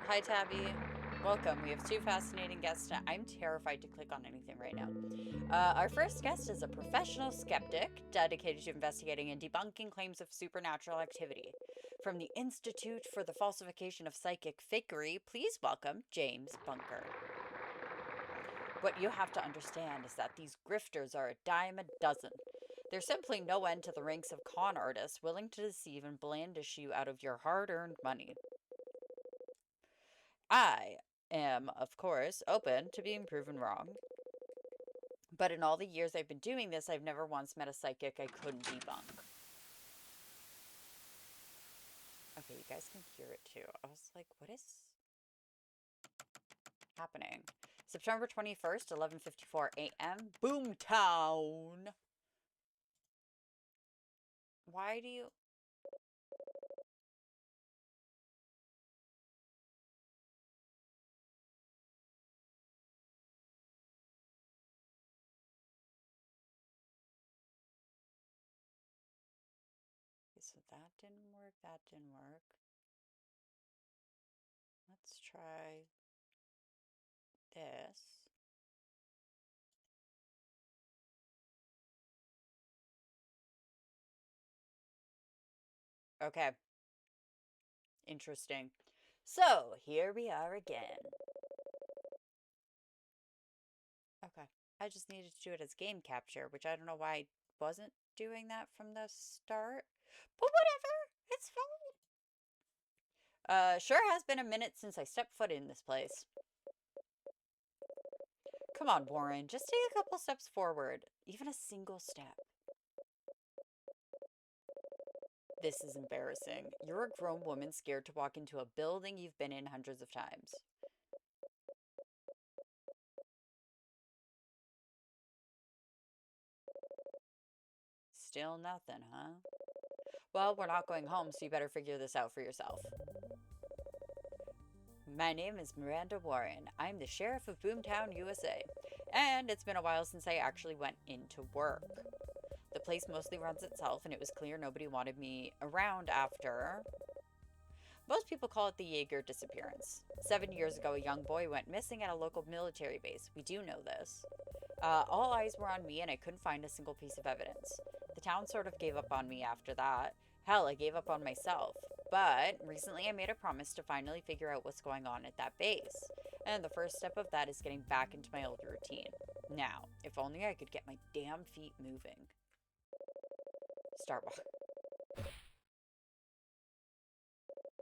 Hi, Tabby. Welcome. We have two fascinating guests. I'm terrified to click on anything right now. Our first guest is a professional skeptic dedicated to investigating and debunking claims of supernatural activity. From the Institute for the Falsification of Psychic Fakery, please welcome James Bunker. What you have to understand is that these grifters are a dime a dozen. There's simply no end to the ranks of con artists willing to deceive and blandish you out of your hard-earned money. I am, of course, open to being proven wrong. But in all the years I've been doing this, I've never once met a psychic I couldn't debunk. Okay, you guys can hear it too. I was like, what is happening? September 21st, 11:54 a.m. Boomtown. Why do you... Okay, so that didn't work. That didn't work. Let's try this. Okay. Interesting. So, here we are again. Okay. I just needed to do it as game capture, which I don't know why I wasn't doing that from the start. But whatever. It's fine. Sure has been a minute since I stepped foot in this place. Come on, Warren. Just take a couple steps forward. Even a single step. This is embarrassing. You're a grown woman scared to walk into a building you've been in hundreds of times. Still nothing, huh? Well, we're not going home, so you better figure this out for yourself. My name is Miranda Warren. I'm the sheriff of Boomtown, USA. And it's been a while since I actually went into work. The place mostly runs itself, and it was clear nobody wanted me around after. Most people call it the Jaeger disappearance. 7 years ago, a young boy went missing at a local military base. We do know this. All eyes were on me, and I couldn't find a single piece of evidence. The town sort of gave up on me after that. Hell, I gave up on myself. But recently I made a promise to finally figure out what's going on at that base. And the first step of that is getting back into my old routine. Now, if only I could get my damn feet moving. Start walking.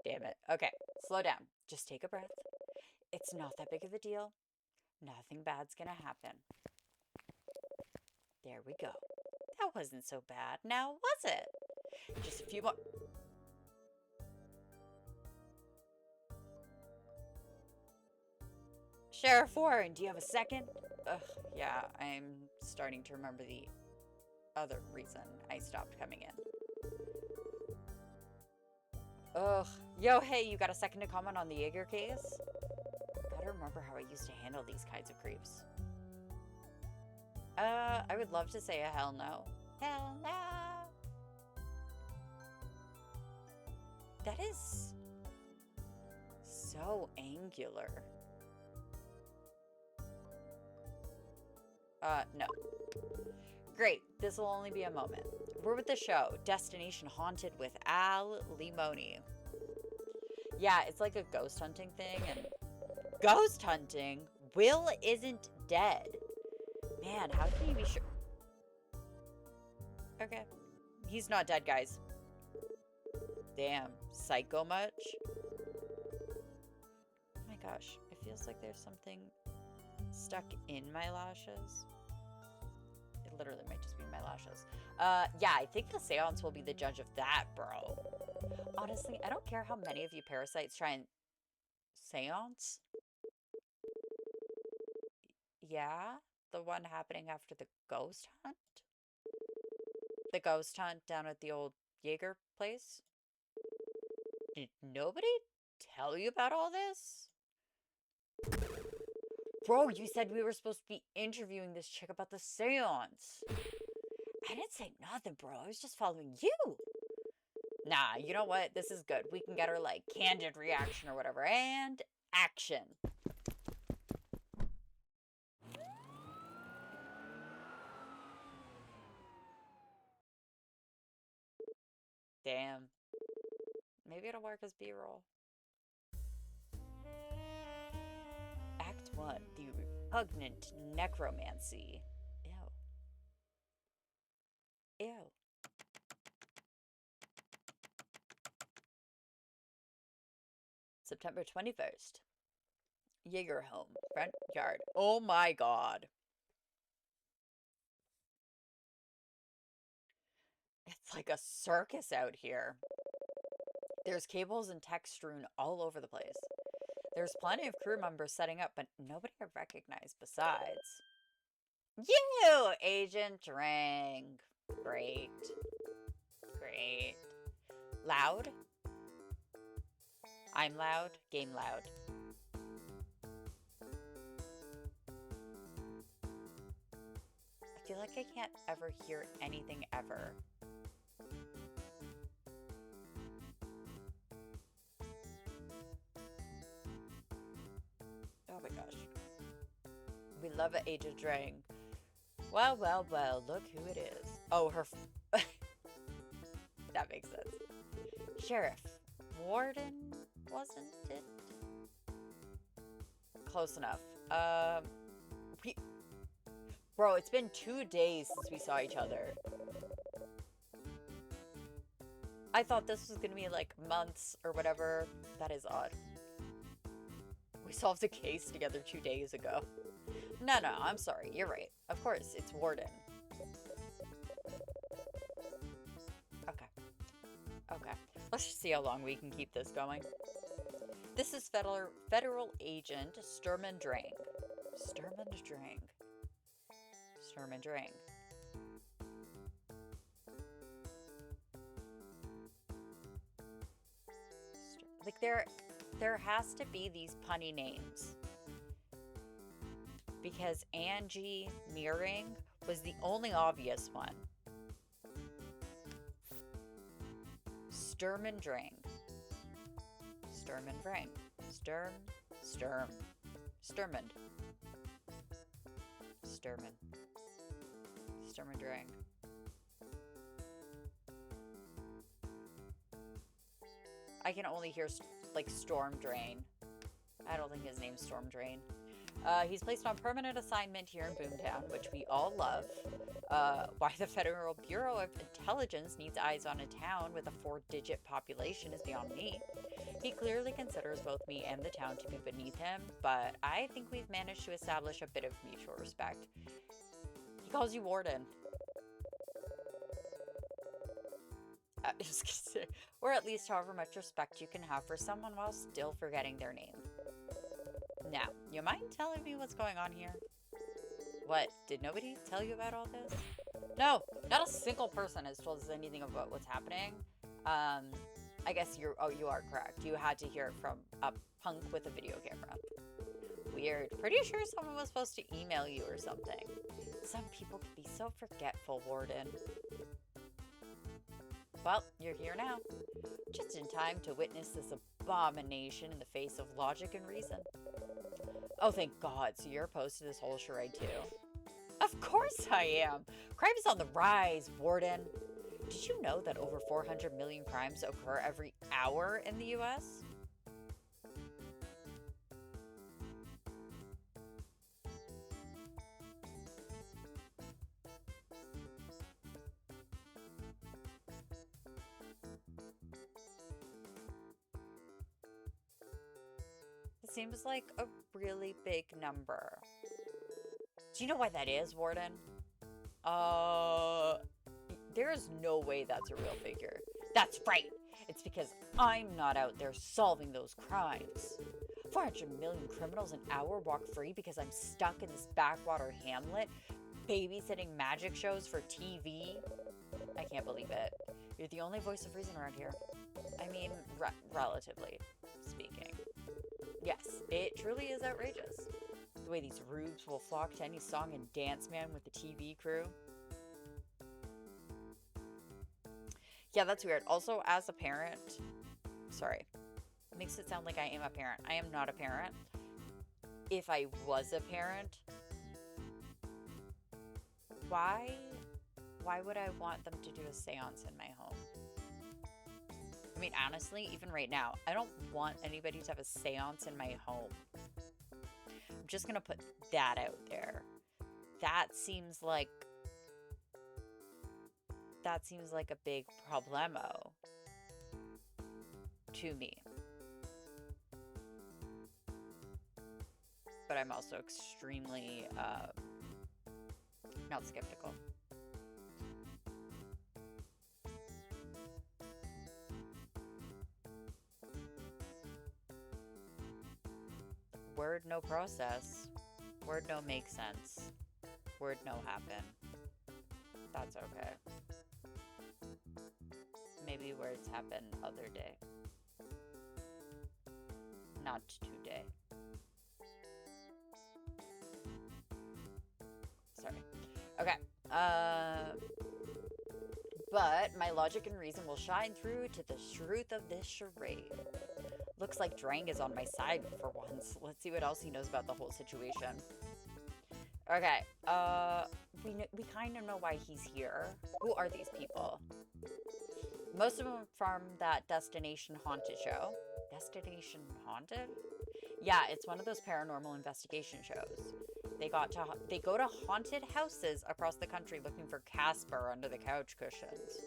Damn it. Okay, slow down. Just take a breath. It's not that big of a deal. Nothing bad's gonna happen. There we go. That wasn't so bad, now was it? Just a few more... Sheriff Warren, do you have a second? Ugh, yeah, I'm starting to remember the other reason I stopped coming in. Ugh. Yo, hey, you got a second to comment on the Jaeger case? Gotta remember how I used to handle these kinds of creeps. I would love to say a hell no. Hell no! That is so angular. No. Great, this'll only be a moment. We're with the show, Destination Haunted with Al Limoni. Yeah, it's like a ghost hunting thing, and... Ghost hunting? Will isn't dead. Man, how can you be sure? Okay. He's not dead, guys. Damn. Psycho much? Oh my gosh. It feels like there's something stuck in my lashes. It literally might just be my lashes. Yeah, I think the seance will be the judge of that, bro. Honestly, I don't care how many of you parasites try and... Seance? Yeah? The one happening after the ghost hunt? The ghost hunt down at the old Jaeger place? Did nobody tell you about all this? Bro, you said we were supposed to be interviewing this chick about the seance. I didn't say nothing, bro. I was just following you. Nah, you know what? This is good. We can get her, like, candid reaction or whatever. And action. Damn. Maybe it'll work as B-roll. Act 1, the repugnant necromancy. Ew. Ew. September 21st. Jaeger home, front yard. Oh my god. It's like a circus out here. There's cables and tech strewn all over the place. There's plenty of crew members setting up, but nobody I recognize besides. You, Agent Drang. Great. Great. Loud? I'm loud. Game loud. I feel like I can't ever hear anything ever. Oh my gosh. We love it, Agent Drang. Well, well, well, look who it is. Oh, her... That makes sense. Sheriff. Warden, wasn't it? Close enough. Bro, it's been 2 days since we saw each other. I thought this was gonna be like months or whatever. That is odd. We solved a case together 2 days ago. No, I'm sorry. You're right. Of course, it's Warden. Okay. Let's just see how long we can keep this going. This is Federal Agent Sturman Drang. Like there has to be these punny names. Because Angie Meering was the only obvious one. Sturman Drang. Drang. I can only hear like Storm Drain. I don't think his name's Storm Drain. He's placed on permanent assignment here in Boomtown, which we all love. Why the Federal Bureau of Intelligence needs eyes on a town with a 4-digit population is beyond me. He clearly considers both me and the town to be beneath him, but I think we've managed to establish a bit of mutual respect. He calls you Warden. I was gonna say, or at least however much respect you can have for someone while still forgetting their name. Now, you mind telling me what's going on here? What, did nobody tell you about all this? No, not a single person has told us anything about what's happening. I guess you are correct. You had to hear it from a punk with a video camera. Weird. Pretty sure someone was supposed to email you or something. Some people can be so forgetful, Warden. Well, you're here now. Just in time to witness this abomination in the face of logic and reason. Oh, thank God. So you're opposed to this whole charade, too? Of course I am. Crime is on the rise, Warden. Did you know that over 400 million crimes occur every hour in the U.S.? It seems like a really big number. Do you know why that is, Warden? There is no way that's a real figure. That's right. It's because I'm not out there solving those crimes. 400 million criminals an hour walk free because I'm stuck in this backwater hamlet babysitting magic shows for TV. I can't believe it. You're the only voice of reason around here. I mean, relatively speaking. Yes, it truly is outrageous. The way these rubes will flock to any song and dance man with the TV crew. Yeah, that's weird. Also, as a parent, sorry, makes it sound like I am a parent. I am not a parent. If I was a parent, why would I want them to do a seance in my home? I mean, honestly, even right now, I don't want anybody to have a seance in my home. I'm just gonna put that out there. That seems like a big problemo to me. But I'm also extremely not skeptical. Word no process. Word no make sense. Word no happen. That's okay. Maybe words happen other day. Not today. Sorry. Okay. But my logic and reason will shine through to the truth of this charade. Looks like Drang is on my side for once. Let's see what else he knows about the whole situation. Okay, we kind of know why he's here. Who are these people? Most of them from that Destination Haunted show. Destination Haunted? Yeah, it's one of those paranormal investigation shows. They go to haunted houses across the country looking for Casper under the couch cushions.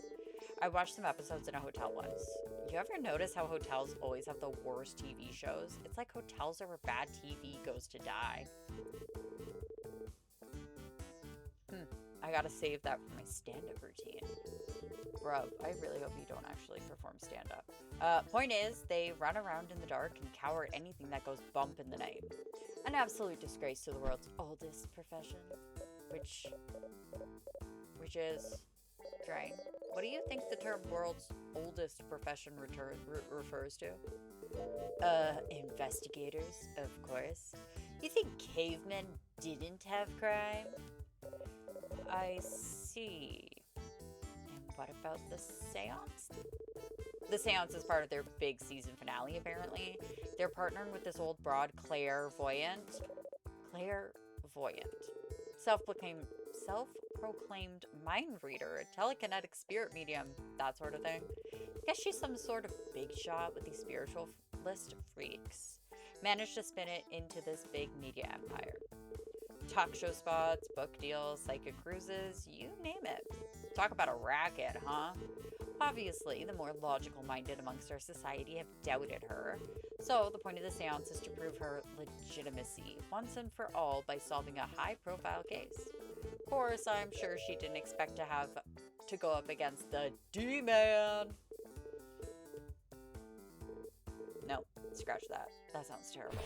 I watched some episodes in a hotel once. You ever notice how hotels always have the worst TV shows? It's like hotels are where bad TV goes to die. I gotta save that for my stand-up routine. Bruh, I really hope you don't actually perform stand-up. Point is, they run around in the dark and cower at anything that goes bump in the night. An absolute disgrace to the world's oldest profession. Which is... Drang. What do you think the term world's oldest profession refers to? Investigators, of course. You think cavemen didn't have crime? I see. And what about the seance? The seance is part of their big season finale, apparently. They're partnering with this old broad clairvoyant. Self-proclaimed mind reader, a telekinetic spirit medium, that sort of thing. Guess she's some sort of big shot with these spiritualist freaks. Managed to spin it into this big media empire. Talk show spots, book deals, psychic cruises, you name it. Talk about a racket, huh? Obviously, the more logical-minded amongst our society have doubted her. So the point of the seance is to prove her legitimacy once and for all by solving a high-profile case. Of course, I'm sure she didn't expect to have to go up against the D-Man. No, scratch that. That sounds terrible.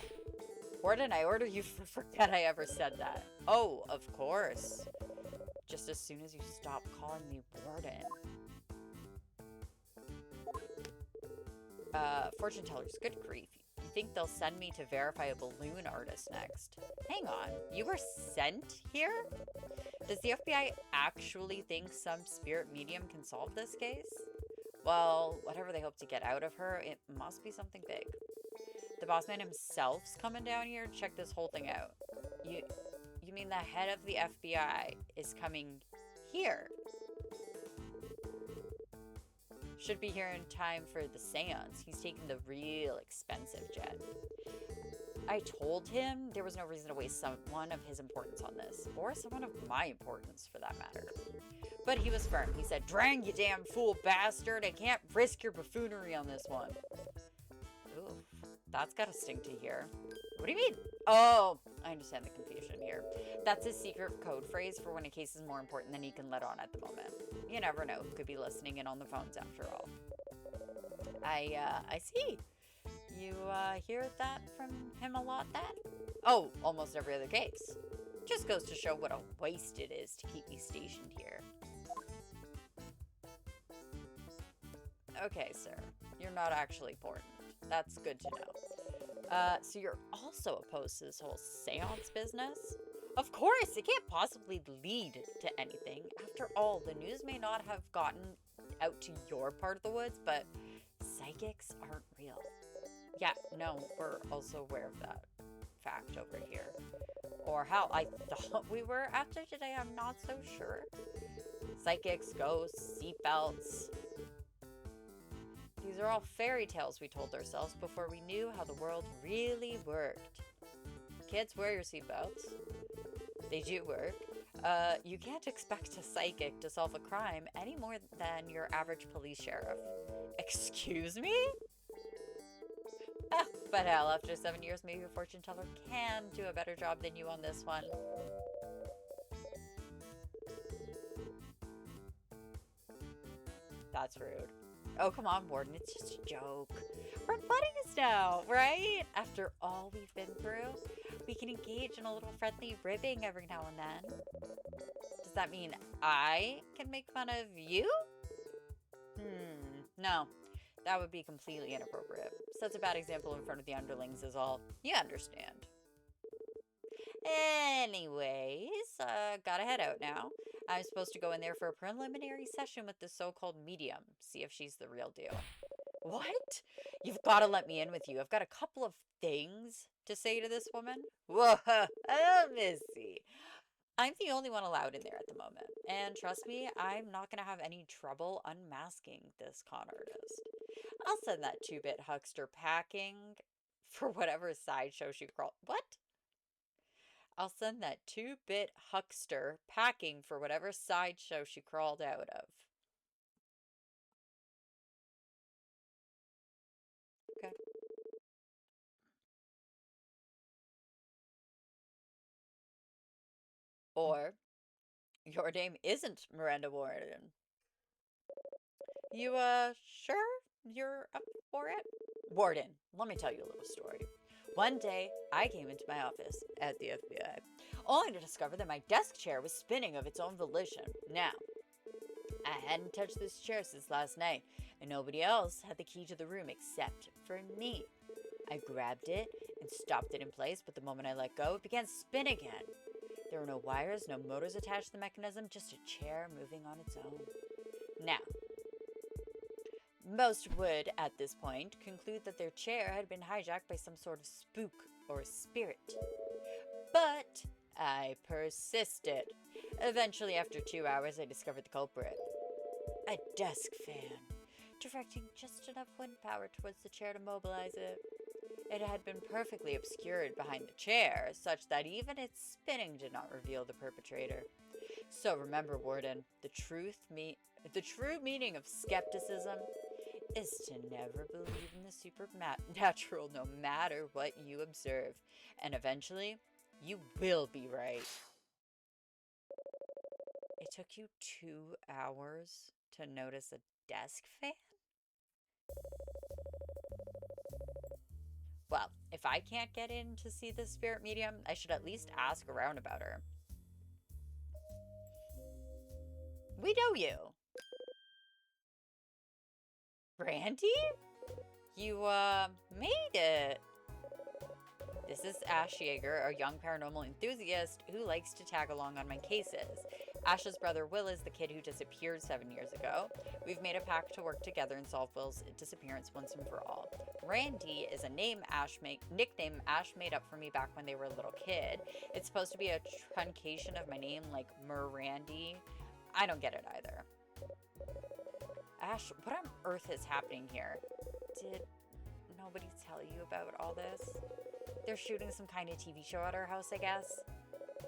Warden, I order you to forget I ever said that. Oh, of course. Just as soon as you stop calling me Warden. Fortune tellers, good grief. You think they'll send me to verify a balloon artist next? Hang on, you were sent here? Does the FBI actually think some spirit medium can solve this case? Well, whatever they hope to get out of her, it must be something big. The boss man himself's coming down here to check this whole thing out. You mean the head of the FBI is coming here? Should be here in time for the seance. He's taking the real expensive jet. I told him there was no reason to waste someone of his importance on this, or someone of my importance for that matter. But he was firm. He said, "Drang, you damn fool bastard, I can't risk your buffoonery on this one." Ooh, that's gotta sting to hear. What do you mean? Oh, I understand the confusion here. That's his secret code phrase for when a case is more important than he can let on at the moment. You never know who could be listening in on the phones after all. I see. You, hear that from him a lot then? Oh, almost every other case. Just goes to show what a waste it is to keep me stationed here. Okay, sir. You're not actually important. That's good to know. So you're also opposed to this whole seance business? Of course, it can't possibly lead to anything. After all, the news may not have gotten out to your part of the woods, but psychics aren't real. Yeah, no, we're also aware of that fact over here. Or how I thought we were after today, I'm not so sure. Psychics, ghosts, seatbelts. These are all fairy tales we told ourselves before we knew how the world really worked. Kids, wear your seatbelts. They do work. You can't expect a psychic to solve a crime any more than your average police sheriff. Excuse me? But hell, after 7 years, maybe a fortune teller can do a better job than you on this one. That's rude. Oh, come on, Warden. It's just a joke. We're buddies now, right? After all we've been through, we can engage in a little friendly ribbing every now and then. Does that mean I can make fun of you? No. That would be completely inappropriate. Sets a bad example in front of the underlings is all. You understand. Anyways, gotta head out now. I'm supposed to go in there for a preliminary session with the so-called medium. See if she's the real deal. What? You've got to let me in with you. I've got a couple of things to say to this woman. Whoa, Missy. I'm the only one allowed in there at the moment. And trust me, I'm not going to have any trouble unmasking this con artist. I'll send that two-bit huckster packing for whatever sideshow she crawled. What? I'll send that two-bit huckster packing for whatever sideshow she crawled out of. Okay. Or your name isn't Miranda Warden. You, sure you're up for it? Warden, let me tell you a little story. One day, I came into my office at the FBI, only to discover that my desk chair was spinning of its own volition. Now, I hadn't touched this chair since last night, and nobody else had the key to the room except for me. I grabbed it and stopped it in place, but the moment I let go, it began to spin again. There were no wires, no motors attached to the mechanism, just a chair moving on its own. Now, most would, at this point, conclude that their chair had been hijacked by some sort of spook or spirit. But I persisted. Eventually, after 2 hours, I discovered the culprit. A desk fan, directing just enough wind power towards the chair to mobilize it. It had been perfectly obscured behind the chair, such that even its spinning did not reveal the perpetrator. So remember, Warden, the true meaning of skepticism is to never believe in the supernatural no matter what you observe. And eventually, you will be right. It took you 2 hours to notice a desk fan? Well, if I can't get in to see this spirit medium, I should at least ask around about her. We know you. Randy? You, made it. This is Ash Yeager, a young paranormal enthusiast who likes to tag along on my cases. Ash's brother Will is the kid who disappeared 7 years ago. We've made a pact to work together and solve Will's disappearance once and for all. Randy is a nickname Ash made up for me back when they were a little kid. It's supposed to be a truncation of my name, like Mirandy. I don't get it either. Ash, what on earth is happening here? Did nobody tell you about all this? They're shooting some kind of TV show at our house, I guess.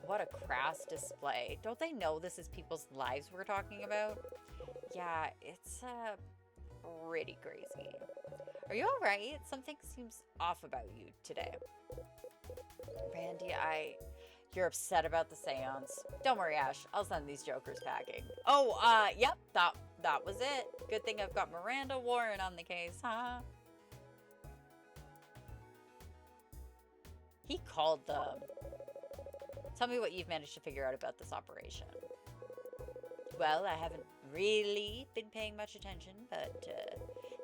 What a crass display. Don't they know this is people's lives we're talking about? Yeah, it's, pretty crazy. Are you alright? Something seems off about you today. Randy, you're upset about the seance. Don't worry, Ash. I'll send these jokers packing. Oh, yep, that was it. Good thing I've got Miranda Warren on the case, huh? He called them. Tell me what you've managed to figure out about this operation. Well, I haven't really been paying much attention, but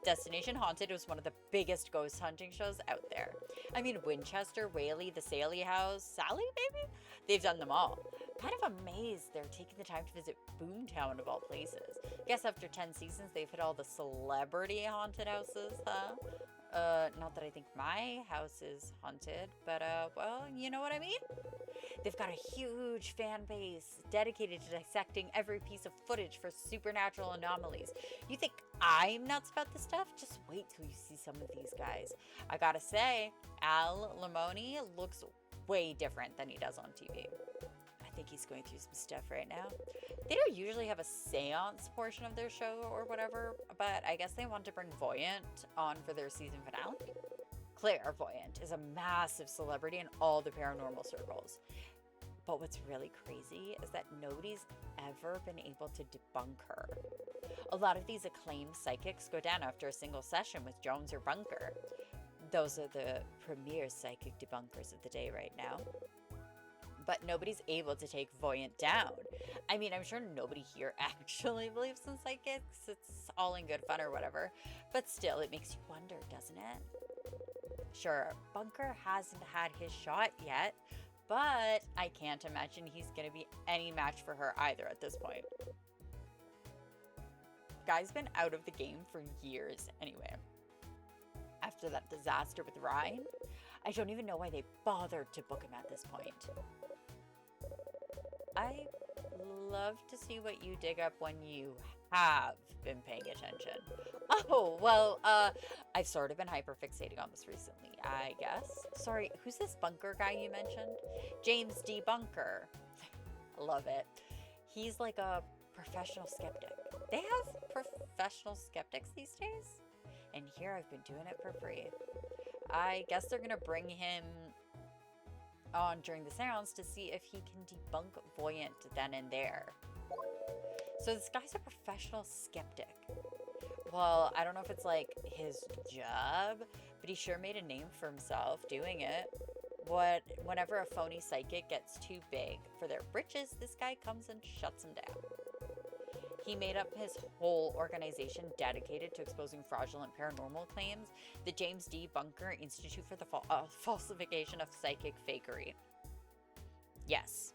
Destination Haunted was one of the biggest ghost hunting shows out there. I mean, Winchester, Whaley, the Saley House, Sally, maybe? They've done them all. Kind of amazed they're taking the time to visit Boomtown of all places. Guess after 10 seasons, they've hit all the celebrity haunted houses, huh? Not that I think my house is haunted, but, well, you know what I mean? They've got a huge fan base dedicated to dissecting every piece of footage for supernatural anomalies. You think I'm nuts about this stuff? Just wait till you see some of these guys. I gotta say, Al Limoni looks way different than he does on TV. I think he's going through some stuff right now. They don't usually have a seance portion of their show or whatever, but I guess they want to bring Voyant on for their season finale. Clairvoyant is a massive celebrity in all the paranormal circles. But what's really crazy is that nobody's ever been able to debunk her. A lot of these acclaimed psychics go down after a single session with Jones or Bunker. Those are the premier psychic debunkers of the day right now. But nobody's able to take Voyant down. I mean, I'm sure nobody here actually believes in psychics. It's all in good fun or whatever. But still, it makes you wonder, doesn't it? Sure, Bunker hasn't had his shot yet, but I can't imagine he's going to be any match for her either at this point. Guy's been out of the game for years anyway. After that disaster with Ryan, I don't even know why they bothered to book him at this point. I love to see what you dig up when you have been paying attention. Oh, well, I've sort of been hyperfixating on this recently, I guess. Sorry, who's this Bunker guy you mentioned? James D. Bunker. I love it. He's like a professional skeptic. They have professional skeptics these days? And here I've been doing it for free. I guess they're gonna bring him on during the seance to see if he can debunk Voyant then and there. So this guy's a professional skeptic. Well, I don't know if it's like his job, but he sure made a name for himself doing it. Whenever a phony psychic gets too big for their britches, this guy comes and shuts him down. He made up his whole organization dedicated to exposing fraudulent paranormal claims, the James D. Bunker Institute for the Falsification of Psychic Fakery. Yes.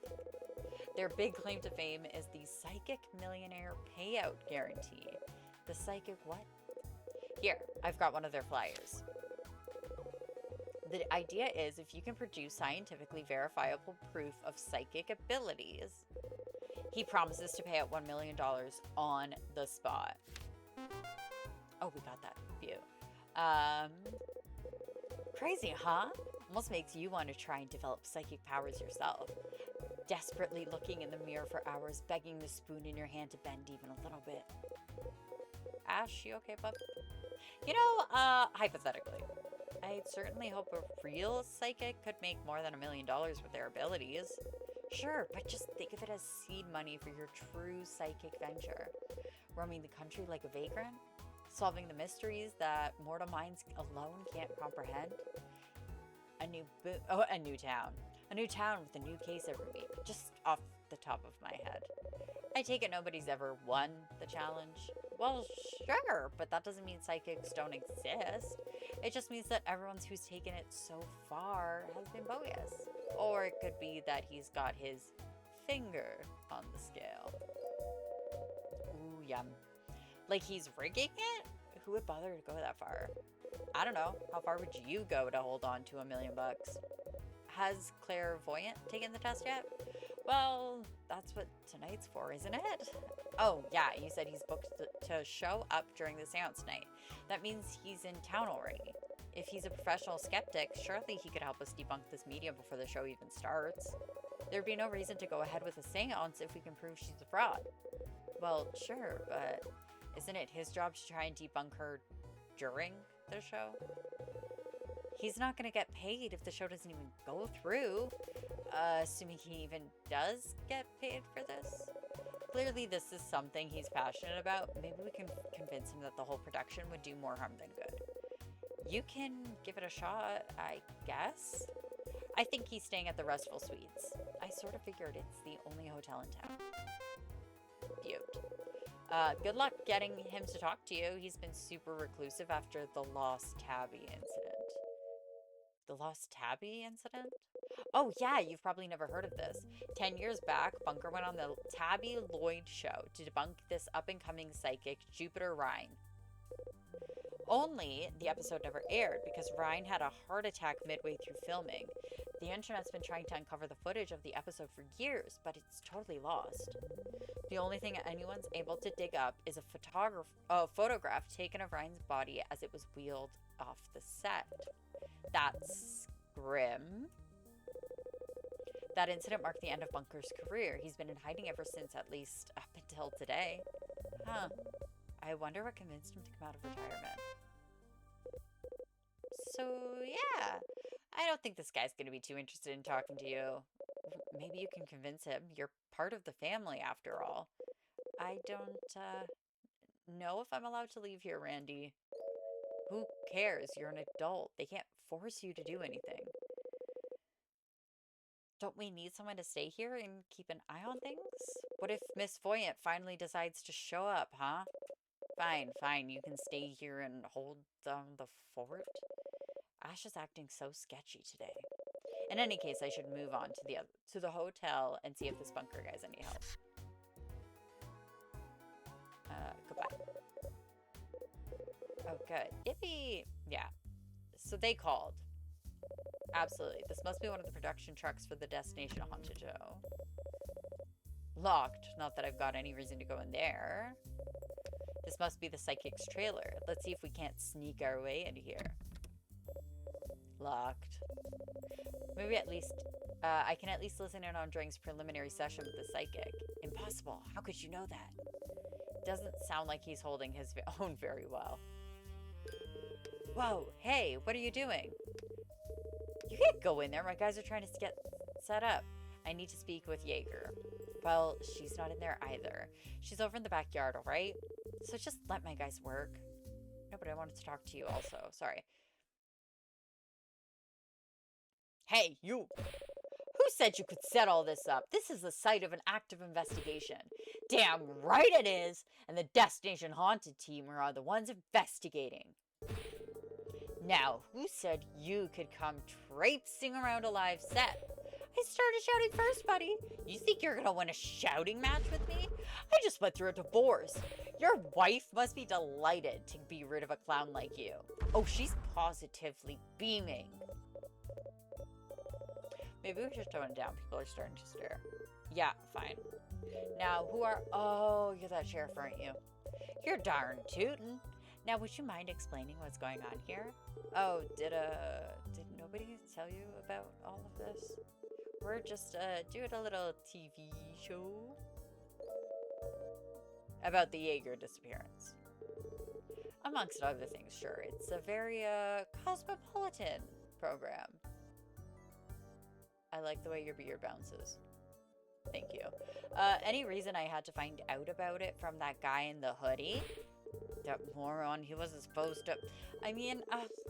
Their big claim to fame is the Psychic Millionaire Payout Guarantee. The psychic what? Here, I've got one of their flyers. The idea is if you can produce scientifically verifiable proof of psychic abilities, he promises to pay out $1 million on the spot. Oh, we got that view. Crazy, huh? Almost makes you want to try and develop psychic powers yourself. Desperately looking in the mirror for hours, begging the spoon in your hand to bend even a little bit. Ash, you okay, bub? You know, hypothetically, I certainly hope a real psychic could make more than $1 million with their abilities. Sure, but just think of it as seed money for your true psychic venture. Roaming the country like a vagrant? Solving the mysteries that mortal minds alone can't comprehend? A new town. A new town with a new case every week. Just off the top of my head. I take it nobody's ever won the challenge. Well, sure, but that doesn't mean psychics don't exist. It just means that everyone who's taken it so far has been bogus. Or it could be that he's got his finger on the scale. Ooh, yum. Like he's rigging it? Who would bother to go that far? I don't know. How far would you go to hold on to $1 million? Has Clairvoyant taken the test yet? Well, that's what tonight's for, isn't it? Oh, yeah, you said he's booked to show up during the seance night. That means he's in town already. If he's a professional skeptic, surely he could help us debunk this media before the show even starts. There'd be no reason to go ahead with a seance if we can prove she's a fraud. Well, sure, but isn't it his job to try and debunk her during the show? He's not going to get paid if the show doesn't even go through. Assuming he even does get paid for this. Clearly this is something he's passionate about. Maybe we can convince him that the whole production would do more harm than good. You can give it a shot, I guess. I think he's staying at the Restful Suites. I sort of figured it's the only hotel in town. Beaut. Good luck getting him to talk to you. He's been super reclusive after the Lost Tabby incident. The Lost Tabby incident? Oh yeah, you've probably never heard of this. 10 years back, Bunker went on the Tabby Lloyd show to debunk this up-and-coming psychic, Jupiter Rhine. Only the episode never aired because Ryan had a heart attack midway through filming. The internet's been trying to uncover the footage of the episode for years, but it's totally lost. The only thing anyone's able to dig up is a photograph taken of Ryan's body as it was wheeled off the set. That's grim. That incident marked the end of Bunker's career. He's been in hiding ever since, at least up until today. Huh. I wonder what convinced him to come out of retirement. So, yeah. I don't think this guy's going to be too interested in talking to you. Maybe you can convince him. You're part of the family, after all. I don't, know if I'm allowed to leave here, Randy. Who cares? You're an adult. They can't force you to do anything. Don't we need someone to stay here and keep an eye on things? What if Miss Voyant finally decides to show up, huh? Fine, you can stay here and hold down the fort. Ash is acting so sketchy today. In any case, I should move on to the hotel and see if this bunker guy's any help. Goodbye. Oh, good. Yeah. So they called. Absolutely. This must be one of the production trucks for the Destination Haunted Show. Locked. Not that I've got any reason to go in there. This must be the psychic's trailer. Let's see if we can't sneak our way into here. Locked. Maybe at least, I can at least listen in on Drang's preliminary session with the psychic. Impossible. How could you know that? Doesn't sound like he's holding his own very well. Whoa, hey, what are you doing? You can't go in there. My guys are trying to get set up. I need to speak with Jaeger. Well, she's not in there either. She's over in the backyard, all right? So just let my guys work. No, but I wanted to talk to you also. Sorry. Hey, you! Who said you could set all this up? This is the site of an active investigation. Damn right it is! And the Destination Haunted team are the ones investigating. Now, who said you could come traipsing around a live set? I started shouting first, buddy. You think you're gonna win a shouting match with me? I just went through a divorce. Your wife must be delighted to be rid of a clown like you. Oh, she's positively beaming. Maybe we should tone it down. People are starting to stare. Yeah, fine. Now, oh, you're that sheriff, aren't you? You're darn tootin'. Now, would you mind explaining what's going on here? Oh, did nobody tell you about all of this? We're just, doing a little TV show about the Jaeger disappearance. Amongst other things, sure. It's a very, cosmopolitan program. I like the way your beard bounces. Thank you. Any reason I had to find out about it from that guy in the hoodie? That moron, he wasn't supposed to. I mean,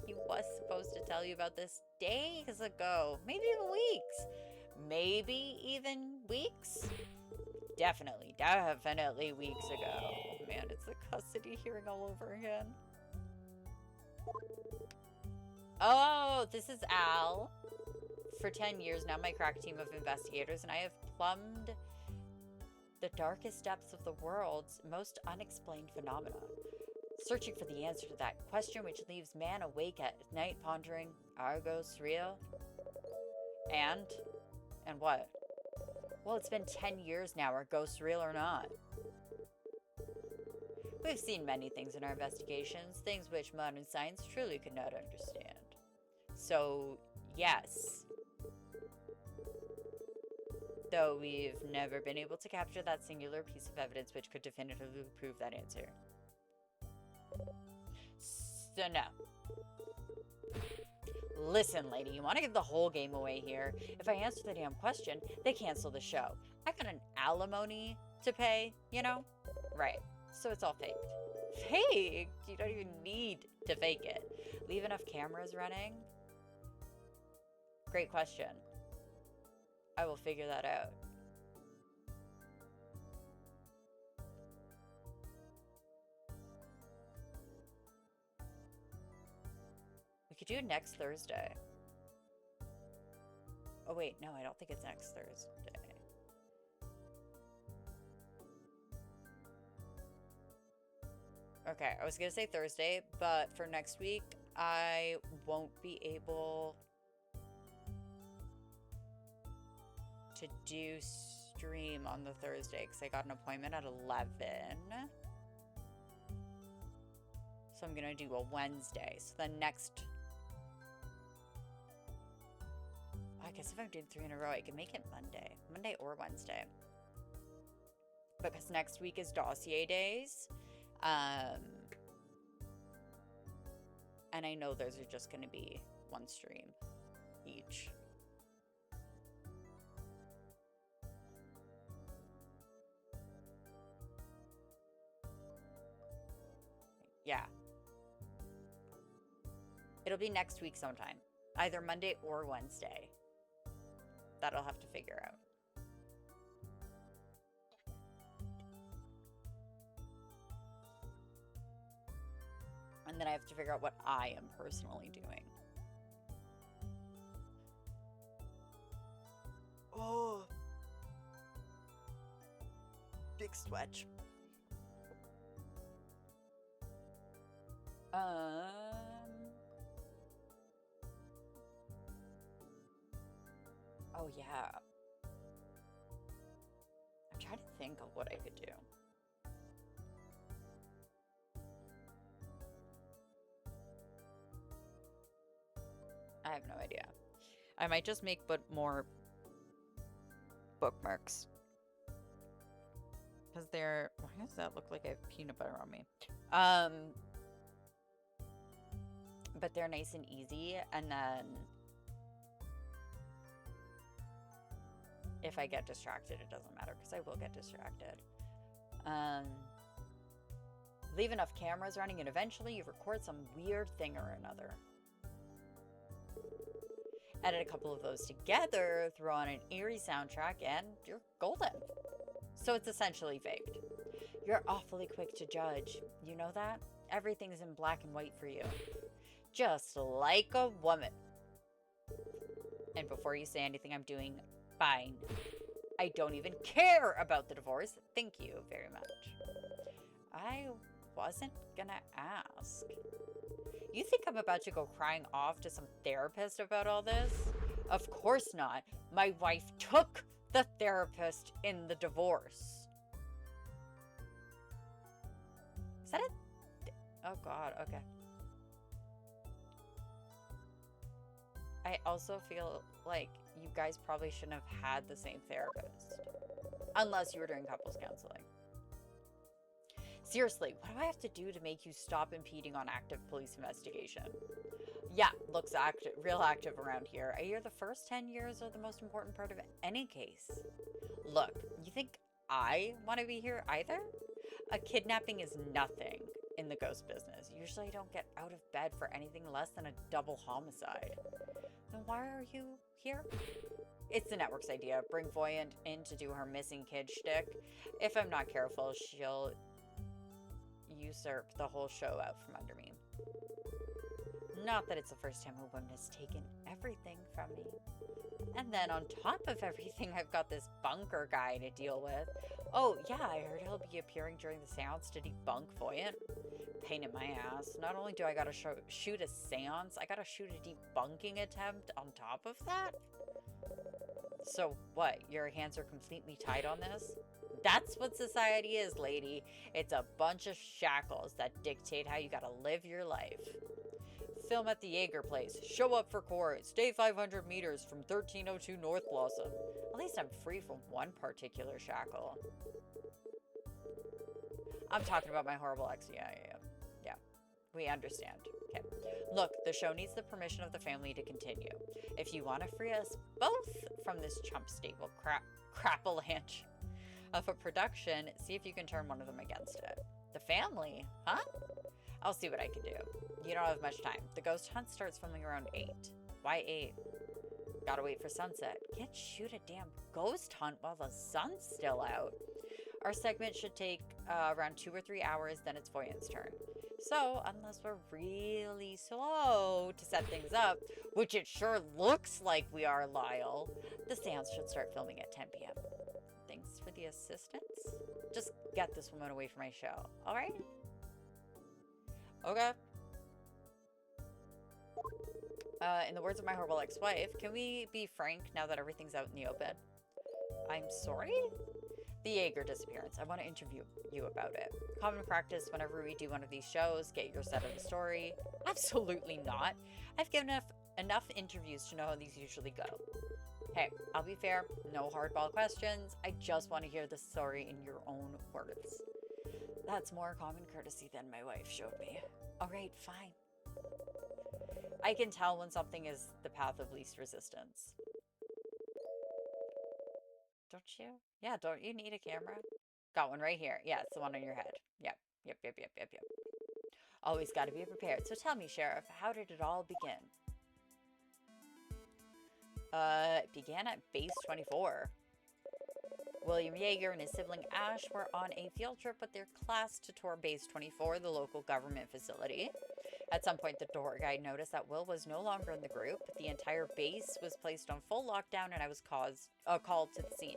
he was supposed to tell you about this days ago. Maybe even weeks. Maybe even weeks? Definitely weeks ago. Oh, man, it's the custody hearing all over again. Oh, this is Al. For 10 years now, my crack team of investigators and I have plumbed the darkest depths of the world's most unexplained phenomena, searching for the answer to that question which leaves man awake at night pondering, are ghosts real? And what? Well, it's been 10 years now. Are ghosts real or not? We've seen many things in our investigations, things which modern science truly could not understand. So, yes. Though we've never been able to capture that singular piece of evidence which could definitively prove that answer. So no. Listen, lady, you want to give the whole game away here? If I answer the damn question, they cancel the show. I got an alimony to pay, you know? Right. So it's all faked. Faked? You don't even need to fake it. Leave enough cameras running? Great question. I will figure that out. We could do it next Thursday. Oh wait, no, I don't think it's next Thursday. Okay, I was gonna say Thursday, but for next week, I won't be able to do stream on the Thursday because I got an appointment at 11. So I'm gonna do a Wednesday. So the next... I guess if I'm doing 3 in a row, I can make it Monday. Monday or Wednesday. Because next week is dossier days. And I know those are just going to be one stream each. Yeah. It'll be next week sometime. Either Monday or Wednesday. That I'll have to figure out. And then I have to figure out what I am personally doing. Oh. Big stretch. Oh, yeah. I'm trying to think of what I could do. I have no idea. I might just make more bookmarks. Because they're... Why does that look like I have peanut butter on me? But they're nice and easy. And then... if I get distracted, it doesn't matter. Because I will get distracted. Leave enough cameras running and eventually you record some weird thing or another. Edit a couple of those together, throw on an eerie soundtrack, and you're golden. So it's essentially faked. You're awfully quick to judge. You know that? Everything's in black and white for you. Just like a woman. And before you say anything, I'm doing fine. I don't even care about the divorce. Thank you very much. I wasn't gonna ask. You think I'm about to go crying off to some therapist about all this? Of course not. My wife took the therapist in the divorce. Is that it? Oh God, okay. I also feel like you guys probably shouldn't have had the same therapist. Unless you were doing couples counseling. Seriously, what do I have to do to make you stop impeding on active police investigation? Yeah, looks real active around here. I hear the first 10 years are the most important part of any case. Look, you think I want to be here either? A kidnapping is nothing in the ghost business. Usually I don't get out of bed for anything less than a double homicide. Then why are you here? It's the network's idea. Bring Voyant in to do her missing kid shtick. If I'm not careful, she'll usurp the whole show out from under me. Not that it's the first time a woman has taken everything from me. And then on top of everything, I've got this bunker guy to deal with. Oh, yeah, I heard he'll be appearing during the seance to debunk Voyant. Pain in my ass. Not only do I gotta shoot a seance, I gotta shoot a debunking attempt on top of that? So what, your hands are completely tied on this? That's what society is, lady. It's a bunch of shackles that dictate how you gotta live your life. Film at the Jaeger place. Show up for court. Stay 500 meters from 1302 North Blossom. At least I'm free from one particular shackle. I'm talking about my horrible ex. Yeah. We understand. Okay. Look, the show needs the permission of the family to continue. If you want to free us both from this chump stable crappalanche of a production, see if you can turn one of them against it. The family? Huh? I'll see what I can do. You don't have much time. The ghost hunt starts filming around 8. Why 8? Gotta wait for sunset. Can't shoot a damn ghost hunt while the sun's still out. Our segment should take around 2 or 3 hours, then it's Voyant's turn. So, unless we're really slow to set things up, which it sure looks like we are, Lyle, the seance should start filming at 10 p.m. Thanks for the assistance. Just get this woman away from my show, all right? Okay. In the words of my horrible ex-wife, can we be frank now that everything's out in the open? I'm sorry? The Jaeger disappearance. I want to interview you about it. Common practice whenever we do one of these shows, get your side of the story. Absolutely not. I've given enough interviews to know how these usually go. Hey, I'll be fair, no hardball questions. I just want to hear the story in your own words. That's more common courtesy than my wife showed me. All right, fine. I can tell when something is the path of least resistance. Don't you? Yeah, don't you need a camera? Got one right here. Yeah, it's the one on your head. Yep. Always got to be prepared. So tell me, Sheriff, how did it all begin? It began at Base 24. William Jaeger and his sibling Ash were on a field trip with their class to tour Base 24, the local government facility. At some point, the tour guide noticed that Will was no longer in the group. The entire base was placed on full lockdown, and I was called to the scene.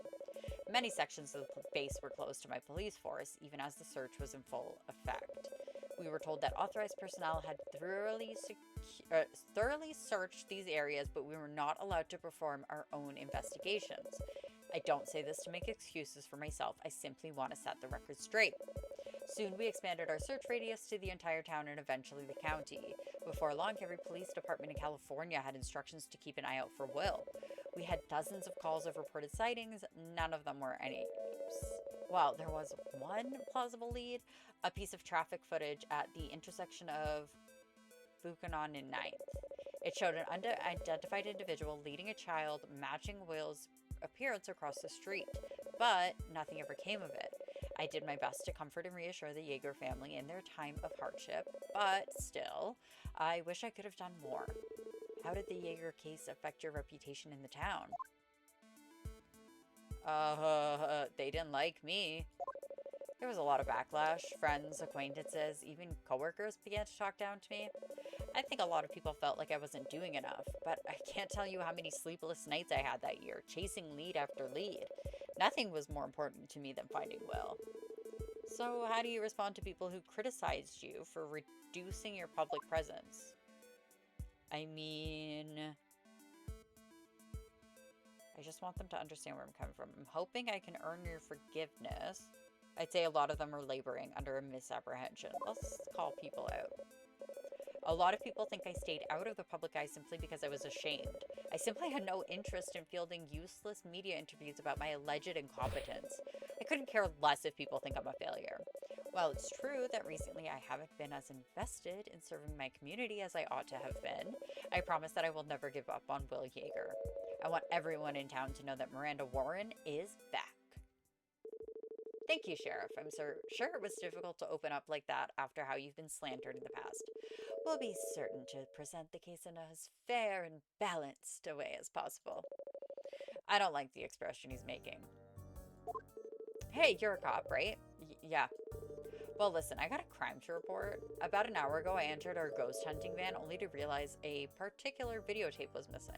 Many sections of the base were closed to my police force, even as the search was in full effect. We were told that authorized personnel had thoroughly searched these areas, but we were not allowed to perform our own investigations. I don't say this to make excuses for myself. I simply want to set the record straight. Soon we expanded our search radius to the entire town and eventually the county. Before long, every police department in California had instructions to keep an eye out for Will. We had dozens of calls of reported sightings. None of them were any use. Well, there was one plausible lead, a piece of traffic footage at the intersection of Buchanan and 9th. It showed an unidentified individual leading a child, matching Will's appearance across the street, but nothing ever came of it. I did my best to comfort and reassure the Jaeger family in their time of hardship, but still, I wish I could have done more. How did the Jaeger case affect your reputation in the town? They didn't like me. There was a lot of backlash. Friends, acquaintances, even coworkers began to talk down to me. I think a lot of people felt like I wasn't doing enough, but I can't tell you how many sleepless nights I had that year, chasing lead after lead. Nothing was more important to me than finding Will. So how do you respond to people who criticized you for reducing your public presence? I mean, I just want them to understand where I'm coming from. I'm hoping I can earn your forgiveness. I'd say a lot of them are laboring under a misapprehension. Let's call people out. A lot of people think I stayed out of the public eye simply because I was ashamed. I simply had no interest in fielding useless media interviews about my alleged incompetence. I couldn't care less if people think I'm a failure. While it's true that recently I haven't been as invested in serving my community as I ought to have been, I promise that I will never give up on Will Jaeger. I want everyone in town to know that Miranda Warren is back. Thank you, Sheriff. I'm sure it was difficult to open up like that after how you've been slandered in the past. We'll be certain to present the case in as fair and balanced a way as possible. I don't like the expression he's making. Hey, you're a cop, right? Yeah. Well, listen, I got a crime to report. About an hour ago, I entered our ghost hunting van only to realize a particular videotape was missing.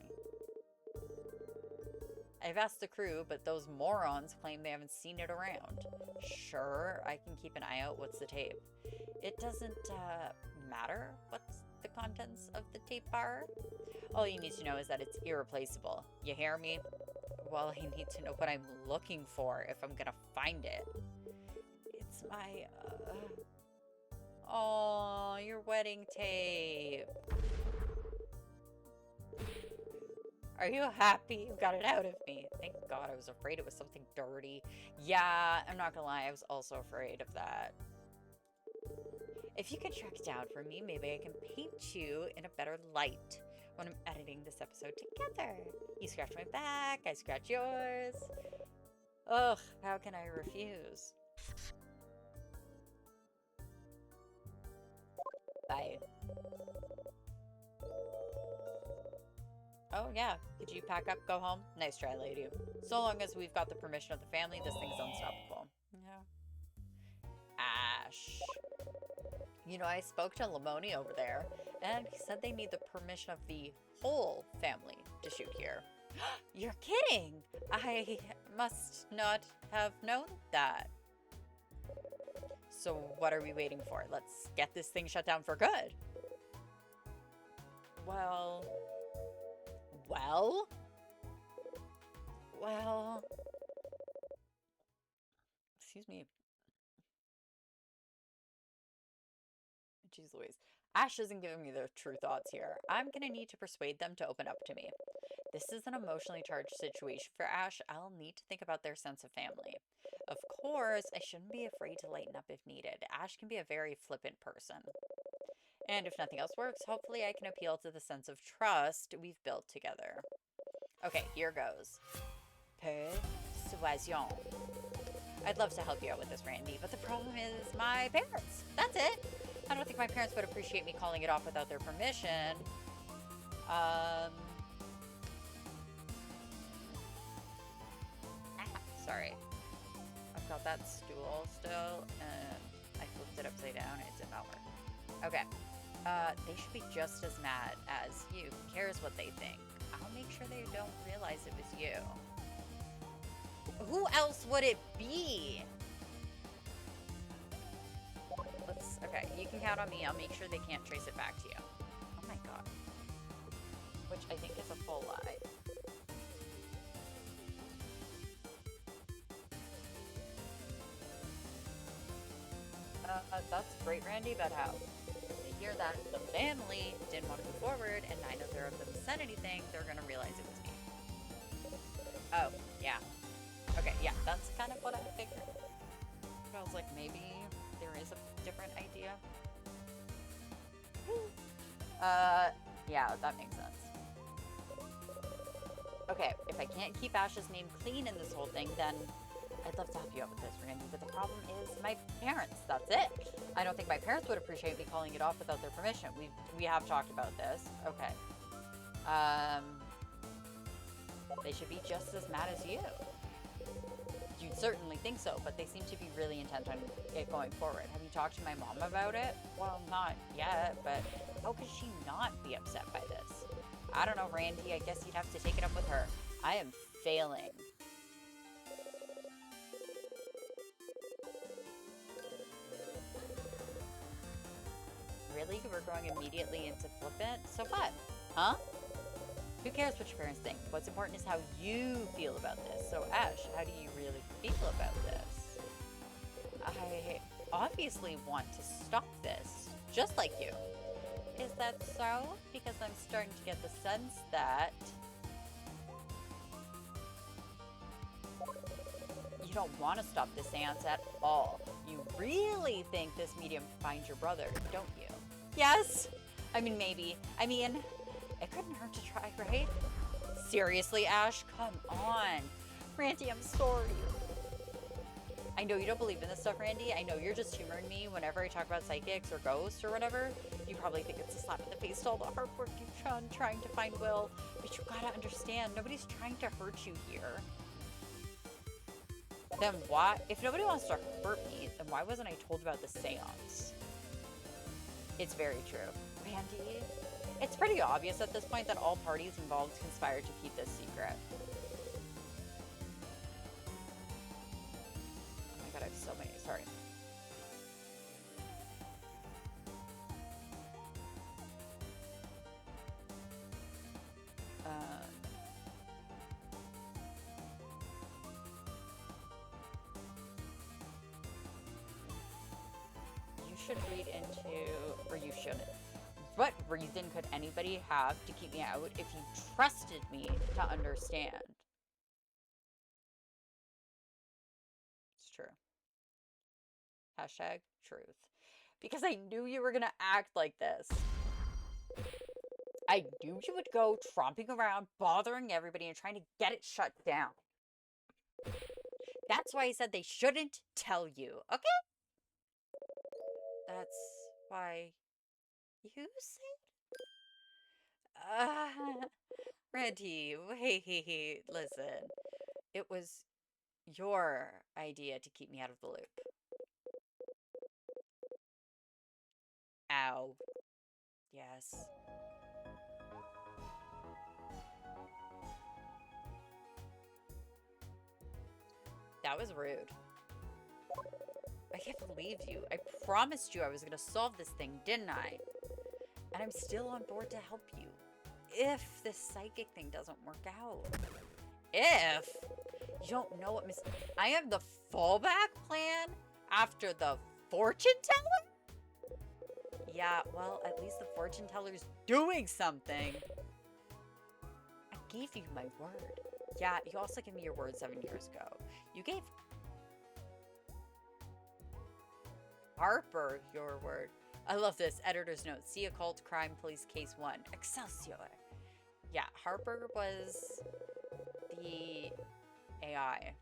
I've asked the crew, but those morons claim they haven't seen it around. Sure, I can keep an eye out. What's the tape? It doesn't matter what the contents of the tape are. All you need to know is that it's irreplaceable. You hear me? Well, I need to know what I'm looking for if I'm gonna find it. It's my, oh, your wedding tape. Are you happy you got it out of me? Thank God, I was afraid it was something dirty. Yeah, I'm not gonna lie, I was also afraid of that. If you could track it down for me, maybe I can paint you in a better light when I'm editing this episode together. You scratch my back, I scratch yours. Ugh, how can I refuse? Bye. Oh yeah, could you pack up, go home? Nice try, lady. So long as we've got the permission of the family, this thing's unstoppable. Yeah. Ash. You know, I spoke to Lamoni over there, and he said they need the permission of the whole family to shoot here. You're kidding! I must not have known that. So what are we waiting for? Let's get this thing shut down for good. Well... Excuse me. Jeez Louise. Ash isn't giving me their true thoughts here. I'm gonna need to persuade them to open up to me. This is an emotionally charged situation for Ash. I'll need to think about their sense of family. Of course, I shouldn't be afraid to lighten up if needed. Ash can be a very flippant person. And if nothing else works, hopefully I can appeal to the sense of trust we've built together. Okay, here goes. Persuasion. I'd love to help you out with this, Randy, but the problem is my parents. That's it. I don't think my parents would appreciate me calling it off without their permission. Sorry. I've got that stool still, and I flipped it upside down, and it did not work. Okay. They should be just as mad as you. Who cares what they think? I'll make sure they don't realize it was you. Who else would it be? Okay, you can count on me. I'll make sure they can't trace it back to you. Oh my god. Which I think is a full lie. That's great, Randy, but how? They hear that the family didn't want to move forward and neither of them said anything, they're gonna realize it was me. Oh, yeah. Okay, yeah, that's kind of what I figured. I was like, maybe there is a different idea. Yeah, that makes sense. Okay, if I can't keep Ash's name clean in this whole thing, then I'd love to help you out with this, Randy, but the problem is my parents. That's it. I don't think my parents would appreciate me calling it off without their permission. We have talked about this. Okay. They should be just as mad as you. You'd certainly think so, but they seem to be really intent on it going forward. Have you talked to my mom about it? Well, not yet, but how could she not be upset by this? I don't know, Randy. I guess you'd have to take it up with her. I am failing. Really? We're going immediately into flippant? So what? Huh? Who cares what your parents think? What's important is how you feel about this. So, Ash, how do you really feel about this? I obviously want to stop this, just like you. Is that so? Because I'm starting to get the sense that you don't want to stop the seance at all. You really think this medium can find your brother, don't you? Yes! I mean, maybe. I mean, it couldn't hurt to try, right? Seriously, Ash? Come on. Randy, I'm sorry. I know you don't believe in this stuff, Randy. I know you're just humoring me whenever I talk about psychics or ghosts or whatever. You probably think it's a slap in the face to all the hard work you've done trying to find Will. But you gotta understand, nobody's trying to hurt you here. Then why? If nobody wants to hurt me, then why wasn't I told about the seance? It's very true. Randy, it's pretty obvious at this point that all parties involved conspired to keep this secret. Oh my god, I have so many. Sorry. You should read into, or you shouldn't. What reason could anybody have to keep me out if you trusted me to understand? It's true. Hashtag truth. Because I knew you were going to act like this. I knew you would go tromping around, bothering everybody and trying to get it shut down. That's why I said they shouldn't tell you, okay? That's why you said? Randy, wait, listen. It was your idea to keep me out of the loop. Ow. Yes. That was rude. I can't believe you. I promised you I was going to solve this thing, didn't I? And I'm still on board to help you. If this psychic thing doesn't work out. If? You don't know what I am the fallback plan after the fortune teller? Yeah, well, at least the fortune teller's doing something. I gave you my word. Yeah, you also gave me your word 7 years ago. You gave Harper your word. I love this. Editor's note. See Occult Crime Police Case 1. Excelsior. Yeah, Harper was the AI.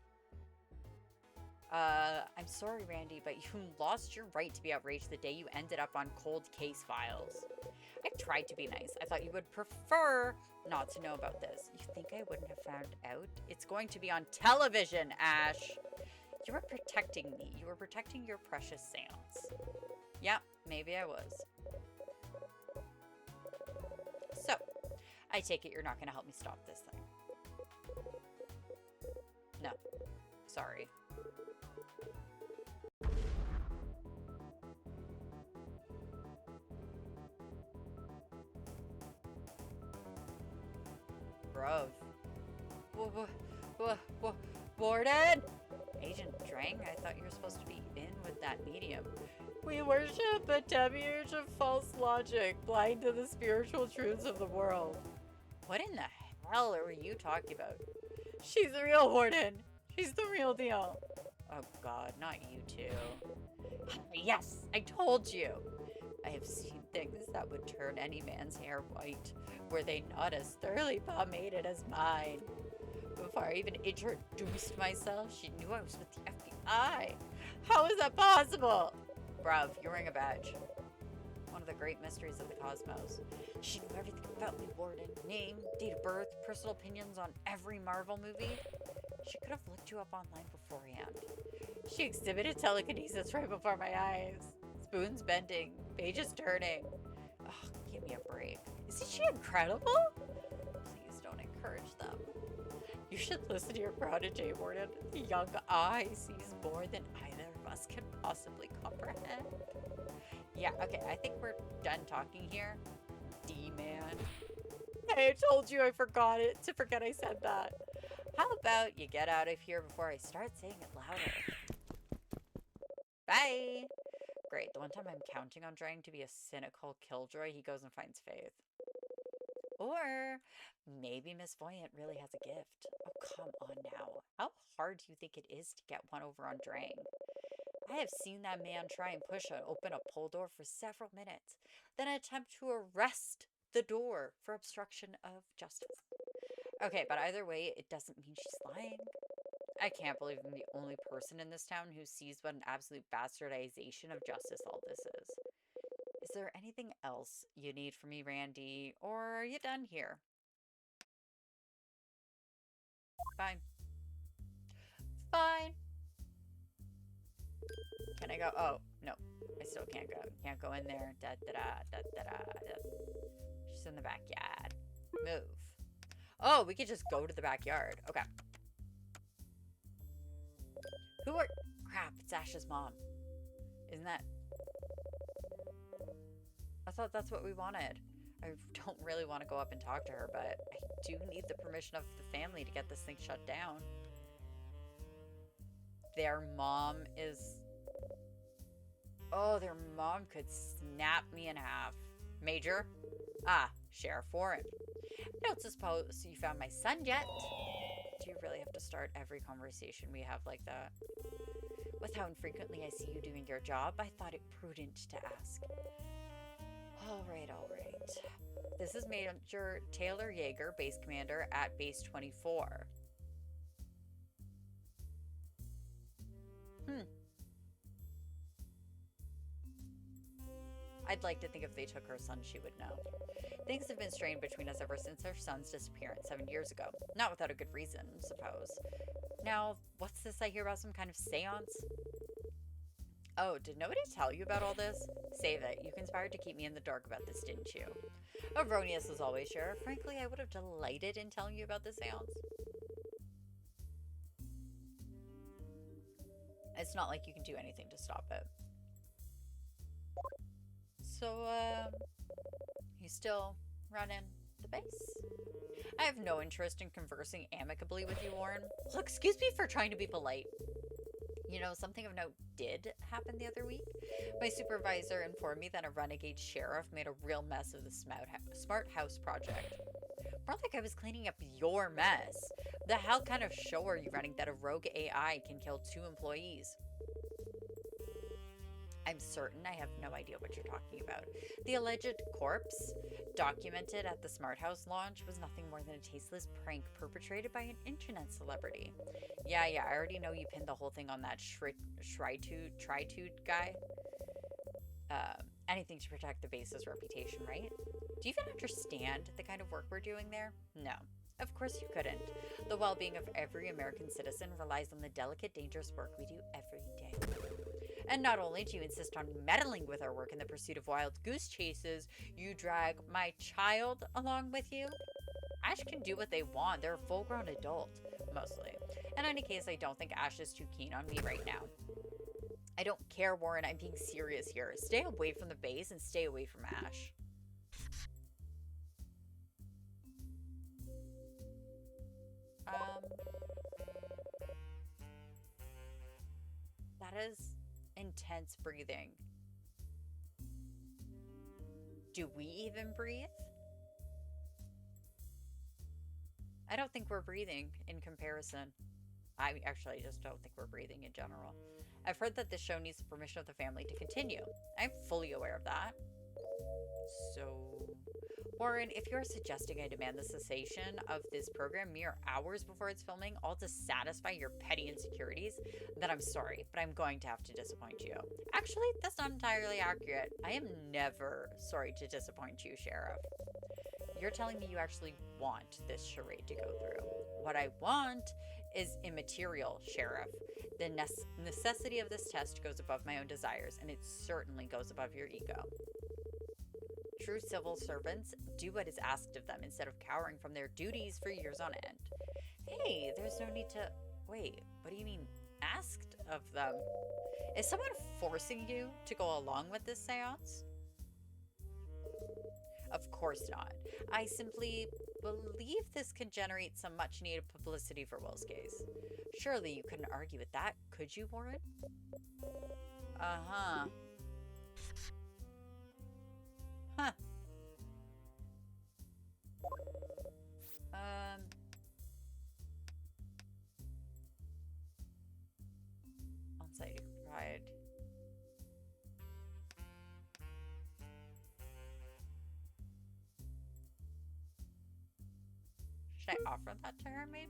I'm sorry, Randy, but you lost your right to be outraged the day you ended up on cold case files. I tried to be nice. I thought you would prefer not to know about this. You think I wouldn't have found out? It's going to be on television, Ash. You were protecting me. You were protecting your precious seance. Yeah, maybe I was. So, I take it you're not going to help me stop this thing. No. Sorry. Bruv. Warden! Agent Drang, I thought you were supposed to be in with that medium. We worship a demiurge of false logic, blind to the spiritual truths of the world. What in the hell are you talking about? She's the real Warden. She's the real deal. Oh god, not you two. Yes, I told you. I have seen things that would turn any man's hair white. Were they not as thoroughly pomaded as mine? Before I even introduced myself, she knew I was with the FBI. How is that possible? Bruv, you're wearing a badge. One of the great mysteries of the cosmos. She knew everything about me, Warden. Name, date of birth, personal opinions on every Marvel movie. She could have looked you up online beforehand. She exhibited telekinesis right before my eyes. Spoons bending, pages turning. Oh, give me a break. Isn't she incredible? Please don't encourage them. You should listen to your protege, Warden. The young eye sees more than either of us can possibly comprehend. Yeah, okay, I think we're done talking here. D-man. I told you I forgot it. To forget I said that. How about you get out of here before I start saying it louder? Bye! Great, the one time I'm counting on trying to be a cynical killjoy, he goes and finds Faith. Or maybe Miss Voyant really has a gift. Oh, come on now. How hard do you think it is to get one over on Drang? I have seen that man try and open a pull door for several minutes, then attempt to arrest the door for obstruction of justice. Okay, but either way, it doesn't mean she's lying. I can't believe I'm the only person in this town who sees what an absolute bastardization of justice all this is. Is there anything else you need from me, Randy, or are you done here? Fine. Fine. Can I go? Oh, no. I still can't go. Can't go in there. She's in the backyard. Move. Oh, we could just go to the backyard. Okay. Who are... Crap, it's Ash's mom. Isn't that... I thought that's what we wanted. I don't really want to go up and talk to her, but I do need the permission of the family to get this thing shut down. Their mom is... Oh, their mom could snap me in half. Major? Ah, Sheriff Warren. I don't suppose you found my son yet? Do you really have to start every conversation we have like that? With how infrequently I see you doing your job, I thought it prudent to ask. All right. This is Major Taylor Yeager, Base Commander at Base 24. I'd like to think if they took her son, she would know. Things have been strained between us ever since her son's disappearance 7 years ago. Not without a good reason, suppose. Now, what's this I hear about some kind of seance? Oh, did nobody tell you about all this? Save it. You conspired to keep me in the dark about this, didn't you? Erroneous as always, Sheriff. Frankly, I would have delighted in telling you about the seance. It's not like you can do anything to stop it. So, you still running the base? I have no interest in conversing amicably with you, Warren. Look, excuse me for trying to be polite. You know, something of note did happen the other week. My supervisor informed me that a renegade sheriff made a real mess of the Smart House project. More like I was cleaning up your mess. The hell kind of show are you running that a rogue AI can kill 2 employees? I'm certain I have no idea what you're talking about. The alleged corpse documented at the Smart House launch was nothing more than a tasteless prank perpetrated by an internet celebrity. Yeah, I already know you pinned the whole thing on that Tritude guy. Anything to protect the base's reputation, right? Do you even understand the kind of work we're doing there? No. Of course you couldn't. The well-being of every American citizen relies on the delicate, dangerous work we do every day. And not only do you insist on meddling with our work in the pursuit of wild goose chases, you drag my child along with you? Ash can do what they want. They're a full-grown adult, mostly. In any case, I don't think Ash is too keen on me right now. I don't care, Warren. I'm being serious here. Stay away from the base and stay away from Ash. That is intense breathing. Do we even breathe? I don't think we're breathing in comparison. I just don't think we're breathing in general. I've heard that this show needs the permission of the family to continue. I'm fully aware of that. So, Warren, if you're suggesting I demand the cessation of this program mere hours before it's filming, all to satisfy your petty insecurities, then I'm sorry, but I'm going to have to disappoint you. Actually, that's not entirely accurate. I am never sorry to disappoint you, Sheriff. You're telling me you actually want this charade to go through. What I want is immaterial, Sheriff. The necessity of this test goes above my own desires, and it certainly goes above your ego. True civil servants do what is asked of them instead of cowering from their duties for years on end. Hey, there's no need to... Wait, what do you mean, asked of them? Is someone forcing you to go along with this seance? Of course not. I simply believe this could generate some much-needed publicity for Will's case. Surely you couldn't argue with that, could you, Warren? Uh-huh. Huh. On-site pride. Should I offer that to her, maybe?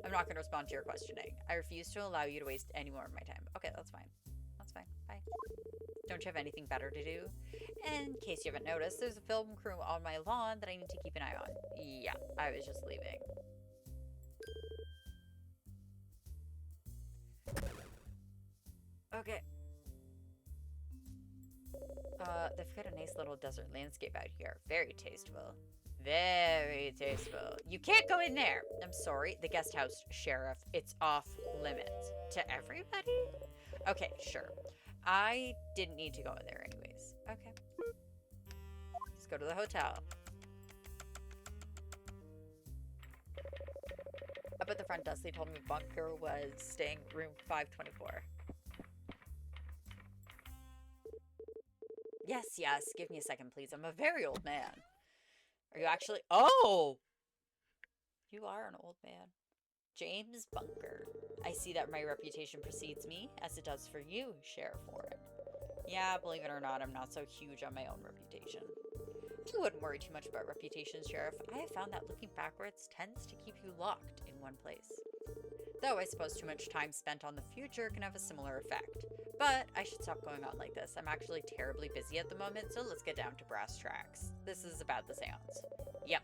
I'm not going to respond to your questioning. I refuse to allow you to waste any more of my time. Okay, that's fine. That's fine. Bye. Don't you have anything better to do? In case you haven't noticed, there's a film crew on my lawn that I need to keep an eye on. Yeah, I was just leaving. Okay. They've got a nice little desert landscape out here. Very tasteful. Very tasteful. You can't go in there. I'm sorry. The guest house, Sheriff. It's off limits. To everybody? Okay, sure. I didn't need to go in there anyways. Okay. Let's go to the hotel. Up at the front desk, they told me Bunker was staying room 524. Yes. Give me a second, please. I'm a very old man. Are you actually... Oh! You are an old man. James Bunker. I see that my reputation precedes me, as it does for you, Sheriff Warren. Yeah, believe it or not, I'm not so huge on my own reputation. You wouldn't worry too much about reputations, Sheriff. I have found that looking backwards tends to keep you locked in one place. Though I suppose too much time spent on the future can have a similar effect. But I should stop going on like this. I'm actually terribly busy at the moment, so let's get down to brass tracks. This is about the seance. Yep.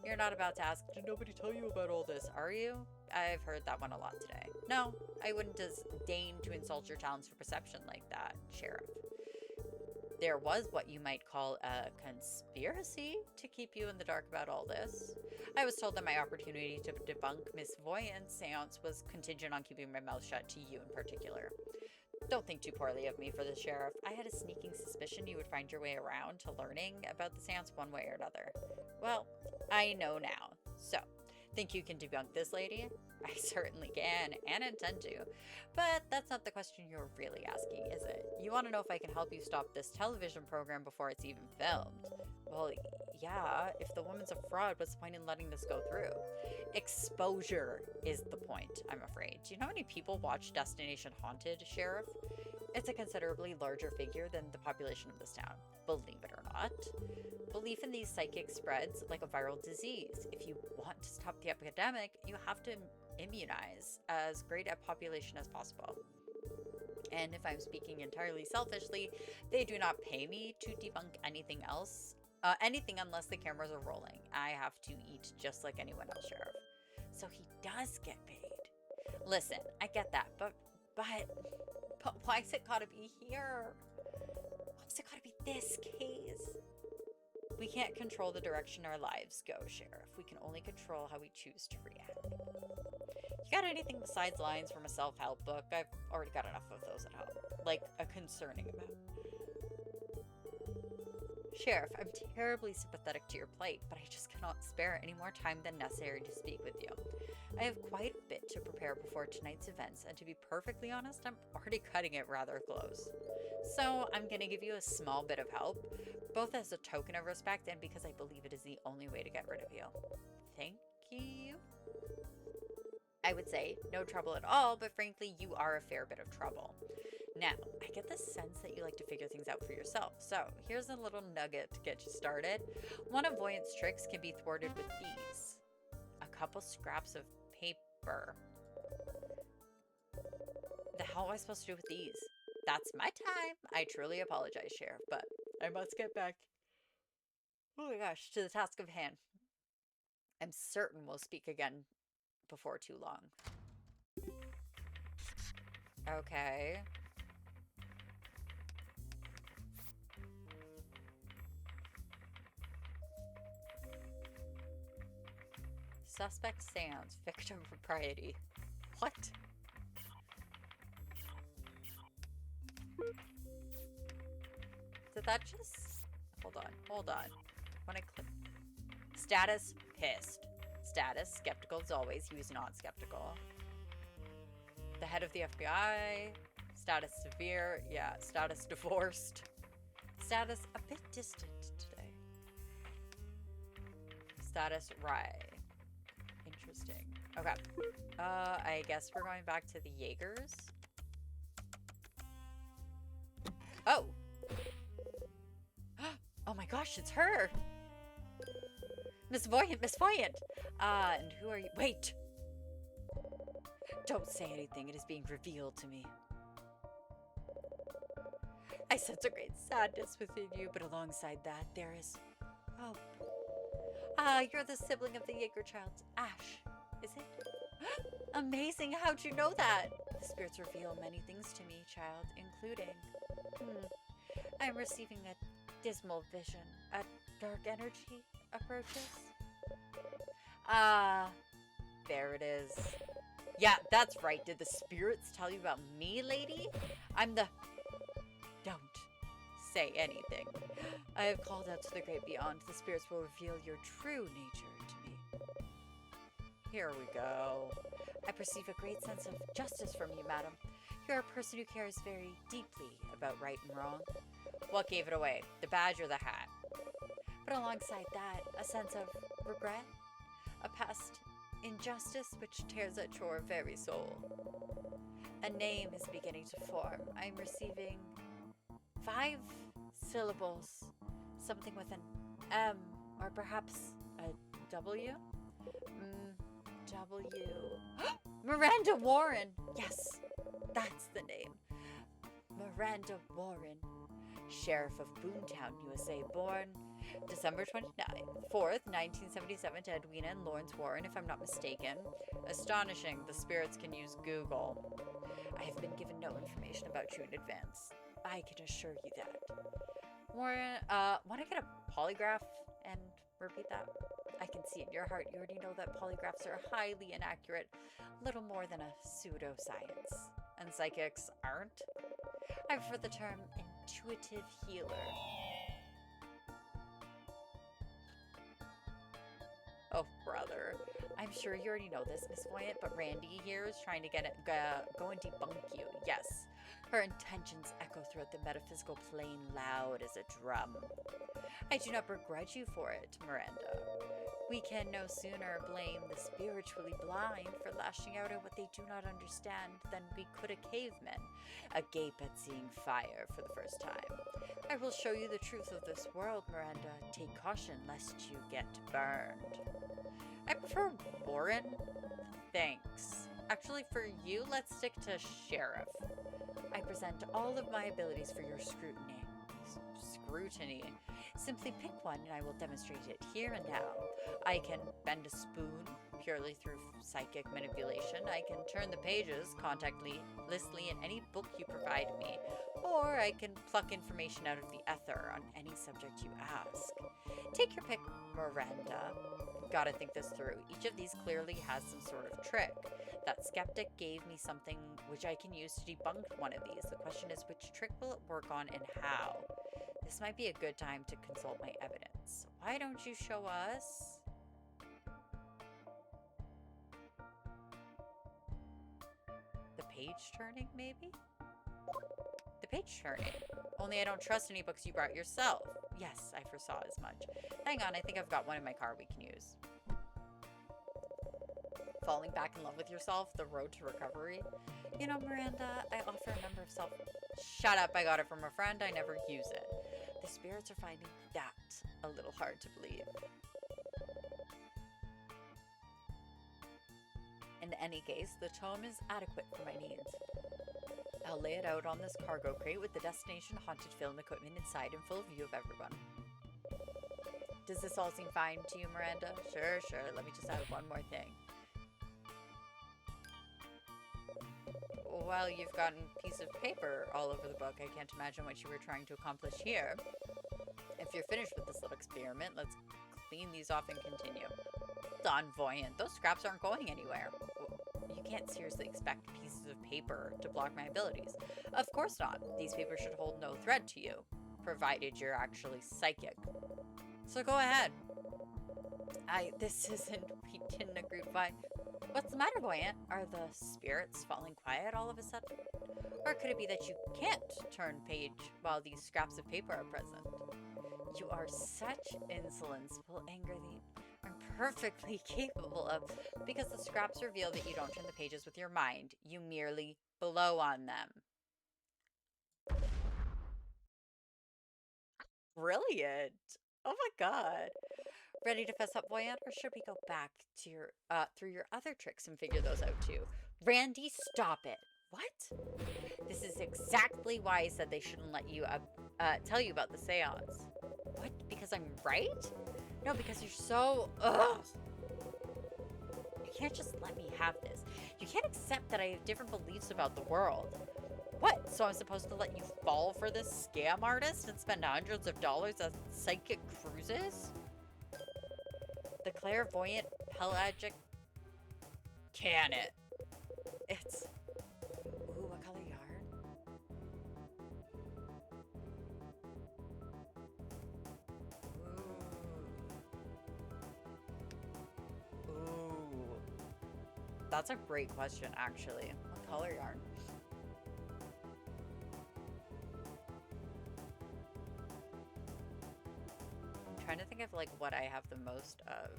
You're not about to ask, did nobody tell you about all this, are you? I've heard that one a lot today. No, I wouldn't disdain to insult your talents for perception like that, Sheriff. There was what you might call a conspiracy to keep you in the dark about all this. I was told that my opportunity to debunk Miss Voyant's seance was contingent on keeping my mouth shut to you in particular. Don't think too poorly of me for this, Sheriff. I had a sneaking suspicion you would find your way around to learning about the seance one way or another. Well, I know now. So, think you can debunk this lady? I certainly can and intend to. But that's not the question you're really asking, is it? You want to know if I can help you stop this television program before it's even filmed? Well, yeah, if the woman's a fraud, what's the point in letting this go through? Exposure is the point, I'm afraid. Do you know how many people watch Destination Haunted, Sheriff? It's a considerably larger figure than the population of this town, believe it or not. Belief in these psychics spreads like a viral disease. If you want to stop the epidemic, you have to immunize as great a population as possible. And if I'm speaking entirely selfishly, they do not pay me to debunk anything else. Anything unless the cameras are rolling. I have to eat just like anyone else, Sheriff. So he does get paid. Listen, I get that, but why's it gotta be here? Why's it gotta be this case? We can't control the direction our lives go, Sheriff. We can only control how we choose to react. You got anything besides lines from a self-help book? I've already got enough of those at home. Like a concerning amount. Sheriff, I'm terribly sympathetic to your plight, but I just cannot spare any more time than necessary to speak with you. I have quite a bit to prepare before tonight's events, and to be perfectly honest, I'm already cutting it rather close. So I'm going to give you a small bit of help, both as a token of respect and because I believe it is the only way to get rid of you. Thank you. I would say no trouble at all, but frankly, you are a fair bit of trouble. Now, I get the sense that you like to figure things out for yourself, so here's a little nugget to get you started. One of Voyant's tricks can be thwarted with these. A couple scraps of paper. The hell am I supposed to do with these? That's my time. I truly apologize, Sheriff, but I must get back, oh my gosh, to the task of hand. I'm certain we'll speak again before too long. Okay. Suspect seance, victim propriety. What? Did that just... Hold on. When I click... Status, pissed. Status, skeptical as always. He was not skeptical. The head of the FBI. Status, severe. Yeah, status, divorced. Status, a bit distant today. Status, right. Interesting. Okay. I guess we're going back to the Jaegers. Oh! Oh my gosh, it's her! Miss Voyant! And who are you? Wait! Don't say anything, it is being revealed to me. I sense a great sadness within you, but alongside that, there is hope. Ah, you're the sibling of the Jaeger child, Ash, is it? Amazing, how'd you know that? The spirits reveal many things to me, child, including... I'm receiving a dismal vision. A dark energy approaches. Ah, there it is. Yeah, that's right. Did the spirits tell you about me, lady? I'm the... Don't say anything. I have called out to the great beyond. The spirits will reveal your true nature to me. Here we go. I perceive a great sense of justice from you, madam. You're a person who cares very deeply about right and wrong. What gave it away? The badge or the hat? But alongside that, a sense of regret? A past injustice which tears at your very soul. A name is beginning to form. I'm receiving 5 syllables. Something with an M or perhaps a W? W. Miranda Warren! Yes, that's the name. Miranda Warren. Sheriff of Boomtown, USA, born December 29th, 4th, 1977 to Edwina and Lawrence Warren, if I'm not mistaken. Astonishing, the spirits can use Google. I have been given no information about you in advance. I can assure you that. Warren, want to get a polygraph and repeat that? I can see in your heart you already know that polygraphs are highly inaccurate, little more than a pseudoscience. And psychics aren't? I prefer the term intuitive healer. Oh, brother. I'm sure you already know this, Miss Voyant, but Randy here is trying to go and debunk you. Yes, her intentions echo throughout the metaphysical plane loud as a drum. I do not begrudge you for it, Miranda. We can no sooner blame the spiritually blind for lashing out at what they do not understand than we could a caveman, agape at seeing fire for the first time. I will show you the truth of this world, Miranda. Take caution lest you get burned. I prefer Warren. Thanks. Actually, for you, let's stick to Sheriff. I present all of my abilities for your scrutiny. Scrutiny. Simply pick one and I will demonstrate it here and now. I can bend a spoon purely through psychic manipulation. I can turn the pages contactlessly in any book you provide me. Or I can pluck information out of the ether on any subject you ask. Take your pick, Miranda. Gotta think this through. Each of these clearly has some sort of trick. That skeptic gave me something which I can use to debunk one of these. The question is, which trick will it work on and how? This might be a good time to consult my evidence. Why don't you show us? The page turning, maybe? The page turning. Only I don't trust any books you brought yourself. Yes, I foresaw as much. Hang on, I think I've got one in my car we can use. Falling back in love with yourself, the road to recovery. You know, Miranda, I offer a number of self... Shut up, I got it from a friend, I never use it. The spirits are finding that a little hard to believe. In any case, the tome is adequate for my needs. I'll lay it out on this cargo crate with the destination haunted film equipment inside in full view of everyone. Does this all seem fine to you, Miranda? Sure. Let me just add one more thing. Well, you've got a piece of paper all over the book. I can't imagine what you were trying to accomplish here. If you're finished with this little experiment, let's clean these off and continue. Hold on, Voyant. Those scraps aren't going anywhere. You can't seriously expect pieces of paper to block my abilities. Of course not. These papers should hold no threat to you, provided you're actually psychic. So go ahead. This isn't, we didn't agree to buy. What's the matter, Voyant? Are the spirits falling quiet all of a sudden? Or could it be that you can't turn page while these scraps of paper are present? You are such insolence will anger the... I'm perfectly capable of, because the scraps reveal that you don't turn the pages with your mind. You merely blow on them. Brilliant. Oh my god. Ready to fess up, Voyant, or should we go back to your through your other tricks and figure those out too? Randy, stop it. What? This is exactly why I said they shouldn't let you tell you about the seance. What? Because I'm right? No, because you're so... Ugh. You can't just let me have this. You can't accept that I have different beliefs about the world. What? So I'm supposed to let you fall for this scam artist and spend hundreds of dollars on psychic cruises? The clairvoyant pelagic... Can it? It's... Ooh, what color yarn? Ooh. That's a great question, actually. What color yarn? I'm trying to think of, like, what I have the most of.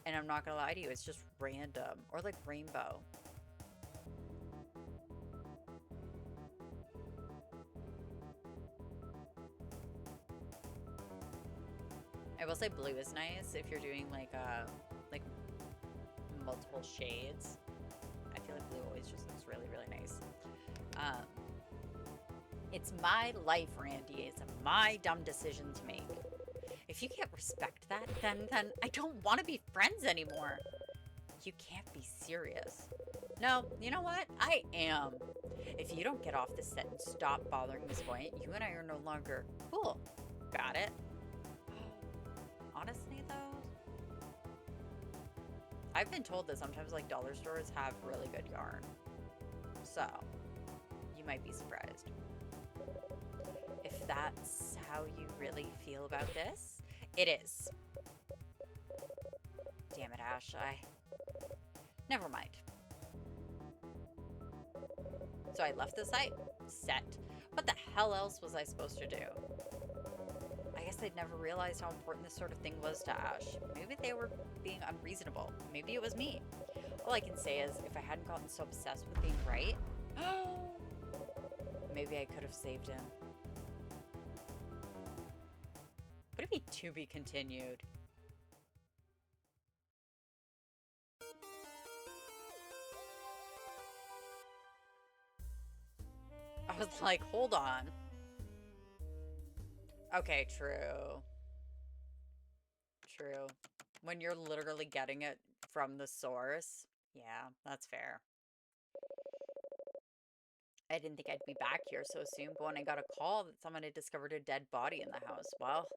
And I'm not gonna lie to you, it's just random. Or, like, rainbow. I will say blue is nice if you're doing like multiple shades. I feel like blue always just looks really, really nice. It's my life, Randy. It's my dumb decision to make. If you can't respect that, then I don't want to be friends anymore. You can't be serious. No, you know what? I am. If you don't get off the set and stop bothering Miss Boyant, you and I are no longer cool. Got it? Honestly, though, I've been told that sometimes, like, dollar stores have really good yarn. So, you might be surprised. If that's how you really feel about this, it is. Damn it, Ash. Never mind. So I left the site. Set. What the hell else was I supposed to do? I guess I'd never realized how important this sort of thing was to Ash. Maybe they were being unreasonable. Maybe it was me. All I can say is, if I hadn't gotten so obsessed with being right, maybe I could have saved him. Would it be to be continued? I was like, hold on. Okay, true. True. When you're literally getting it from the source. Yeah, that's fair. I didn't think I'd be back here so soon, but when I got a call that someone had discovered a dead body in the house, well,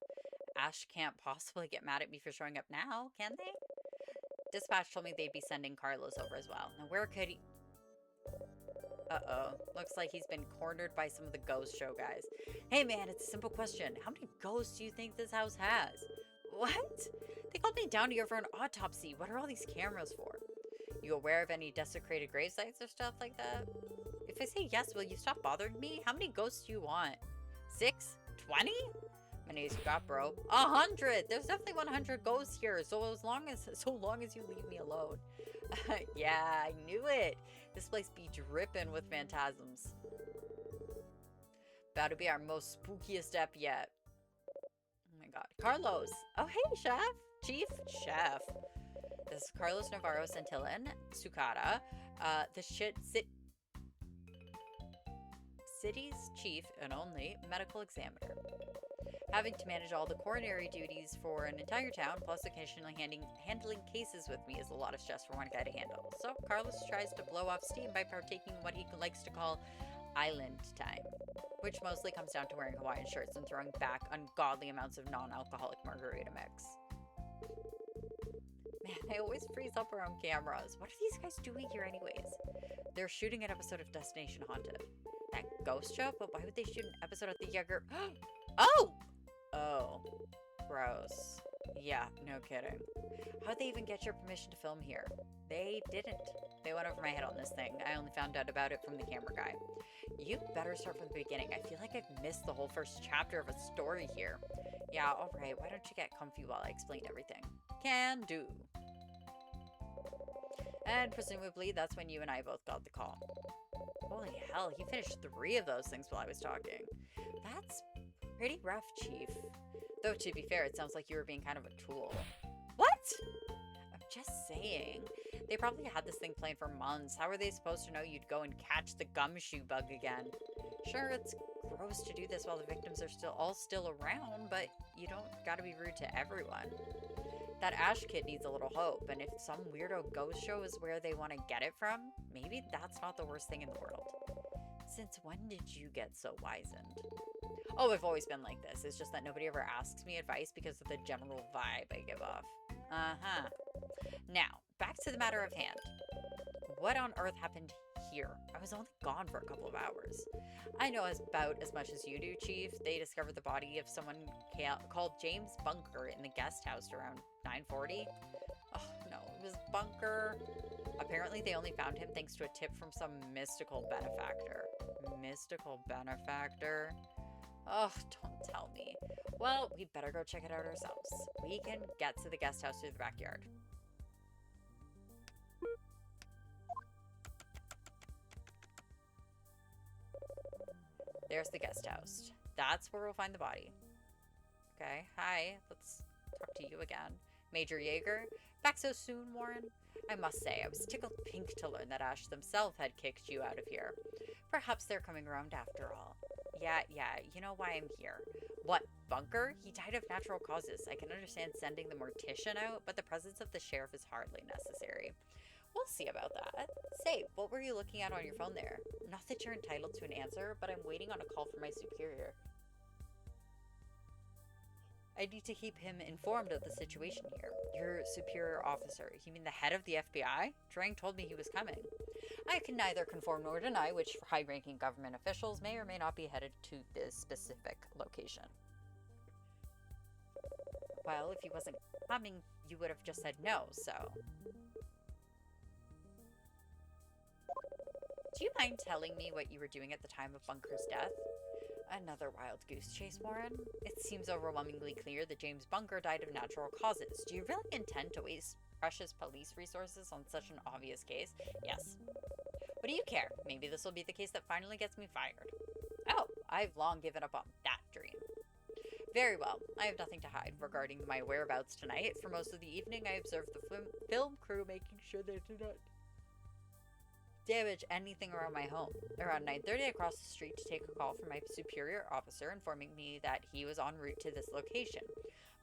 Ash can't possibly get mad at me for showing up now, can they? Dispatch told me they'd be sending Carlos over as well. Now, where could he... Uh-oh. Looks like he's been cornered by some of the ghost show guys. Hey, man, it's a simple question. How many ghosts do you think this house has? What? They called me down here for an autopsy. What are all these cameras for? You aware of any desecrated grave sites or stuff like that? If I say yes, will you stop bothering me? How many ghosts do you want? 6? 20? How many you got, bro? 100! There's definitely 100 ghosts here, so long as you leave me alone. Yeah, I knew it. This place be dripping with phantasms. About to be our most spookiest step yet. Oh my god. Carlos! Oh, hey, Chef! Chief? Chef. This is Carlos Navarro Santillan, Sucata, the city's chief and only medical examiner. Having to manage all the coronary duties for an entire town, plus occasionally handling cases with me is a lot of stress for one guy to handle. So Carlos tries to blow off steam by partaking in what he likes to call island time, which mostly comes down to wearing Hawaiian shirts and throwing back ungodly amounts of non-alcoholic margarita mix. Man, I always freeze up around cameras. What are these guys doing here anyways? They're shooting an episode of Destination Haunted. That ghost show? But why would they shoot an episode at the Jaeger? Oh! Oh. Gross. Yeah, no kidding. How'd they even get your permission to film here? They didn't. They went over my head on this thing. I only found out about it from the camera guy. You better start from the beginning. I feel like I've missed the whole first chapter of a story here. Yeah, alright. Why don't you get comfy while I explain everything? Can do. And presumably that's when you and I both got the call. Holy hell, he finished 3 of those things while I was talking. That's pretty rough, Chief. Though, to be fair, it sounds like you were being kind of a tool. What? I'm just saying. They probably had this thing planned for months. How are they supposed to know you'd go and catch the gumshoe bug again? Sure, it's gross to do this while the victims are still around, but you don't gotta be rude to everyone. That Ash kid needs a little hope, and if some weirdo ghost show is where they want to get it from, maybe that's not the worst thing in the world. Since when did you get so wizened? Oh, I've always been like this. It's just that nobody ever asks me advice because of the general vibe I give off. Uh-huh. Now, back to the matter of hand. What on earth happened here? I was only gone for a couple of hours. I know about as much as you do, Chief. They discovered the body of someone called James Bunker in the guest house around 9:40. Oh, no, it was Bunker. Apparently, they only found him thanks to a tip from some mystical benefactor. Mystical benefactor? Oh, don't tell me. Well, we'd better go check it out ourselves. We can get to the guest house through the backyard. There's the guest house. That's where we'll find the body. Okay, hi. Let's talk to you again. Major Jaeger? Back so soon, Warren? I must say, I was tickled pink to learn that Ash themselves had kicked you out of here. Perhaps they're coming around after all. Yeah, you know why I'm here. What, Bunker? He died of natural causes. I can understand sending the mortician out, but the presence of the sheriff is hardly necessary. We'll see about that. Say, what were you looking at on your phone there? Not that you're entitled to an answer, but I'm waiting on a call from my superior. I need to keep him informed of the situation here. Your superior officer, you mean the head of the FBI? Drang told me he was coming. I can neither confirm nor deny which high-ranking government officials may or may not be headed to this specific location. Well, if he wasn't coming, you would have just said no, so... Do you mind telling me what you were doing at the time of Bunker's death? Another wild goose chase, Warren? It seems overwhelmingly clear that James Bunker died of natural causes. Do you really intend to waste precious police resources on such an obvious case? Yes. What do you care? Maybe this will be the case that finally gets me fired. Oh, I've long given up on that dream. Very well. I have nothing to hide regarding my whereabouts tonight. For most of the evening, I observed the film crew making sure they did not damage anything around my home. Around 9:30, I crossed the street to take a call from my superior officer informing me that he was en route to this location.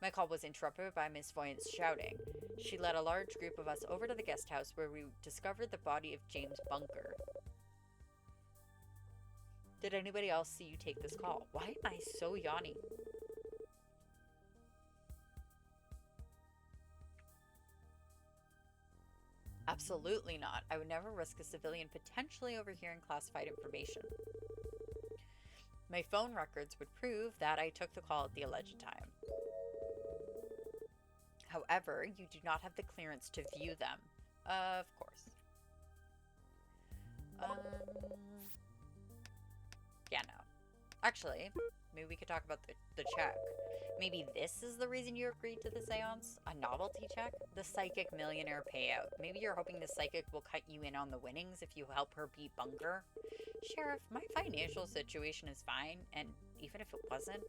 My call was interrupted by Miss Voyant's shouting. She led a large group of us over to the guest house where we discovered the body of James Bunker. Did anybody else see you take this call? Why am I so yawny? Absolutely not. I would never risk a civilian potentially overhearing classified information. My phone records would prove that I took the call at the alleged time. However, you do not have the clearance to view them. Of course. Yeah, no. Actually, maybe we could talk about the check. Maybe this is the reason you agreed to the seance? A novelty check? The psychic millionaire payout. Maybe you're hoping the psychic will cut you in on the winnings if you help her beat Bunker? Sheriff, my financial situation is fine, and even if it wasn't,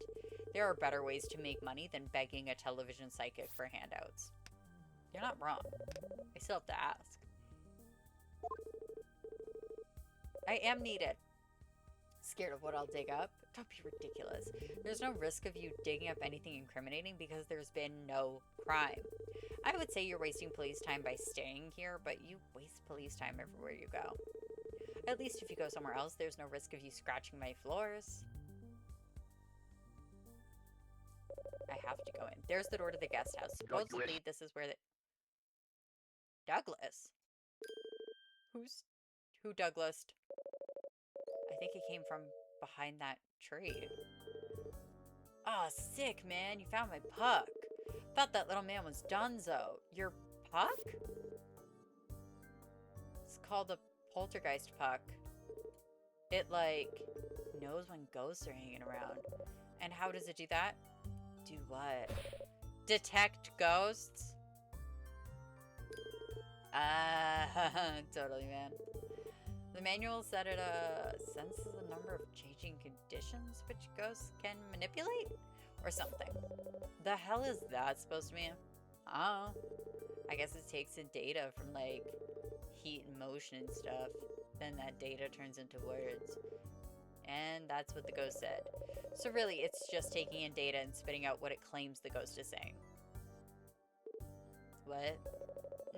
there are better ways to make money than begging a television psychic for handouts. You're not wrong. I still have to ask. I am needed. Scared of what I'll dig up? Don't be ridiculous. There's no risk of you digging up anything incriminating because there's been no crime. I would say you're wasting police time by staying here, but you waste police time everywhere you go. At least if you go somewhere else, there's no risk of you scratching my floors. I have to go in. There's the door to the guest house. Supposedly, this is where the... Douglas? Who Douglas? I think he came from behind that tree. Oh, sick, man. You found my puck. Thought that little man was Dunzo. Your puck? It's called a poltergeist puck. It, like, knows when ghosts are hanging around. And how does it do that? Do what? Detect ghosts? Totally, man. The manual said it senses a number of changing conditions which ghosts can manipulate? Or something. The hell is that supposed to mean? Oh. I guess it takes in data from, like, heat and motion and stuff. Then that data turns into words. And that's what the ghost said. So really, it's just taking in data and spitting out what it claims the ghost is saying. What?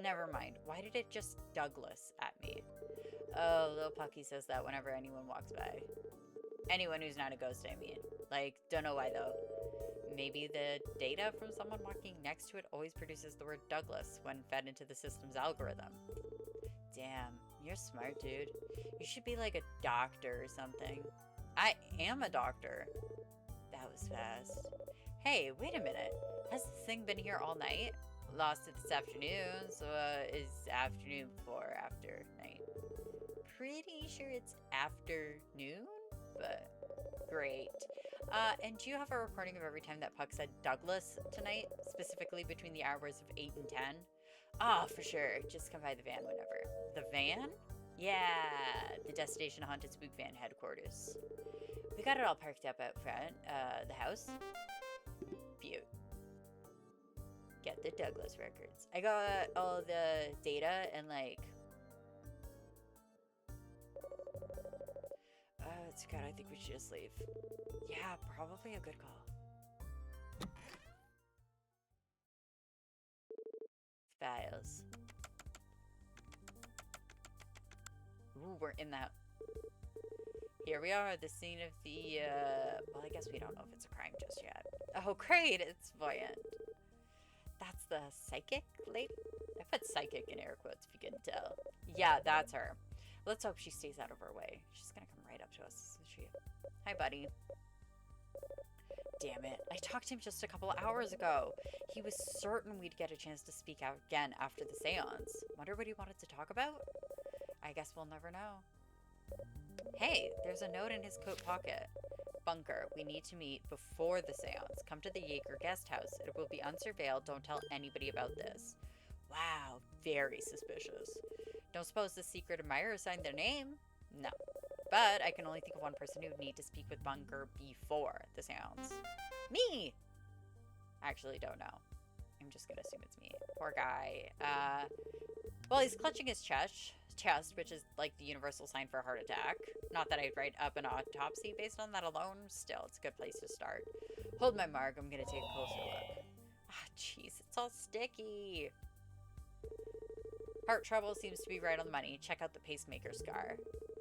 Never mind. Why did it just Douglas at me? Oh, little Pucky says that whenever anyone walks by. Anyone who's not a ghost, I mean. Like, don't know why though. Maybe the data from someone walking next to it always produces the word Douglas when fed into the system's algorithm. Damn, you're smart, dude. You should be like a doctor or something. I am a doctor. That was fast. Hey, wait a minute. Has this thing been here all night? Lost it this afternoon, so is afternoon before after night? Pretty sure it's afternoon, but great. And do you have a recording of every time that Puck said Douglas tonight, specifically between the hours of 8 and 10? Ah, for sure. Just come by the van whenever. The van? Yeah, the Destination Haunted Spook Van headquarters. We got it all parked up out front, the house. Beaut. Get the Douglas records. I got all the data and like... it's good. I think we should just leave. Yeah, probably a good call. Files. Ooh, we're in that. Here we are, the scene of the, well, I guess we don't know if it's a crime just yet. Oh, great, it's Voyant. That's the psychic lady? I put psychic in air quotes, if you can tell. Yeah, that's her. Let's hope she stays out of our way. She's gonna come right up to us, isn't she? Hi, buddy. Damn it. I talked to him just a couple of hours ago. He was certain we'd get a chance to speak out again after the seance. Wonder what he wanted to talk about? I guess we'll never know. Hey, there's a note in his coat pocket. Bunker, we need to meet before the seance. Come to the Jaeger guest house. It will be unsurveilled. Don't tell anybody about this. Wow, very suspicious. Don't suppose the secret admirer signed their name? No. But I can only think of one person who would need to speak with Bunker before the seance. Me! I actually don't know. I'm just gonna assume it's me. Poor guy. Well, he's clutching his chest, which is like the universal sign for a heart attack. Not that I'd write up an autopsy based on that alone. Still, it's a good place to start. Hold my mark. I'm gonna take a closer look. Ah, jeez, it's all sticky. Heart trouble seems to be right on the money. Check out the pacemaker scar.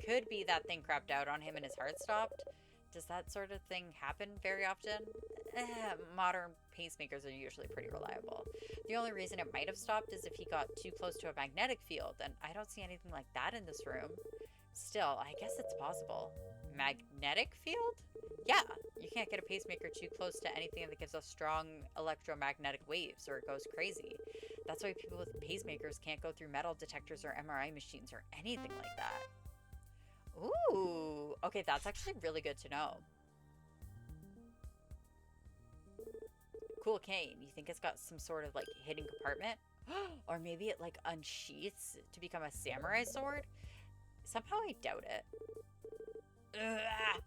Could be that thing crapped out on him and his heart stopped. Does that sort of thing happen very often? Modern pacemakers are usually pretty reliable. The only reason it might have stopped is if he got too close to a magnetic field, and I don't see anything like that in this room. Still, I guess it's possible. Magnetic field? Yeah, you can't get a pacemaker too close to anything that gives off strong electromagnetic waves or it goes crazy. That's why people with pacemakers can't go through metal detectors or MRI machines or anything like that. Ooh, okay, that's actually really good to know. Cool cane. You think it's got some sort of like hidden compartment? Or maybe it like unsheaths to become a samurai sword? Somehow I doubt it. Ugh.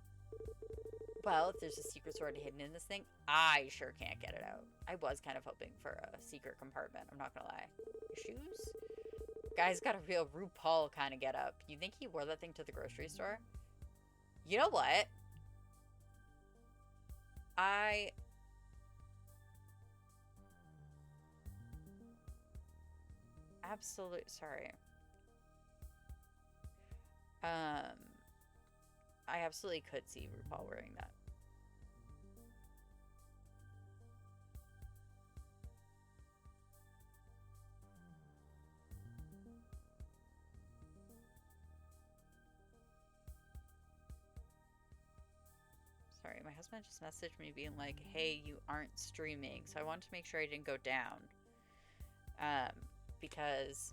Well, if there's a secret sword hidden in this thing, I sure can't get it out. I was kind of hoping for a secret compartment, I'm not gonna lie. Shoes? Guy's got a real RuPaul kind of get up. You think he wore that thing to the grocery store? You know what? Sorry. I absolutely could see RuPaul wearing that. Sorry, my husband just messaged me being like, hey, you aren't streaming. So I wanted to make sure I didn't go down. Because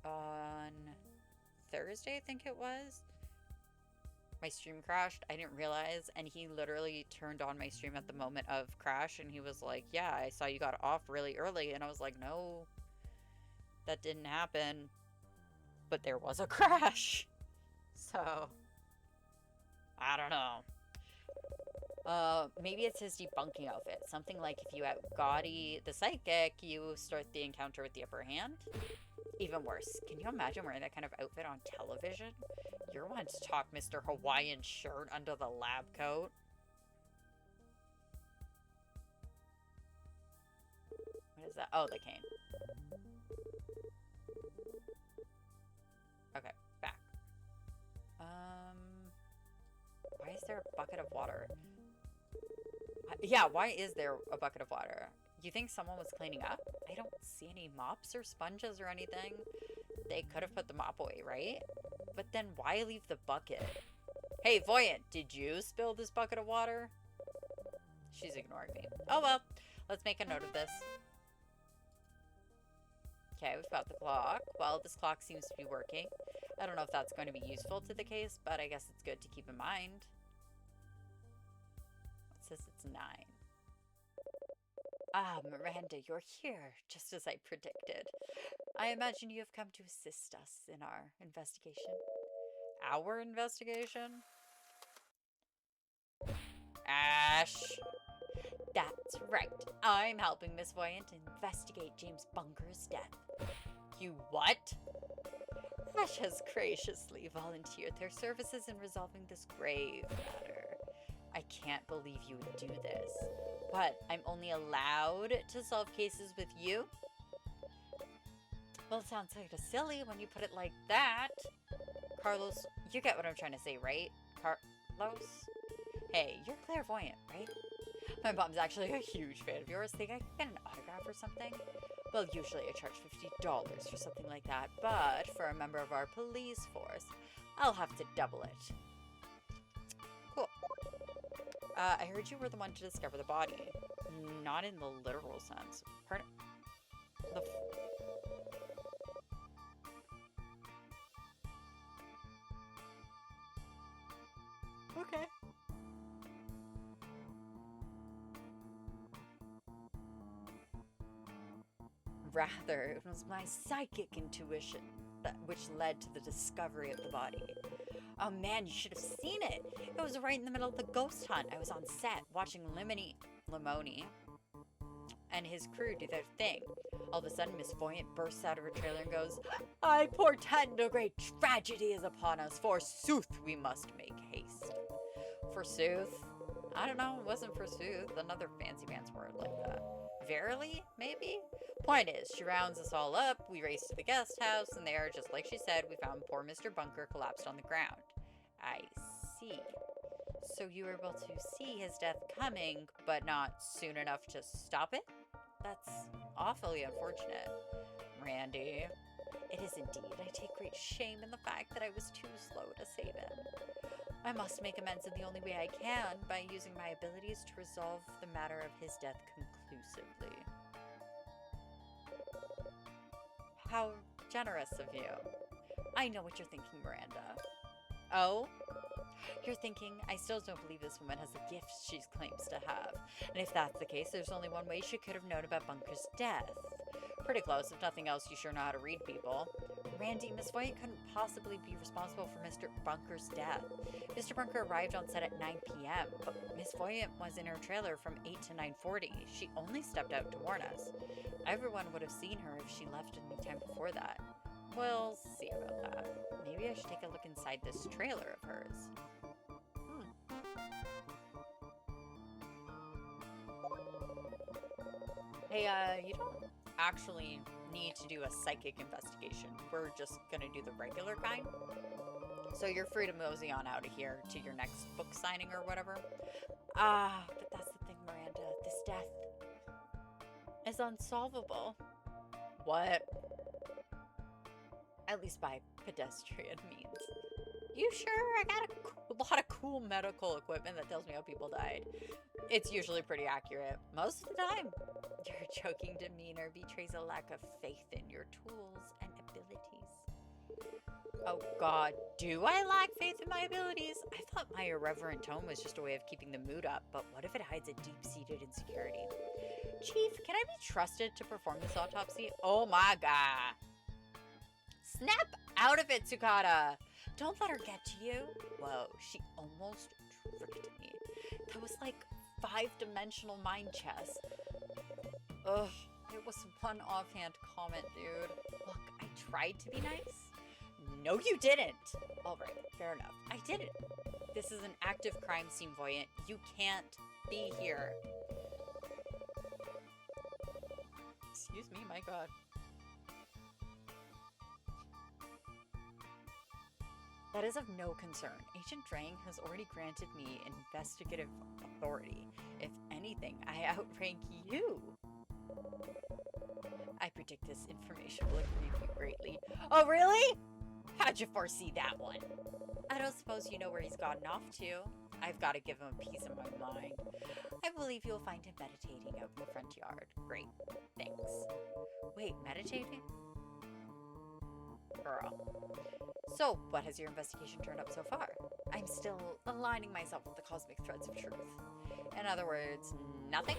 on Thursday, I think it was, my stream crashed. I didn't realize, and he literally turned on my stream at the moment of crash, and he was like, yeah, I saw you got off really early, and I was like, no, that didn't happen, but there was a crash, so, I don't know. Maybe it's his debunking outfit, something like if you out Gaudi the psychic, you start the encounter with the upper hand. Even worse, can you imagine wearing that kind of outfit on television? You're one to talk, Mr. Hawaiian shirt under the lab coat. What is that? Oh, the cane. Okay, back. Why is there a bucket of water? Yeah, why is there a bucket of water? You think someone was cleaning up? I don't see any mops or sponges or anything. They could have put the mop away, right? But then why leave the bucket? Hey, Voyant, did you spill this bucket of water? She's ignoring me. Oh, well. Let's make a note of this. Okay, we've got the clock. Well, this clock seems to be working. I don't know if that's going to be useful to the case, but I guess it's good to keep in mind. It says it's 9. Ah, Miranda, you're here, just as I predicted. I imagine you have come to assist us in our investigation. Our investigation? Ash! That's right. I'm helping Miss Voyant investigate James Bunker's death. You what? Ash has graciously volunteered their services in resolving this grave matter. I can't believe you would do this. What, I'm only allowed to solve cases with you? Well, it sounds kind of silly when you put it like that. Carlos, you get what I'm trying to say, right? Carlos? Hey, you're clairvoyant, right? My mom's actually a huge fan of yours. Think I can get an autograph or something? Well, usually I charge $50 for something like that, but for a member of our police force, I'll have to double it. Cool. I heard you were the one to discover the body. Not in the literal sense. Pardon? The okay. Rather, it was my psychic intuition which led to the discovery of the body. Oh man, you should have seen it. It was right in the middle of the ghost hunt. I was on set watching Limoni and his crew do their thing. All of a sudden, Miss Voyant bursts out of her trailer and goes, I portend a great tragedy is upon us. Forsooth, we must make haste. Forsooth? I don't know, it wasn't forsooth. Another fancy pants word like that. Verily, maybe? Point is, she rounds us all up, we race to the guest house, and there, just like she said, we found poor Mr. Bunker collapsed on the ground. I see. So you were able to see his death coming, but not soon enough to stop it? That's awfully unfortunate. Randy. It is indeed. I take great shame in the fact that I was too slow to save him. I must make amends in the only way I can, by using my abilities to resolve the matter of his death conclusively. How generous of you. I know what you're thinking, Miranda. Oh? You're thinking, I still don't believe this woman has the gifts she claims to have. And if that's the case, there's only one way she could have known about Bunker's death. Pretty close. If nothing else, you sure know how to read people. Randy, Miss Voyant couldn't possibly be responsible for Mr. Bunker's death. Mr. Bunker arrived on set at 9 p.m., but Miss Voyant was in her trailer from 8 to 9:40. She only stepped out to warn us. Everyone would have seen her if she left any time before that. We'll see about that. Maybe I should take a look inside this trailer of hers. Hey, you don't actually need to do a psychic investigation. We're just gonna do the regular kind. So you're free to mosey on out of here to your next book signing or whatever. But that's the thing, Miranda. This death is unsolvable. What? At least by pedestrian means. You sure? I got a lot of cool medical equipment that tells me how people died. It's usually pretty accurate. Most of the time. Your joking demeanor betrays a lack of faith in your tools and abilities. Oh god, do I lack faith in my abilities? I thought my irreverent tone was just a way of keeping the mood up, but what if it hides a deep-seated insecurity? Chief, can I be trusted to perform this autopsy? Oh my god. Snap out of it, Tsukada! Don't let her get to you. Whoa, she almost tricked me. That was like 5-dimensional mind chess. Ugh, it was one offhand comment, dude. Look, I tried to be nice. No, you didn't. Alright, fair enough. I didn't. This is an active crime scene, Voyant. You can't be here. Excuse me, my god. That is of no concern. Agent Drang has already granted me investigative authority. If anything, I outrank you. I predict this information will aggrieve you greatly. Oh, really? How'd you foresee that one? I don't suppose you know where he's gotten off to. I've got to give him a piece of my mind. I believe you'll find him meditating out in the front yard. Great. Thanks. Wait, meditating? Girl. So, what has your investigation turned up so far? I'm still aligning myself with the cosmic threads of truth. In other words, nothing?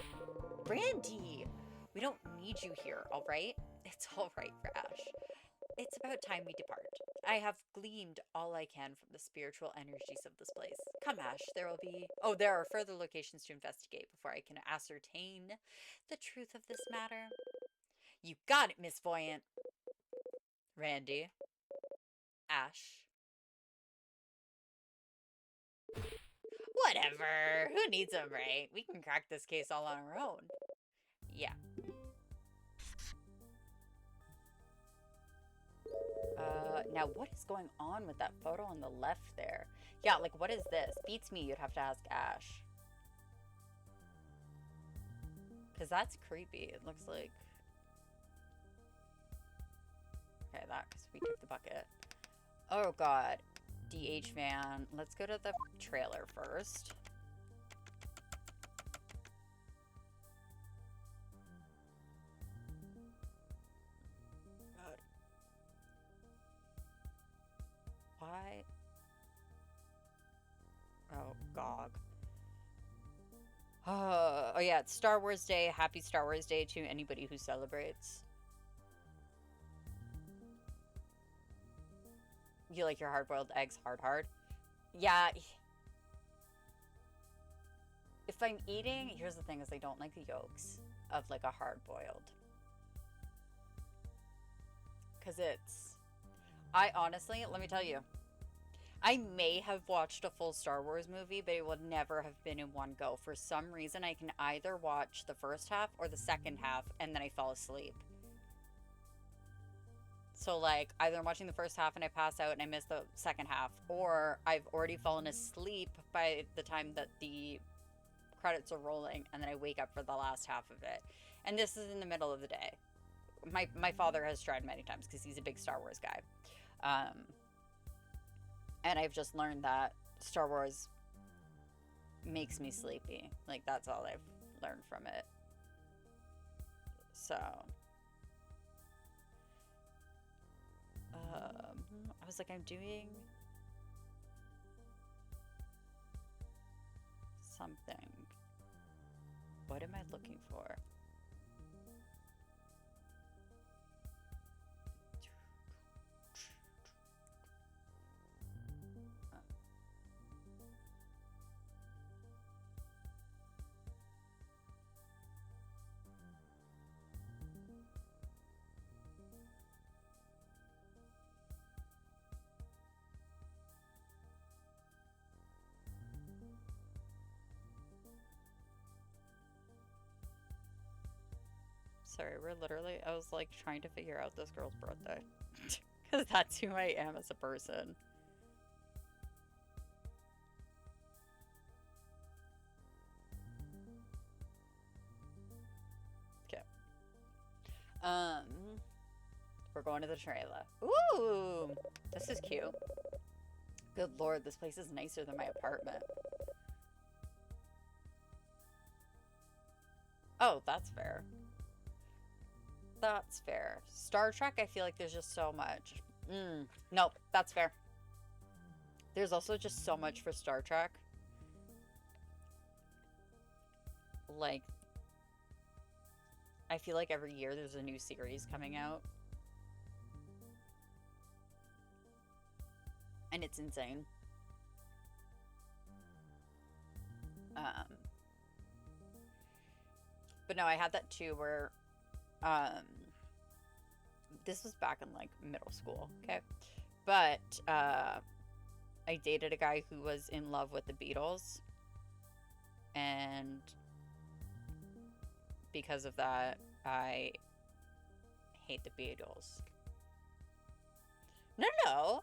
Brandy! We don't need you here, alright? It's alright, Rash. It's about time we depart. I have gleaned all I can from the spiritual energies of this place. Come, Ash, there are further locations to investigate before I can ascertain the truth of this matter. You got it, Miss Voyant. Randy. Ash. Whatever. Who needs them, right? We can crack this case all on our own. Yeah. Now what is going on with that photo on the left there? Yeah, like what is this? Beats me, you'd have to ask Ash. Because that's creepy. It looks like... Okay, that, because we took the bucket. Oh, God. DH van. Let's go to the trailer first. God. Why? Oh, GOG. Oh, yeah, it's Star Wars Day. Happy Star Wars Day to anybody who celebrates. You like your hard-boiled eggs hard? Yeah. If I'm eating, here's the thing is I don't like the yolks of like a hard-boiled. Because it's... I honestly, let me tell you, I may have watched a full Star Wars movie, but it would never have been in one go. For some reason, I can either watch the first half or the second half, and then I fall asleep. So, like, either I'm watching the first half and I pass out and I miss the second half, or I've already fallen asleep by the time that the credits are rolling, and then I wake up for the last half of it. And this is in the middle of the day. My father has tried many times because he's a big Star Wars guy. And I've just learned that Star Wars makes me sleepy. Like, that's all I've learned from it. So... I was like, I'm doing something. What am I looking for? Sorry, we're literally, I was like trying to figure out this girl's birthday. Because that's who I am as a person. Okay. We're going to the trailer. Ooh, this is cute. Good lord, this place is nicer than my apartment. Oh, that's fair. That's fair. Star Trek, I feel like there's just so much. Nope, that's fair. There's also just so much for Star Trek. Like, I feel like every year there's a new series coming out. And it's insane. But no, I had that too where this was back in like middle school, okay? But I dated a guy who was in love with the Beatles, and because of that, I hate the Beatles. No,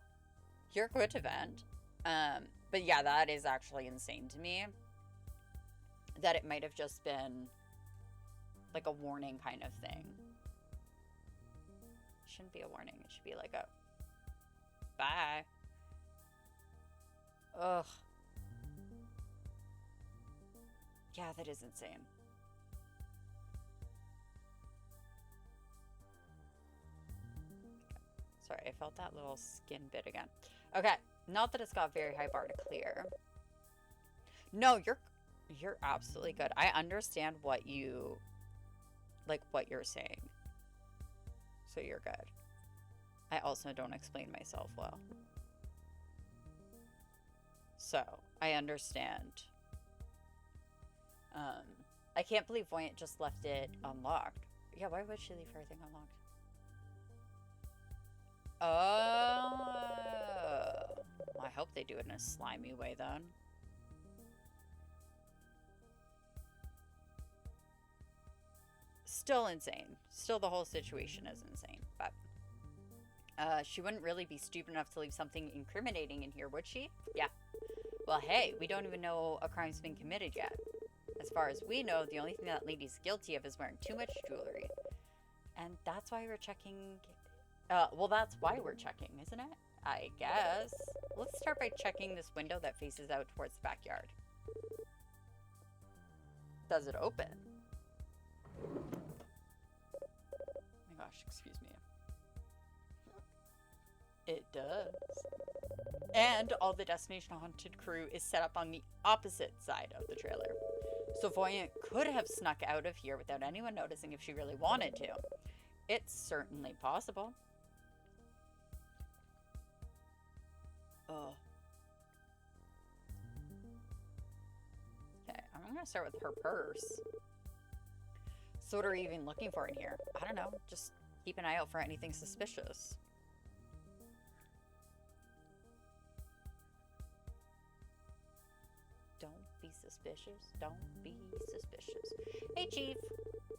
you're good event. But yeah, that is actually insane to me. That it might have just been like a warning kind of thing. It shouldn't be a warning. It should be like a bye. Ugh. Yeah, that is insane. Sorry, I felt that little skin bit again. Okay, not that it's got very high bar to clear. No, you're absolutely good. I understand what you, like, what you're saying. So you're good. I also don't explain myself well. So, I understand. I can't believe Voyant just left it unlocked. Yeah, why would she leave everything unlocked? Oh. Well, I hope they do it in a slimy way then. Still insane. Still the whole situation is insane, but She wouldn't really be stupid enough to leave something incriminating in here, would she? Yeah. Well, hey, we don't even know a crime's been committed yet. As far as we know, the only thing that lady's guilty of is wearing too much jewelry. And that's why we're checking... well, that's why we're checking, isn't it? I guess. Let's start by checking this window that faces out towards the backyard. Does it open? Oh my gosh, excuse me. It does. And all the Destination Haunted crew is set up on the opposite side of the trailer. So Voyant could have snuck out of here without anyone noticing if she really wanted to. It's certainly possible. Oh. Okay, I'm gonna start with her purse. So what are we even looking for in here? I don't know. Just keep an eye out for anything suspicious. Don't be suspicious. Don't be suspicious. Hey, Chief.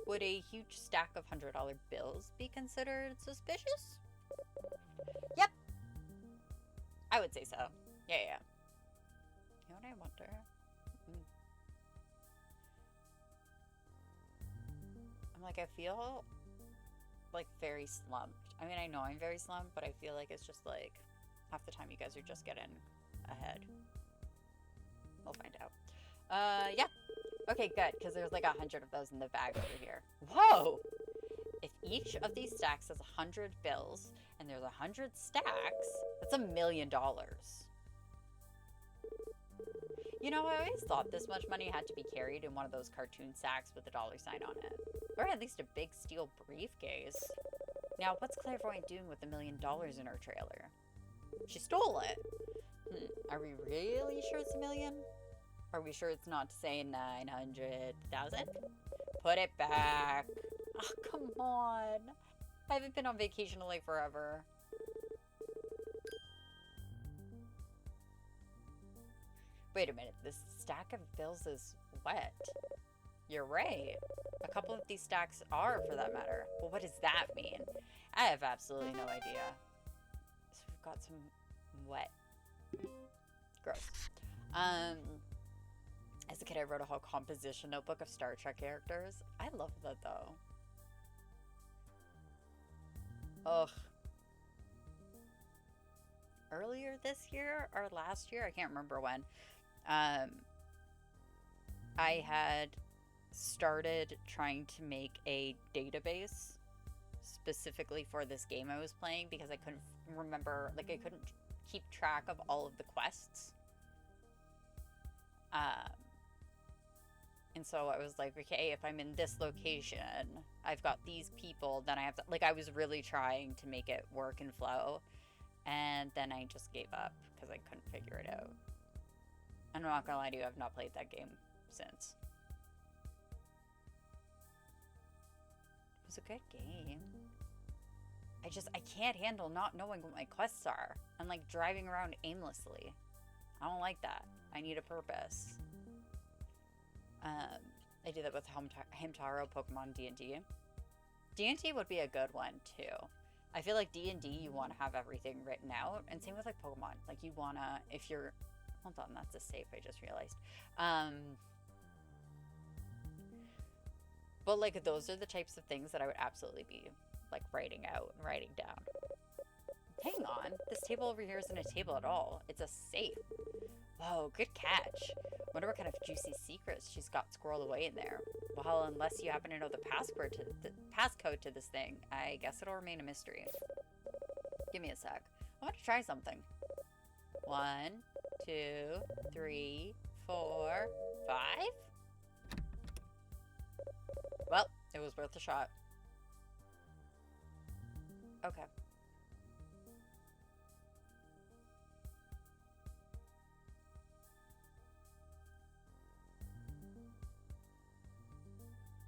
Would a huge stack of $100 bills be considered suspicious? Yep. I would say so. Yeah. You know what I wonder? I'm like, I feel like very slumped. I mean, I know I'm very slumped, but I feel like it's just like half the time you guys are just getting ahead. We'll find out. Yeah. Okay, good, because there's like 100 of those in the bag over here. Whoa! If each of these stacks has 100 bills, and there's 100 stacks, that's $1 million. You know, I always thought this much money had to be carried in one of those cartoon sacks with a dollar sign on it. Or at least a big steel briefcase. Now, what's Clairvoyant doing with $1 million in her trailer? She stole it. Are we really sure it's $1 million? Are we sure it's not to say 900,000? Put it back. Oh, come on. I haven't been on vacation like forever. Wait a minute. This stack of bills is wet. You're right. A couple of these stacks are, for that matter. But what does that mean? I have absolutely no idea. So we've got some wet. Gross. As a kid, I wrote a whole composition notebook of Star Trek characters. I love that, though. Ugh. Earlier this year or last year, I can't remember when, I had started trying to make a database specifically for this game I was playing because I couldn't remember, like I couldn't keep track of all of the quests. And so I was like, okay, if I'm in this location, I've got these people, then I have to, like, I was really trying to make it work and flow. And then I just gave up because I couldn't figure it out. I'm not gonna lie to you, I've not played that game since. It was a good game. I can't handle not knowing what my quests are and like driving around aimlessly. I don't like that. I need a purpose. I do that with Hamtaro, Pokemon, D&D. D&D would be a good one too. I feel like D&D, you want to have everything written out, and same with like Pokemon. Like you want to, if you're, hold on, that's a safe, I just realized. But like those are the types of things that I would absolutely be like writing out and writing down. Hang on, this table over here isn't a table at all. It's a safe. Whoa, good catch. Wonder what kind of juicy secrets she's got squirreled away in there. Well, unless you happen to know the passcode to this thing, I guess it'll remain a mystery. Give me a sec. I want to try something. 1, 2, 3, 4, 5. Well, it was worth a shot. Okay.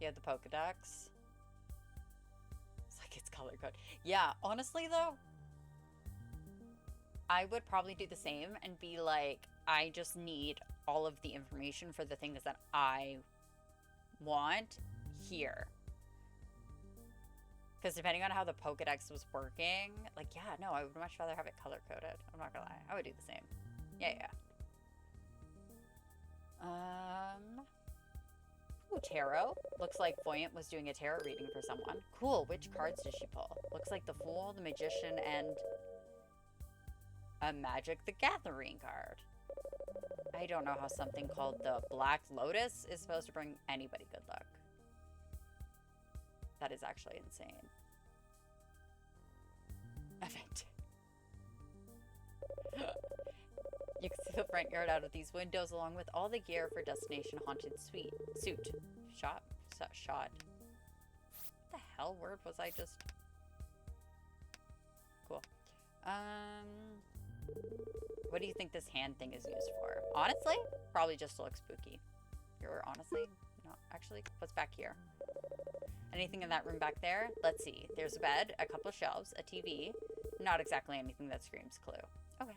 Yeah, the Pokedex. It's like it's color code. Yeah, honestly though, I would probably do the same and be like, I just need all of the information for the things that I want here. Because depending on how the Pokedex was working, like, yeah, no, I would much rather have it color-coded. I'm not gonna lie. I would do the same. Yeah. Ooh, tarot. Looks like Voyant was doing a tarot reading for someone. Cool. Which cards did she pull? Looks like the Fool, the Magician, and a Magic the Gathering card. I don't know how something called the Black Lotus is supposed to bring anybody good luck. That is actually insane. Event. You can see the front yard out of these windows along with all the gear for Destination Haunted Suite. Suit. Shot. What the hell word was I just... Cool. What do you think this hand thing is used for? Honestly, probably just to look spooky. You're honestly... No, actually, what's back here? Anything in that room back there? Let's see. There's a bed, a couple of shelves, a TV. Not exactly anything that screams clue. Okay.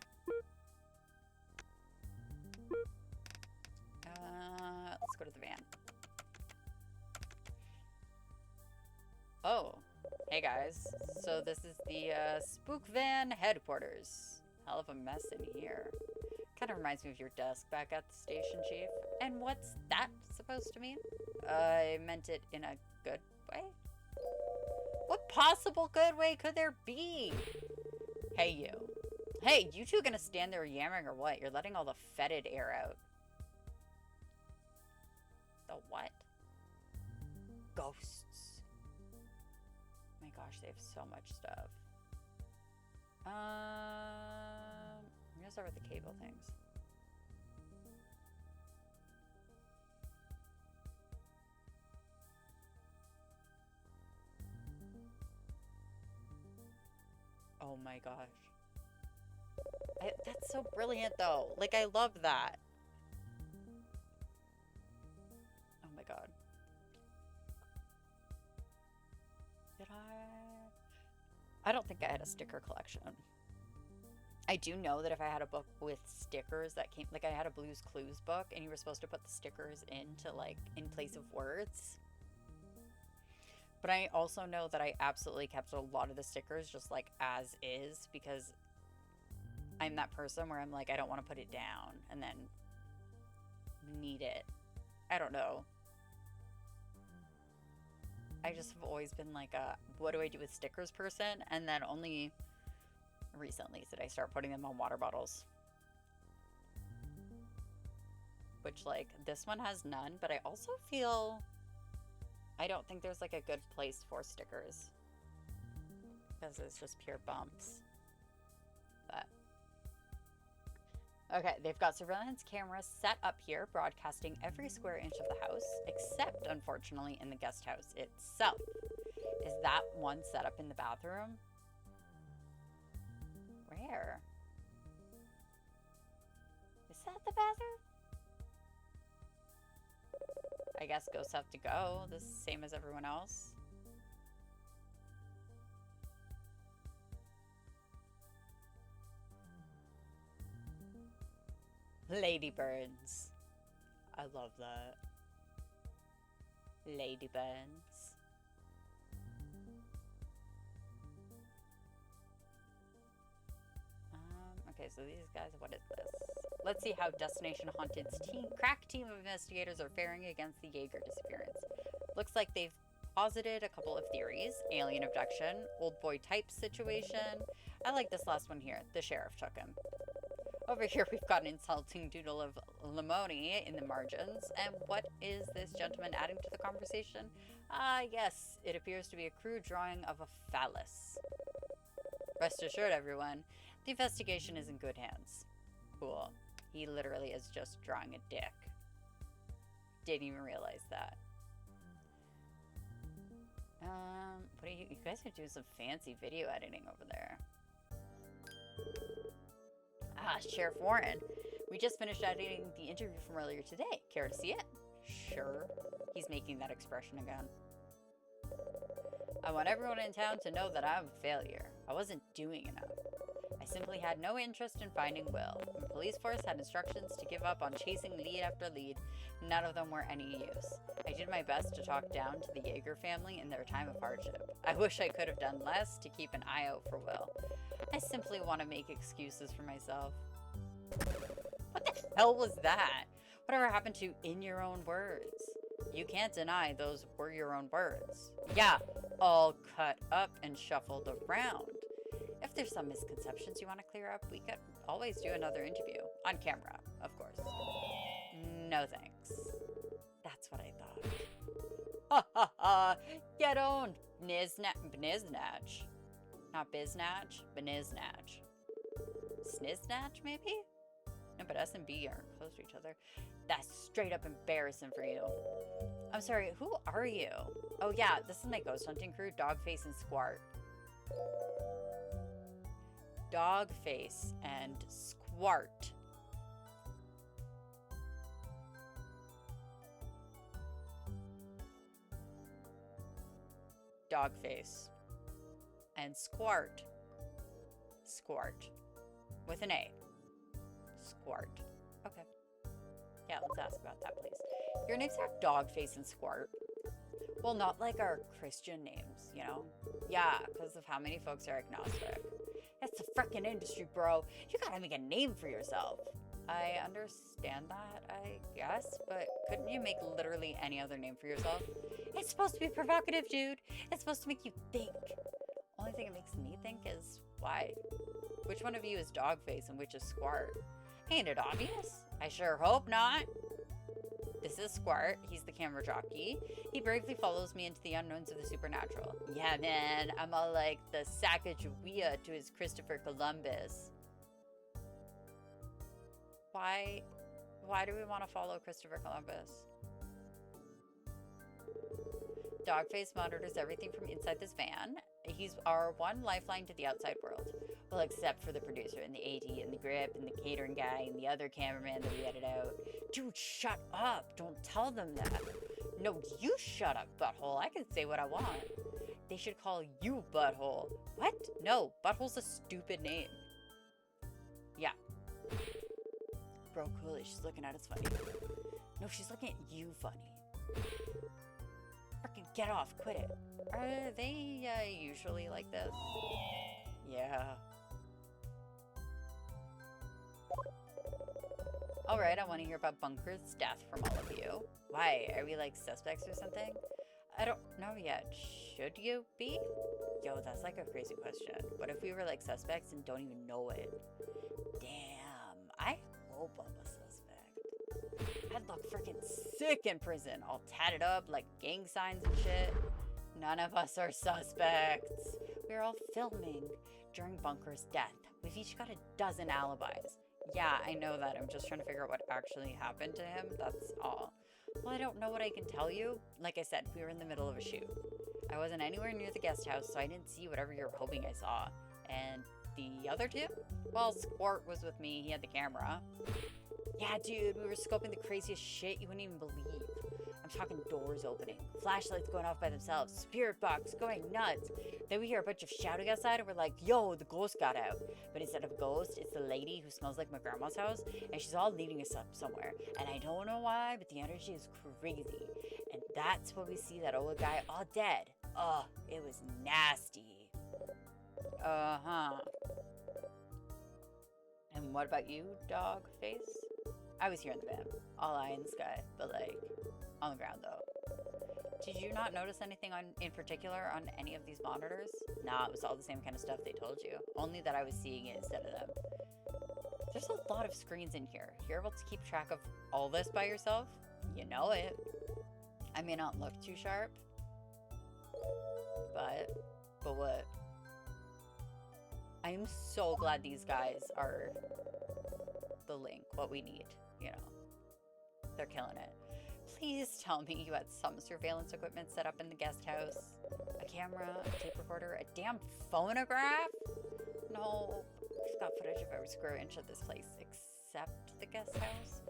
Let's go to the van. Oh, hey guys. So this is the Spook Van headquarters. Hell of a mess in here. Kind of reminds me of your desk back at the station, Chief. And what's that supposed to mean? I meant it in a good way? What possible good way could there be? Hey, you. Hey, you two gonna stand there yammering or what? You're letting all the fetid air out. The what? Ghosts. My gosh, they have so much stuff. I'm gonna start with the cable things. Oh my gosh. That's so brilliant though. Like, I love that. Oh my god. Did I don't think I had a sticker collection. I do know that if I had a book with stickers that came, like I had a Blue's Clues book and you were supposed to put the stickers into like in place of words. But I also know that I absolutely kept a lot of the stickers just like as is because I'm that person where I'm like, I don't want to put it down and then need it. I don't know. I just have always been like a what do I do with stickers person, and then only recently did I start putting them on water bottles. Which like this one has none, but I also feel I don't think there's like a good place for stickers because it's just pure bumps. But okay, they've got surveillance cameras set up here, broadcasting every square inch of the house, except, unfortunately, in the guest house itself. Is that one set up in the bathroom? Where? Is that the bathroom? I guess ghosts have to go, the same as everyone else. Ladybirds. I love that. Ladybirds. Okay, so these guys, what is this? Let's see how Destination Haunted's crack team of investigators are faring against the Jaeger disappearance. Looks like they've posited a couple of theories. Alien abduction, old boy type situation. I like this last one here. The sheriff took him. Over here, we've got an insulting doodle of Limoni in the margins. And what is this gentleman adding to the conversation? Yes, it appears to be a crude drawing of a phallus. Rest assured, everyone, the investigation is in good hands. Cool. He literally is just drawing a dick. Didn't even realize that. What are you guys are doing some fancy video editing over there. Sheriff Warren. We just finished editing the interview from earlier today. Care to see it? Sure. He's making that expression again. I want everyone in town to know that I'm a failure. I wasn't doing enough. I simply had no interest in finding Will. The police force had instructions to give up on chasing lead after lead. None of them were any use. I did my best to talk down to the Yeager family in their time of hardship. I wish I could have done less to keep an eye out for Will. I simply want to make excuses for myself. What the hell was that? Whatever happened to in your own words? You can't deny those were your own words. Yeah, all cut up and shuffled around. If there's some misconceptions you want to clear up, we could always do another interview. On camera, of course. No thanks. That's what I thought. Ha ha ha! Get owned! Bniznatch. Not biznatch, bniznatch. Sniznatch, maybe? No, but S and B aren't close to each other. That's straight up embarrassing for you. I'm sorry, who are you? Oh yeah, this is my ghost hunting crew, Dogface and Squart. Dogface and Squart. Dogface and Squart. Squart. With an A. Squart. Okay. Yeah, let's ask about that, please. Your names are Dogface and Squart. Well, not like our Christian names, you know? Yeah, because of how many folks are agnostic. It's the frickin' industry, bro. You gotta make a name for yourself. I understand that, I guess, but couldn't you make literally any other name for yourself? It's supposed to be provocative, dude. It's supposed to make you think. Only thing it makes me think is, why? Which one of you is Dogface and which is Squart? Ain't it obvious? I sure hope not. This is Squart. He's the camera jockey. He bravely follows me into the unknowns of the supernatural. Yeah, man, I'm all like the Sacagawea to his Christopher Columbus. Why do we want to follow Christopher Columbus? Dogface monitors everything from inside this van. He's our one lifeline to the outside world. Well, except for the producer and the AD and the grip and the catering guy and the other cameraman that we edit out. Dude, shut up. Don't tell them that. No, you shut up, butthole. I can say what I want. They should call you Butthole. What? No, Butthole's a stupid name. Yeah. Bro, coolly. She's looking at us funny. No, she's looking at you funny. Frickin' get off. Quit it. Are they usually like this? Yeah. Alright, I want to hear about Bunker's death from all of you. Why? Are we like suspects or something? I don't know yet. Should you be? Yo, that's like a crazy question. What if we were like suspects and don't even know it? Damn. I hope I'm a suspect. I'd look freaking sick in prison, all tatted up like gang signs and shit. None of us are suspects. We're all filming during Bunker's death. We've each got a dozen alibis. Yeah, I know that. I'm just trying to figure out what actually happened to him. That's all. Well, I don't know what I can tell you. Like I said, we were in the middle of a shoot. I wasn't anywhere near the guest house, so I didn't see whatever you were hoping I saw. And the other two? Well, Squirt was with me. He had the camera. Yeah, dude, we were scoping the craziest shit you wouldn't even believe. I'm talking doors opening, flashlights going off by themselves, spirit box going nuts. Then we hear a bunch of shouting outside and we're like, yo, the ghost got out. But instead of a ghost, it's the lady who smells like my grandma's house and she's all leading us up somewhere. And I don't know why, but the energy is crazy. And that's when we see that old guy all dead. Ugh, it was nasty. Uh-huh. And what about you, dog face? I was here in the van, all eye in the sky, but like, on the ground though. Did you not notice anything in particular on any of these monitors? Nah, it was all the same kind of stuff they told you, only that I was seeing it instead of them. There's a lot of screens in here. You're able to keep track of all this by yourself? You know it. I may not look too sharp, but what? I am so glad these guys are the link, what we need, you know. They're killing it. Please tell me you had some surveillance equipment set up in the guest house. A camera, a tape recorder, a damn phonograph? No, we've got footage of every square inch of this place except the guest house.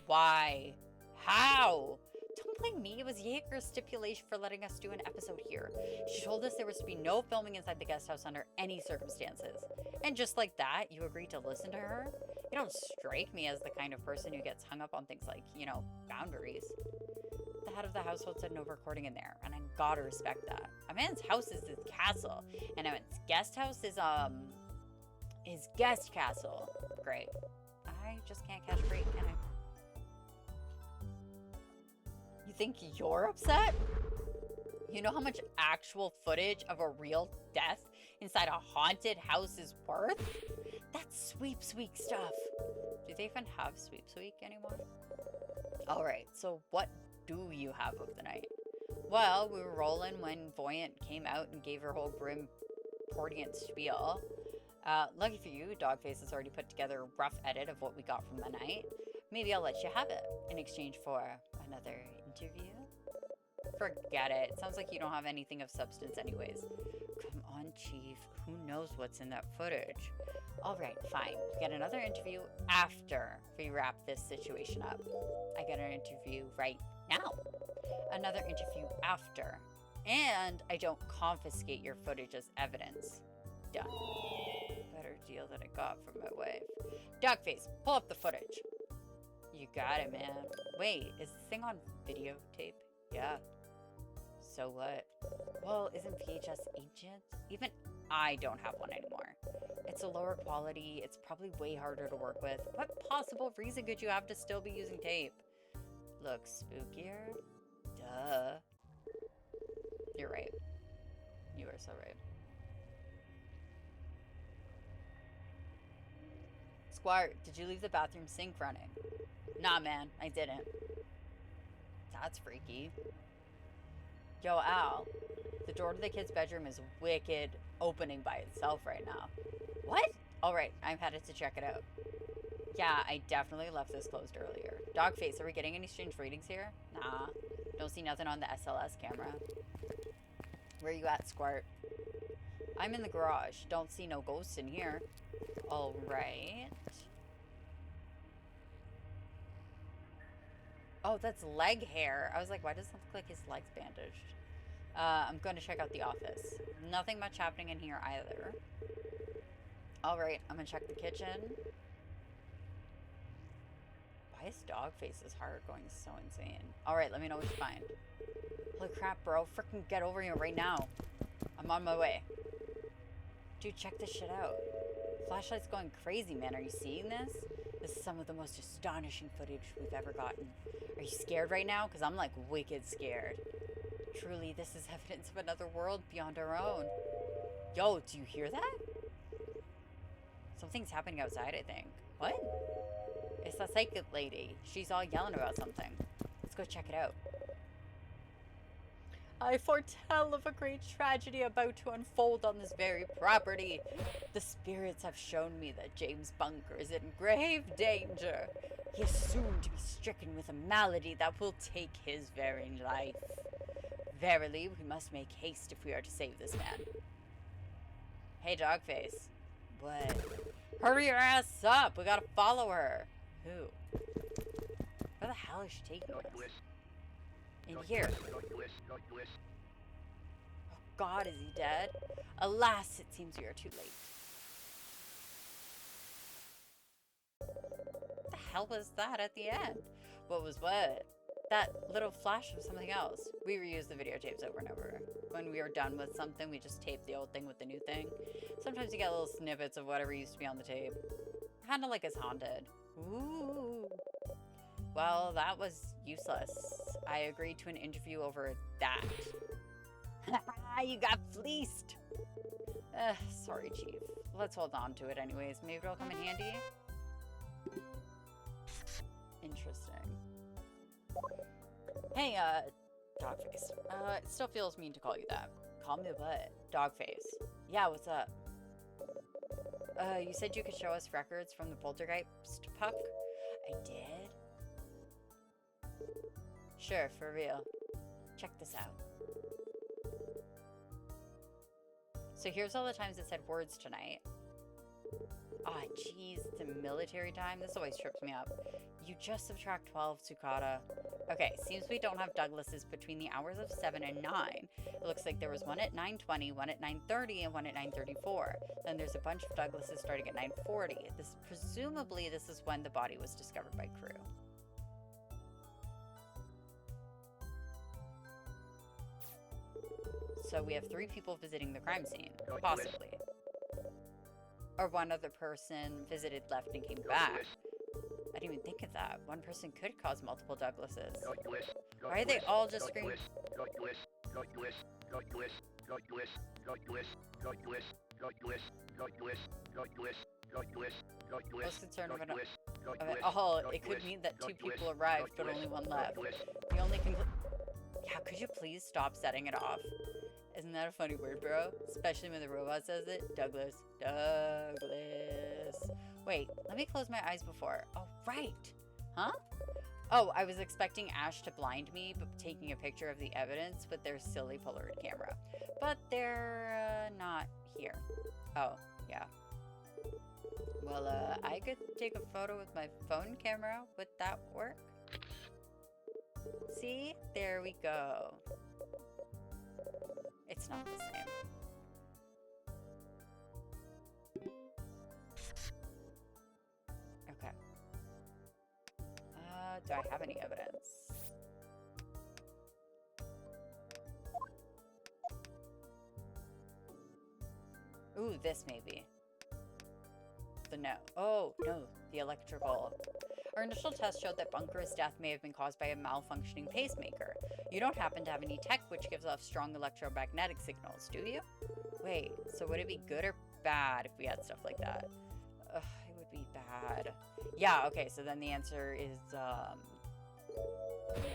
Why? How? Don't blame me. It was Yeager's stipulation for letting us do an episode here. She told us there was to be no filming inside the guest house under any circumstances. And just like that, you agreed to listen to her? You don't strike me as the kind of person who gets hung up on things like, you know, boundaries. The head of the household said no recording in there, and I gotta respect that. A man's house is his castle, and a man's guest house is, his guest castle. Great. I just can't catch a break, can I? You think you're upset? You know how much actual footage of a real death inside a haunted house is worth? That's Sweeps Week stuff. Do they even have Sweeps Week anymore? Alright, so what do you have of the night? Well, we were rolling when Voyant came out and gave her whole grim Portian spiel. Lucky for you, Dogface has already put together a rough edit of what we got from the night. Maybe I'll let you have it in exchange for another interview? Forget it. Sounds like you don't have anything of substance anyways. Come on, Chief. Who knows what's in that footage? Alright, fine. You get another interview after we wrap this situation up. I get an interview right now. Another interview after. And I don't confiscate your footage as evidence. Done. Better deal than I got from my wife. Dogface, pull up the footage. You got it, man. Wait, is this thing on videotape? Yeah. So what? Well, isn't VHS ancient? Even I don't have one anymore. It's a lower quality. It's probably way harder to work with. What possible reason could you have to still be using tape? Looks spookier? Duh. You're right. You are so right. Squire, did you leave the bathroom sink running? Nah, man, I didn't. That's freaky. Yo, Al, the door to the kid's bedroom is wicked opening by itself right now. What? Alright, I'm headed to check it out. Yeah, I definitely left this closed earlier. Dogface, are we getting any strange readings here? Nah, don't see nothing on the SLS camera. Where you at, Squirt? I'm in the garage. Don't see no ghosts in here. Alright. Oh, that's leg hair. I was like, why does it look like his leg's bandaged? I'm going to check out the office. Nothing much happening in here either. Alright, I'm going to check the kitchen. Why is Dogface's heart going so insane? Alright, let me know what you find. Holy crap, bro. Frickin' get over here right now. I'm on my way. Dude, check this shit out. Flashlight's going crazy, man. Are you seeing this? This is some of the most astonishing footage we've ever gotten. Are you scared right now? Because I'm like wicked scared. Truly, this is evidence of another world beyond our own. Yo, do you hear that? Something's happening outside, I think. What? It's that psychic lady. She's all yelling about something. Let's go check it out. I foretell of a great tragedy about to unfold on this very property. The spirits have shown me that James Bunker is in grave danger. He is soon to be stricken with a malady that will take his very life. Verily, we must make haste if we are to save this man. Hey, Dogface. What? Hurry your ass up! We gotta follow her. Who? Where the hell is she taking us? In here. Oh God, is he dead? Alas, it seems we are too late. What the hell was that at the end? What was what? That little flash of something else. We reuse the videotapes over and over. When we are done with something, we just tape the old thing with the new thing. Sometimes you get little snippets of whatever used to be on the tape. Kinda like it's haunted. Ooh. Well, that was useless. I agreed to an interview over that. You got fleeced! Sorry, Chief. Let's hold on to it anyways. Maybe it'll come in handy? Interesting. Hey, Dogface. It still feels mean to call you that. Call me what? Dogface. Yeah, what's up? You said you could show us records from the poltergeist puck? I did? Sure, for real. Check this out. So here's all the times it said words tonight. Ah, jeez, it's a military time. This always trips me up. You just subtract 12, Tsukada. Okay, seems we don't have Douglases between the hours of 7 and 9. It looks like there was one at 9:20, one at 9:30, and one at 9:34. Then there's a bunch of Douglases starting at 9:40. Presumably this is when the body was discovered by crew. So we have 3 people visiting the crime scene, possibly. Or one other person visited, left, and came back. I didn't even think of that. One person could cause multiple Douglases. Why are they all just screaming? Most concerned of it. Oh, it could mean that 2 people arrived, but only 1 left. The only yeah, could you please stop setting it off? Isn't that a funny word, bro? Especially when the robot says it. Douglas. Douglas. Wait, let me close my eyes before. Oh, right. Huh? Oh, I was expecting Ash to blind me, but taking a picture of the evidence with their silly Polaroid camera. But they're not here. Oh, yeah. Well, I could take a photo with my phone camera. Would that work? See? There we go. It's not the same. Okay. Do I have any evidence? Ooh, this maybe. The no. Oh, no. The electrical. Our initial test showed that Bunker's death may have been caused by a malfunctioning pacemaker. You don't happen to have any tech which gives off strong electromagnetic signals, do you? Wait, so would it be good or bad if we had stuff like that? Ugh, it would be bad. Yeah, okay, so then the answer is,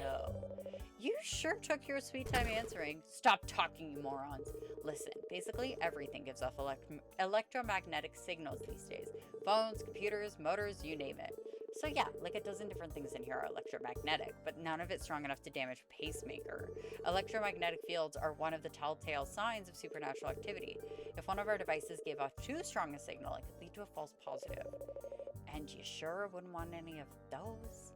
no. You sure took your sweet time answering. Stop talking, you morons. Listen, basically everything gives off electromagnetic signals these days. Phones, computers, motors, you name it. So yeah, like a dozen different things in here are electromagnetic, but none of it strong enough to damage a pacemaker. Electromagnetic fields are one of the telltale signs of supernatural activity. If one of our devices gave off too strong a signal, it could lead to a false positive. And you sure wouldn't want any of those?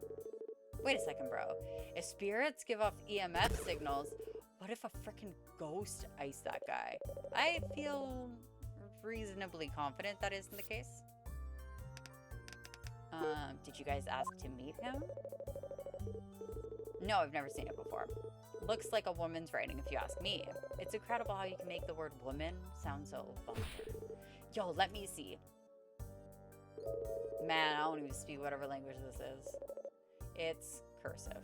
Wait a second, bro. If spirits give off EMF signals, what if a freaking ghost iced that guy? I feel reasonably confident that isn't the case. Did you guys ask to meet him? No, I've never seen it before. Looks like a woman's writing if you ask me. It's incredible how you can make the word woman sound so vulgar. Yo, let me see. Man, I don't even speak whatever language this is. It's cursive.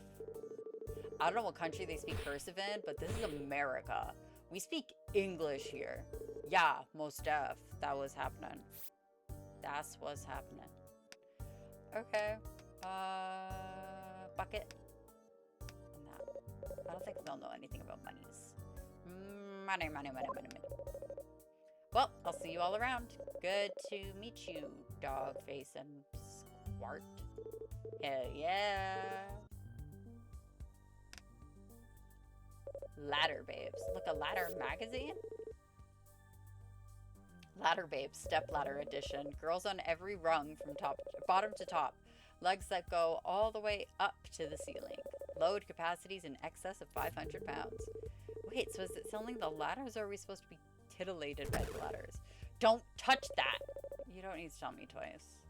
I don't know what country they speak cursive in, but this is America. We speak English here. Yeah, most def. That was happening. That's what's happening. Okay. Bucket. And that. I don't think they'll know anything about monies. Money. Well, I'll see you all around. Good to meet you, dog face and squart. Hell yeah. Ladder Babes. Look, a ladder magazine? Ladder Babes, Step Ladder Edition. Girls on every rung from bottom to top. Legs that go all the way up to the ceiling. Load capacities in excess of 500 pounds. Wait, so is it selling the ladders, or are we supposed to be titillated by the ladders? Don't touch that! You don't need to tell me twice.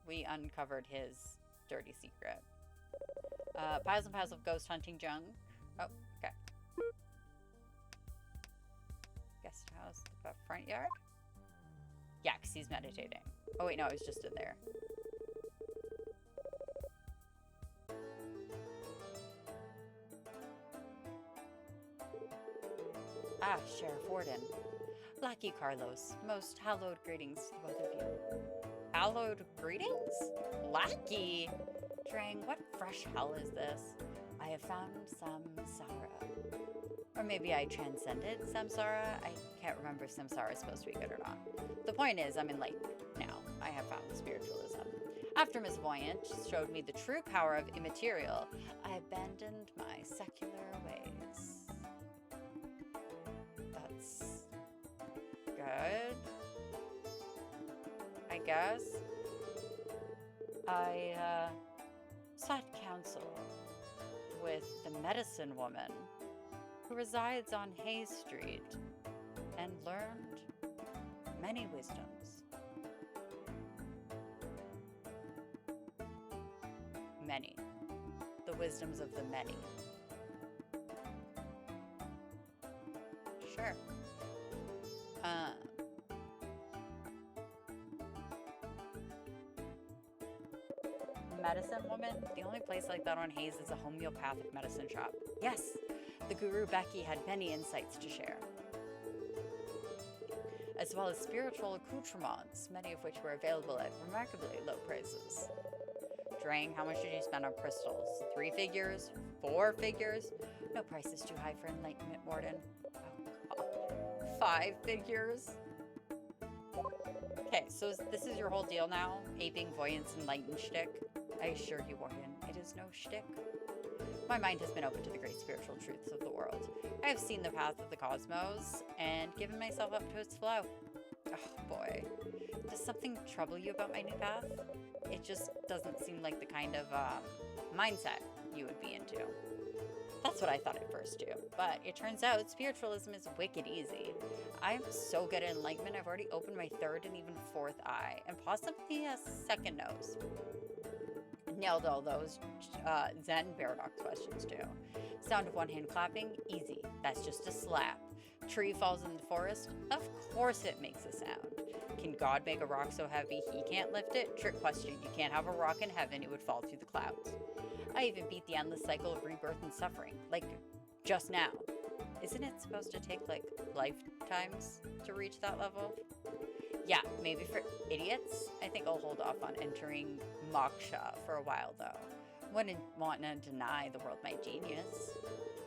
We uncovered his dirty secret. Piles and piles of ghost hunting junk. Oh, okay. Guest house, the front yard? Yeah, because he's meditating. Oh wait, no, I was just in there. Ah, Sheriff Warden. Lucky Carlos. Most hallowed greetings to both of you. Hallowed greetings? Lackey? Drang, what fresh hell is this? I have found samsara. Or maybe I transcended samsara? I can't remember if samsara is supposed to be good or not. The point is, I'm enlightened now. I have found spiritualism. After Miss Voyant showed me the true power of immaterial, I abandoned my secular ways. That's good, I guess. I sought counsel with the medicine woman who resides on Hayes Street and learned many wisdoms. Many. The wisdoms of the many. Sure. Medicine woman? The only place like that on Hayes is a homeopathic medicine shop. Yes, the guru Becky had many insights to share, as well as spiritual accoutrements, many of which were available at remarkably low prices. Drang, how much did you spend on crystals? 3 figures? 4 figures? No price is too high for enlightenment, Warden. Oh, God. 5 figures? Okay, so this is your whole deal now? Aping Voyant's enlightened shtick? I assure you, Warden, it is no shtick. My mind has been open to the great spiritual truths of the world. I have seen the path of the cosmos and given myself up to its flow. Oh, boy. Does something trouble you about my new path? It just doesn't seem like the kind of mindset you would be into. That's what I thought at first, too. But it turns out spiritualism is wicked easy. I'm so good at enlightenment, I've already opened my 3rd and even 4th eye, and possibly a 2nd nose. Nailed all those Zen paradox questions, too. Sound of one hand clapping? Easy. That's just a slap. Tree falls in the forest? Of course it makes a sound. Can God make a rock so heavy he can't lift it? Trick question. You can't have a rock in heaven, it would fall through the clouds. I even beat the endless cycle of rebirth and suffering. Like, just now. Isn't it supposed to take, like, lifetimes to reach that level? Yeah, maybe for idiots. I think I'll hold off on entering moksha for a while, though. Wouldn't want to deny the world my genius.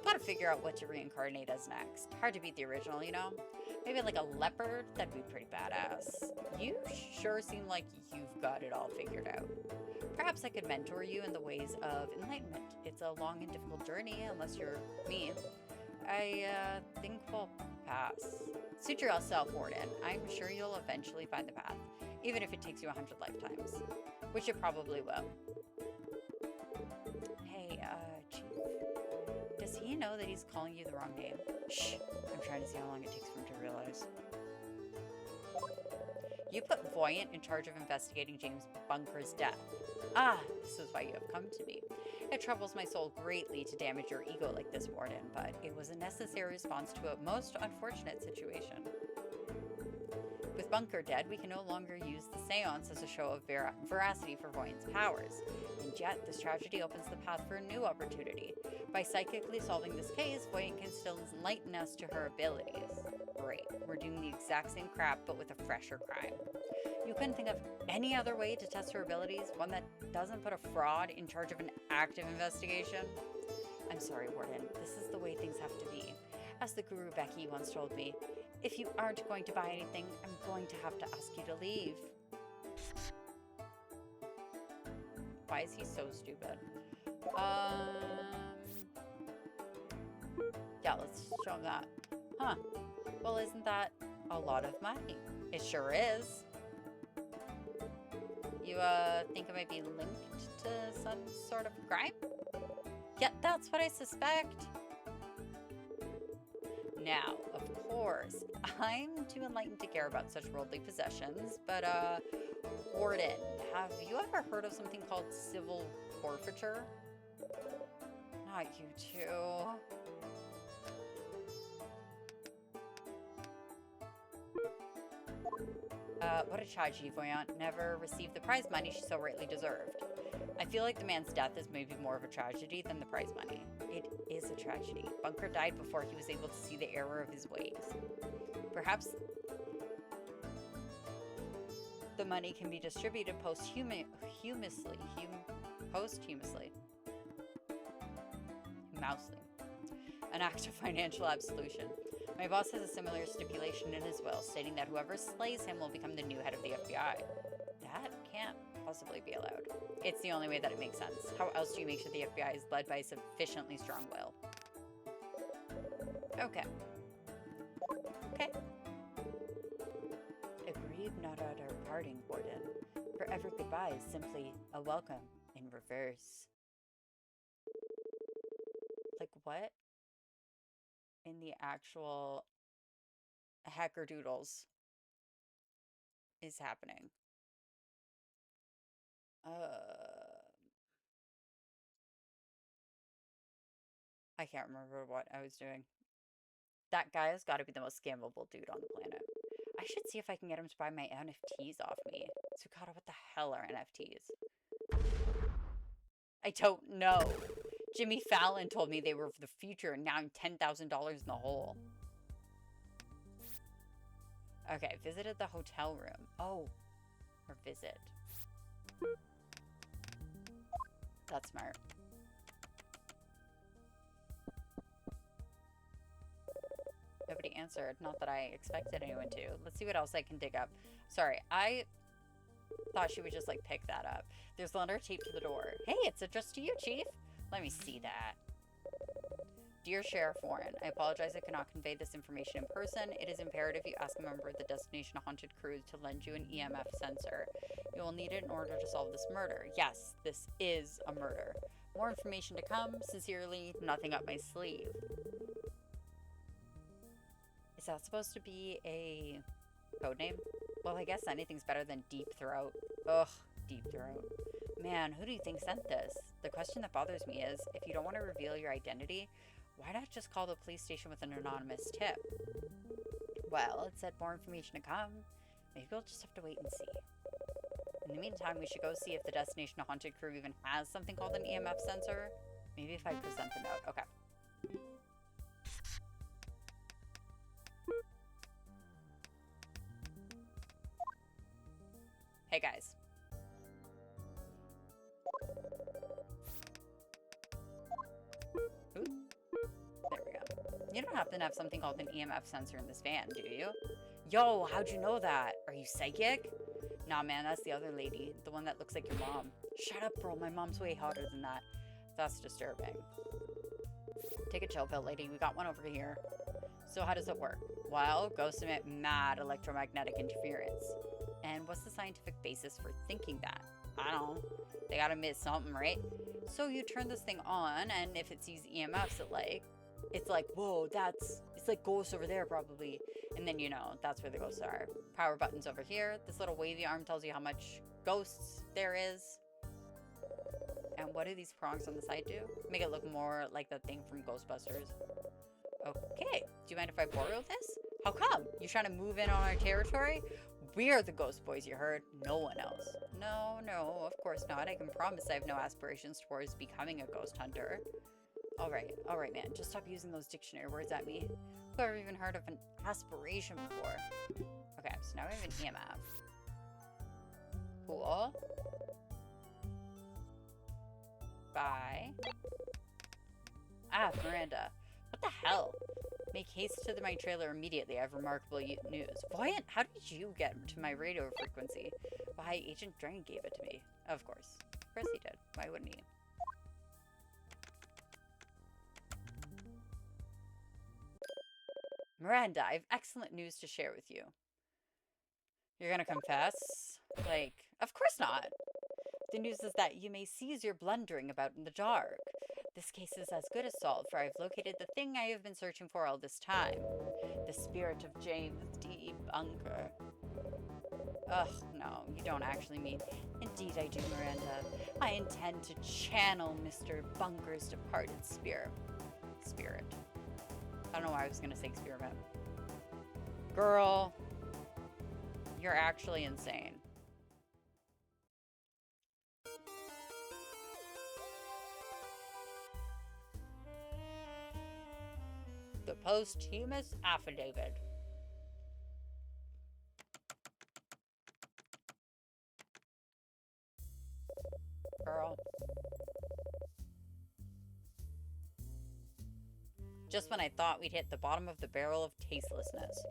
Gotta figure out what to reincarnate as next. Hard to beat the original, you know? Maybe like a leopard? That'd be pretty badass. You sure seem like you've got it all figured out. Perhaps I could mentor you in the ways of enlightenment. It's a long and difficult journey, unless you're me. I think we'll pass. Suit yourself, Warden. I'm sure you'll eventually find the path, even if it takes you 100 lifetimes, which it probably will. Hey, Chief, does he know that he's calling you the wrong name? Shh, I'm trying to see how long it takes for him to realize. You put Voyant in charge of investigating James Bunker's death. Ah, this is why you have come to me. It troubles my soul greatly to damage your ego like this, Warden, but it was a necessary response to a most unfortunate situation. With Bunker dead, we can no longer use the seance as a show of veracity for Voyant's powers. And yet, this tragedy opens the path for a new opportunity. By psychically solving this case, Voyant can still enlighten us to her abilities. Great. We're doing the exact same crap, but with a fresher crime. You couldn't think of any other way to test her abilities? One that doesn't put a fraud in charge of an active investigation? I'm sorry, Warden. This is the way things have to be. As the Guru Becky once told me, if you aren't going to buy anything, I'm going to have to ask you to leave. Why is he so stupid? Yeah, let's show him that. Huh. Well, isn't that a lot of money? It sure is. You, think it might be linked to some sort of crime? Yeah, that's what I suspect. Now, of course, I'm too enlightened to care about such worldly possessions, but, Warden, have you ever heard of something called civil forfeiture? Not you too. What a tragedy, Voyant never received the prize money she so rightly deserved. I feel like the man's death is maybe more of a tragedy than the prize money. It is a tragedy. Bunker died before he was able to see the error of his ways. Perhaps the money can be distributed posthumously. An act of financial absolution. My boss has a similar stipulation in his will, stating that whoever slays him will become the new head of the FBI. That can't possibly be allowed. It's the only way that it makes sense. How else do you make sure the FBI is led by a sufficiently strong will? Okay. Okay. Agreed not at our parting, Warden. For every goodbye is simply a welcome in reverse. Like, what in the actual hacker doodles is happening? I can't remember what I was doing. That guy has got to be the most scammable dude on the planet. I should see if I can get him to buy my NFTs off me. Tsukata, what the hell are NFTs? I don't know. Jimmy Fallon told me they were for the future, and now I'm $10,000 in the hole. Okay, visited the hotel room. Oh, or visit. That's smart. Nobody answered. Not that I expected anyone to. Let's see what else I can dig up. Sorry, I thought she would just, like, pick that up. There's a letter taped to the door. Hey, it's addressed to you, Chief. Let me see that. Dear Sheriff Warren, I apologize I cannot convey this information in person. It is imperative you ask a member of the Destination Haunted crew to lend you an EMF sensor. You will need it in order to solve this murder. Yes, this is a murder. More information to come. Sincerely, nothing up my sleeve. Is that supposed to be a code name? Well, I guess anything's better than Deep Throat. Ugh, Deep Throat. Man, who do you think sent this? The question that bothers me is, if you don't want to reveal your identity, why not just call the police station with an anonymous tip? Well, it said more information to come. Maybe we'll just have to wait and see. In the meantime, we should go see if the Destination Haunted crew even has something called an EMF sensor. Maybe if I present the note. Okay. Hey, guys. Ooh. There we go. You don't happen to have something called an EMF sensor in this van, do you? Yo, how'd you know that? Are you psychic? Nah, man, that's the other lady. The one that looks like your mom. Shut up, bro. My mom's way hotter than that. That's disturbing. Take a chill pill, lady. We got one over here. So how does it work? Well, ghosts emit mad electromagnetic interference. And what's the scientific basis for thinking that? I don't know. They gotta emit something, right? So you turn this thing on, and if it sees EMFs, it's like, whoa, it's like ghosts over there probably. And then, you know, that's where the ghosts are. Power button's over here. This little wavy arm tells you how much ghosts there is. And what do these prongs on the side do? Make it look more like the thing from Ghostbusters. Okay, do you mind if I borrow this? How come? You trying to move in on our territory? We're the ghost boys, you heard. No one else. No, of course not. I can promise I have no aspirations towards becoming a ghost hunter. All right, man. Just stop using those dictionary words at me. Who ever even heard of an aspiration before? Okay, so now we have an EMF. Cool. Bye. Ah, Miranda. What the hell? Make haste to my trailer immediately. I have remarkable news. Voyant, how did you get to my radio frequency? Why, Agent Drain gave it to me. Of course. Of course he did. Why wouldn't he? Miranda, I have excellent news to share with you. You're gonna confess? Like, of course not. The news is that you may cease your blundering about in the dark. This case is as good as solved, for I have located the thing I have been searching for all this time. The spirit of James D. Bunker. Ugh, no, you don't actually mean. Indeed I do, Miranda. I intend to channel Mr. Bunker's departed spirit. I don't know why I was going to say experiment. Girl, you're actually insane. The posthumous affidavit. Girl. Just when I thought we'd hit the bottom of the barrel of tastelessness.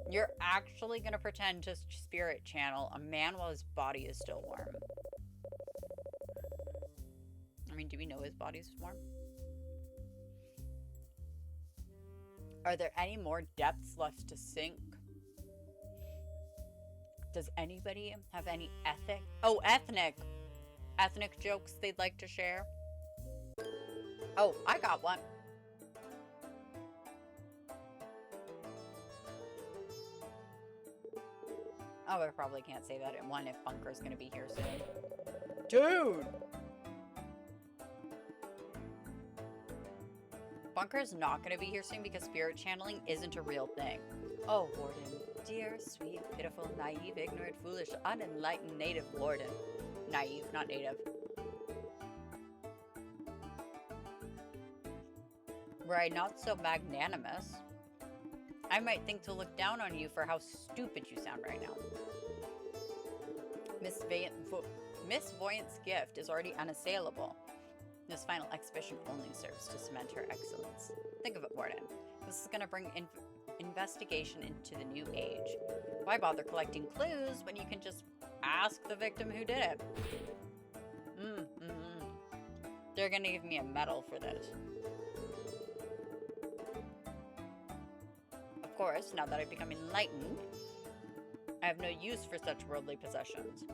You're actually gonna pretend to spirit channel a man while his body is still warm. I mean, do we know his body's warm? Are there any more depths left to sink? Does anybody have any ethnic jokes they'd like to share? Oh, I got one. Oh, I probably can't say that in one if Bunker's gonna be here soon. Dude! Bunker's not gonna be here soon because spirit channeling isn't a real thing. Oh, Warden. Dear, sweet, pitiful, naive, ignorant, foolish, unenlightened native Warden. Naive, not native. Were I not so magnanimous, I might think to look down on you for how stupid you sound right now. Miss Voyant's gift is already unassailable. This final exhibition only serves to cement her excellence. Think of it, Warden. This is going to bring investigation into the new age. Why bother collecting clues when you can just ask the victim who did it? They're going to give me a medal for this. Of course, now that I've become enlightened, I have no use for such worldly possessions.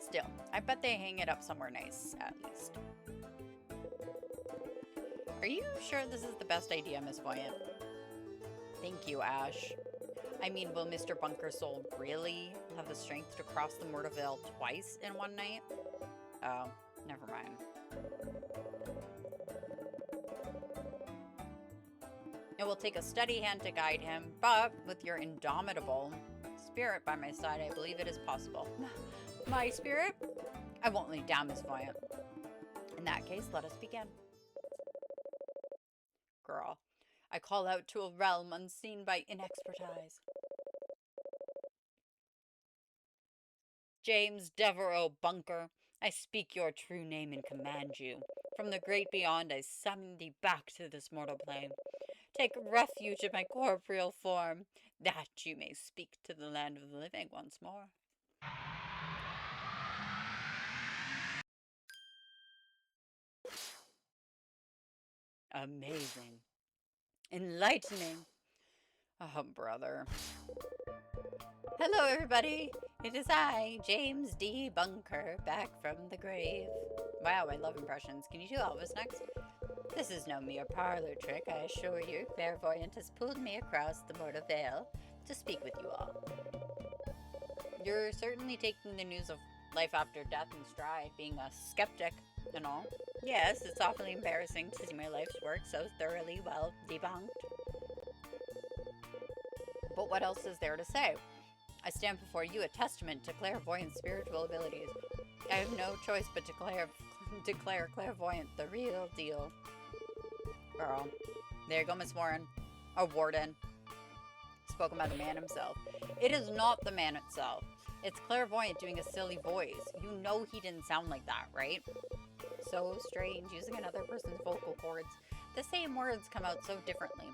Still, I bet they hang it up somewhere nice, at least. Are you sure this is the best idea, Miss Voyant? Thank you, Ash. I mean, will Mr. Bunker's soul really have the strength to cross the mortal veil twice in one night? Oh, never mind. It will take a steady hand to guide him, but with your indomitable spirit by my side, I believe it is possible. My spirit? I won't lay down, Miss Voyant. In that case, let us begin. Girl, I call out to a realm unseen by inexpert eyes. James Devereux Bunker, I speak your true name and command you. From the great beyond, I summon thee back to this mortal plane. Take refuge in my corporeal form, that you may speak to the land of the living once more. Amazing. Enlightening. Oh, brother. Hello, everybody. It is I, James D. Bunker, back from the grave. Wow, I love impressions. Can you do Elvis next? This is no mere parlor trick, I assure you. Clairvoyant has pulled me across the mortal veil to speak with you all. You're certainly taking the news of life after death in stride, being a skeptic and all. Yes, it's awfully embarrassing to see my life's work so thoroughly well debunked. But what else is there to say? I stand before you a testament to clairvoyant spiritual abilities. I have no choice but to declare clairvoyant the real deal. Girl. There you go, Miss Warren. Or Warden. Spoken by the man himself. It is not the man itself. It's clairvoyant doing a silly voice. You know he didn't sound like that, right? So strange, using another person's vocal cords. The same words come out so differently.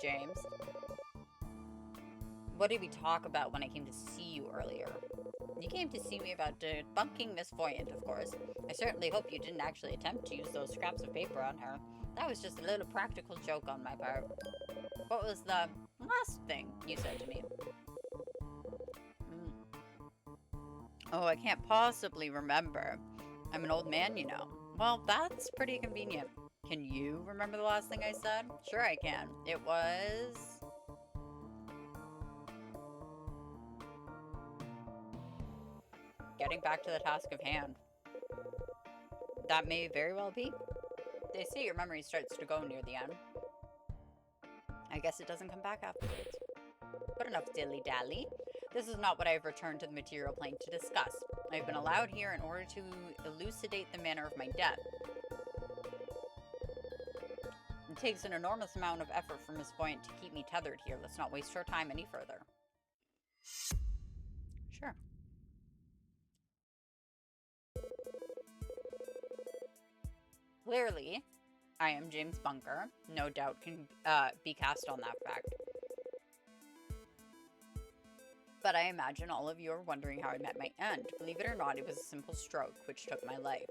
James. What did we talk about when I came to see you earlier? You came to see me about debunking Miss Voyant, of course. I certainly hope you didn't actually attempt to use those scraps of paper on her. That was just a little practical joke on my part. What was the last thing you said to me? Oh, I can't possibly remember. I'm an old man, you know. Well, that's pretty convenient. Can you remember the last thing I said? Sure I can. It was... getting back to the task of hand. That may very well be. They say your memory starts to go near the end. I guess it doesn't come back afterwards. But enough dilly-dally. This is not what I have returned to the material plane to discuss. I have been allowed here in order to elucidate the manner of my death. It takes an enormous amount of effort for Miss Voyant to keep me tethered here. Let's not waste her time any further. Sure. Clearly, I am James Bunker. No doubt can be cast on that fact. But I imagine all of you are wondering how I met my end. Believe it or not, it was a simple stroke which took my life.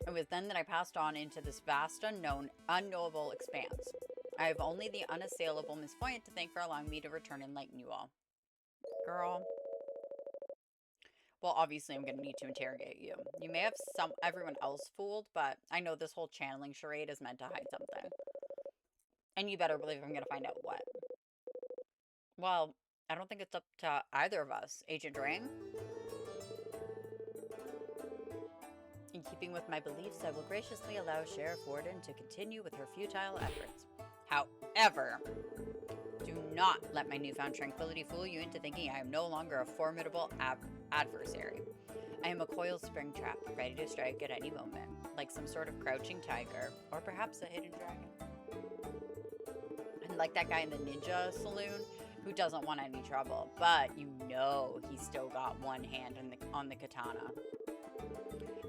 It was then that I passed on into this vast, unknown, unknowable expanse. I have only the unassailable Miss Voyant to thank for allowing me to return and enlighten you all. Girl. Well, obviously I'm going to need to interrogate you. You may have everyone else fooled, but I know this whole channeling charade is meant to hide something. And you better believe I'm going to find out what. Well, I don't think it's up to either of us. Agent Drang? In keeping with my beliefs, I will graciously allow Sheriff Warden to continue with her futile efforts. However, do not let my newfound tranquility fool you into thinking I am no longer a formidable adversary. I am a coiled spring trap, ready to strike at any moment, like some sort of crouching tiger, or perhaps a hidden dragon. And like that guy in the ninja saloon who doesn't want any trouble, but you know he's still got one hand on the katana.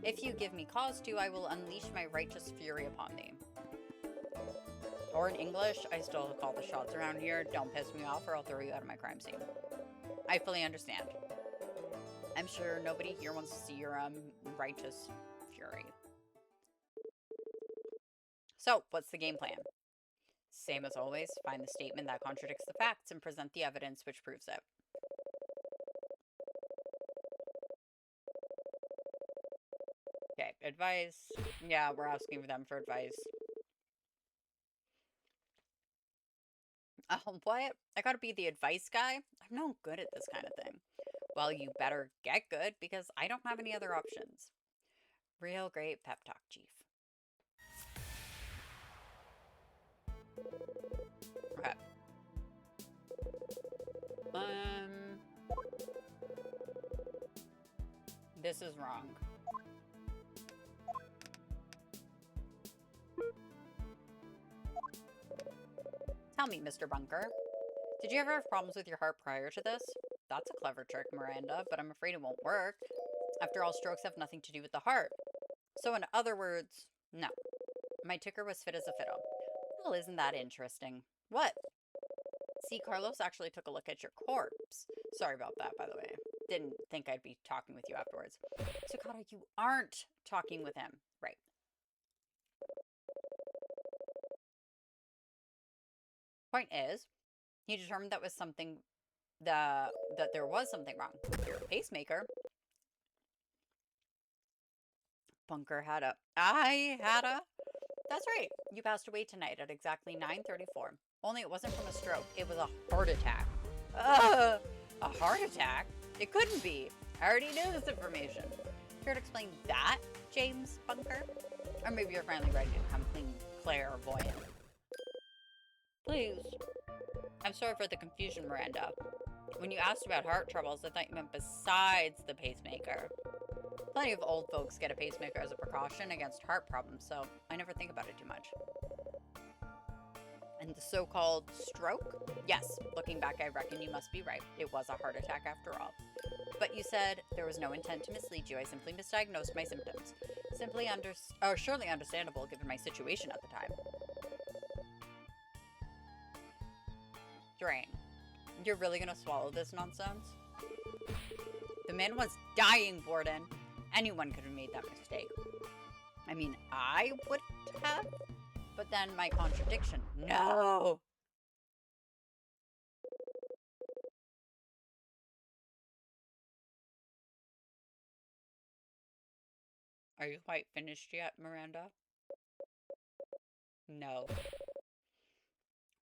If you give me cause to, I will unleash my righteous fury upon thee. Or in English, I still call the shots around here. Don't piss me off or I'll throw you out of my crime scene. I fully understand. I'm sure nobody here wants to see your righteous fury. So, what's the game plan? Same as always, find the statement that contradicts the facts and present the evidence which proves it. Okay, advice. Yeah, we're asking them for advice. What? I gotta be the advice guy? I'm no good at this kind of thing. Well, you better get good because I don't have any other options. Real great pep talk, Chief. Okay. This is wrong. Tell me, Mr. Bunker. Did you ever have problems with your heart prior to this? That's a clever trick, Miranda, but I'm afraid it won't work. After all, strokes have nothing to do with the heart. So in other words, no. My ticker was fit as a fiddle. Well, isn't that interesting? What? See, Carlos actually took a look at your corpse. Sorry about that, by the way. Didn't think I'd be talking with you afterwards. Tsukata, you aren't talking with him. Right. Point is, he determined that there was something wrong. Your pacemaker. Bunker had a. I had a. That's right. You passed away tonight at exactly 9:34. Only it wasn't from a stroke. It was a heart attack. A heart attack? It couldn't be. I already knew this information. Care to explain that, James Bunker? Or maybe you're finally ready to become clairvoyant. Please. I'm sorry for the confusion, Miranda. When you asked about heart troubles, I thought you meant besides the pacemaker. Plenty of old folks get a pacemaker as a precaution against heart problems, so I never think about it too much. And the so-called stroke? Yes, looking back, I reckon you must be right. It was a heart attack after all. But you said there was no intent to mislead you. I simply misdiagnosed my symptoms. Surely understandable given my situation at the time. Drain. You're really gonna swallow this nonsense? The man was dying, Warden. Anyone could have made that mistake. I mean, I would have, but then my contradiction. No! Are you quite finished yet, Miranda? No.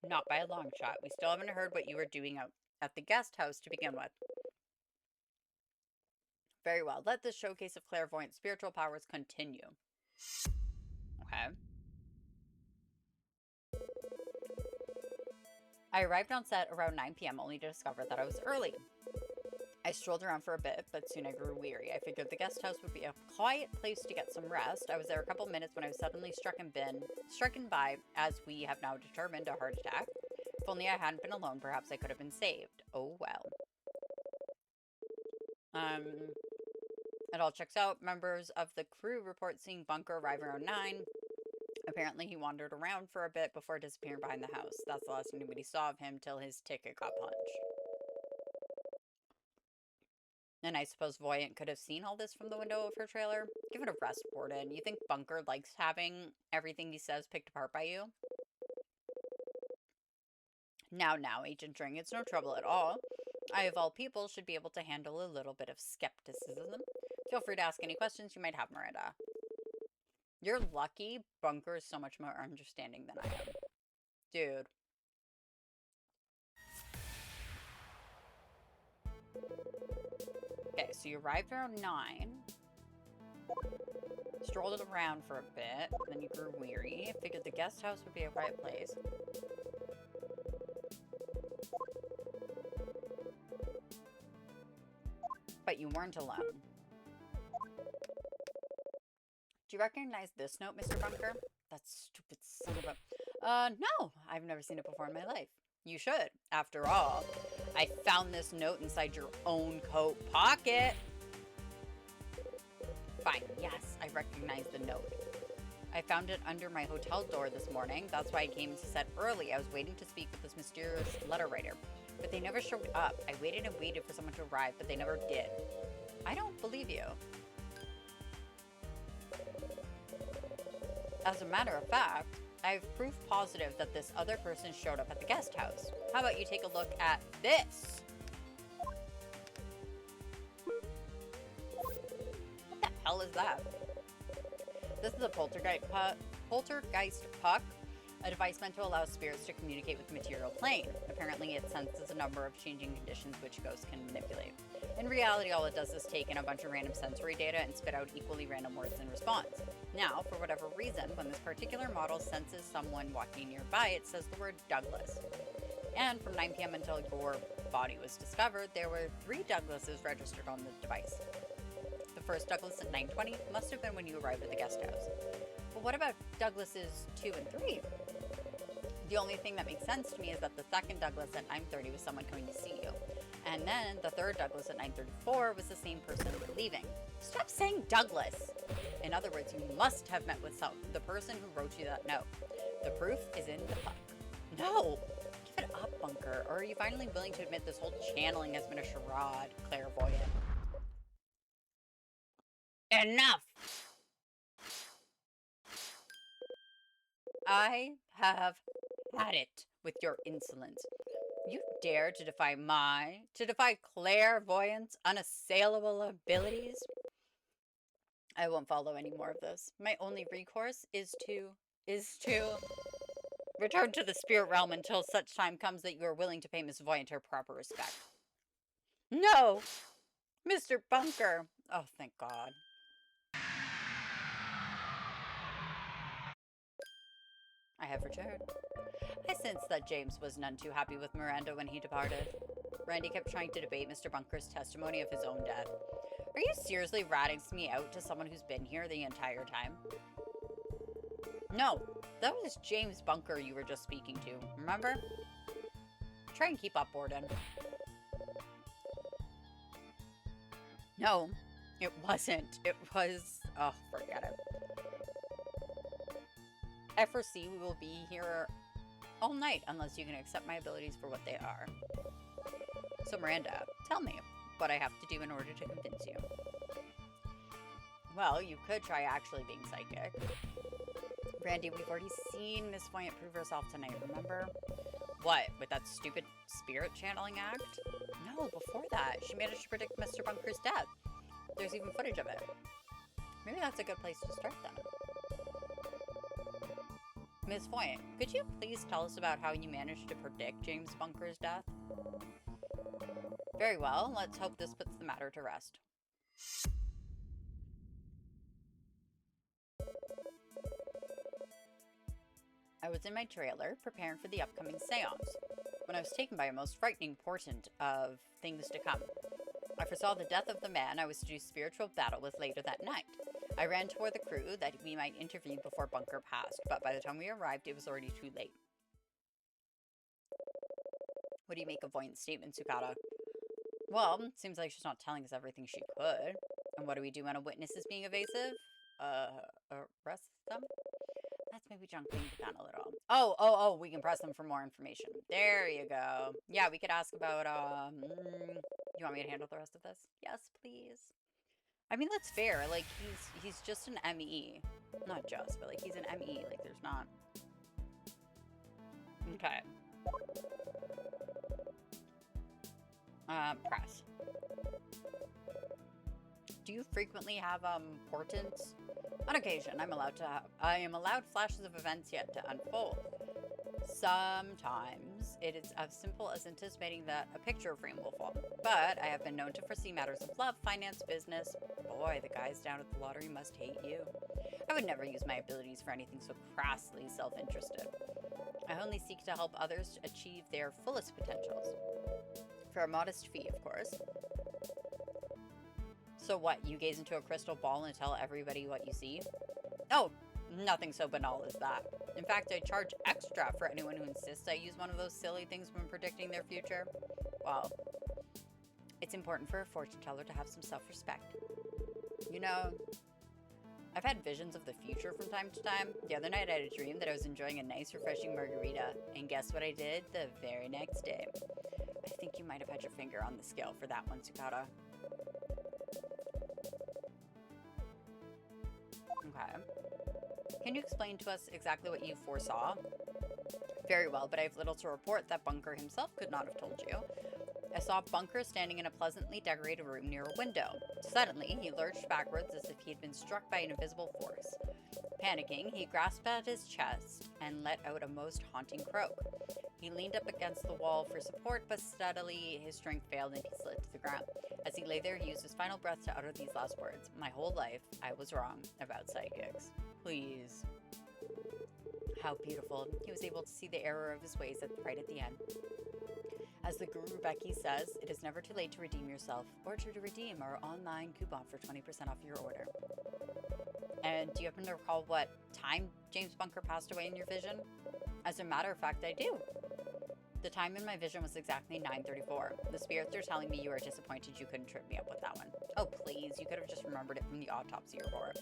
Not by a long shot. We still haven't heard what you were doing out at the guest house to begin with. Very well. Let this showcase of clairvoyant spiritual powers continue. Okay. I arrived on set around 9 p.m. only to discover that I was early. I strolled around for a bit, but soon I grew weary. I figured the guest house would be a quiet place to get some rest. I was there a couple minutes when I was suddenly stricken by, as we have now determined, a heart attack. If only I hadn't been alone, perhaps I could have been saved. Oh well. It all checks out. Members of the crew report seeing Bunker arrive around 9. Apparently, he wandered around for a bit before disappearing behind the house. That's the last anybody saw of him till his ticket got punched. And I suppose Voyant could have seen all this from the window of her trailer. Give it a rest, Warden. You think Bunker likes having everything he says picked apart by you? Now, Agent Ring, it's no trouble at all. I, of all people, should be able to handle a little bit of skepticism. Feel free to ask any questions you might have, Miranda. You're lucky Bunker is so much more understanding than I am. Dude. Okay, so you arrived around 9. Strolled around for a bit, then you grew weary. Figured the guest house would be a right place. But you weren't alone. Do you recognize this note, Mr. Bunker? That stupid son of a... no! I've never seen it before in my life. You should. After all, I found this note inside your own coat pocket. Fine, yes, I recognize the note. I found it under my hotel door this morning. That's why I came to set early. I was waiting to speak with this mysterious letter writer. But they never showed up. I waited and waited for someone to arrive, but they never did. I don't believe you. As a matter of fact, I have proof positive that this other person showed up at the guest house. How about you take a look at this? What the hell is that? This is a poltergeist puck, a device meant to allow spirits to communicate with the material plane. Apparently, it senses a number of changing conditions which ghosts can manipulate. In reality, all it does is take in a bunch of random sensory data and spit out equally random words in response. Now, for whatever reason, when this particular model senses someone walking nearby, it says the word Douglas. And from 9 p.m. until your body was discovered, there were 3 Douglases registered on the device. The first Douglas at 9:20 must have been when you arrived at the guest house. But what about Douglases 2 and 3? The only thing that makes sense to me is that the second Douglas at 9:30 was someone coming to see you. And then the third Douglas at 9:34 was the same person leaving. Stop saying Douglas! In other words, you must have met with the person who wrote you that note. The proof is in the puck. No! Give it up, Bunker. Or are you finally willing to admit this whole channeling has been a charade, clairvoyant? Enough! I have had it with your insolence. You dare to defy clairvoyant's unassailable abilities? I won't follow any more of this. My only recourse is to return to the spirit realm until such time comes that you are willing to pay Miss Voyant her proper respect. No! Mr. Bunker! Oh, thank God. I have returned. I sensed that James was none too happy with Miranda when he departed. Randy kept trying to debate Mr. Bunker's testimony of his own death. Are you seriously ratting me out to someone who's been here the entire time? No, that was James Bunker you were just speaking to, remember? Try and keep up, Borden. No, it wasn't. It was... Oh, forget it. I foresee we will be here all night unless you can accept my abilities for what they are. So Miranda, tell me what I have to do in order to convince you. Well, you could try actually being psychic. Randy, we've already seen Miss Voyant prove herself tonight, remember? What, with that stupid spirit channeling act? No, before that, she managed to predict Mr. Bunker's death. There's even footage of it. Maybe that's a good place to start then. Miss Voyant, could you please tell us about how you managed to predict James Bunker's death? Very well, let's hope this puts the matter to rest. I was in my trailer, preparing for the upcoming seance, when I was taken by a most frightening portent of things to come. I foresaw the death of the man I was to do spiritual battle with later that night. I ran toward the crew that we might intervene before Bunker passed, but by the time we arrived, it was already too late. What do you make of Voyant's statement, Sukata? Well, it seems like she's not telling us everything she could. And what do we do when a witness is being evasive? Arrest them? That's maybe jumping the gun a little. Oh, we can press them for more information. There you go. Yeah, we could ask about, you want me to handle the rest of this? Yes, please. I mean, that's fair. Like, he's just an ME. Not just, but, like, he's an ME. Like, there's not... Okay. Press. Do you frequently have, portents? On occasion, I am allowed flashes of events yet to unfold. Sometimes it is as simple as anticipating that a picture frame will fall, but I have been known to foresee matters of love, finance, business. Boy, the guys down at the lottery must hate you. I would never use my abilities for anything so crassly self-interested. I only seek to help others achieve their fullest potentials. For a modest fee, of course. So what, you gaze into a crystal ball and tell everybody what you see? Oh, nothing so banal as that. In fact, I charge extra for anyone who insists I use one of those silly things when predicting their future. Well, it's important for a fortune teller to have some self-respect. You know, I've had visions of the future from time to time. The other night I had a dream that I was enjoying a nice, refreshing margarita. And guess what I did the very next day? I think you might have had your finger on the scale for that one, Tsukata. Okay. Can you explain to us exactly what you foresaw? Very well, but I have little to report that Bunker himself could not have told you. I saw Bunker standing in a pleasantly decorated room near a window. Suddenly, he lurched backwards as if he had been struck by an invisible force. Panicking, he grasped at his chest and let out a most haunting croak. He leaned up against the wall for support, but steadily his strength failed and he slid to the ground. As he lay there, he used his final breath to utter these last words. My whole life, I was wrong about psychics. Please. How beautiful. He was able to see the error of his ways right at the end. As the Guru Becky says, it is never too late to redeem yourself or to redeem our online coupon for 20% off your order. And do you happen to recall what time James Bunker passed away in your vision? As a matter of fact, I do. The time in my vision was exactly 9:34. The spirits are telling me you are disappointed you couldn't trip me up with that one. Oh, please, you could have just remembered it from the autopsy report.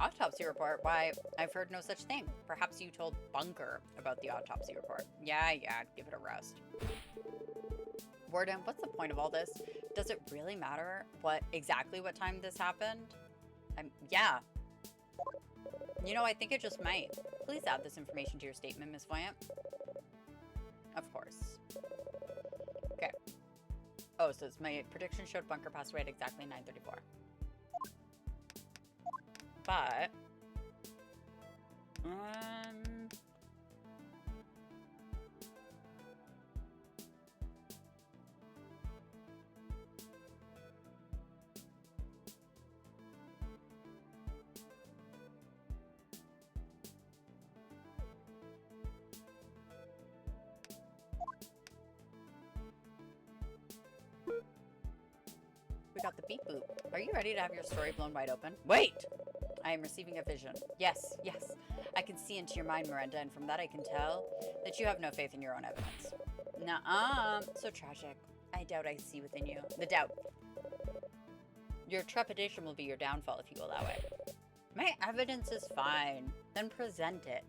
Autopsy report? Why, I've heard no such thing. Perhaps you told Bunker about the autopsy report. Yeah, give it a rest. Warden, what's the point of all this? Does it really matter exactly what time this happened? Yeah. You know, I think it just might. Please add this information to your statement, Miss Voyant. Of course. Okay. Oh, so my prediction showed Bunker passed away at exactly 9:34. But, we got the beep boop. Are you ready to have your story blown wide open? Wait! I am receiving a vision. Yes. I can see into your mind, Miranda, and from that I can tell that you have no faith in your own evidence. Nuh-uh. So tragic. I doubt I see within you. The doubt. Your trepidation will be your downfall if you allow it. My evidence is fine. Then present it.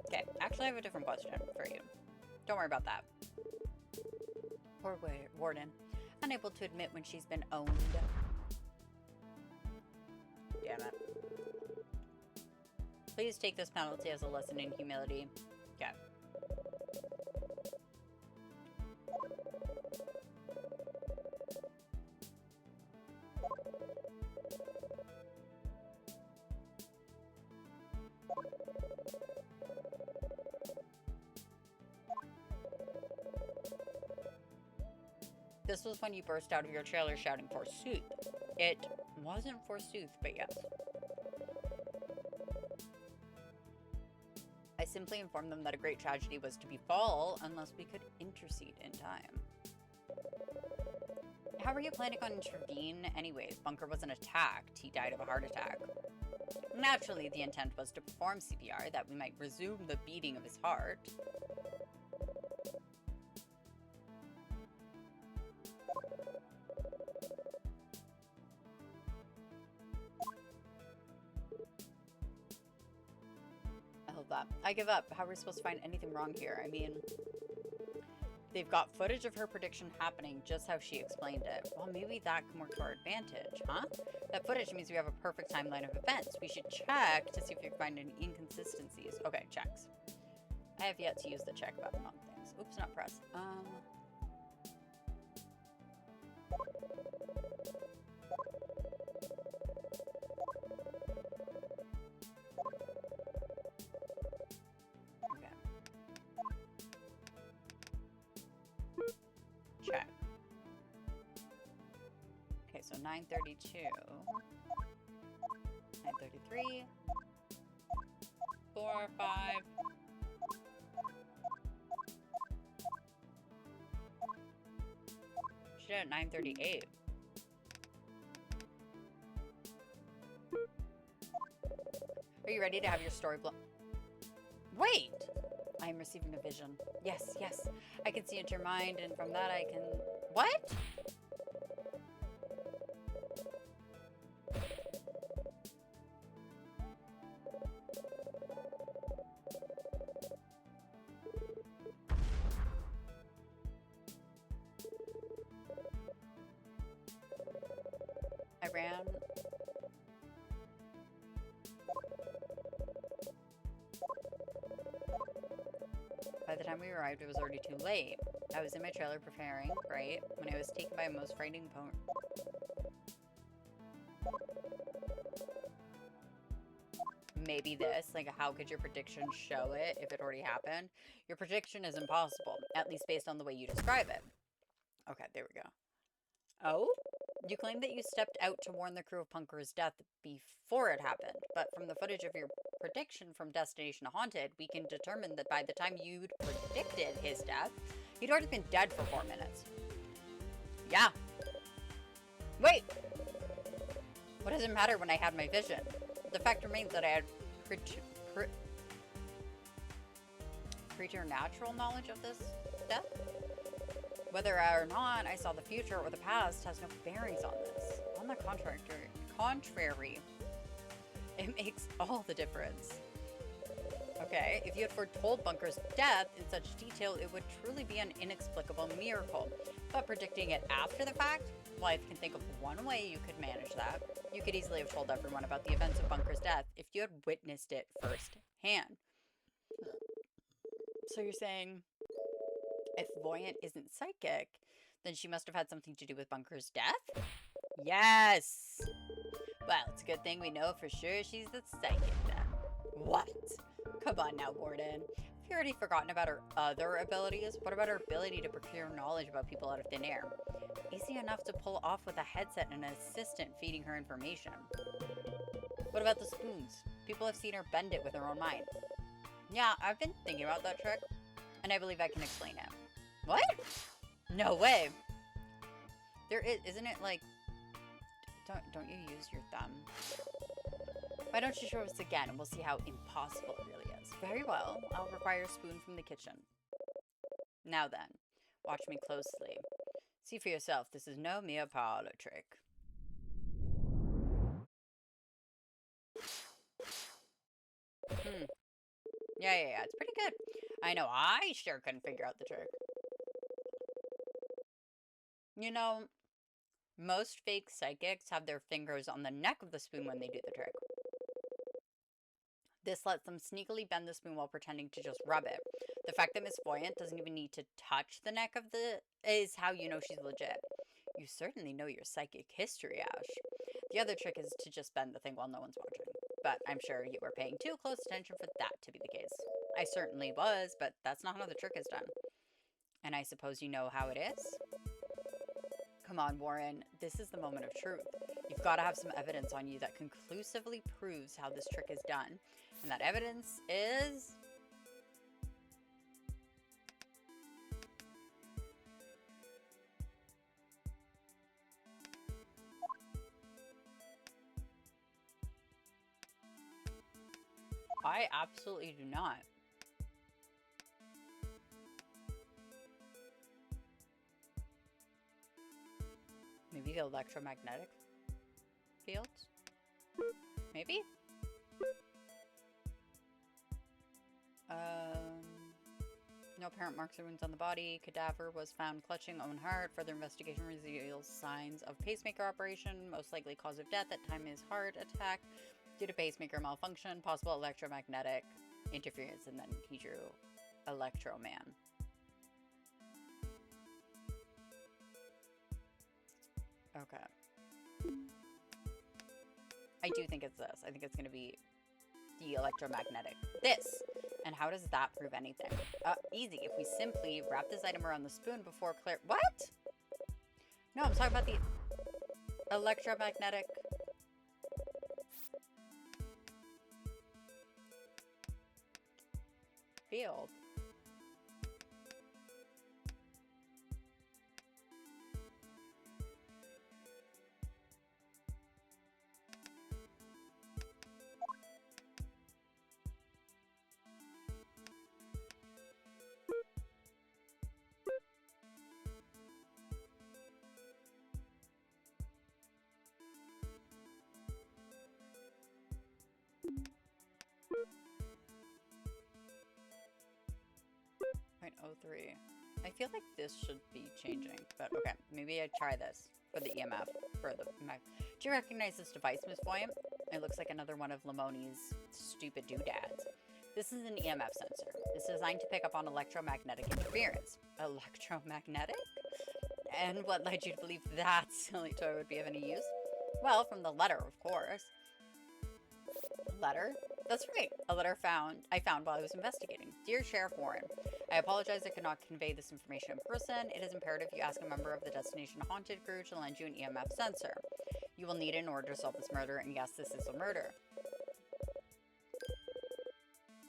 Okay, actually I have a different question for you. Don't worry about that. Poor Warden. Unable to admit when she's been owned. Damn it. Please take this penalty as a lesson in humility. Okay. This was when you burst out of your trailer shouting forsooth. It wasn't forsooth, but yes. I simply informed them that a great tragedy was to befall unless we could intercede in time. How were you planning on intervening anyways? Bunker wasn't attacked. He died of a heart attack. Naturally, the intent was to perform CPR, that we might resume the beating of his heart. I give up. How are we supposed to find anything wrong here? I mean, they've got footage of her prediction happening just how she explained it. Well, maybe that can work to our advantage, huh? That footage means we have a perfect timeline of events. We should check to see if we can find any inconsistencies. Okay, checks. I have yet to use the check button on things. Oops, not press. so 9:32. 9:33. 4, 5. Shit, at 9:38. Are you ready to have your story blow? Wait! I am receiving a vision. Yes, yes. I can see into your mind, and from that I can... What? I ran... By the time we arrived, it was already too late. I was in my trailer preparing, right, when I was taken by a most frightening opponent. Maybe this, like, how could your prediction show it if it already happened? Your prediction is impossible, at least based on the way you describe it. Okay, there we go. Oh? You claim that you stepped out to warn the crew of Punker's death before it happened, but from the footage of your prediction from Destination Haunted, we can determine that by the time you'd predicted his death, he'd already been dead for 4 minutes. Yeah. Wait! What does it matter when I had my vision? The fact remains that I had preternatural knowledge of this death. Whether or not I saw the future or the past has no bearings on this. On the contrary, it makes all the difference. Okay, if you had foretold Bunker's death in such detail, it would truly be an inexplicable miracle. But predicting it after the fact, well, I can think of one way you could manage that. You could easily have told everyone about the events of Bunker's death if you had witnessed it firsthand. So you're saying... if Voyant isn't psychic, then she must have had something to do with Bunker's death? Yes! Well, it's a good thing we know for sure she's the psychic then. What? Come on now, Warden. Have you already forgotten about her other abilities? What about her ability to procure knowledge about people out of thin air? Easy enough to pull off with a headset and an assistant feeding her information. What about the spoons? People have seen her bend it with her own mind. Yeah, I've been thinking about that trick, and I believe I can explain it. What? No way. There is, isn't it like, don't you use your thumb? Why don't you show us again and we'll see how impossible it really is. Very well, I'll require a spoon from the kitchen. Now then, watch me closely. See for yourself, this is no mere parlor trick. Yeah, it's pretty good. I know I sure couldn't figure out the trick. You know, most fake psychics have their fingers on the neck of the spoon when they do the trick. This lets them sneakily bend the spoon while pretending to just rub it. The fact that Miss Voyant doesn't even need to touch the neck of is how you know she's legit. You certainly know your psychic history, Ash. The other trick is to just bend the thing while no one's watching. But I'm sure you were paying too close attention for that to be the case. I certainly was, but that's not how the trick is done. And I suppose you know how it is? Come on, Warren. This is the moment of truth. You've got to have some evidence on you that conclusively proves how this trick is done. And that evidence is... I absolutely do not. Maybe the electromagnetic fields? Maybe? No apparent marks or wounds on the body. Cadaver was found clutching own heart. Further investigation reveals signs of pacemaker operation. Most likely cause of death at time is heart attack due to pacemaker malfunction. Possible electromagnetic interference. And then he drew Electro Man. Okay. I do think it's this. I think it's going to be the electromagnetic. This! And how does that prove anything? Easy. If we simply wrap this item around the spoon before What? No, I'm talking about the electromagnetic field. .03. I feel like this should be changing, but okay, maybe I try this for the EMF, for the Mac. Do you recognize this device, Miss Boyant? It looks like another one of Lamoni's stupid doodads. This is an EMF sensor. It's designed to pick up on electromagnetic interference. Electromagnetic? And what led you to believe that silly toy would be of any use? Well, from the letter, of course. Letter? That's right. A letter I found while I was investigating. Dear Sheriff Warren, I apologize I could not convey this information in person. It is imperative you ask a member of the Destination Haunted crew to lend you an EMF sensor. You will need it in order to solve this murder, and yes, this is a murder.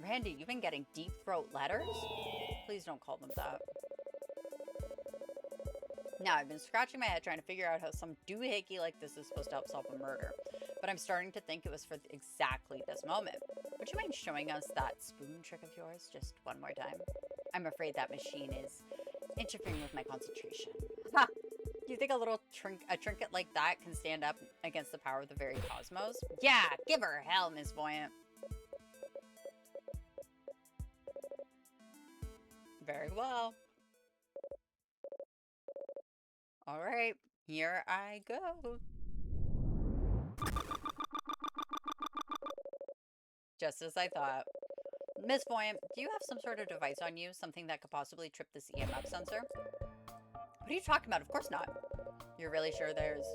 Randy, you've been getting deep throat letters? Please don't call them that. Now, I've been scratching my head trying to figure out how some doohickey like this is supposed to help solve a murder. But I'm starting to think it was for exactly this moment. Would you mind showing us that spoon trick of yours just one more time? I'm afraid that machine is interfering with my concentration. Ha! Do you think a little trinket like that can stand up against the power of the very cosmos? Yeah, give her hell, Miss Voyant. Very well. All right, here I go. Just as I thought. Miss Voyant, do you have some sort of device on you? Something that could possibly trip this EMF sensor? What are you talking about? Of course not. You're really sure there's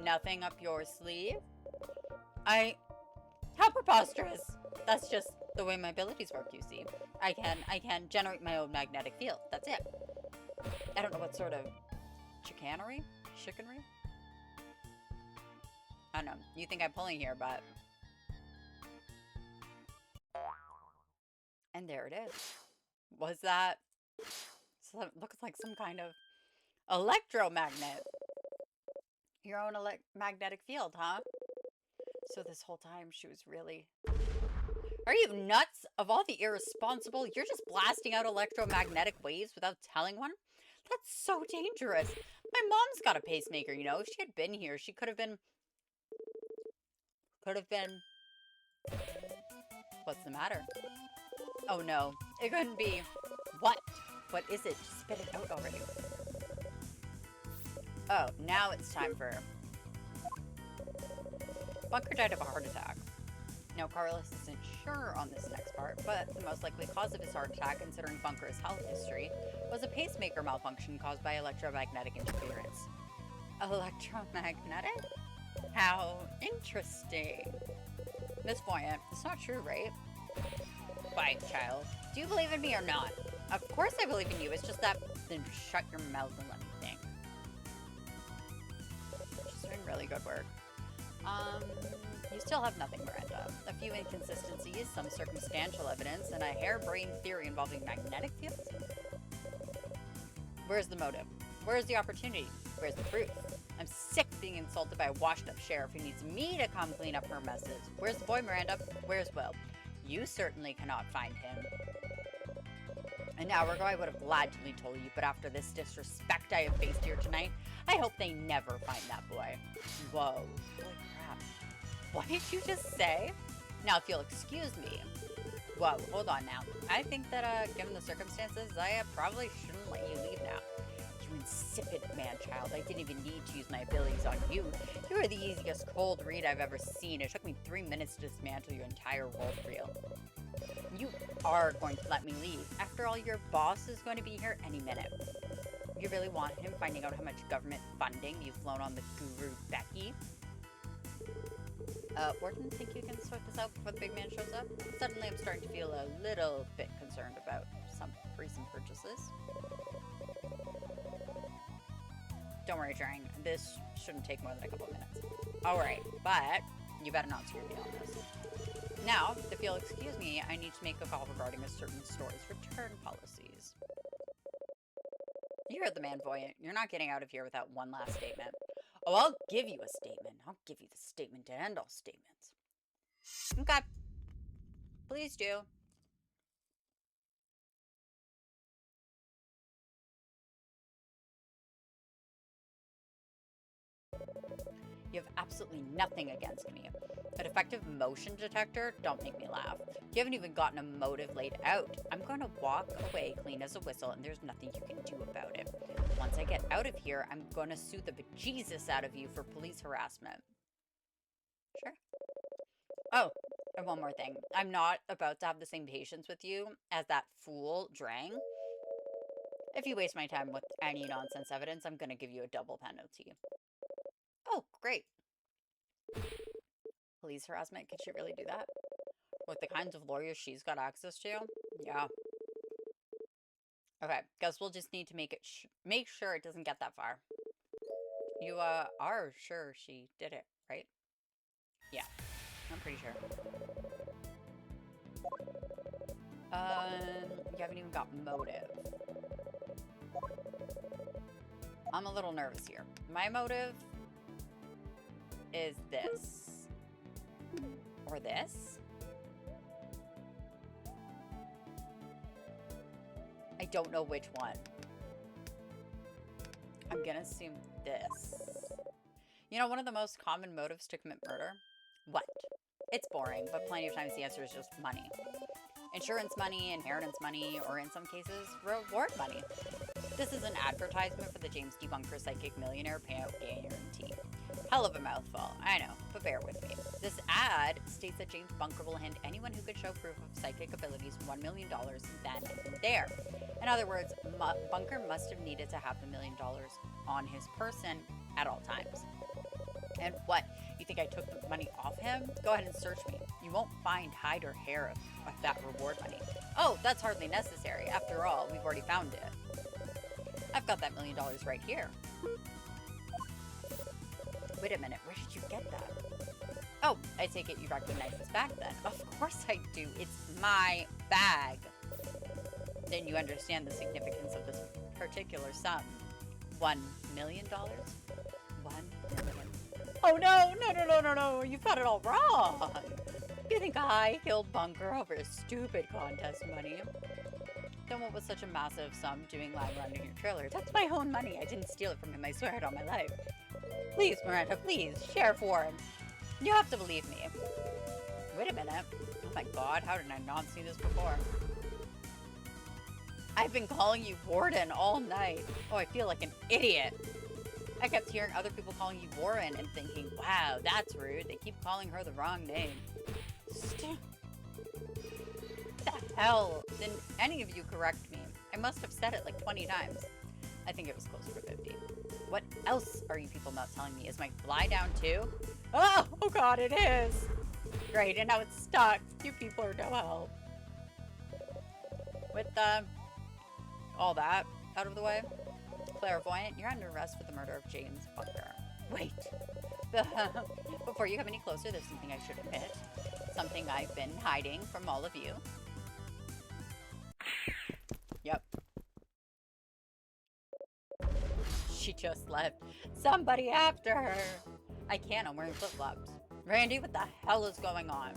nothing up your sleeve? How preposterous. That's just the way my abilities work, you see. I can generate my own magnetic field. That's it. I don't know what sort of chicanery? I don't know. You think I'm pulling here, but... And there it is. Was that... So it looks like some kind of electromagnet. Your own magnetic field, huh? So this whole time she was really... Are you nuts? Of all the irresponsible, you're just blasting out electromagnetic waves without telling one? That's so dangerous. My mom's got a pacemaker, you know. If she had been here, she could have been... What's the matter? Oh no, it couldn't be. What? What is it? Just spit it out already. Oh, now it's time for... Bunker died of a heart attack. Now, Carlos isn't sure on this next part, but the most likely cause of his heart attack, considering Bunker's health history, was a pacemaker malfunction caused by electromagnetic interference. Electromagnetic? How interesting. Miss Voyant, it's not true, right? Fine, child. Do you believe in me or not? Of course I believe in you. It's just that... Then shut your mouth and let me think. She's doing really good work. You still have nothing, Miranda. A few inconsistencies, some circumstantial evidence, and a harebrained theory involving magnetic fields? Where's the motive? Where's the opportunity? Where's the proof? I'm sick being insulted by a washed-up sheriff who needs me to come clean up her messes. Where's the boy, Miranda? Where's Will? You certainly cannot find him. An hour ago, I would have gladly told you, but after this disrespect I have faced here tonight, I hope they never find that boy. Whoa. Holy crap. What did you just say? Now, if you'll excuse me. Whoa, hold on now. I think that, given the circumstances, I probably shouldn't let you leave now. You insipid man-child. I didn't even need to use my abilities on you. You are the easiest cold read I've ever seen. It took me 3 minutes to dismantle your entire world reel. You are going to let me leave. After all, your boss is going to be here any minute. You really want him finding out how much government funding you've flown on the guru Becky? Warden, think you can sort this out before the big man shows up? Suddenly I'm starting to feel a little bit concerned about some recent purchases. Don't worry, Drang. This shouldn't take more than a couple of minutes. Alright, but you better not screw me on this. Now, if you'll excuse me, I need to make a call regarding a certain store's return policies. You heard the man, Voyant. You're not getting out of here without one last statement. Oh, I'll give you a statement. I'll give you the statement to end all statements. Okay. Please do. You have absolutely nothing against me. A defective motion detector? Don't make me laugh. You haven't even gotten a motive laid out. I'm going to walk away clean as a whistle, and there's nothing you can do about it. Once I get out of here, I'm going to sue the bejesus out of you for police harassment. Sure. Oh, and one more thing. I'm not about to have the same patience with you as that fool, Drang. If you waste my time with any nonsense evidence, I'm going to give you a double penalty. Oh, great. Police harassment? Could she really do that? With the kinds of lawyers she's got access to? Yeah. Okay, guess we'll just need to make sure it doesn't get that far. You, are sure she did it, right? Yeah, I'm pretty sure. You haven't even got motive. I'm a little nervous here. My motive is this. Or this. I don't know which one. I'm gonna assume this. You know, one of the most common motives to commit murder? What? It's boring, but plenty of times the answer is just money. Insurance money, inheritance money, or in some cases, reward money. This is an advertisement for the James D. Bunker Psychic Millionaire Payout Guarantee. Hell of a mouthful, I know, but bear with me. This ad states that James Bunker will hand anyone who could show proof of psychic abilities $1 million then and there. In other words, Bunker must have needed to have the $1 million on his person at all times. And what? You think I took the money off him? Go ahead and search me. You won't find hide or hair of that reward money. Oh, that's hardly necessary. After all, we've already found it. I've got that $1 million right here. Wait a minute, where did you get that? Oh, I take it you recognize this bag then. Of course I do. It's my bag. Then you understand the significance of this particular sum. $1 million? 1 million. Oh no, you've got it all wrong. You think I killed Bunker over stupid contest money? Then what was such a massive sum doing lying around in your trailer? That's my own money. I didn't steal it from him, I swear it on my life. Please, Miranda, please, Sheriff Warren. You have to believe me. Wait a minute. Oh my god, how did I not see this before? I've been calling you Warden all night. Oh, I feel like an idiot. I kept hearing other people calling you Warren and thinking, wow, that's rude. They keep calling her the wrong name. What the hell? Didn't any of you correct me? I must have said it like 20 times. I think it was closer to 50. What else are you people not telling me? Is my fly down too? Oh god, it is! Great, and now it's stuck. You people are no help. With, all that out of the way, Clairvoyant, you're under arrest for the murder of James Bunker. Wait. Before you come any closer, there's something I should admit. Something I've been hiding from all of you. Yep. She just left. Somebody after her. I can't, I'm wearing flip-flops. Randy, what the hell is going on?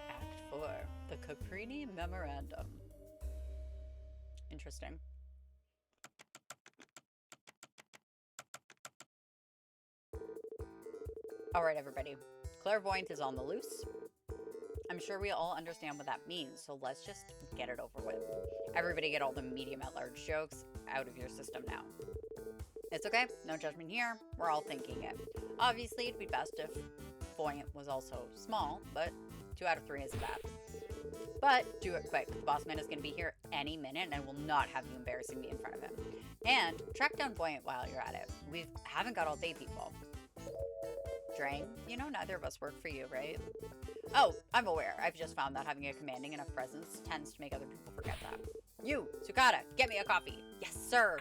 Act 4. The Caprini Memorandum. Interesting. Alright, everybody. Clairvoyant is on the loose. I'm sure we all understand what that means, so let's just get it over with. Everybody get all the medium at large jokes out of your system now. It's okay, no judgment here, we're all thinking it. Obviously, it'd be best if Voyant was also small, but 2 out of 3 isn't bad. But do it quick, the boss man is going to be here any minute and I will not have you embarrassing me in front of him. And track down Voyant while you're at it. We haven't got all day, people. Drang, you know neither of us work for you, right? Oh, I'm aware. I've just found that having a commanding enough presence tends to make other people forget that. You, Sukata, get me a coffee. Yes, sir.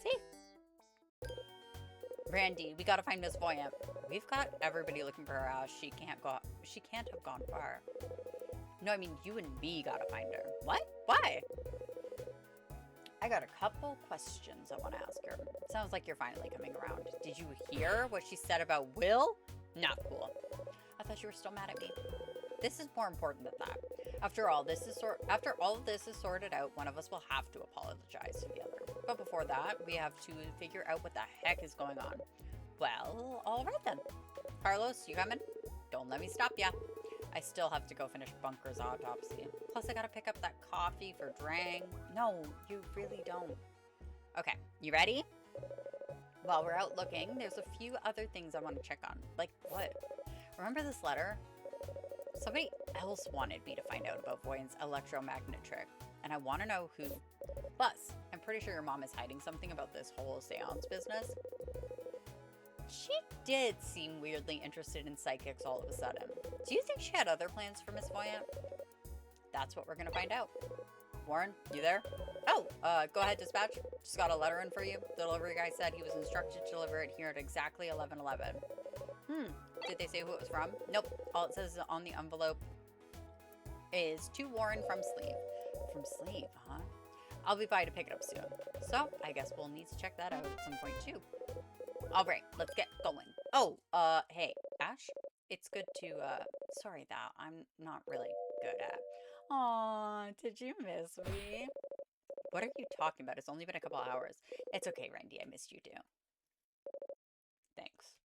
See? Randy, we gotta find Miss Voyant. We've got everybody looking for her ass. She can't have gone far. No, I mean, you and me gotta find her. What? Why? I got a couple questions I want to ask her. Sounds like you're finally coming around. Did you hear what she said about Will? Not cool. I thought you were still mad at me. This is more important than that. After all of this is sorted out, one of us will have to apologize to the other. But before that, we have to figure out what the heck is going on. Well, all right then. Carlos, you coming? Don't let me stop ya. I still have to go finish Bunker's autopsy. Plus, I gotta pick up that coffee for Drang. No, you really don't. Okay, you ready? While we're out looking, there's a few other things I want to check on. Like what? Remember this letter? Somebody else wanted me to find out about Voyant's electromagnet trick, and I want to know who. Plus, I'm pretty sure your mom is hiding something about this whole seance business. She did seem weirdly interested in psychics all of a sudden. Do you think she had other plans for Miss Voyant? That's what we're gonna find out. Warren, you there? Oh, go ahead, dispatch. Just got a letter in for you. The delivery guy said he was instructed to deliver it here at exactly 11:11. Did they say who it was from? Nope. All it says on the envelope is to Warren from Sleeve. From Sleeve, huh? I'll be by to pick it up soon. So, I guess we'll need to check that out at some point too. All right, let's get going. Oh, hey, Ash, it's good to, sorry that I'm not really good at. Aw, did you miss me? What are you talking about? It's only been a couple hours. It's okay, Randy, I missed you too. Thanks.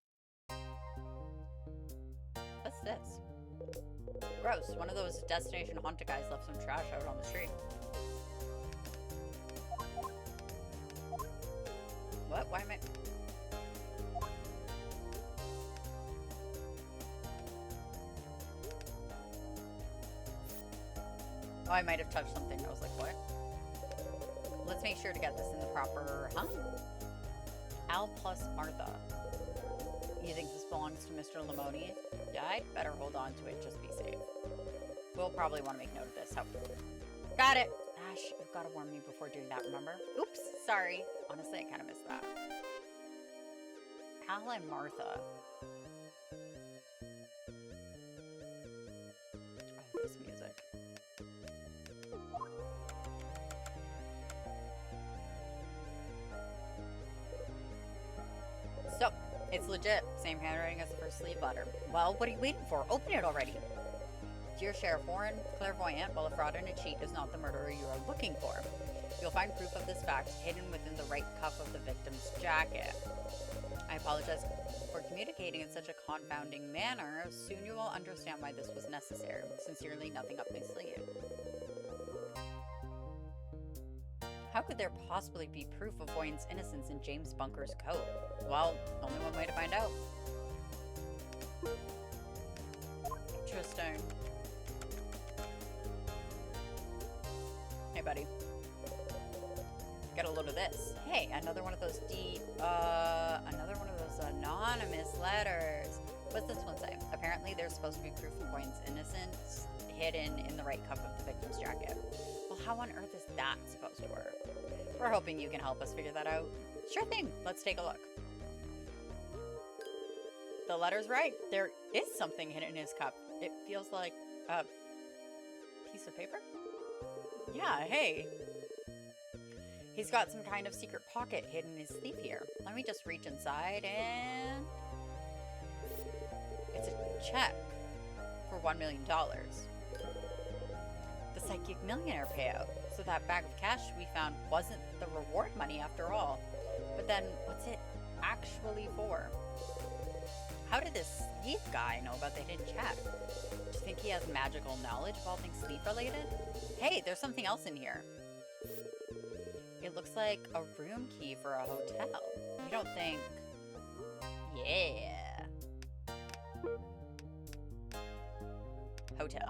What's this? Gross, one of those Destination Haunted guys left some trash out on the street. What? Why am I... Oh, I might have touched something. I was like, what? Let's make sure to get this in the proper... Huh? Al plus Martha. You think this belongs to Mr. Lamoni? Yeah, I'd better hold on to it. Just be safe. We'll probably want to make note of this. Got it! Ash, you've got to warn me before doing that, remember? Oops, sorry. Honestly, I kind of missed that. Al and Martha. Oh, this music. So, it's legit. Same handwriting as the first Sleeve letter. Well, what are you waiting for? Open it already. Dear Sheriff Warren, clairvoyant, while a fraud and a cheat is not the murderer you are looking for. You'll find proof of this fact hidden within the right cuff of the victim's jacket. I apologize for communicating in such a confounding manner. Soon you will understand why this was necessary. Sincerely, nothing up my sleeve. How could there possibly be proof of Voyant's innocence in James Bunker's coat? Well, only one way to find out. Interesting. Hey, buddy. Get a load of this. Hey, another one of those anonymous letters. What's this one say? Apparently, there's supposed to be proof of Voyant's innocence hidden in the right cuff of the victim's jacket. Well, how on earth is that supposed to work? We're hoping you can help us figure that out. Sure thing. Let's take a look. The letter's right. There is something hidden in his cup. It feels like a piece of paper? Yeah, hey. He's got some kind of secret pocket hidden in his sleeve here. Let me just reach inside and... It's a check for $1 million. The psychic millionaire payout. So that bag of cash we found wasn't the reward money after all. But then, what's it actually for? How did this Sleeve guy know about the hidden check? Do you think he has magical knowledge of all things sleep related? Hey, there's something else in here. It looks like a room key for a hotel. You don't think... Yeah. Hotel.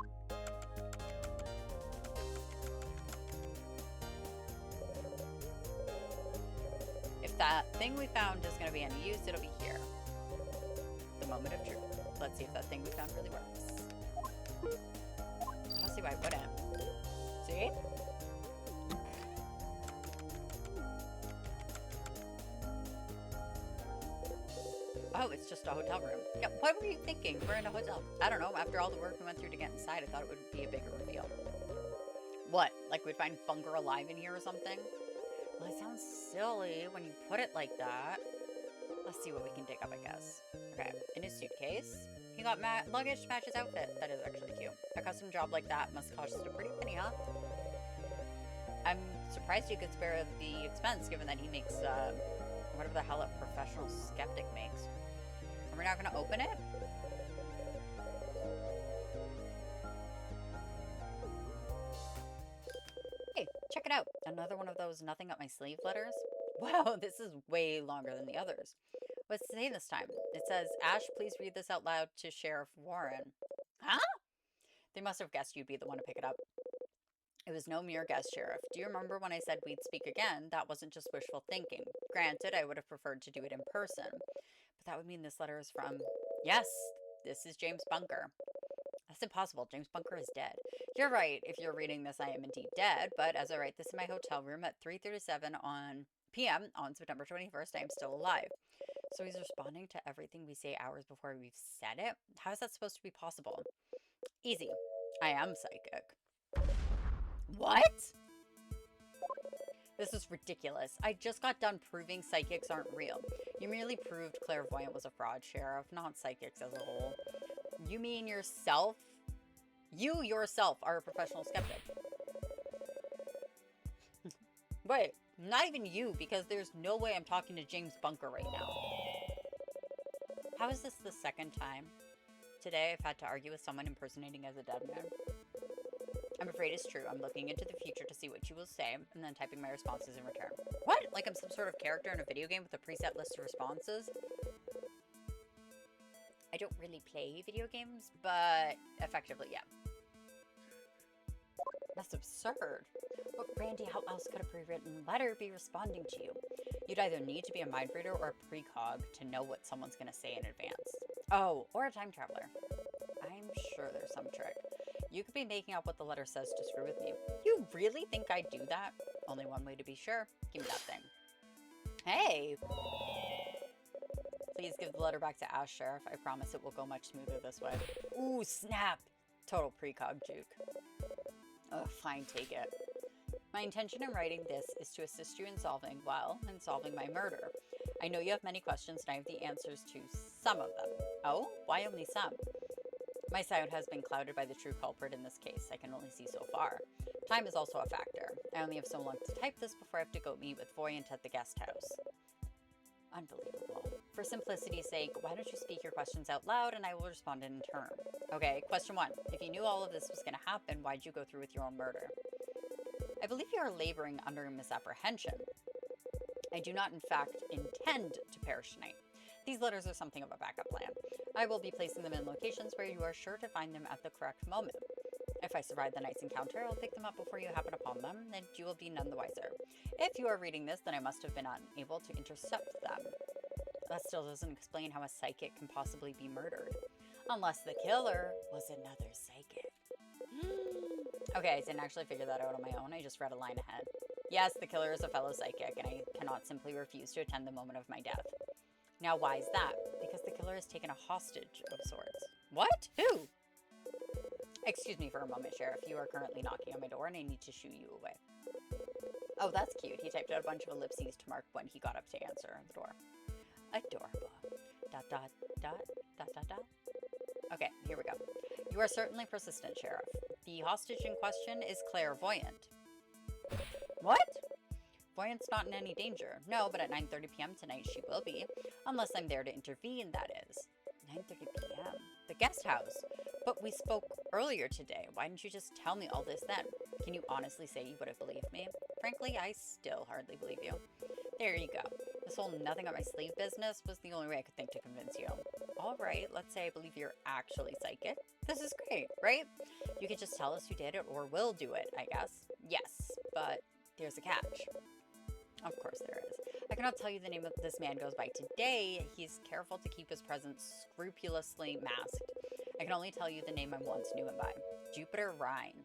If that thing we found is going to be any use, it'll be here. moment of truth. Let's see if that thing we found really works. I don't see why it wouldn't. See? Oh, it's just a hotel room. Yeah, what were you thinking? We're in a hotel. I don't know. After all the work we went through to get inside, I thought it would be a bigger reveal. What? Like we'd find Bunker alive in here or something? Well, it sounds silly when you put it like that. Let's see what we can dig up, I guess. Okay, in his suitcase, he got luggage to match his outfit. That is actually cute. A custom job like that must cost a pretty penny, huh? I'm surprised you could spare the expense, given that he makes, whatever the hell a professional skeptic makes. Are we not going to open it? Hey, check it out. Another one of those nothing up my sleeve letters. Wow, this is way longer than the others. What's it say this time? It says, Ash, please read this out loud to Sheriff Warren. Huh? They must have guessed you'd be the one to pick it up. It was no mere guess, Sheriff. Do you remember when I said we'd speak again? That wasn't just wishful thinking. Granted, I would have preferred to do it in person. But that would mean this letter is from... Yes, this is James Bunker. That's impossible. James Bunker is dead. You're right. If you're reading this, I am indeed dead. But as I write this in my hotel room at 3:37 p.m. on September 21st, I am still alive. So he's responding to everything we say hours before we've said it? How is that supposed to be possible? Easy. I am psychic. What? This is ridiculous. I just got done proving psychics aren't real. You merely proved clairvoyant was a fraud, Sheriff, not psychics as a whole. You mean yourself? You yourself are a professional skeptic. Wait, not even you, because there's no way I'm talking to James Bunker right now. How is this the second time today I've had to argue with someone impersonating as a dead man? I'm afraid it's true. I'm looking into the future to see what you will say, and then typing my responses in return. What? Like I'm some sort of character in a video game with a preset list of responses? I don't really play video games, but effectively, yeah. That's absurd. But Randy, how else could a pre-written letter be responding to you? You'd either need to be a mind reader or a precog to know what someone's going to say in advance. Oh, or a time traveler. I'm sure there's some trick. You could be making up what the letter says to screw with me. You really think I'd do that? Only one way to be sure. Give me that thing. Hey! Please give the letter back to Ash, Sheriff. I promise it will go much smoother this way. Ooh, snap! Total precog juke. Ugh, fine, take it. My intention in writing this is to assist you in solving my murder. I know you have many questions and I have the answers to some of them. Oh? Why only some? My sight has been clouded by the true culprit in this case. I can only see so far. Time is also a factor. I only have so long to type this before I have to go meet with Voyant at the guest house. Unbelievable. For simplicity's sake, why don't you speak your questions out loud and I will respond in turn. Okay, question 1. If you knew all of this was going to happen, why'd you go through with your own murder? I believe you are laboring under a misapprehension. I do not, in fact, intend to perish tonight. These letters are something of a backup plan. I will be placing them in locations where you are sure to find them at the correct moment. If I survive the night's encounter, I'll pick them up before you happen upon them, and you will be none the wiser. If you are reading this, then I must have been unable to intercept them. That still doesn't explain how a psychic can possibly be murdered. Unless the killer was another psychic. Okay, I didn't actually figure that out on my own. I just read a line ahead. Yes, the killer is a fellow psychic, and I cannot simply refuse to attend the moment of my death. Now, why is that? Because the killer has taken a hostage of sorts. What? Who? Excuse me for a moment, Sheriff. You are currently knocking on my door, and I need to shoo you away. Oh, that's cute. He typed out a bunch of ellipses to mark when he got up to answer the door. Adorable. Dot, dot, dot, dot, dot, dot. Okay, here we go. You are certainly persistent, Sheriff. The hostage in question is clairvoyant. What? Voyant's not in any danger. No, but at 9:30 p.m. tonight she will be. Unless I'm there to intervene, that is. 9:30 p.m. The guest house. But we spoke earlier today. Why didn't you just tell me all this then? Can you honestly say you would have believed me? Frankly, I still hardly believe you. There you go. This whole nothing on my sleeve business was the only way I could think to convince you. All right, let's say I believe you're actually psychic. This is great, right? You could just tell us who did it or will do it, I guess. Yes, but there's a catch. Of course there is. I cannot tell you the name of this man goes by today. He's careful to keep his presence scrupulously masked. I can only tell you the name I once knew him by. Jupiter Rhine.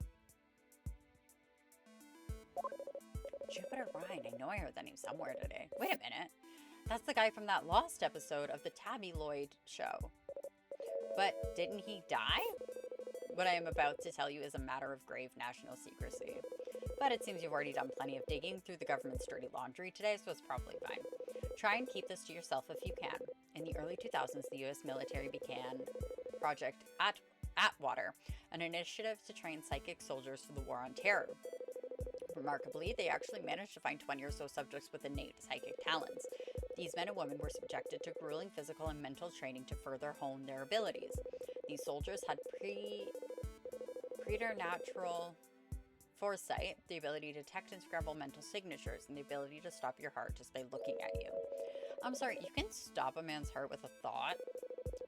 Jupiter Rhine. I know I heard that name somewhere today. Wait a minute. That's the guy from that Lost episode of the Tabloid show. But didn't he die? What I am about to tell you is a matter of grave national secrecy. But it seems you've already done plenty of digging through the government's dirty laundry today, so it's probably fine. Try and keep this to yourself if you can. In the early 2000s, the U.S. military began Project Atwater, an initiative to train psychic soldiers for the War on Terror. Remarkably, they actually managed to find 20 or so subjects with innate psychic talents. These men and women were subjected to grueling physical and mental training to further hone their abilities. These soldiers had preternatural foresight, the ability to detect and scramble mental signatures, and the ability to stop your heart just by looking at you. I'm sorry, you can stop a man's heart with a thought?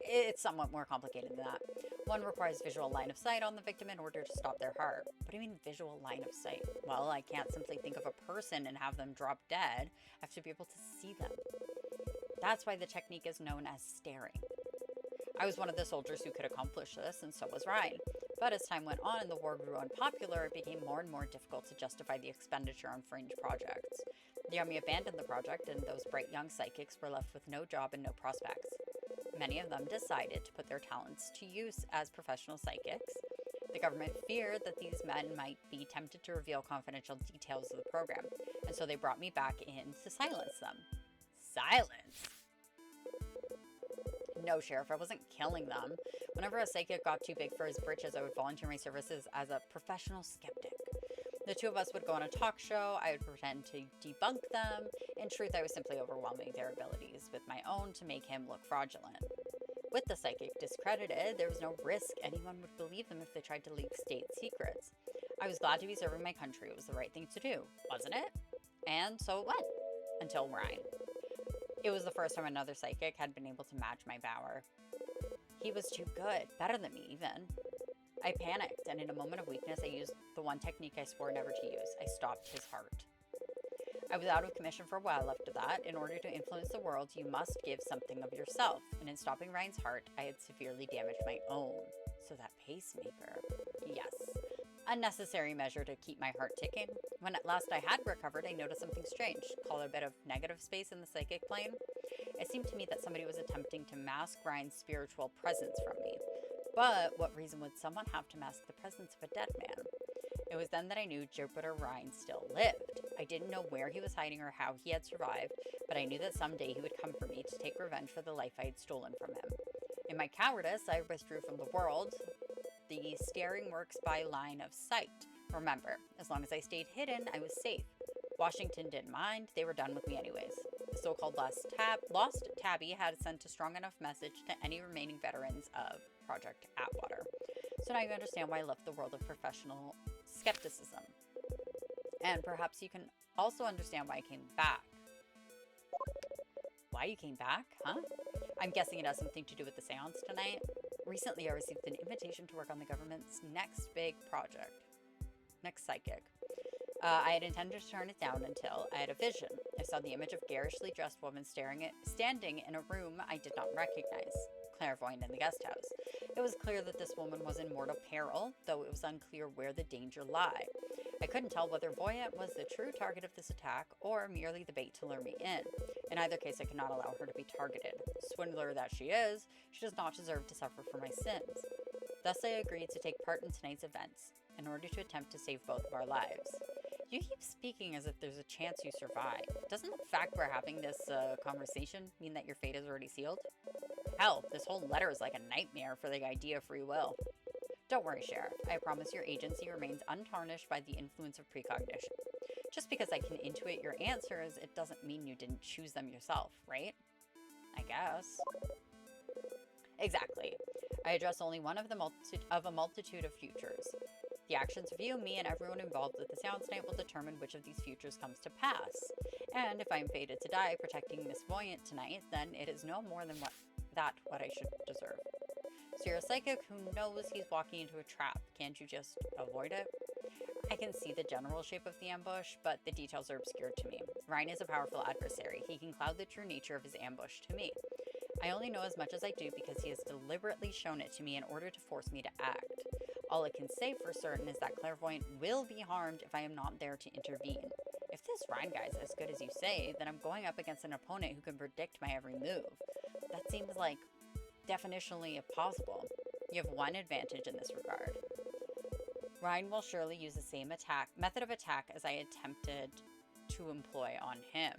It's somewhat more complicated than that. One requires visual line of sight on the victim in order to stop their heart. What do you mean visual line of sight? Well, I can't simply think of a person and have them drop dead. I have to be able to see them. That's why the technique is known as staring. I was one of the soldiers who could accomplish this, and so was Ryan. But as time went on and the war grew unpopular, it became more and more difficult to justify the expenditure on fringe projects. The army abandoned the project, and those bright young psychics were left with no job and no prospects. Many of them decided to put their talents to use as professional psychics. The government feared that these men might be tempted to reveal confidential details of the program, and so they brought me back in to silence them. Silence? No, Sheriff, I wasn't killing them. Whenever a psychic got too big for his britches, I would volunteer my services as a professional skeptic. The two of us would go on a talk show, I would pretend to debunk them. In truth, I was simply overwhelming their abilities with my own to make him look fraudulent. With the psychic discredited, there was no risk anyone would believe them if they tried to leak state secrets. I was glad to be serving my country. It was the right thing to do, wasn't it? And so it went. Until Ryan. It was the first time another psychic had been able to match my power. He was too good, better than me even. I panicked, and in a moment of weakness, I used the one technique I swore never to use. I stopped his heart. I was out of commission for a while after that. In order to influence the world, you must give something of yourself. And in stopping Ryan's heart, I had severely damaged my own. So that pacemaker. Yes. A necessary measure to keep my heart ticking. When at last I had recovered, I noticed something strange. Call it a bit of negative space in the psychic plane. It seemed to me that somebody was attempting to mask Ryan's spiritual presence from me. But what reason would someone have to mask the presence of a dead man? It was then that I knew Jupiter Rhine still lived. I didn't know where he was hiding or how he had survived, but I knew that someday he would come for me to take revenge for the life I had stolen from him. In my cowardice, I withdrew from the world. The staring works by line of sight. Remember, as long as I stayed hidden, I was safe. Washington didn't mind. They were done with me anyways. The so-called lost Tabby had sent a strong enough message to any remaining veterans of Project Atwater. So now you understand why I left the world of professional skepticism. And perhaps you can also understand why I came back. Why you came back, huh? I'm guessing it has something to do with the seance tonight. Recently, I received an invitation to work on the government's next big project. Next psychic. I had intended to turn it down until I had a vision. I saw the image of a garishly dressed woman standing in a room I did not recognize. Clairvoyant in the guest house. It was clear that this woman was in mortal peril, though it was unclear where the danger lay. I couldn't tell whether Voyant was the true target of this attack or merely the bait to lure me in. In either case, I could not allow her to be targeted. Swindler that she is, she does not deserve to suffer for my sins. Thus, I agreed to take part in tonight's events in order to attempt to save both of our lives. You keep speaking as if there's a chance you survive. Doesn't the fact we're having this conversation mean that your fate is already sealed? Hell, this whole letter is like a nightmare for the idea of free will. Don't worry, Sheriff. I promise your agency remains untarnished by the influence of precognition. Just because I can intuit your answers, it doesn't mean you didn't choose them yourself, right? I guess. Exactly. I address only one of a multitude of futures. The actions of you, me, and everyone involved with the seance tonight will determine which of these futures comes to pass. And if I am fated to die protecting Miss Voyant tonight, then it is no more than what I should deserve. So you're a psychic who knows he's walking into a trap. Can't you just avoid it? I can see the general shape of the ambush, but the details are obscured to me. Ryan is a powerful adversary. He can cloud the true nature of his ambush to me. I only know as much as I do because he has deliberately shown it to me in order to force me to act. All I can say for certain is that Clairvoyant will be harmed if I am not there to intervene. If this Ryan guy's as good as you say, then I'm going up against an opponent who can predict my every move. That seems like definitionally impossible. You have one advantage in this regard. Ryan will surely use the same method of attack as I attempted to employ on him.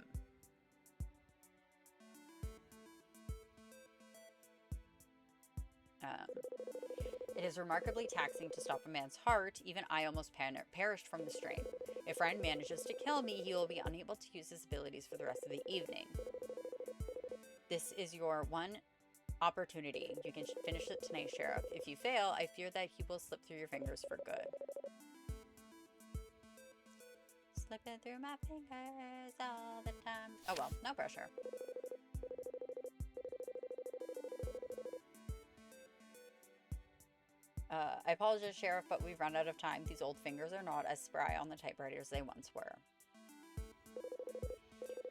It is remarkably taxing to stop a man's heart. Even I almost perished from the strain. If Ryan manages to kill me, he will be unable to use his abilities for the rest of the evening. This is your one opportunity. You can finish it tonight, Sheriff. If you fail, I fear that he will slip through your fingers for good. Slipping through my fingers all the time. Oh well, no pressure. I apologize, Sheriff, but we've run out of time. These old fingers are not as spry on the typewriter as they once were.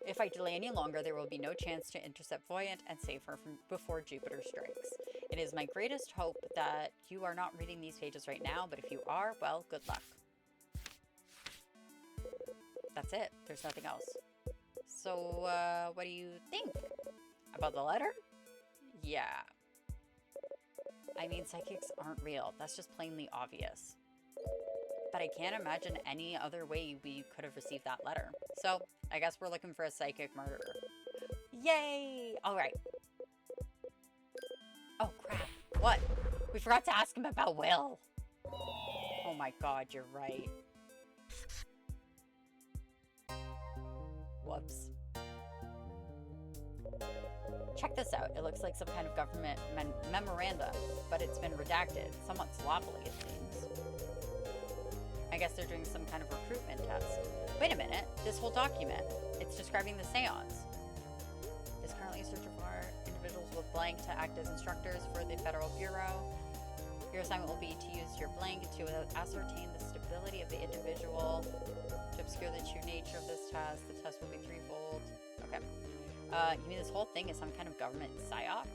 If I delay any longer, there will be no chance to intercept Voyant and save her from before Jupiter strikes. It is my greatest hope that you are not reading these pages right now, but if you are, well, good luck. That's it. There's nothing else. So, what do you think? About the letter? Yeah. I mean, psychics aren't real. That's just plainly obvious. But I can't imagine any other way we could have received that letter. So, I guess we're looking for a psychic murderer. Yay! All right. Oh, crap. What? We forgot to ask him about Will. Oh my god, you're right. Whoops. Check this out. It looks like some kind of government memorandum, but it's been redacted, somewhat sloppily it seems. I guess they're doing some kind of recruitment test. Wait a minute, this whole document, it's describing the seance. Is currently searching for individuals with blank to act as instructors for the Federal Bureau. Your assignment will be to use your blank to ascertain the stability of the individual. To obscure the true nature of this test, the test will be threefold. Okay. You mean this whole thing is some kind of government psyop?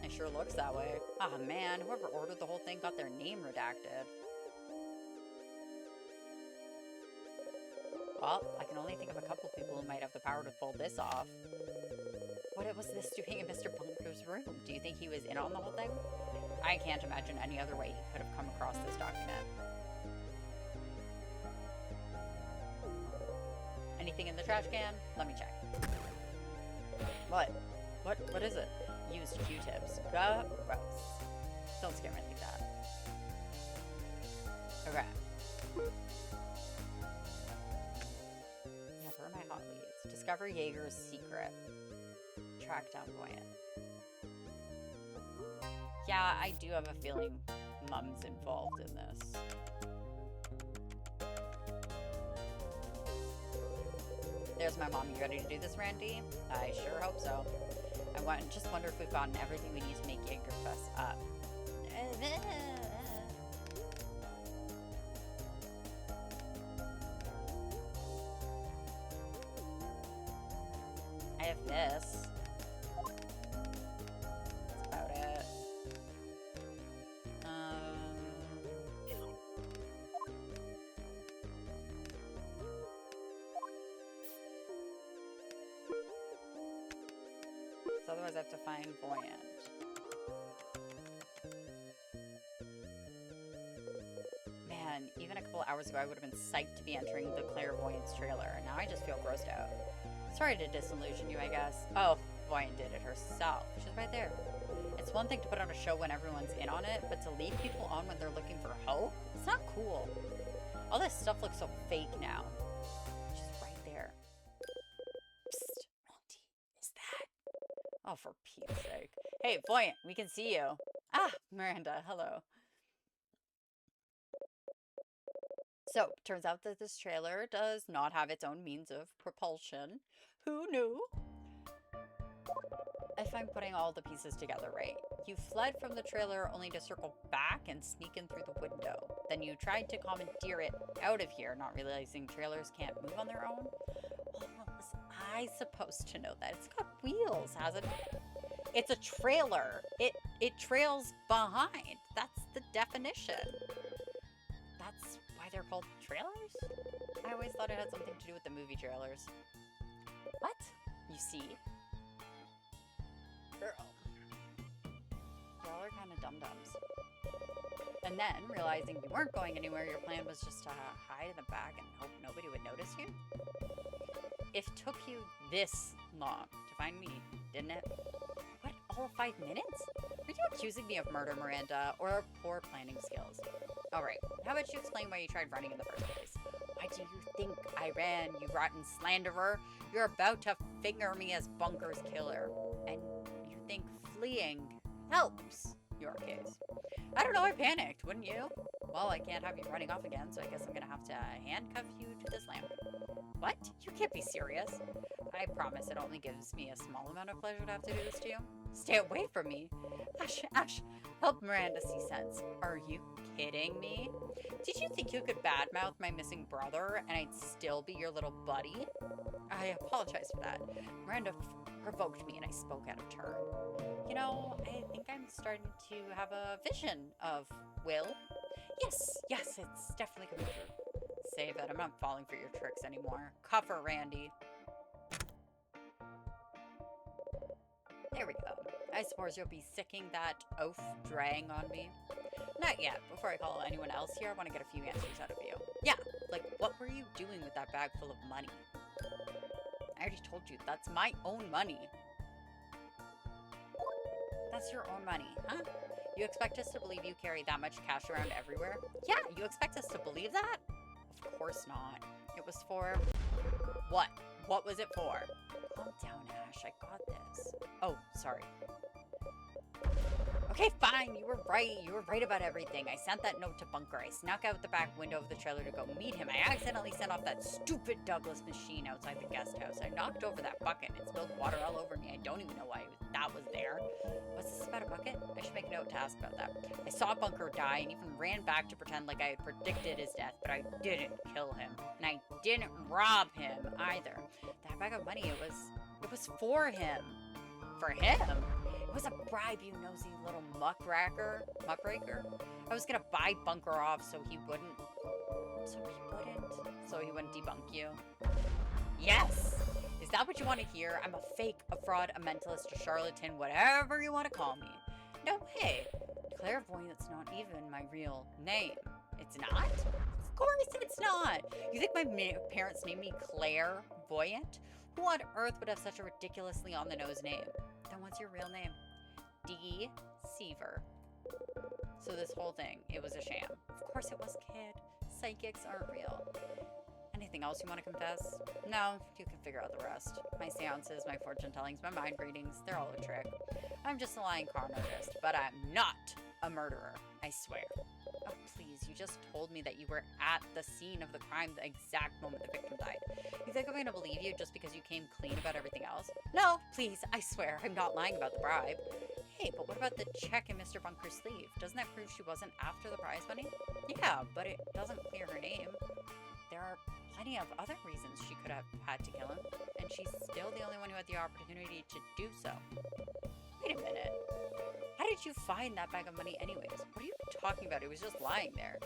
It sure looks that way. Ah, man, whoever ordered the whole thing got their name redacted. Well, I can only think of a couple people who might have the power to pull this off. What was this doing in Mr. Bunker's room? Do you think he was in on the whole thing? I can't imagine any other way he could have come across this document. Anything in the trash can? Let me check. What? What is it? Used Q-tips. Gross. Don't scare me like that. Okay. Yeah, where are my hot leads? Discover Jaeger's secret. Track down Voyant. Yeah, I do have a feeling Mum's involved in this. There's my mom. You ready to do this, Randy? I sure hope so. I just wonder if we've gotten everything we need to make Jaegerfest up. I have this. That's about it. Otherwise I have to find Voyant. Man, even a couple hours ago I would have been psyched to be entering the Clairvoyant's trailer, and now I just feel grossed out. Sorry to disillusion you, I guess. Oh, Voyant did it herself. She's right there. It's one thing to put on a show when everyone's in on it, but to leave people on when they're looking for hope? It's not cool. All this stuff looks so fake now. She's right there. Psst, Monty, is that? Oh, for Pete's sake. Hey, Voyant, we can see you. Ah, Miranda, hello. So, turns out that this trailer does not have its own means of propulsion. Who knew? I if I'm putting all the pieces together right. You fled from the trailer only to circle back and sneak in through the window. Then you tried to commandeer it out of here, not realizing trailers can't move on their own. Well, was I supposed to know that? It's got wheels, hasn't it? It's a trailer. It trails behind. That's the definition. That's why they're called trailers? I always thought it had something to do with the movie trailers. What? You see? Girl. Y'all are kind of dum-dums. And then, realizing you weren't going anywhere, your plan was just to hide in the back and hope nobody would notice you? It took you this long to find me, didn't it? What, all of 5 minutes? Are you accusing me of murder, Miranda, or poor planning skills? Alright, how about you explain why you tried running in the first place? Why do you think I ran, you rotten slanderer? You're about to finger me as Bunker's killer. And you think fleeing helps your case. I don't know, I panicked, wouldn't you? Well, I can't have you running off again, so I guess I'm gonna have to handcuff you to this lamp. What? You can't be serious. I promise it only gives me a small amount of pleasure to have to do this to you. Stay away from me. Ash, help Miranda see sense. Are you kidding me? Did you think you could badmouth my missing brother and I'd still be your little buddy? I apologize for that. Miranda provoked me and I spoke out of turn. You know, I think I'm starting to have a vision of Will. Yes, it's definitely coming true. Save it, I'm not falling for your tricks anymore. Cuff her, Randy. There we go. I suppose you'll be sicking that oaf drang on me. Not yet. Before I call anyone else here, I want to get a few answers out of you. Yeah, like what were you doing with that bag full of money? I already told you, that's my own money. That's your own money, huh? You expect us to believe you carry that much cash around everywhere? Yeah, you expect us to believe that? Of course not. It was for... What? What was it for? Calm down, Ash. I got this. Oh, sorry. Okay, fine. You were right. You were right about everything. I sent that note to Bunker. I snuck out the back window of the trailer to go meet him. I accidentally sent off that stupid Douglas machine outside the guest house. I knocked over that bucket. It spilled water all over me. I don't even know why that was there. What's this about a bucket? I should make a note to ask about that. I saw Bunker die and even ran back to pretend like I had predicted his death, but I didn't kill him. And I didn't rob him either. That bag of money, it was for him. For him? It was a bribe, you nosy little muckraker. I was gonna buy Bunker off so he wouldn't debunk you. Yes! Is that what you want to hear? I'm a fake, a fraud, a mentalist, a charlatan, whatever you want to call me. No way. Clairvoyant's not even my real name. It's not? Of course it's not. You think my parents named me Clairvoyant? Who on earth would have such a ridiculously on-the-nose name? Then what's your real name? Deceiver. So this whole thing, it was a sham. Of course it was, kid. Psychics aren't real. Anything else you want to confess? No, you can figure out the rest. My seances, my fortune tellings, my mind readings, they're all a trick. I'm just a lying con artist, but I'm not a murderer, I swear. Oh, please, you just told me that you were at the scene of the crime the exact moment the victim died. You think I'm going to believe you just because you came clean about everything else? No, please, I swear, I'm not lying about the bribe. Hey, but what about the check in Mr. Bunker's sleeve? Doesn't that prove she wasn't after the prize money? Yeah, but it doesn't clear her name. There are plenty of other reasons she could have had to kill him, and she's still the only one who had the opportunity to do so. Wait a minute. How did you find that bag of money anyways? What are you talking about? It was just lying there.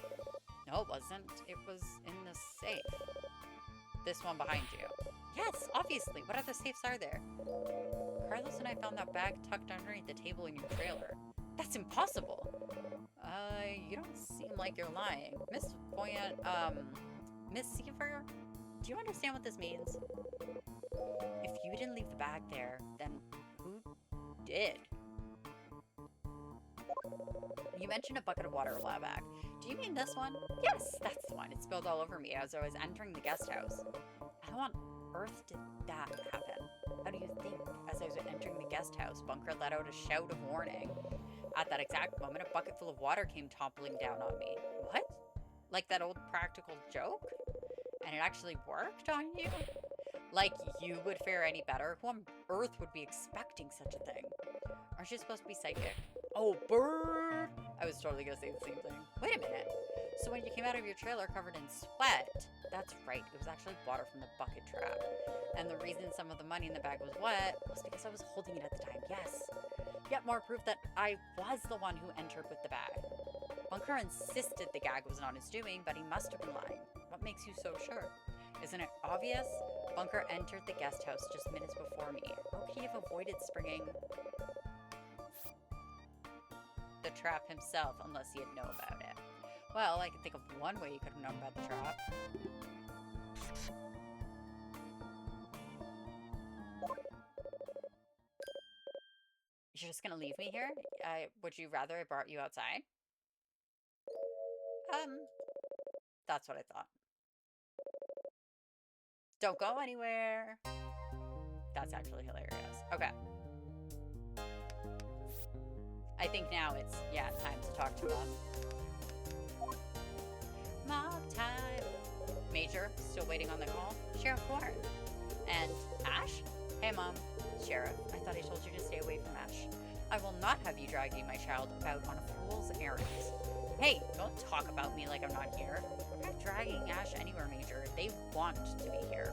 No, it wasn't. It was in the safe. This one behind you. Yes, obviously. What other safes are there? Carlos and I found that bag tucked underneath the table in your trailer. That's impossible. You don't seem like you're lying. Miss Voyant, Miss Seaver, do you understand what this means? If you didn't leave the bag there, then who did? You mentioned a bucket of water a while back. Do you mean this one? Yes, that's the one. It spilled all over me as I was entering the guest house. How on earth did that happen? How do you think, as I was entering the guest house, Bunker let out a shout of warning? At that exact moment, a bucket full of water came toppling down on me. What? Like that old practical joke? And it actually worked on you? Like you would fare any better? Who on earth would be expecting such a thing? Aren't you supposed to be psychic? Oh, bird! I was totally gonna say the same thing. Wait a minute. So when you came out of your trailer covered in sweat, that's right, it was actually water from the bucket trap. And the reason some of the money in the bag was wet was because I was holding it at the time, yes. Yet more proof that I was the one who entered with the bag. Bunker insisted the gag was not his doing, but he must have been lying. What makes you so sure? Isn't it obvious? Bunker entered the guest house just minutes before me. How could he have avoided springing the trap himself unless he had known about it? Well, I can think of one way he could have known about the trap. You're just gonna leave me here? Would you rather I brought you outside? That's what I thought. Don't go anywhere. That's actually hilarious. Okay. I think now it's, yeah, time to talk to Mom. Mom time. Major, still waiting on the call. Sheriff Warren. And Ash? Hey, Mom. Sheriff, I thought I told you to stay away from Ash. I will not have you dragging my child about on a fool's errand. Hey, don't talk about me like I'm not here. I'm not dragging Ash anywhere, Major. They want to be here.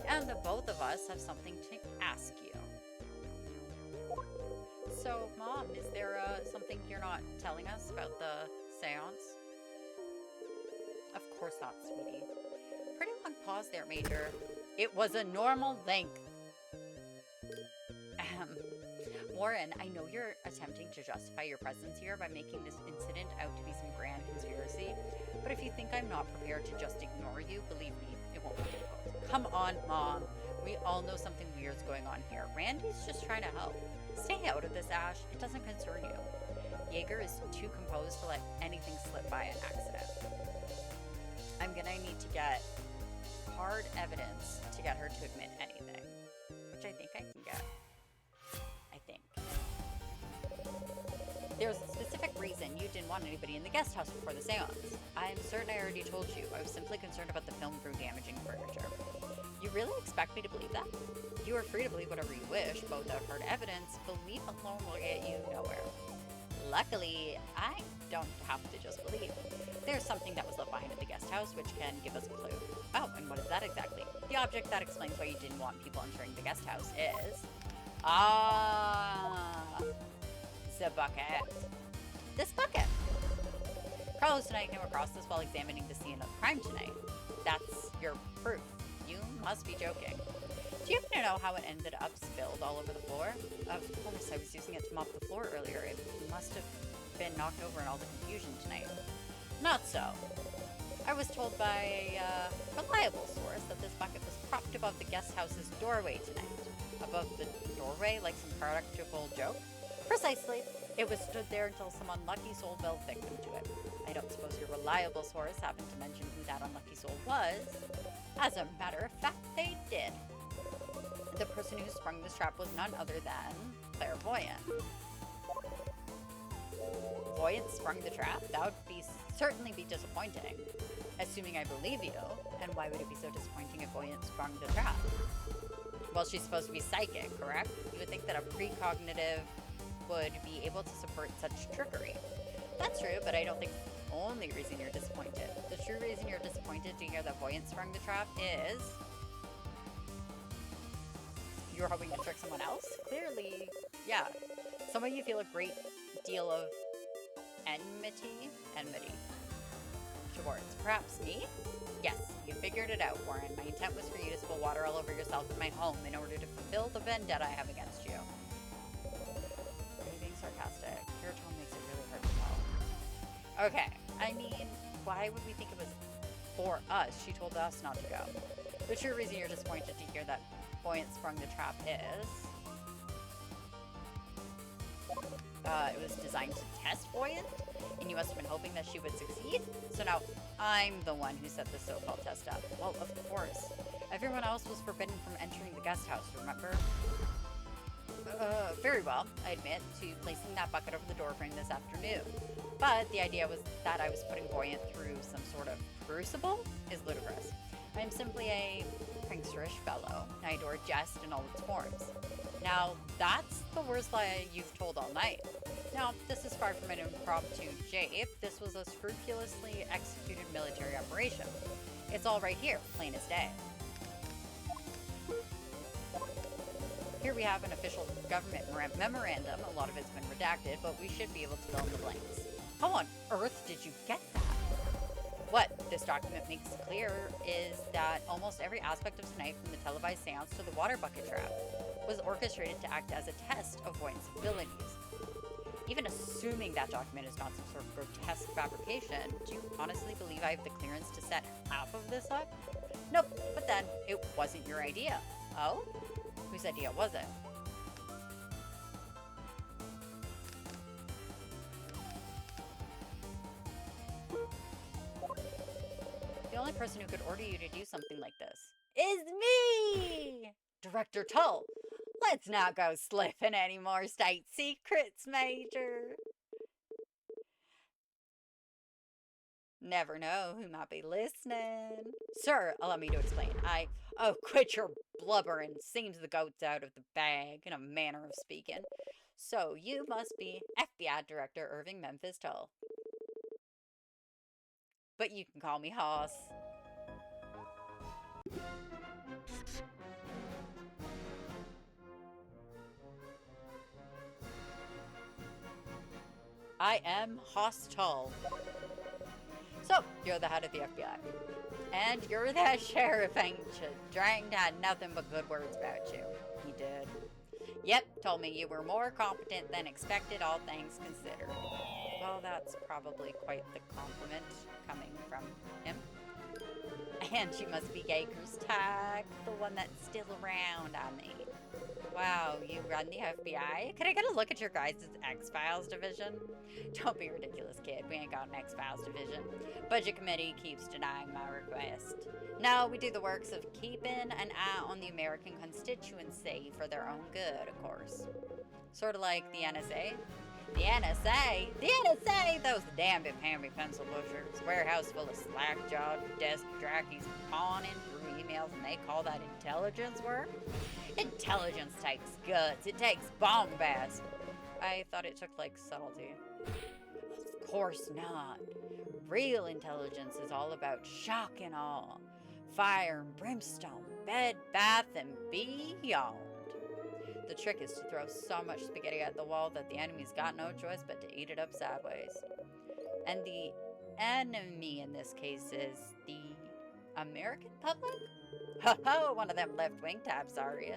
And the both of us have something to ask you. So, Mom, is there something you're not telling us about the seance? Of course not, sweetie. Pretty long pause there, Major. It was a normal length. Warren, I know you're attempting to justify your presence here by making this incident out to be some grand conspiracy, but if you think I'm not prepared to just ignore you, believe me, it won't be difficult. Come on, Mom. We all know something weird's going on here. Randy's just trying to help. Stay out of this, Ash. It doesn't concern you. Yeager is too composed to let anything slip by an accident. I'm gonna need to get hard evidence to get her to admit anything, which I think I can get. There's a specific reason you didn't want anybody in the guest house before the seance. I'm certain I already told you. I was simply concerned about the film crew damaging furniture. You really expect me to believe that? You are free to believe whatever you wish, but without hard evidence, belief alone will get you nowhere. Luckily, I don't have to just believe. There's something that was left behind at the guest house which can give us a clue. Oh, and what is that exactly? The object that explains why you didn't want people entering the guest house is... the bucket. This bucket. Carlos and I came across this while examining the scene of the crime tonight. That's your proof. You must be joking. Do you happen to know how it ended up spilled all over the floor? Of course, I was using it to mop the floor earlier. It must have been knocked over in all the confusion tonight. Not so. I was told by a reliable source that this bucket was propped above the guest house's doorway tonight. Above the doorway, like some practical joke? Precisely. It was stood there until some unlucky soul fell victim to it. I don't suppose your reliable source happened to mention who that unlucky soul was. As a matter of fact, they did. The person who sprung this trap was none other than Clairvoyant. Voyant sprung the trap? That would certainly be disappointing. Assuming I believe you, and why would it be so disappointing if Voyant sprung the trap? Well, she's supposed to be psychic, correct? You would think that a precognitive would be able to support such trickery. That's true, but I don't think the only reason you're disappointed. The true reason you're disappointed to hear that Voyant sprung the trap is... you're hoping to trick someone else? Clearly, yeah. Some of you feel a great deal of enmity towards perhaps me? Yes, you figured it out, Warren. My intent was for you to spill water all over yourself in my home in order to fulfill the vendetta I have against you. Are you being sarcastic? Your tone makes it really hard to tell. Okay, I mean, why would we think it was for us? She told us not to go. The true reason you're disappointed to hear that Voyant sprung the trap is... it was designed to test Voyant, and you must have been hoping that she would succeed? So now I'm the one who set this so-called test up. Well, of course. Everyone else was forbidden from entering the guest house, remember? Very well, I admit to placing that bucket over the doorframe this afternoon. But the idea was that I was putting Voyant through some sort of crucible is ludicrous. I am simply a pranksterish fellow. I adore jest in all its forms. Now, that's the worst lie you've told all night. Now, this is far from an impromptu jape. This was a scrupulously executed military operation. It's all right here, plain as day. Here we have an official government memorandum. A lot of it's been redacted, but we should be able to fill in the blanks. How on earth did you get that? What this document makes clear is that almost every aspect of tonight, from the televised seance to the water bucket trap, was orchestrated to act as a test of Voight's abilities. Even assuming that document is not some sort of grotesque fabrication, do you honestly believe I have the clearance to set half of this up? Nope, but then it wasn't your idea. Oh? Whose idea was it? The only person who could order you to do something like this is me! Director Tull! Let's not go slipping any more state secrets, Major. Never know who might be listening. Sir, allow me to explain. Oh, quit your blubbering. Seems the goat's out of the bag, in a manner of speaking. So, you must be FBI Director Irving Memphis Tull. But you can call me Hoss. I am Hoss Tull. So, you're the head of the FBI. And you're that sheriff, ain't you? Drang had nothing but good words about you. He did. Yep, told me you were more competent than expected, all things considered. Well, that's probably quite the compliment coming from him. And you must be Gaker's tag, the one that's still around, I mean. Wow, you run the FBI? Can I get a look at your guys' X-Files division? Don't be ridiculous, kid. We ain't got an X-Files division. Budget committee keeps denying my request. No, we do the works of keeping an eye on the American constituency for their own good, of course. Sort of like the NSA. The NSA? The NSA! Those damn hammy pencil pushers. Warehouse full of slack-jawed desk drackies pawning through emails, and they call that intelligence work? Intelligence takes guts. It takes bombast. I thought it took, like, subtlety. Of course not. Real intelligence is all about shock and awe. Fire and brimstone, bed, bath, and beyond. The trick is to throw so much spaghetti at the wall that the enemy's got no choice but to eat it up sideways. And the enemy in this case is the American public? Ho-ho, one of them left-wing types, are you?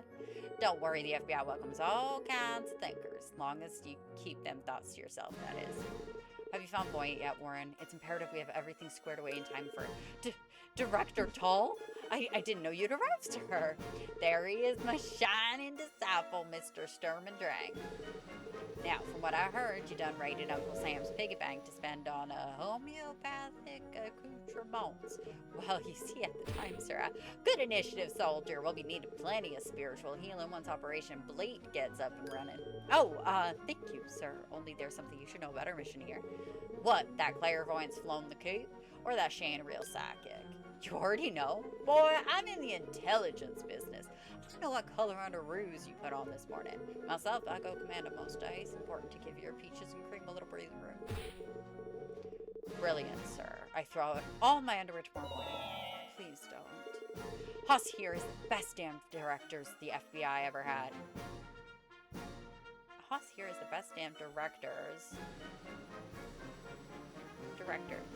Don't worry, the FBI welcomes all kinds of thinkers, as long as you keep them thoughts to yourself, that is. Have you found Voight yet, Warren? It's imperative we have everything squared away in time for Director Tull? I didn't know you'd arrived, sir. There he is, my shining disciple, Mr. Sturman Drang. Now, from what I heard, you done raided Uncle Sam's piggy bank to spend on homeopathic accoutrements. Well, you see, at the time, sir, a good initiative soldier will be needing plenty of spiritual healing once Operation Bleat gets up and running. Oh, thank you, sir. Only there's something you should know about our mission here. What, that clairvoyant's flown the coop? Or that she ain't a real psychic? You already know? Boy, I'm in the intelligence business. I don't know what color under ruse you put on this morning. Myself, I go commando most days. Important to give your peaches and cream a little breathing room. Brilliant, sir. I throw all my underwear tomorrow morning. Please don't. Hoss here is the best damn directors the FBI ever had. Hoss here is the best damn director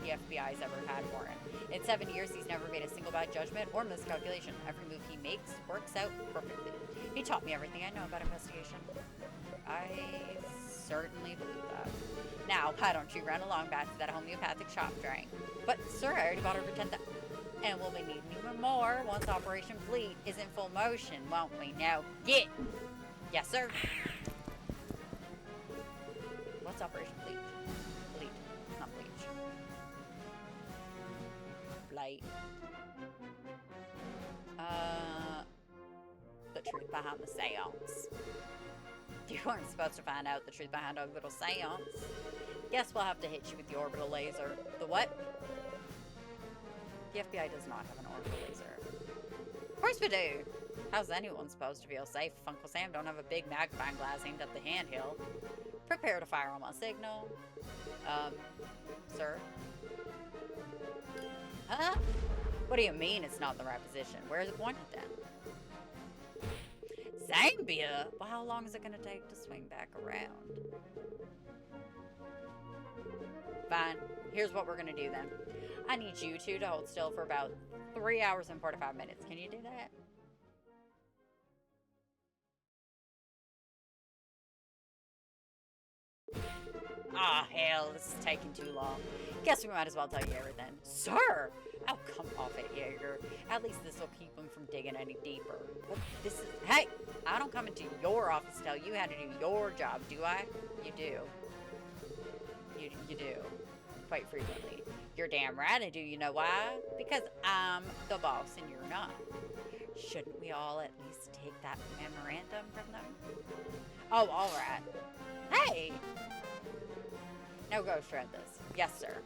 the FBI's ever had, Warren. In 7 years, he's never made a single bad judgment or miscalculation. Every move he makes works out perfectly. He taught me everything I know about investigation. I certainly believe that. Now, why don't you run along back to that homeopathic shop, Drang? But, sir, I already bought over 10,000. And we'll be needing even more once Operation Fleet is in full motion, won't we? Now, get! Yes, sir. What's Operation Fleet? Bleach, not bleach. Blight. The truth behind the seance. You weren't supposed to find out the truth behind a little seance. Guess we'll have to hit you with the orbital laser. The what? The FBI does not have an orbital laser. Of course we do! How's anyone supposed to feel safe if Uncle Sam don't have a big magnifying glass aimed at the handhill? Prepare to fire on my signal. Sir? Huh? What do you mean it's not in the right position? Where is it pointed then? Zambia? Well, how long is it going to take to swing back around? Fine. Here's what we're going to do then. I need you two to hold still for about 3 hours and 45 minutes. Can you do that? Ah, hell, this is taking too long. Guess we might as well tell you everything. Sir! Oh, come off it, Jaeger. At least this will keep him from digging any deeper. But this is... Hey! I don't come into your office to tell you how to do your job, do I? You do. You do. Quite frequently. You're damn right I do. You know why? Because I'm the boss and you're not. Shouldn't we all at least take that memorandum from them? Oh, all right. Hey! Now go shred this. Yes, sir.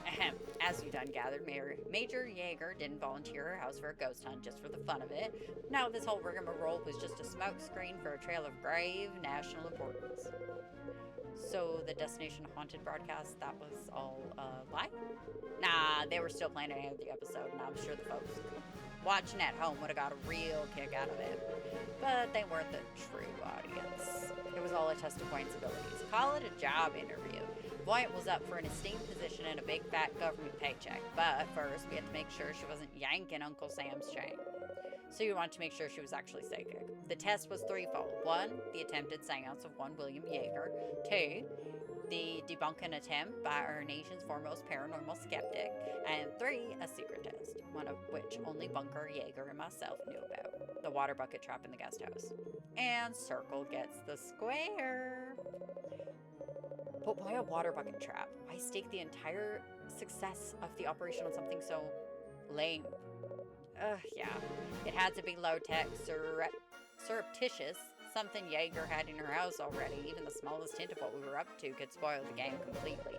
Ahem. As you done gathered, Major Jaeger didn't volunteer her house for a ghost hunt just for the fun of it. No, this whole rigmarole was just a smokescreen for a trail of grave national importance. So the Destination Haunted broadcast, that was all a lie? Nah, they were still planning to air the episode, and I'm sure the folks watching at home would have got a real kick out of it. But they weren't the true audience. It was all a test of Voyant's abilities. Call it a job interview. Voyant was up for an esteemed position and a big fat government paycheck. But first, we had to make sure she wasn't yanking Uncle Sam's chain. So you wanted to make sure she was actually psychic. The test was threefold. 1, the attempted seance of one William Jaeger. 2, the debunking attempt by our nation's foremost paranormal skeptic. And 3, a secret test, one of which only Bunker, Jaeger, and myself knew about. The water bucket trap in the guest house. And Circle gets the square. But why a water bucket trap? Why stake the entire success of the operation on something so lame? Yeah. It had to be low-tech, surreptitious, something Jaeger had in her house already. Even the smallest hint of what we were up to could spoil the game completely.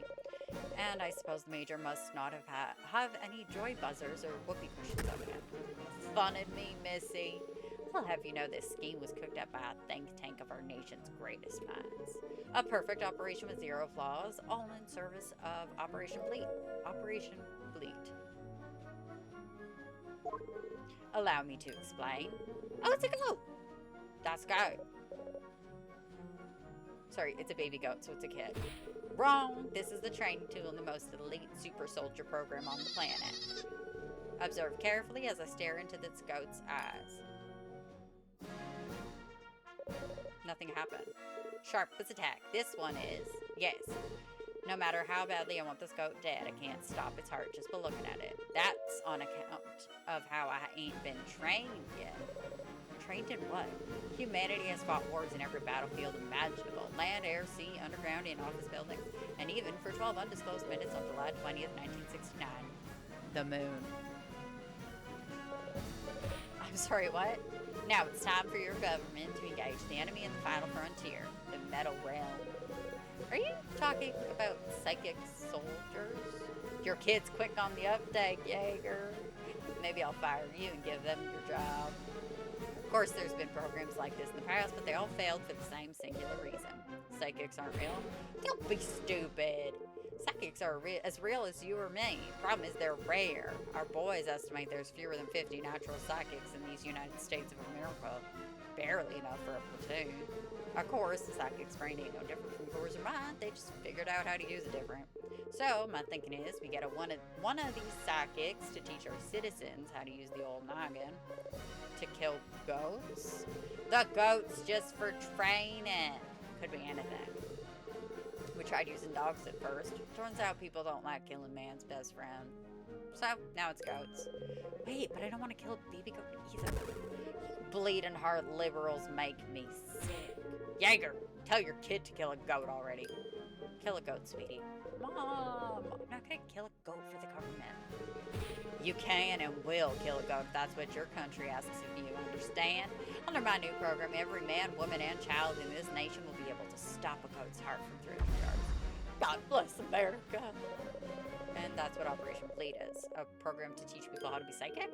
And I suppose the Major must not have any joy buzzers or whoopee cushions on hand. Funning me, Missy. I'll have you know this scheme was cooked up by a think tank of our nation's greatest minds. A perfect operation with 0 flaws, all in service of Operation Fleet. Operation Fleet. Allow me to explain. Oh, it's a goat! That's goat. Sorry, it's a baby goat, so it's a kid. Wrong! This is the training tool in the most elite super soldier program on the planet. Observe carefully as I stare into this goat's eyes. Nothing happened. Sharp was attack. This one is. Yes. No matter how badly I want this goat dead, I can't stop its heart just by looking at it. That's on account of how I ain't been trained yet. Trained in what? Humanity has fought wars in every battlefield imaginable. Land, air, sea, underground, in office buildings. And even for 12 undisclosed minutes on July 20th, 1969. The moon. I'm sorry, what? Now it's time for your government to engage the enemy in the final frontier, the metal realm. Are you talking about psychic soldiers? Your kid's quick on the uptake, Jaeger. Maybe I'll fire you and give them your job. Of course, there's been programs like this in the past, but they all failed for the same singular reason. Psychics aren't real. Don't be stupid. Psychics are as real as you or me. Problem is they're rare. Our boys estimate there's fewer than 50 natural psychics in these United States of America. Barely enough for a platoon. Of course, the psychic's brain ain't no different from yours or mine. They just figured out how to use it different. So, my thinking is we get one of these psychics to teach our citizens how to use the old noggin. To kill goats? The goats just for training. Could be anything. We tried using dogs at first. Turns out people don't like killing man's best friend. So, now it's goats. Wait, but I don't want to kill a baby goat either. Bleeding heart liberals make me sick. Jaeger, tell your kid to kill a goat already. Kill a goat, sweetie. Mom, I'm not gonna kill a goat for the government. You can and will kill a goat if that's what your country asks of you, understand? Under my new program, every man, woman, and child in this nation will be able to stop a goat's heart from 300 yards. God bless America. And that's what Operation Bleed is, a program to teach people how to be psychic?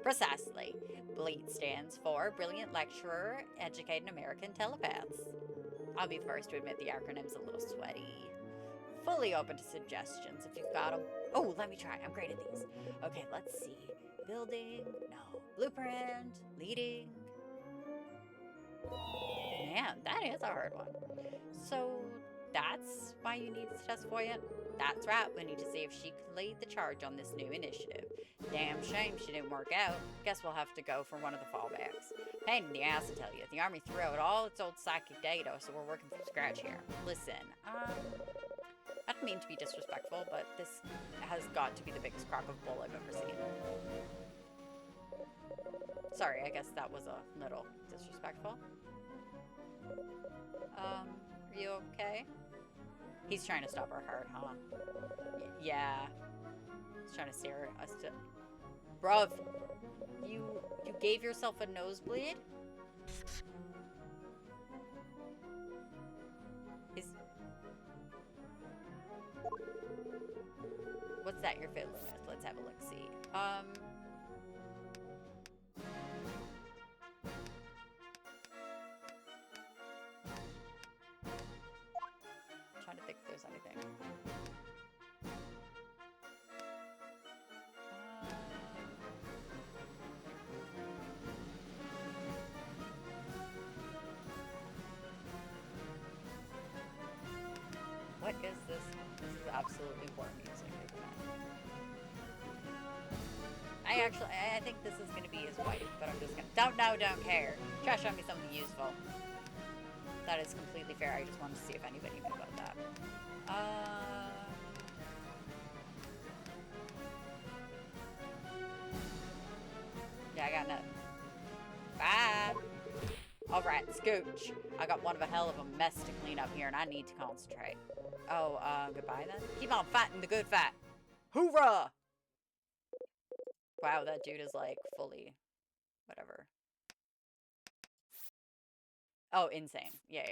Precisely. BLEED stands for Brilliant Lecturer Educating American Telepaths. I'll be the first to admit the acronym's a little sweaty. Fully open to suggestions if you've got them. Oh, let me try. I'm great at these. Okay, let's see. Building, no. Blueprint, leading. Man, that is a hard one. So that's why you need this test for you? That's right, we need to see if she can lead the charge on this new initiative. Damn shame she didn't work out. Guess we'll have to go for one of the fallbacks. Pain in the ass, I tell you. The Army threw out all its old psychic data, so we're working from scratch here. Listen, I don't mean to be disrespectful, but this has got to be the biggest crock of bull I've ever seen. Sorry, I guess that was a little disrespectful. Are you okay? He's trying to stop our heart, huh? Yeah. He's trying to stare us to... Bruv, you gave yourself a nosebleed? What's that you're fiddling with? Let's have a look-see. Trying to think if there's anything. What is this? This is absolutely war music, isn't it? I think this is gonna be his wife, but I'm just gonna don't care. Try showing me something useful. That is completely fair. I just wanted to see if anybody knew about that. Yeah, I got nothing. Bye. Alright, scooch. I got one of a hell of a mess to clean up here, and I need to concentrate. Oh, goodbye then? Keep on fighting the good fight. Hoorah! Wow, that dude is like fully... whatever. Oh, insane. Yeah.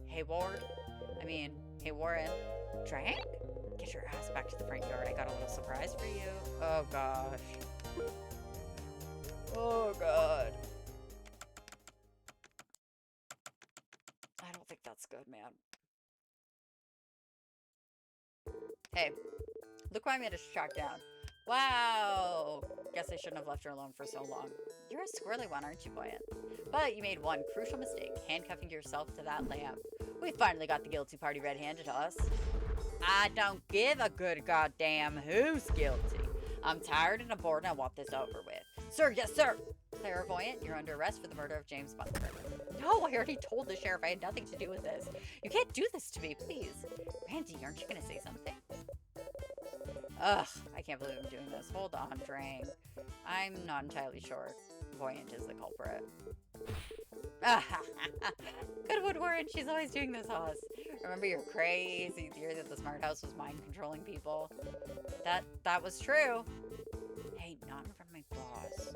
Hey, Ward. Hey, Warren. Drank? Get your ass back to the front yard. I got a little surprise for you. Oh, gosh. Oh, God. I don't think that's good, man. Hey, look who I managed to track down. Wow! Guess I shouldn't have left her alone for so long. You're a squirrely one, aren't you, Buoyant? But you made one crucial mistake, handcuffing yourself to that lamp. We finally got the guilty party red-handed to us. I don't give a good goddamn who's guilty. I'm tired and bored and I want this over with. Sir, yes, sir! Clairvoyant, you're under arrest for the murder of James Bunker. No, I already told the sheriff I had nothing to do with this. You can't do this to me, please. Randy, aren't you gonna say something? Ugh, I can't believe I'm doing this. Hold on, Drang. I'm not entirely sure. Voyant is the culprit. Good Warren, she's always doing this to us. Remember your crazy theory that the smart house was mind-controlling people? That was true. Hey, not in front of my boss.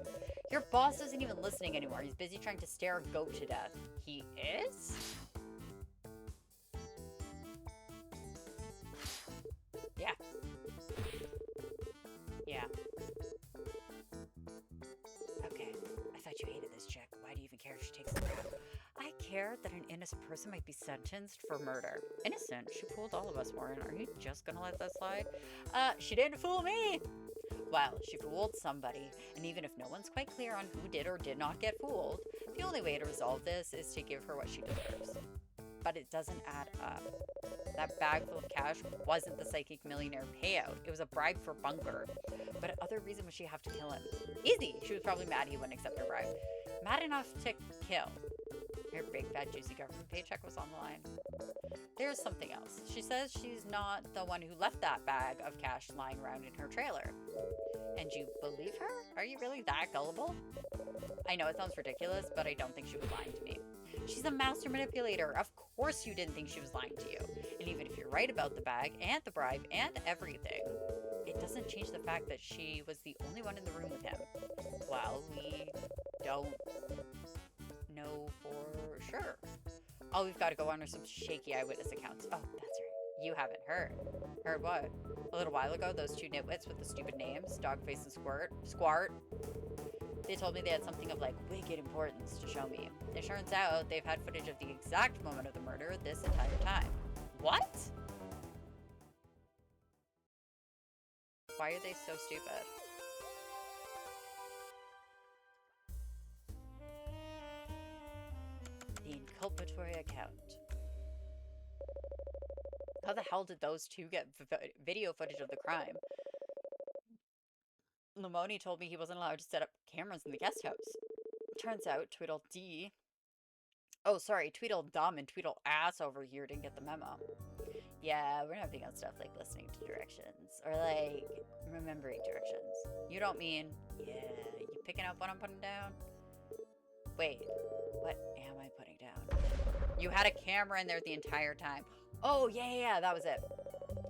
Your boss isn't even listening anymore. He's busy trying to stare a goat to death. He is? Yeah. Yeah. Okay, I thought you hated this chick. Why do you even care if she takes the crap? I care that an innocent person might be sentenced for murder. Innocent? She fooled all of us, Warren. Are you just gonna let that slide? She didn't fool me! Well, she fooled somebody, and even if no one's quite clear on who did or did not get fooled, the only way to resolve this is to give her what she deserves. But it doesn't add up. That bag full of cash wasn't the psychic millionaire payout. It was a bribe for Bunker. But other reason would she have to kill him? Easy! She was probably mad he wouldn't accept her bribe. Mad enough to kill. Her big, fat, juicy government paycheck was on the line. There's something else. She says she's not the one who left that bag of cash lying around in her trailer. And you believe her? Are you really that gullible? I know it sounds ridiculous, but I don't think she was lying to me. She's a master manipulator. Of course you didn't think she was lying to you. And even if you're right about the bag and the bribe and everything, it doesn't change the fact that she was the only one in the room with him. Well, we don't know for sure. Oh, we've got to go on some shaky eyewitness accounts. Oh, that's right. You haven't heard. Heard what? A little while ago, those two nitwits with the stupid names, Dogface and Squart, they told me they had something of, like, wicked importance to show me. It turns out they've had footage of the exact moment of the murder this entire time. What? Why are they so stupid? The inculpatory account. How the hell did those two get video footage of the crime? Lamoni told me he wasn't allowed to set up cameras in the guest house. Turns out Tweedledum and Tweedleass over here didn't get the memo. Yeah, we're not big on stuff like listening to directions or like remembering directions. You don't mean, yeah, you picking up what I'm putting down? Wait, what am I putting down? You had a camera in there the entire time. Oh, yeah, that was it.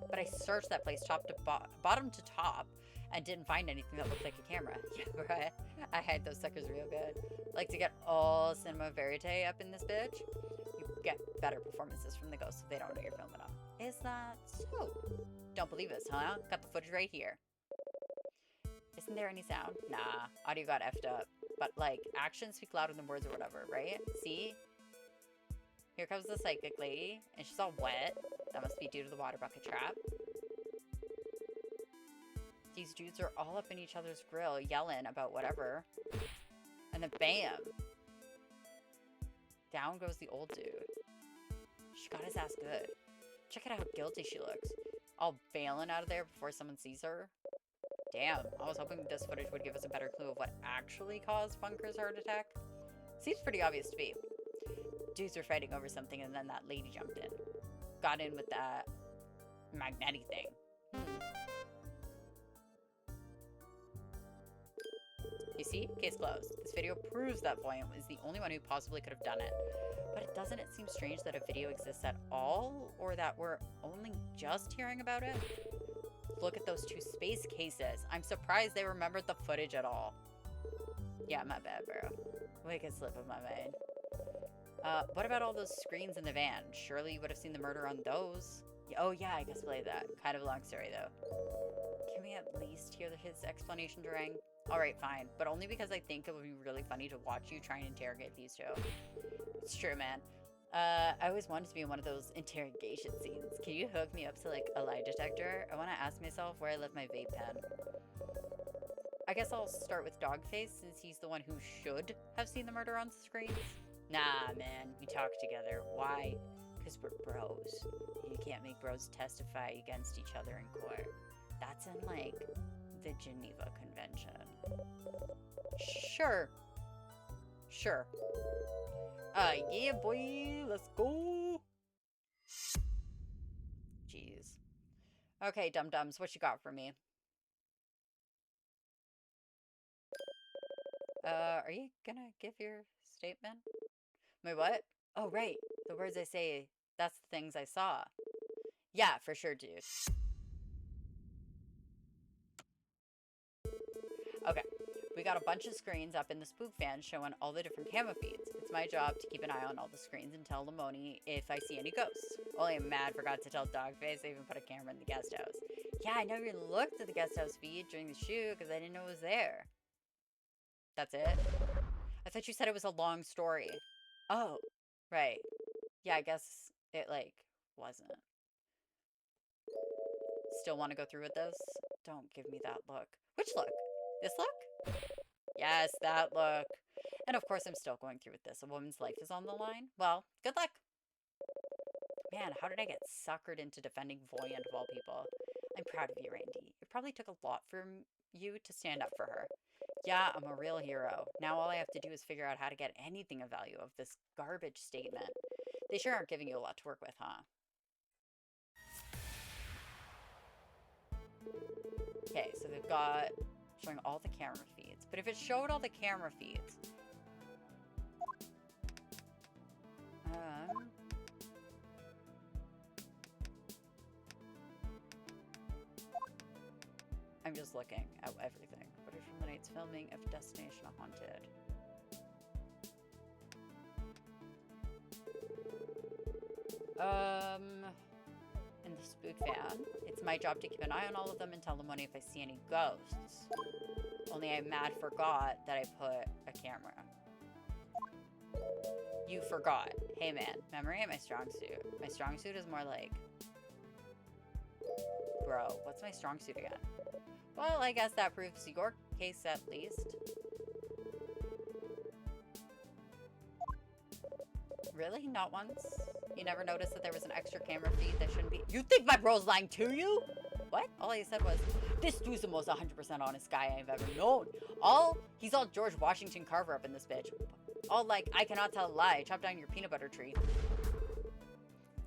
But I searched that place top to bottom to top and didn't find anything that looked like a camera. Yeah, right. I hide those suckers real good. Like to get all cinema verite up in this bitch. You get better performances from the ghosts if they don't know you're filming them. Is that so? Don't believe us, huh? Got the footage right here. Isn't there any sound? Nah, audio got effed up. But like, actions speak louder than words or whatever, right? See? Here comes the psychic lady, and she's all wet. That must be due to the water bucket trap. These dudes are all up in each other's grill, yelling about whatever. And then bam! Down goes the old dude. She got his ass good. Check out how guilty she looks. All bailing out of there before someone sees her. Damn, I was hoping this footage would give us a better clue of what actually caused Bunker's heart attack. Seems pretty obvious to me. Dudes were fighting over something and then that lady jumped in. Got in with that magnetic thing. You see? Case closed. This video proves that Voyant was the only one who possibly could have done it. But doesn't it seem strange that a video exists at all? Or that we're only just hearing about it? Look at those two space cases. I'm surprised they remembered the footage at all. Yeah, my bad, bro. Wicked slip of my mind. What about all those screens in the van? Surely you would have seen the murder on those. Oh yeah, I guess play that. Kind of a long story though. Can we at least hear his explanation, Durang? Alright, fine. But only because I think it would be really funny to watch you try and interrogate these two. It's true, man. I always wanted to be in one of those interrogation scenes. Can you hook me up to like a lie detector? I want to ask myself where I left my vape pen. I guess I'll start with Dogface since he's the one who should have seen the murder on screens. Nah, man, we talk together. Why? Because we're bros. You can't make bros testify against each other in court. That's in, like, the Geneva Convention. Sure. Sure. Yeah, boy, let's go. Jeez. Okay, dum-dums, what you got for me? Are you gonna give your statement? Wait, what? Oh, right. The words I say, that's the things I saw. Yeah, for sure, dude. Okay. We got a bunch of screens up in the spook van showing all the different camera feeds. It's my job to keep an eye on all the screens and tell Lamoni if I see any ghosts. Only I'm mad forgot to tell Dogface I even put a camera in the guest house. Yeah, I never even looked at the guest house feed during the shoot because I didn't know it was there. That's it? I thought you said it was a long story. Oh, right. Yeah, I guess it, like, wasn't. Still want to go through with this? Don't give me that look. Which look? This look? Yes, that look. And of course I'm still going through with this. A woman's life is on the line. Well, good luck. Man, how did I get suckered into defending Voyant of all people? I'm proud of you, Randy. It probably took a lot for you to stand up for her. Yeah, I'm a real hero. Now all I have to do is figure out how to get anything of value of this garbage statement. They sure aren't giving you a lot to work with, huh? Okay, so they've got showing all the camera feeds. But if it showed all the camera feeds... I'm just looking at everything. Footage from the night's filming of Destination Haunted. In the Spook fan. It's my job to keep an eye on all of them and tell the money if I see any ghosts. Only I mad forgot that I put a camera. You forgot. Hey man, memory ain't my strong suit. My strong suit is more like... Bro, what's my strong suit again? Well, I guess that proves your case at least. Really? Not once? You never noticed that there was an extra camera feed that shouldn't be? You think my bro's lying to you? What? All he said was, this dude's the most 100% honest guy I've ever known. He's all George Washington Carver up in this bitch. All like, I cannot tell a lie. Chop down your peanut butter tree.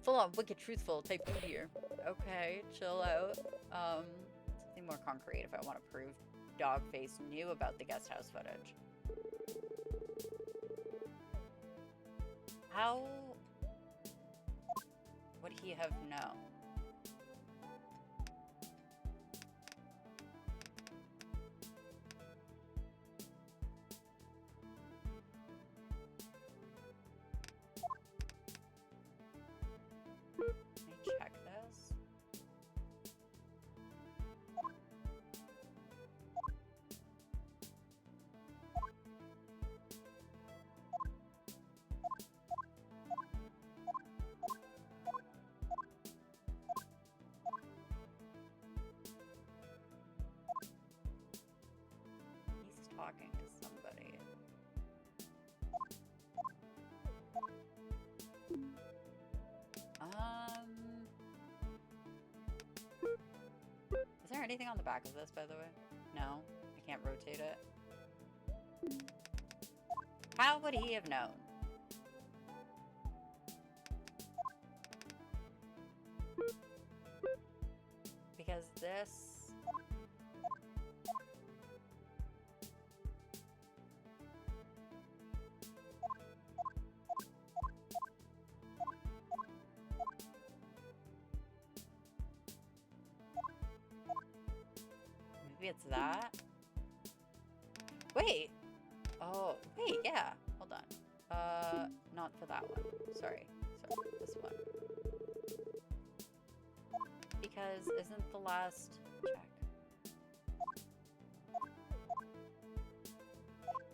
Full on wicked truthful type dude here. Okay, chill out. Something more concrete if I want to prove Dogface knew about the guest house footage. How would he have known? Let me check this. He's talking to somebody. Is there anything on the back of this, by the way? No? I can't rotate it. How would he have known? Because this... Maybe it's that? Wait! Oh, wait, yeah. Hold on. Not for that one. Sorry. Sorry, this one. Because isn't the last... Check.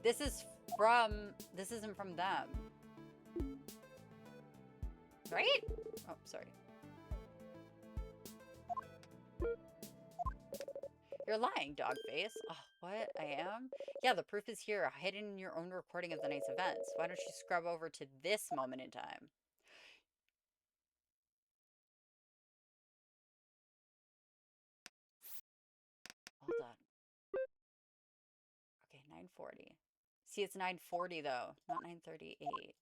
This is from... This isn't from them. Right? Oh, sorry. You're lying, Dogface. Oh, what? I am? Yeah, the proof is here, hidden in your own recording of the night's events. Why don't you scrub over to this moment in time? Hold on. Okay, 9:40. See, it's 9:40 though, not 9:38.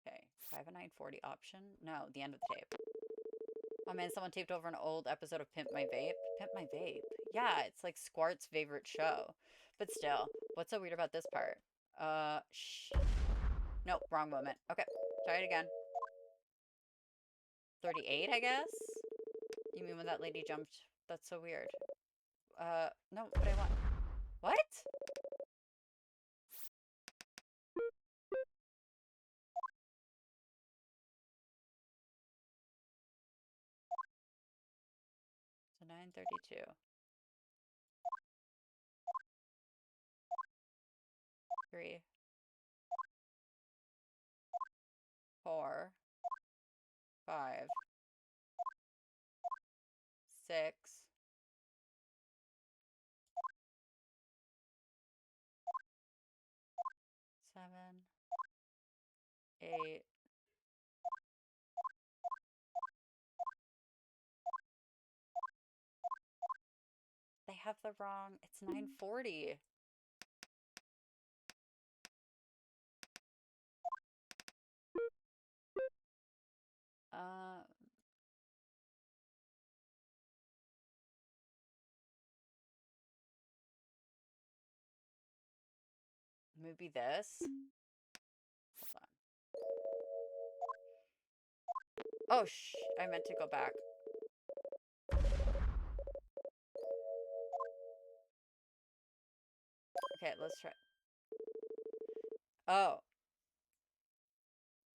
Okay, do I have a 9:40 option? No, the end of the tape. Oh man, someone taped over an old episode of Pimp My Vape. Pimp My Vape. Yeah, it's like Squart's favorite show. But still, what's so weird about this part? Shh. Nope, wrong moment. Okay, try it again. 38, I guess? You mean when that lady jumped? That's so weird. No, but I want... What? So 9:32. 3, 4, 5, 6, 7, 8. They have the wrong... It's 9:40. Maybe this? Hold on. Oh, I meant to go back. Okay, let's try. Oh.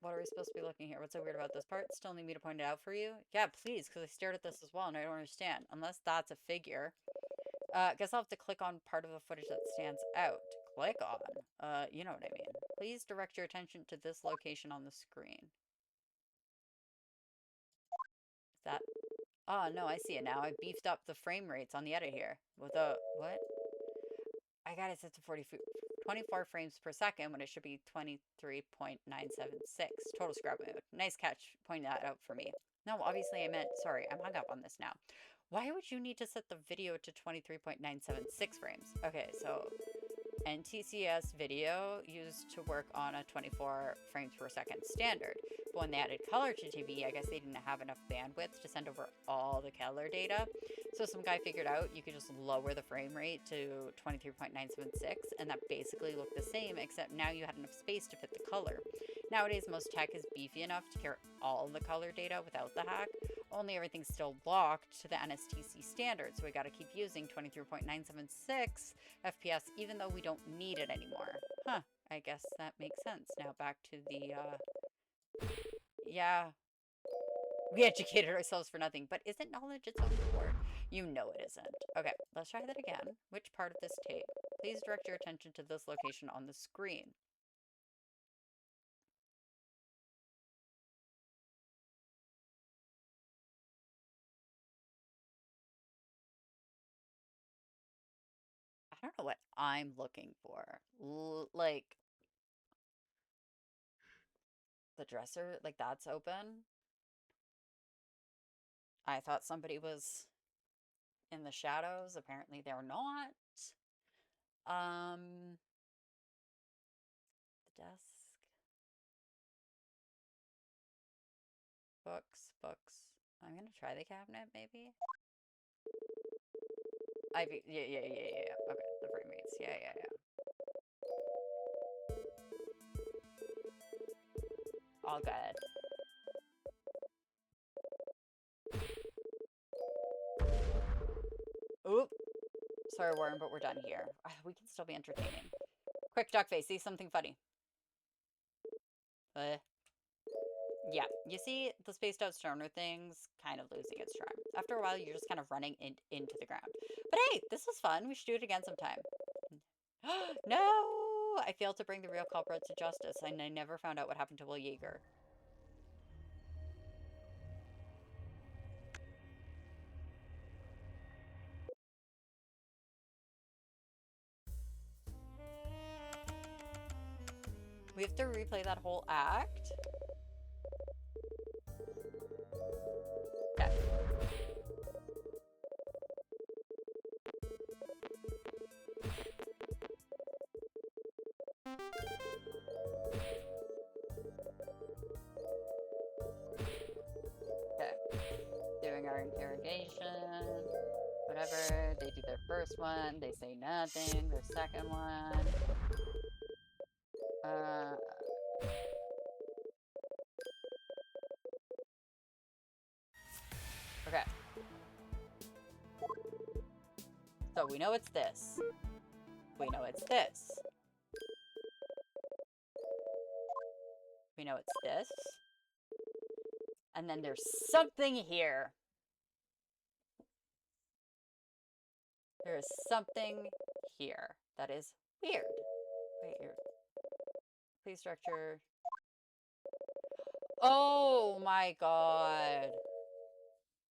What are we supposed to be looking here? What's so weird about this part? Still need me to point it out for you? Yeah, please, because I stared at this as well and I don't understand. Unless that's a figure. Guess I'll have to click on part of the footage that stands out. Click on? You know what I mean. Please direct your attention to this location on the screen. Is that... Oh, no, I see it now. I beefed up the frame rates on the edit here. With a... What? I got it set to 24 frames per second when it should be 23.976. Total scrub mode. Nice catch pointing that out for me. No, obviously I meant... Sorry, I'm hung up on this now. Why would you need to set the video to 23.976 frames? Okay, so NTCS video used to work on a 24 frames per second standard. But when they added color to TV, I guess they didn't have enough bandwidth to send over all the color data. So some guy figured out you could just lower the frame rate to 23.976 and that basically looked the same, except now you had enough space to fit the color. Nowadays, most tech is beefy enough to carry all the color data without the hack. Only everything's still locked to the NSTC standard, so we gotta keep using 23.976 FPS even though we don't need it anymore. Huh, I guess that makes sense. Now back to the, yeah. We educated ourselves for nothing, but isn't knowledge its own reward? You know it isn't. Okay, let's try that again. Which part of this tape? Please direct your attention to this location on the screen. I don't know what I'm looking for. Like, the dresser, like that's open. I thought somebody was in the shadows. Apparently they're not. The desk. Books. I'm gonna try the cabinet, maybe. Yeah. Okay, the frame rates. Yeah. All good. Oop. Sorry, Warren, but we're done here. We can still be entertaining. Quick, Duckface, see something funny. Yeah, you see, the spaced out stoner thing's kind of losing its charm. After a while, you're just kind of running into the ground. But hey, this was fun. We should do it again sometime. No! I failed to bring the real culprit to justice, and I never found out what happened to Will Yeager. We have to replay that whole act? Okay. Okay. Doing our interrogation. Whatever. They do their first one. They say nothing. Their second one. Okay. So we know it's this. We know it's this. We know it's this. And then there's something here. There is something here that is weird. Wait, here. Please direct your... Oh my god.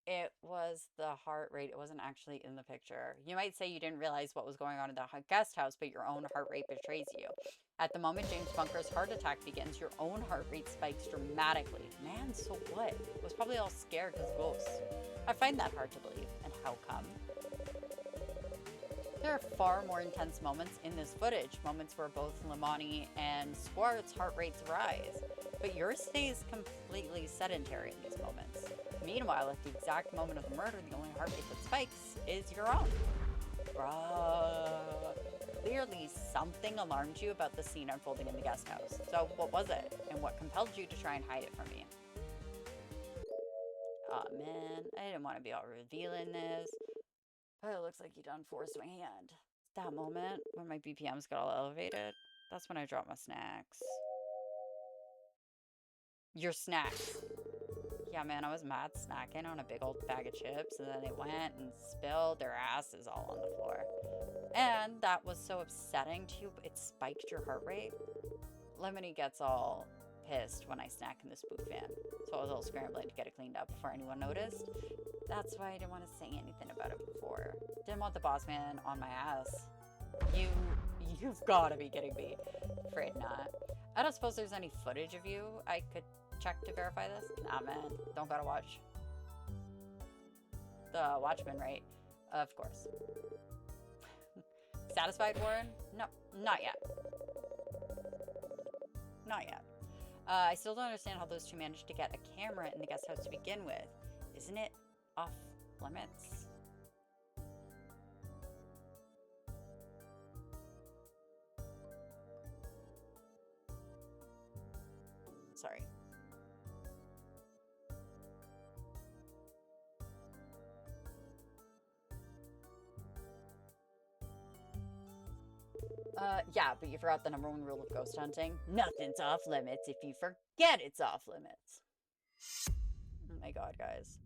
It was the heart rate. It wasn't actually in the picture. You might say you didn't realize what was going on in the guest house, but your own heart rate betrays you. At the moment James Bunker's heart attack begins, your own heart rate spikes dramatically. Man, so what? It was probably all scared because ghosts. I find that hard to believe. And how come? There are far more intense moments in this footage, moments where both Limani and Swart's heart rates rise. But yours stays completely sedentary in these moments. Meanwhile, at the exact moment of the murder, the only heart rate that spikes is your own. Bruh. Clearly, something alarmed you about the scene unfolding in the guest house. So, what was it? And what compelled you to try and hide it from me? Aw, man. I didn't want to be all revealing this. But it looks like you done forced my hand. That moment when my BPMs got all elevated, that's when I dropped my snacks. Your snacks. Yeah, man, I was mad snacking on a big old bag of chips, and then they went and spilled their asses all on the floor. And that was so upsetting to you, it spiked your heart rate. Lemony gets all pissed when I snack in the spook van, so I was all scrambling to get it cleaned up before anyone noticed. That's why I didn't want to say anything about it before. Didn't want the boss man on my ass. You've gotta be kidding me. Afraid not. I don't suppose there's any footage of you I could check to verify this? Nah, man. Don't gotta watch. The Watchmen, right? Of course. Satisfied, Warren? No, not yet. Not yet. I still don't understand how those two managed to get a camera in the guest house to begin with. Isn't it off limits? Sorry. Yeah, but you forgot the number one rule of ghost hunting. Nothing's off limits if you forget it's off limits. Oh my god, guys.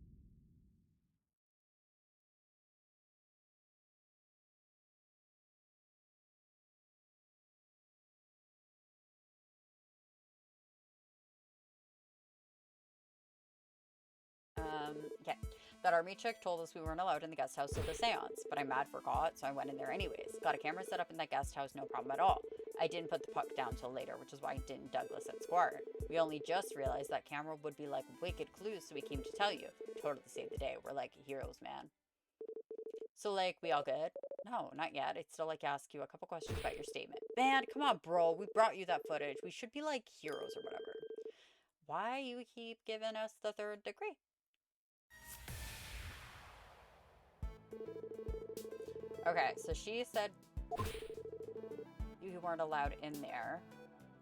Okay. That army chick told us we weren't allowed in the guest house till the seance, but I mad forgot, so I went in there anyways. Got a camera set up in that guest house, no problem at all. I didn't put the puck down till later, which is why I didn't Douglas at Squire. We only just realized that camera would be like wicked clues, so we came to tell you. Totally saved the day. We're like heroes, man. So, like, we all good? No, not yet. I'd still like to ask you a couple questions about your statement. Man, come on, bro. We brought you that footage. We should be like heroes or whatever. Why you keep giving us the third degree? Okay, so she said you weren't allowed in there.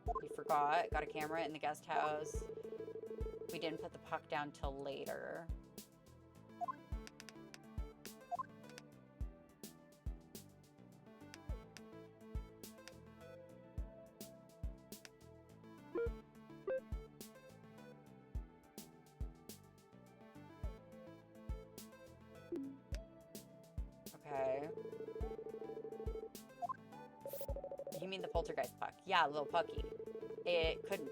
You forgot. Got a camera in the guest house. We didn't put the puck down till later. Okay. You mean the poltergeist puck? Yeah, little pucky. It couldn't,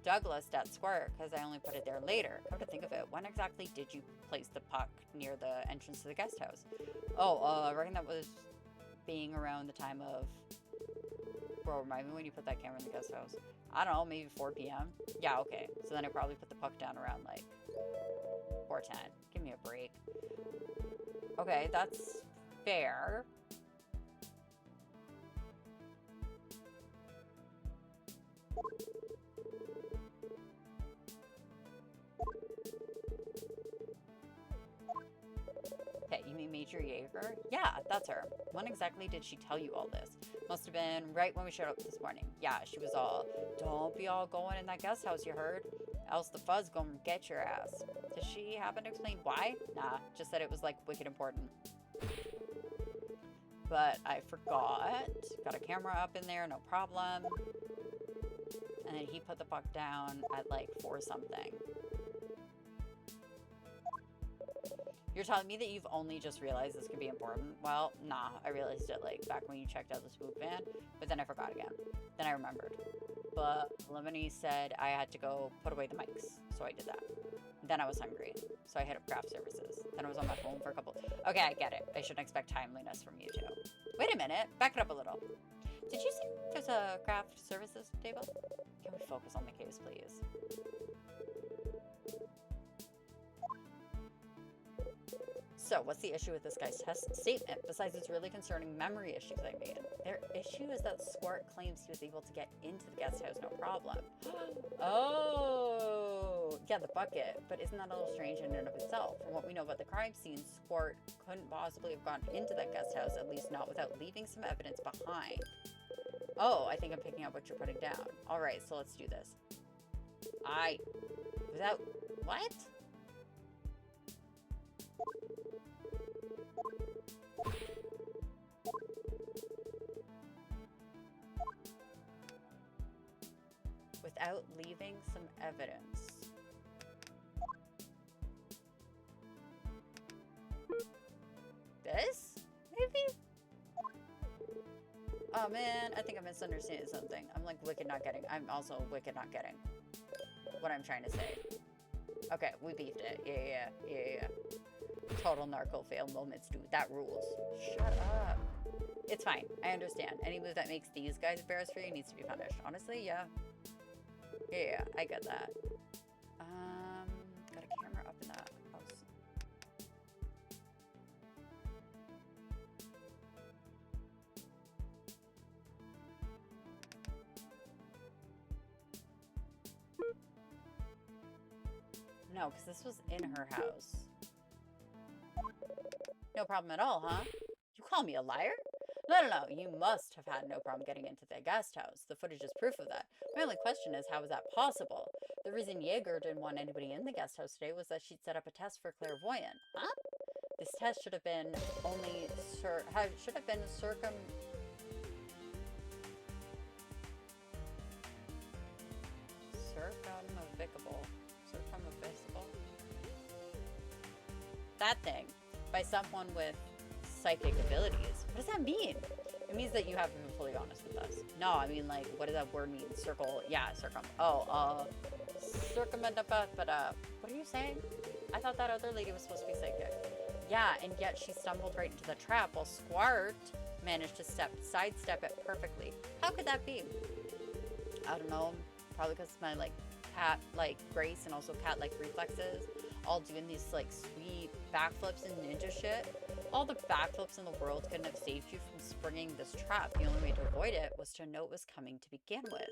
Douglas at Square, because I only put it there later. Come to think of it, when exactly did you place the puck near the entrance to the guest house? Oh, I reckon that was being around the time of... Bro, remind me when you put that camera in the guest house. I don't know, maybe 4 p.m.? Yeah, okay. So then I probably put the puck down around, like, 4:10. Give me a break. Okay, that's fair. Okay, you mean Major Yeager? Yeah, that's her. When exactly did she tell you all this? Must have been right when we showed up this morning. Yeah, she was all, don't be all going in that guest house, you heard? Else the fuzz gonna get your ass. Did she happen to explain why? Nah, just said it was like wicked important. But I forgot. Got a camera up in there, no problem. And then he put the puck down at like 4 something. You're telling me that you've only just realized this could be important? Well, nah, I realized it like back when you checked out the spook van, but then I forgot again. Then I remembered. But Lemony said I had to go put away the mics, so I did that. Then I was hungry, so I hit up craft services. Then I was on my phone for a couple... Okay, I get it. I shouldn't expect timeliness from you two. Wait a minute, back it up a little. Did you see there's a craft services table? Can we focus on the case, please? So, what's the issue with this guy's test statement, besides its really concerning memory issues I made? Their issue is that Squirt claims he was able to get into the guest house no problem. Oh, yeah, the bucket. But isn't that a little strange in and of itself? From what we know about the crime scene, Squirt couldn't possibly have gone into that guest house, at least not without leaving some evidence behind. Oh, I think I'm picking up what you're putting down. All right, so let's do this. Without... What? without leaving some evidence. This? Maybe? Oh man, I think I'm misunderstanding something. I'm like wicked not getting. I'm also wicked not getting what I'm trying to say. Okay, we beefed it. Yeah. Total narco fail moments, dude. That rules. Shut up. It's fine. I understand. Any move that makes these guys embarrassed for you needs to be punished. Honestly, yeah. Yeah, I get that. Got a camera up in that house. No, because this was in her house. No problem at all, huh? You call me a liar? No. You must have had no problem getting into the guest house. The footage is proof of that. My only question is, how is that possible? The reason Jaeger didn't want anybody in the guest house today was that she'd set up a test for clairvoyant. Huh? This test should have been circumvisible. That thing. By someone with psychic abilities. What does that mean? It means that you haven't been fully honest with us. No, I mean, like, what does that word mean? Circle. Yeah, what are you saying? I thought that other lady was supposed to be psychic. Yeah, and yet she stumbled right into the trap while Squart managed to sidestep it perfectly. How could that be? I don't know. Probably because my, like, cat-like grace and also cat-like reflexes. All doing these, like, sweet backflips and ninja shit. All the backflips in the world couldn't have saved you from springing this trap. The only way to avoid it was to know it was coming to begin with.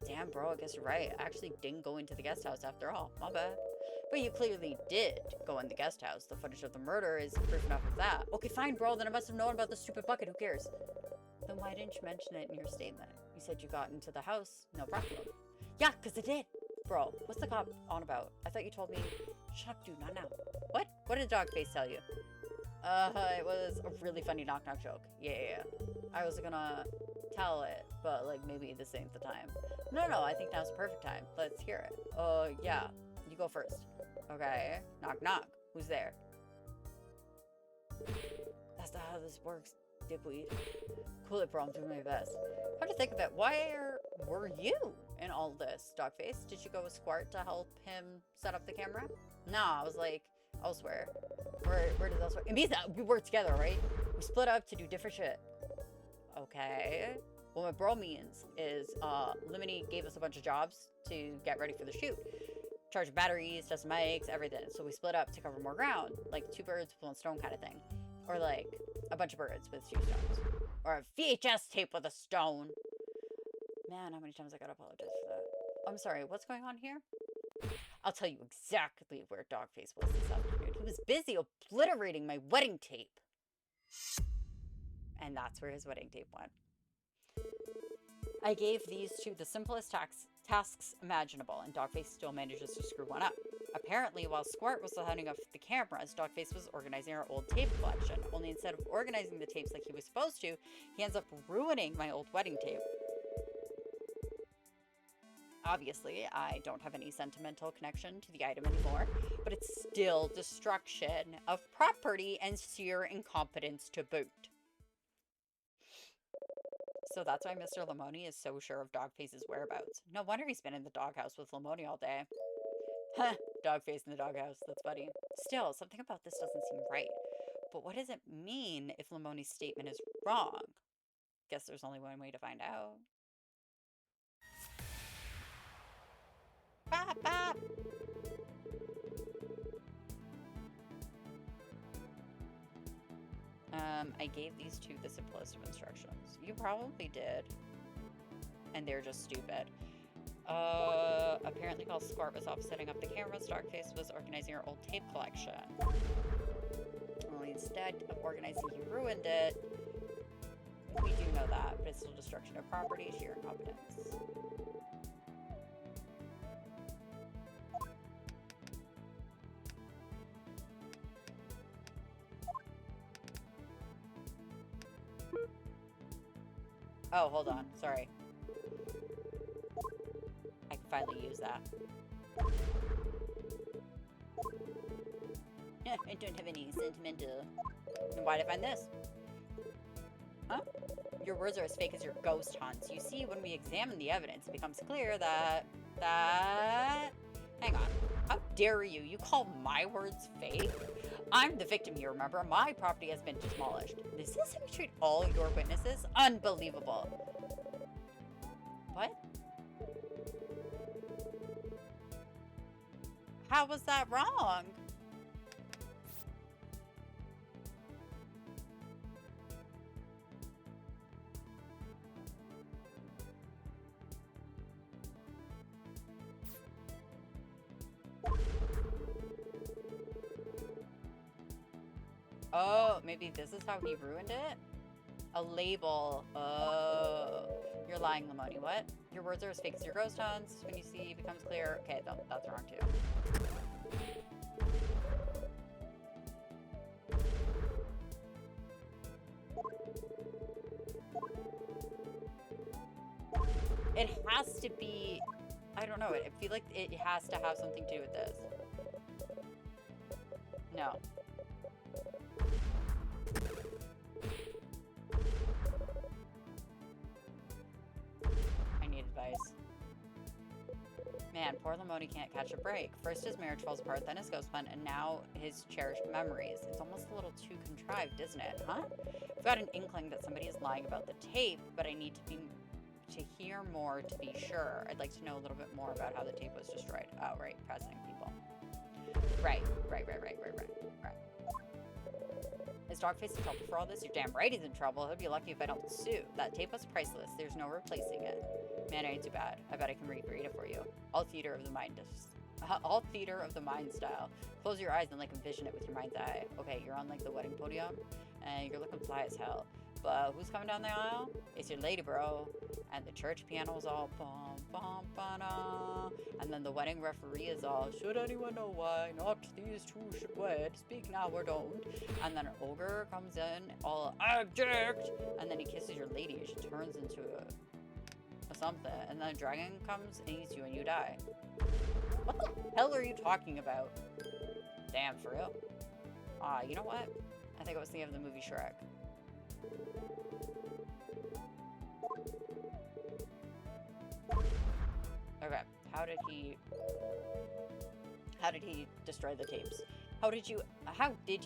Damn, bro, I guess you're right. I actually didn't go into the guest house after all. My bad. But you clearly did go in the guest house. The footage of the murder is proof enough of that. Okay, fine, bro. Then I must have known about the stupid bucket. Who cares? Then why didn't you mention it in your statement? You said you got into the house. No problem. Yeah, because I did. Bro, what's the cop on about? I thought you told me... Shut up, dude. Not now. What? What did Dogface tell you? It was a really funny knock-knock joke. Yeah. I was gonna tell it, but, like, maybe this ain't the time. No, I think now's the perfect time. Let's hear it. Yeah. You go first. Okay. Knock, knock. Who's there? That's not how this works, dickweed. Cool it, bro. I'm doing my best. How to think of it? Were you in all this, Dogface? Did you go with Squart to help him set up the camera? No, I was like, elsewhere. Where does elsewhere? It means that we work together, right? We split up to do different shit. Okay. Well, what bro means is, Limini gave us a bunch of jobs to get ready for the shoot. Charge batteries, test mics, everything. So we split up to cover more ground. Like 2 birds with 1 stone kind of thing. Or like a bunch of birds with 2 stones. Or a VHS tape with a stone. Man, how many times I gotta apologize for that. I'm sorry, what's going on here? I'll tell you exactly where Dogface was this afternoon. He was busy obliterating my wedding tape. And that's where his wedding tape went. I gave these 2 the simplest tasks imaginable, and Dogface still manages to screw one up. Apparently, while Squirt was setting up the cameras, Dogface was organizing our old tape collection. Only instead of organizing the tapes like he was supposed to, he ends up ruining my old wedding tape. Obviously, I don't have any sentimental connection to the item anymore, but it's still destruction of property and sheer incompetence to boot. So that's why Mr. Limoni is so sure of Dogface's whereabouts. No wonder he's been in the doghouse with Limoni all day. Huh, Dogface in the doghouse, that's funny. Still, something about this doesn't seem right. But what does it mean if Limoni's statement is wrong? Guess there's only one way to find out. Bop, bop. I gave these 2 the simplest of instructions. You probably did. And they're just stupid. Apparently while Squart was off setting up the cameras, Dogface was organizing our old tape collection. Only instead of organizing, he ruined it. We do know that, but it's still destruction of property, sheer incompetence. Oh, hold on. Sorry. finally use that. I don't have any sentimental. And why'd I find this? Huh? Your words are as fake as your ghost hunts. You see, when we examine the evidence, it becomes clear that... Hang on. How dare you? You call my words fake? I'm the victim here, remember? My property has been demolished. Is this how you treat all your witnesses? Unbelievable. What? How was that wrong? Oh, maybe this is how he ruined it? A label. Oh. You're lying, Lamoni. What? Your words are as fake as your ghost hunts. When you see it becomes clear. Okay, that's wrong too. It has to be... I don't know. I feel like it has to have something to do with this. No. I need advice. Man, poor Lamoni can't catch a break. First his marriage falls apart, then his ghost hunt, and now his cherished memories. It's almost a little too contrived, isn't it? Huh? I've got an inkling that somebody is lying about the tape, but I need to hear more to be sure. I'd like to know a little bit more about how the tape was destroyed. Oh, right, pressing people. Right. Is Dogface in trouble for all this? You're damn right he's in trouble. He'll be lucky if I don't sue. That tape was priceless. There's no replacing it. Man, it ain't too bad. I bet I can recreate it for you. All theater of the mind style. Close your eyes and like envision it with your mind's eye. Okay, you're on like the wedding podium and you're looking fly as hell. But who's coming down the aisle? It's your lady, bro. And the church piano's all bum bum ba-da. And then the wedding referee is all, should anyone know why not these two should wed? Speak now or don't. And then an ogre comes in all object. And then he kisses your lady and she turns into a something. And then a dragon comes and eats you and you die. What the hell are you talking about? Damn, for real? You know what? I think I was thinking of the movie Shrek. Okay, how did he destroy the tapes? How did you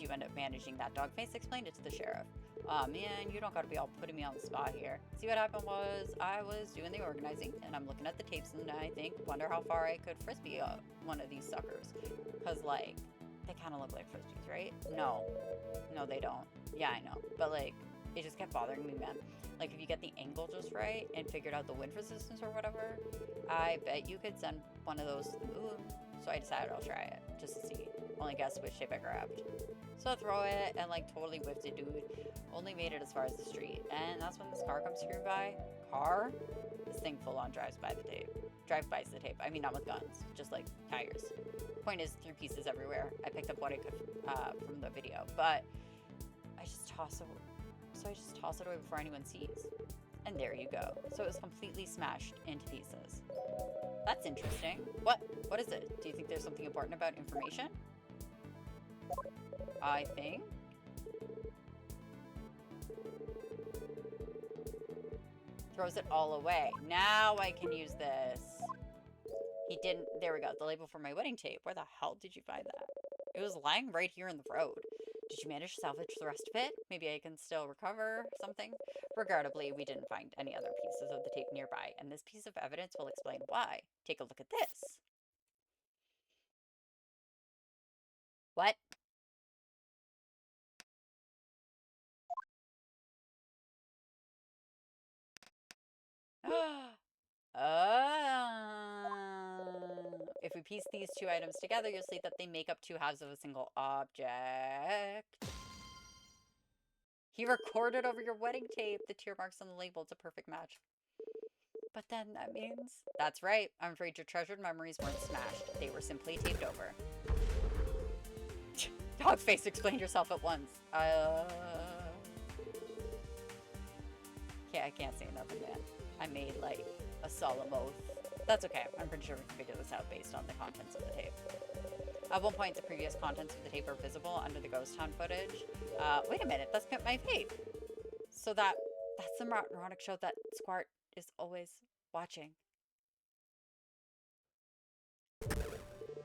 end up managing that? Dogface explained it to the sheriff. Aw, man, you don't gotta be all putting me on the spot here. See, what happened was, I was doing the organizing, and I'm looking at the tapes, and I wonder how far I could frisbee one of these suckers. Cause, like, they kind of look like frisbees, right? No, they don't. Yeah, I know. But, like, it just kept bothering me, man. Like, if you get the angle just right and figured out the wind resistance or whatever, I bet you could send one of those to the moon. So I decided I'll try it, just to see. Only guess which shape I grabbed. So I throw it and, like, totally whiffed it, dude. Only made it as far as the street. And that's when this car comes screaming by. Car? This thing full on drives by the tape. Drive-bys the tape. I mean, not with guns. Just, like, tires. Point is, 3 pieces everywhere. I picked up what I could from the video. But I just toss it away before anyone sees. And there you go. So it was completely smashed into pieces. That's interesting. What is it? Do you think there's something important about information? I think. Throws it all away. Now I can use this. He didn't. There we go. The label for my wedding tape. Where the hell did you find that? It was lying right here in the road. Did you manage to salvage the rest of it? Maybe I can still recover something? Regrettably, we didn't find any other pieces of the tape nearby, and this piece of evidence will explain why. Take a look at this. What? If we piece these two items together, you'll see that they make up 2 halves of a single object. He recorded over your wedding tape. The tear marks on the label. It's a perfect match. But then that means... That's right. I'm afraid your treasured memories weren't smashed. They were simply taped over. Dogface, explain yourself at once. Yeah, I can't say nothing, man. I made, like, a solemn oath That's okay. I'm pretty sure we can figure this out based on the contents of the tape. At one point, the previous contents of the tape are visible under the ghost town footage. Wait a minute, that's Pimp My Vape. So that's the moronic show that Squart is always watching.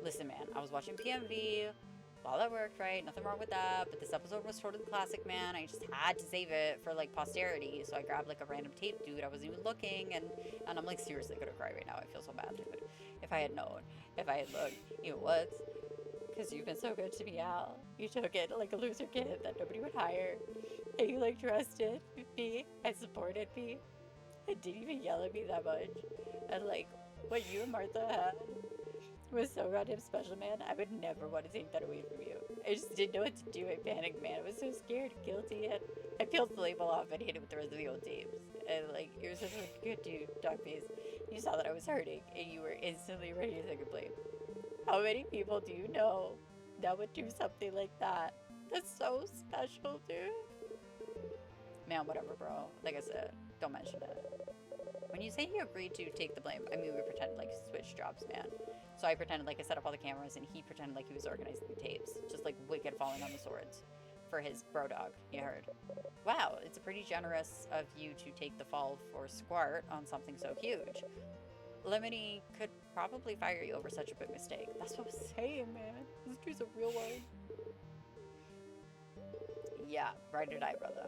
Listen, man, I was watching PMV while I worked, right? Nothing wrong with that. But this episode was totally classic, man. I just had to save it for like posterity. So I grabbed like a random tape, dude. I wasn't even looking, and I'm like seriously gonna cry right now. I feel so bad, dude. If I had known, if I had looked, it was because you've been so good to me, Al. You took it like a loser kid that nobody would hire, and you like trusted me and supported me, and didn't even yell at me that much. And like what you and Martha had was so goddamn special, man. I would never want to take that away from you. I just didn't know what to do. I panicked, man. I was so scared, guilty, and I peeled the label off and hit it with the rest of the old tapes. And like, you're such a good dude, Dogface. You saw that I was hurting, and you were instantly ready to take a blame. How many people do you know that would do something like that? That's so special, dude. Man, whatever, bro. Like I said, don't mention it. When you say he agreed to take the blame, I mean, we pretended like switch jobs, man. So I pretended like I set up all the cameras, and he pretended like he was organizing the tapes. Just like Wicked falling on the swords for his bro dog, you heard. Wow, it's pretty generous of you to take the fall for Squart on something so huge. Lemony could probably fire you over such a big mistake. That's what I'm saying, man. This dude's a real one. Yeah, ride or die, brother.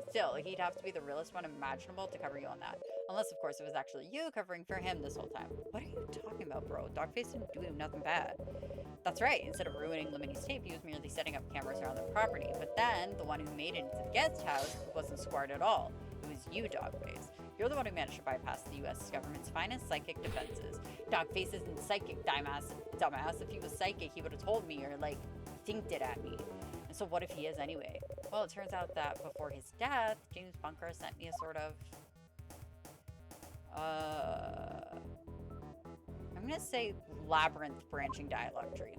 Still, he'd have to be the realest one imaginable to cover you on that. Unless, of course, it was actually you covering for him this whole time. What are you talking about, bro? Dogface didn't do him nothing bad. That's right. Instead of ruining Lemony's tape, he was merely setting up cameras around the property. But then, the one who made it into the guest house wasn't Squart at all. It was you, Dogface. You're the one who managed to bypass the U.S. government's finest psychic defenses. Dogface isn't psychic, dumbass. If he was psychic, he would have told me or, like, thinked it at me. And so what if he is anyway? Well, it turns out that before his death, James Bunker sent me a sort of... I'm gonna say labyrinth branching dialogue tree.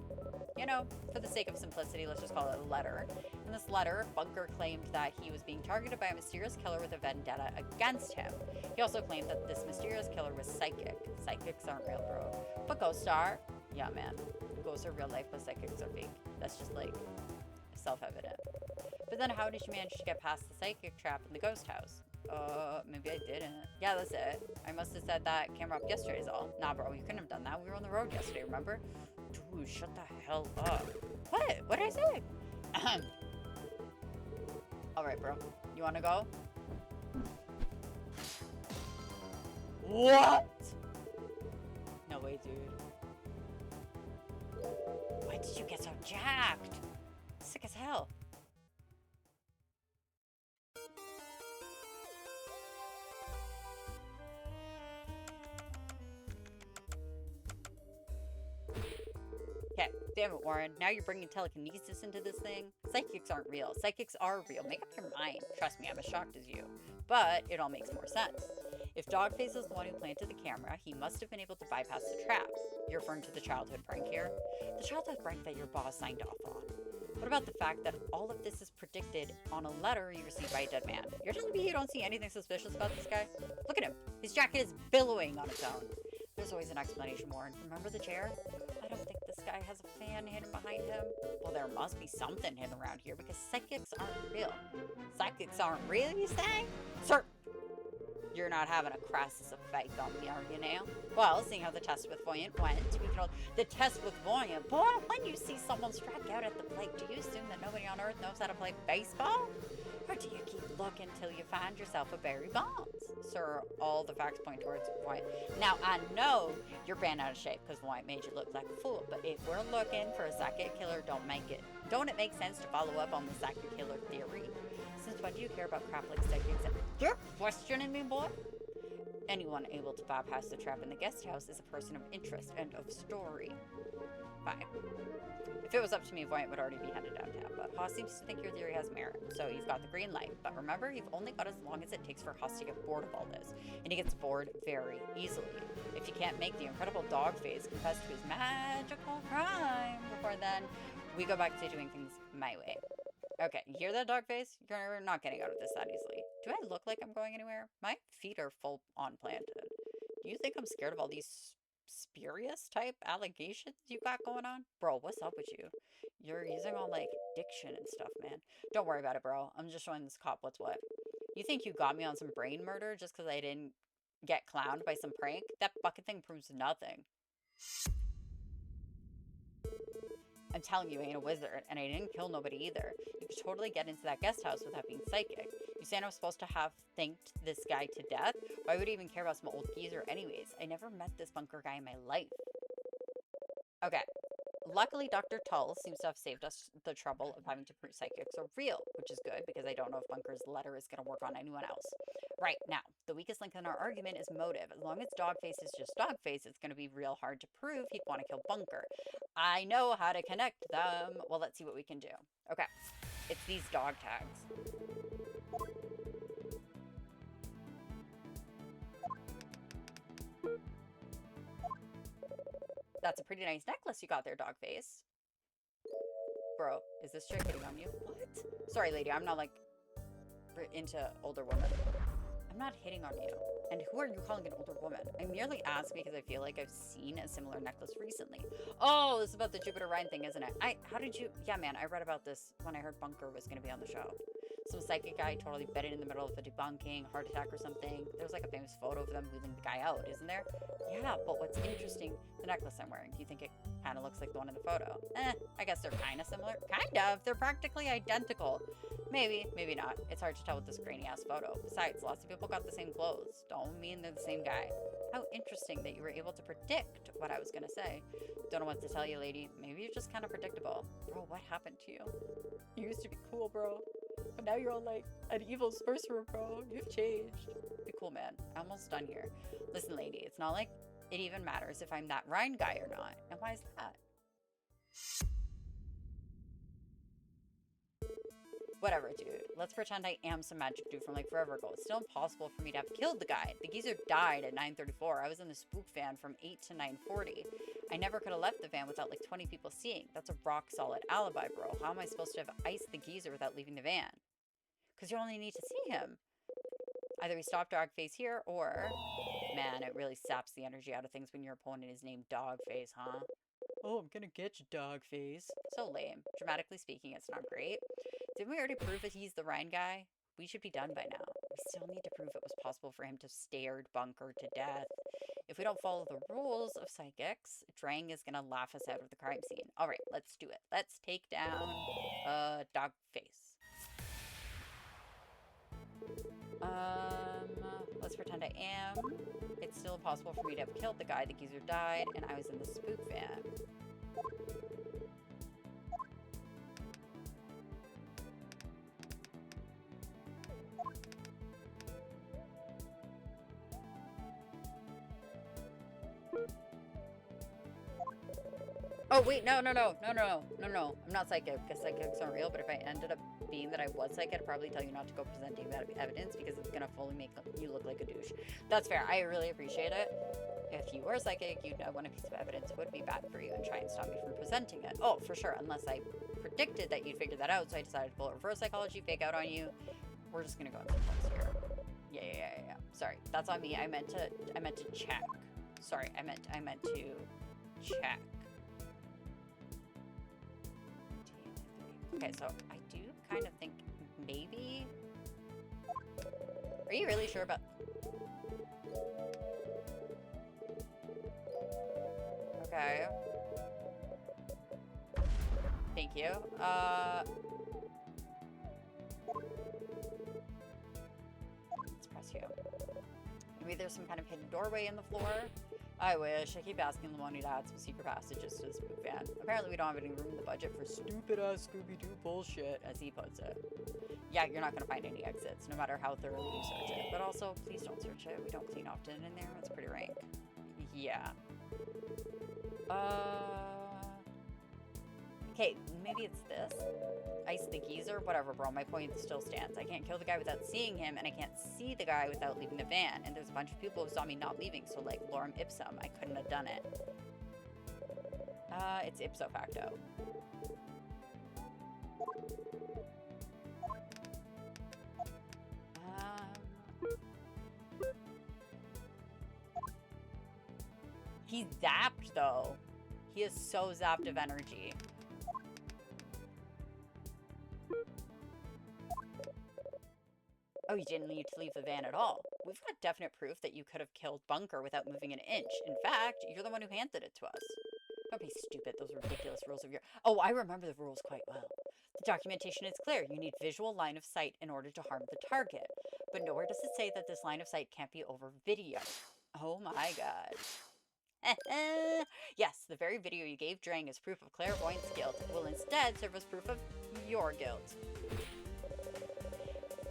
You know, for the sake of simplicity, let's just call it a letter. In this letter, Bunker claimed that he was being targeted by a mysterious killer with a vendetta against him. He also claimed that this mysterious killer was psychic. Psychics aren't real, bro. But ghosts are. Yeah, man. Ghosts are real life, but psychics are fake. That's just, like, self-evident. But then how did you manage to get past the psychic trap in the ghost house? Maybe I didn't. Yeah, that's it. I must have set that camera up yesterday is all. Nah, bro, you couldn't have done that. We were on the road yesterday, remember? Dude, shut the hell up. What? What did I say? Alright, bro. You wanna go? What? No way, dude. Why did you get so jacked? Sick as hell. Okay, damn it, Warren. Now you're bringing telekinesis into this thing? Psychics aren't real. Psychics are real. Make up your mind. Trust me, I'm as shocked as you. But it all makes more sense. If Dogface is the one who planted the camera, he must have been able to bypass the trap. You're referring to the childhood prank here? The childhood prank that your boss signed off on. What about the fact that all of this is predicted on a letter you received by a dead man? You're telling me you don't see anything suspicious about this guy? Look at him. His jacket is billowing on its own. There's always an explanation, Warren. Remember the chair? I don't think this guy has a fan hidden behind him. Well, there must be something hidden around here because psychics aren't real. Psychics aren't real, you say? Sir! You're not having a crisis of faith on me, are you now? Well, seeing how the test with Voyant went, the test with Voyant, boy, when you see someone strike out at the plate, do you assume that nobody on earth knows how to play baseball? Or do you keep looking till you find yourself a Barry Bonds? Sir, all the facts point towards Voyant. Now, I know you're bent out of shape because Voyant made you look like a fool, but if we're looking for a psychic killer, don't it make sense to follow up on the psychic killer theory? Since when do you care about crap like psychics? You're questioning me, boy? Anyone able to bypass the trap in the guest house is a person of interest and of story. Fine. If it was up to me, Voyant would already be headed downtown, but Haas seems to think your theory has merit, so you've got the green light. But remember, you've only got as long as it takes for Haas to get bored of all this, and he gets bored very easily. If you can't make the incredible Dogface confess to his magical crime before then, we go back to doing things my way. Okay, you hear that, Dogface? You're not getting out of this that easily. Do I look like I'm going anywhere? My feet are full on planted. Do you think I'm scared of all these spurious type allegations you got going on? Bro, what's up with you? You're using all like diction and stuff, man. Don't worry about it, bro. I'm just showing this cop what's what. You think you got me on some brain murder just because I didn't get clowned by some prank? That bucket thing proves nothing. I'm telling you, I ain't a wizard, and I didn't kill nobody either. You could totally get into that guest house without being psychic. You saying I was supposed to have thanked this guy to death? Why would I even care about some old geezer anyways? I never met this bunker guy in my life. Okay. Luckily, Dr. Tull seems to have saved us the trouble of having to prove psychics are real, which is good because I don't know if Bunker's letter is going to work on anyone else. Right, now, the weakest link in our argument is motive. As long as Dogface is just Dogface, it's going to be real hard to prove he'd want to kill Bunker. I know how to connect them. Well, let's see what we can do. Okay, it's these dog tags. That's a pretty nice necklace you got there, Dogface. Bro, is this chick hitting on you? What? Sorry, lady, I'm not, like, into older women. I'm not hitting on you. And who are you calling an older woman? I merely asked because I feel like I've seen a similar necklace recently. Oh, this is about the Jupiter Rhine thing, isn't it? How did you... Yeah, man, I read about this when I heard Bunker was going to be on the show. Some psychic guy totally bedded in the middle of a debunking, heart attack or something. There's like a famous photo of them wheeling the guy out, isn't there? Yeah, but what's interesting, the necklace I'm wearing. Do you think it kind of looks like the one in the photo? I guess they're kind of similar. Kind of. They're practically identical. Maybe, maybe not. It's hard to tell with this grainy-ass photo. Besides, lots of people got the same clothes. Don't mean they're the same guy. How interesting that you were able to predict what I was going to say. Don't know what to tell you, lady. Maybe you're just kind of predictable. Bro, what happened to you? You used to be cool, bro. But now you're all like an evil sorcerer, bro. You've changed. Be cool, man. I'm almost done here. Listen, lady, it's not like it even matters if I'm that Rhine guy or not. And why is that? Whatever, dude. Let's pretend I am some magic dude from like forever ago. It's still impossible for me to have killed the guy. The geezer died at 9:34. I was in the spook van from 8 to 9:40. I never could have left the van without like 20 people seeing. That's a rock solid alibi, bro. How am I supposed to have iced the geezer without leaving the van? Because you only need to see him. Either we stop Dogface here or... Man, it really saps the energy out of things when your opponent is named Dogface, huh? Oh, I'm gonna get you, Dogface. So lame. Dramatically speaking, it's not great. Didn't we already prove that he's the Rhine guy? We should be done by now. We still need to prove it was possible for him to stare Bunker to death. If we don't follow the rules of psychics, Drang is gonna laugh us out of the crime scene. Alright, let's do it. Let's take down, Dogface. Let's pretend I am. It's still impossible for me to have killed the guy. The geezer died, and I was in the spook van. Oh, wait, no. I'm not psychic, because psychics aren't real, but if I ended up being that I was psychic, I'd probably tell you not to go presenting that evidence, because it's gonna fully make you look like a douche. That's fair. I really appreciate it. If you were psychic, you'd know when a piece of evidence would be bad for you and try and stop me from presenting it. Oh, for sure, unless I predicted that you'd figure that out, so I decided to pull a reverse psychology fake out on you. We're just gonna go in circles here. Yeah. Sorry, that's on me. I meant to check. Sorry, I meant to check. Okay, so I do kind of think maybe... Are you really sure about... Okay. Thank you. Let's press you. Maybe there's some kind of hidden doorway in the floor. I wish. I keep asking Lamoni to add some secret passages to the spook van. Apparently we don't have any room in the budget for stupid-ass Scooby-Doo bullshit, as he puts it. Yeah, you're not going to find any exits, no matter how thoroughly you search it. But also, please don't search it. We don't clean often in there. It's pretty rank. Yeah. Okay, maybe it's this. Ice the geezer? Whatever, bro. My point still stands. I can't kill the guy without seeing him, and I can't see the guy without leaving the van. And there's a bunch of people who saw me not leaving, so, like, lorem ipsum, I couldn't have done it. It's ipso facto. He's zapped, though. He is so zapped of energy. Oh, you didn't need to leave the van at all. We've got definite proof that you could have killed Bunker without moving an inch. In fact, you're the one who handed it to us. Don't be stupid. Those ridiculous rules of your... Oh, I remember the rules quite well. The documentation is clear. You need visual line of sight in order to harm the target. But nowhere does it say that this line of sight can't be over video. Oh my god. Yes, the very video you gave Drang as proof of clairvoyance guilt will instead serve as proof of your guilt.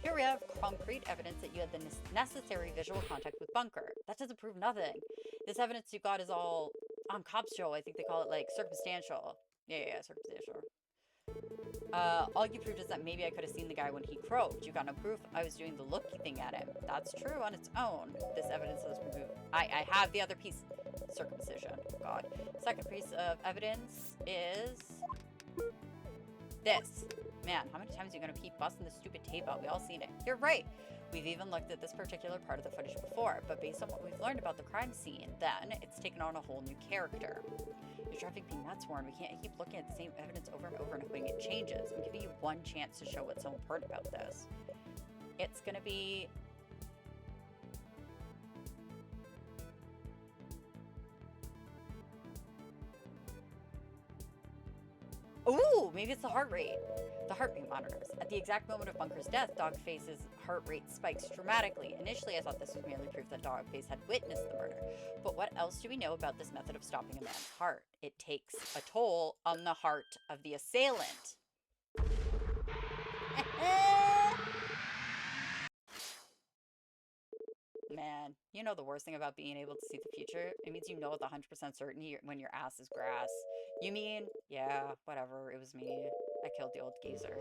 Here we have concrete evidence that you had the necessary visual contact with Bunker. That doesn't prove nothing. This evidence you got is all on Cops Show. I think they call it like circumstantial. Yeah, circumstantial. All you proved is that maybe I could have seen the guy when he croaked. You got no proof I was doing the looky thing at him. That's true on its own. This evidence has removed. I have the other piece. Circumcision. God. Second piece of evidence is this. Man, how many times are you going to keep busting this stupid tape out? We all seen it. You're right. We've even looked at this particular part of the footage before, but based on what we've learned about the crime scene, then it's taken on a whole new character. You're driving me nuts, Warren. We can't keep looking at the same evidence over and over and hoping it changes. I'm giving you one chance to show what's so important about this. It's going to be... Ooh, maybe it's the heart rate. The heartbeat monitors. At the exact moment of Bunker's death, Dogface's heart rate spikes dramatically. Initially, I thought this was merely proof that Dogface had witnessed the murder. But what else do we know about this method of stopping a man's heart? It takes a toll on the heart of the assailant. Man, you know the worst thing about being able to see the future? It means you know with 100% certainty when your ass is grass. You mean, yeah, whatever, it was me. I killed the old geezer.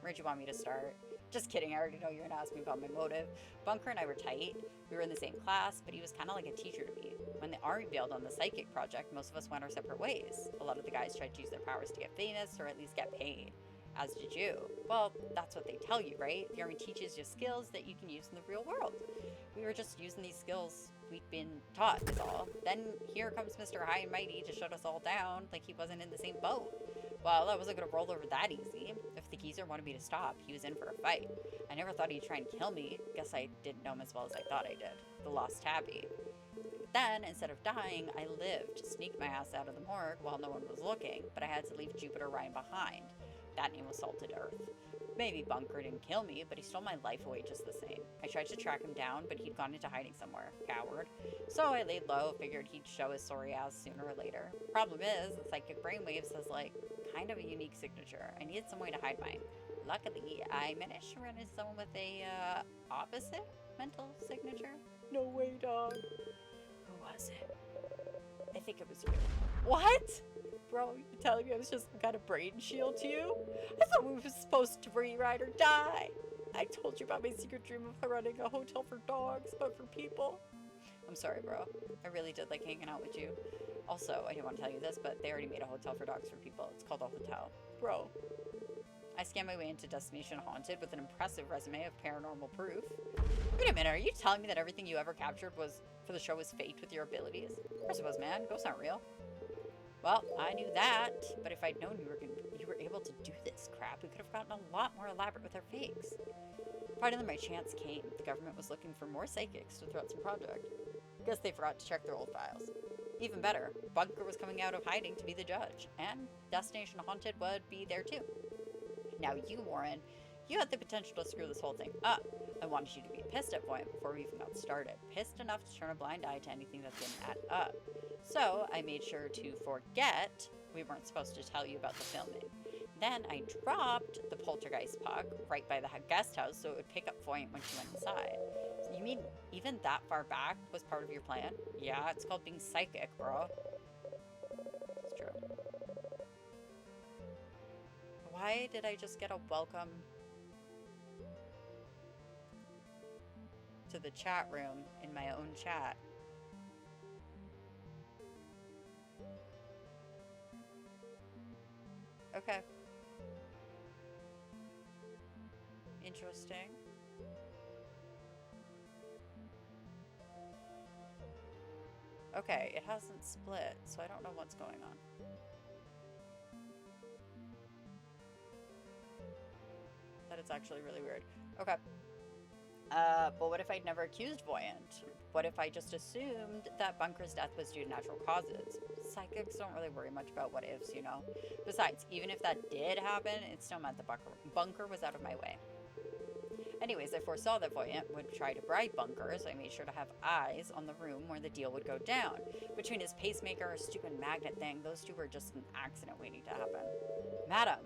Where'd you want me to start? Just kidding, I already know you're gonna ask me about my motive. Bunker and I were tight. We were in the same class, but he was kind of like a teacher to me. When the army bailed on the psychic project, most of us went our separate ways. A lot of the guys tried to use their powers to get famous or at least get paid. As did you. Well, that's what they tell you, right? The army teaches you skills that you can use in the real world. We were just using these skills we'd been taught, is all. Then here comes Mr. High and Mighty to shut us all down like he wasn't in the same boat. Well, I wasn't gonna roll over that easy. If the geezer wanted me to stop, he was in for a fight. I never thought he'd try and kill me. Guess I didn't know him as well as I thought I did. The lost tabby. Then, instead of dying, I lived, sneaked my ass out of the morgue while no one was looking, but I had to leave Jupiter Ryan behind. That name was Salted Earth. Maybe Bunker didn't kill me, but he stole my life away just the same. I tried to track him down, but he'd gone into hiding somewhere. Coward. So I laid low, figured he'd show his sorry ass sooner or later. Problem is, the psychic brainwaves has, like, kind of a unique signature. I needed some way to hide mine. Luckily, I managed to run into someone with a, opposite mental signature. No way, dog. Who was it? I think it was you. What? Bro, you telling me I was just some kind of brain shield to you? I thought we were supposed to rewrite or die. I told you about my secret dream of running a hotel for dogs, but for people. I'm sorry, bro. I really did like hanging out with you. Also, I didn't want to tell you this, but they already made a hotel for dogs for people. It's called a hotel. Bro. I scammed my way into Destination Haunted with an impressive resume of paranormal proof. Wait a minute, are you telling me that everything you ever captured was for the show was faked with your abilities? Of course it was, man. Ghosts aren't real. Well, I knew that, but if I'd known you were able to do this crap, we could have gotten a lot more elaborate with our fakes. Finally, my chance came. The government was looking for more psychics to thwart some project. Guess they forgot to check their old files. Even better, Bunker was coming out of hiding to be the judge, and Destination Haunted would be there too. Now you, Warren, you had the potential to screw this whole thing up. I wanted you to be pissed at Voyant before we even got started. Pissed enough to turn a blind eye to anything that didn't add up. So I made sure to forget we weren't supposed to tell you about the filming. Then I dropped the poltergeist puck right by the guest house so it would pick up Voyant when she went inside. So you mean even that far back was part of your plan? Yeah, it's called being psychic, bro. It's true. Why did I just get a welcome to the chat room in my own chat? Okay. Interesting. Okay, it hasn't split, so I don't know what's going on. That is actually really weird. Okay. But what if I'd never accused Voyant? What if I just assumed that Bunker's death was due to natural causes? Psychics don't really worry much about what ifs, you know? Besides, even if that did happen, it still meant the Bunker was out of my way. Anyways, I foresaw that Voyant would try to bribe Bunker, so I made sure to have eyes on the room where the deal would go down. Between his pacemaker and stupid magnet thing, those two were just an accident waiting to happen. Madam,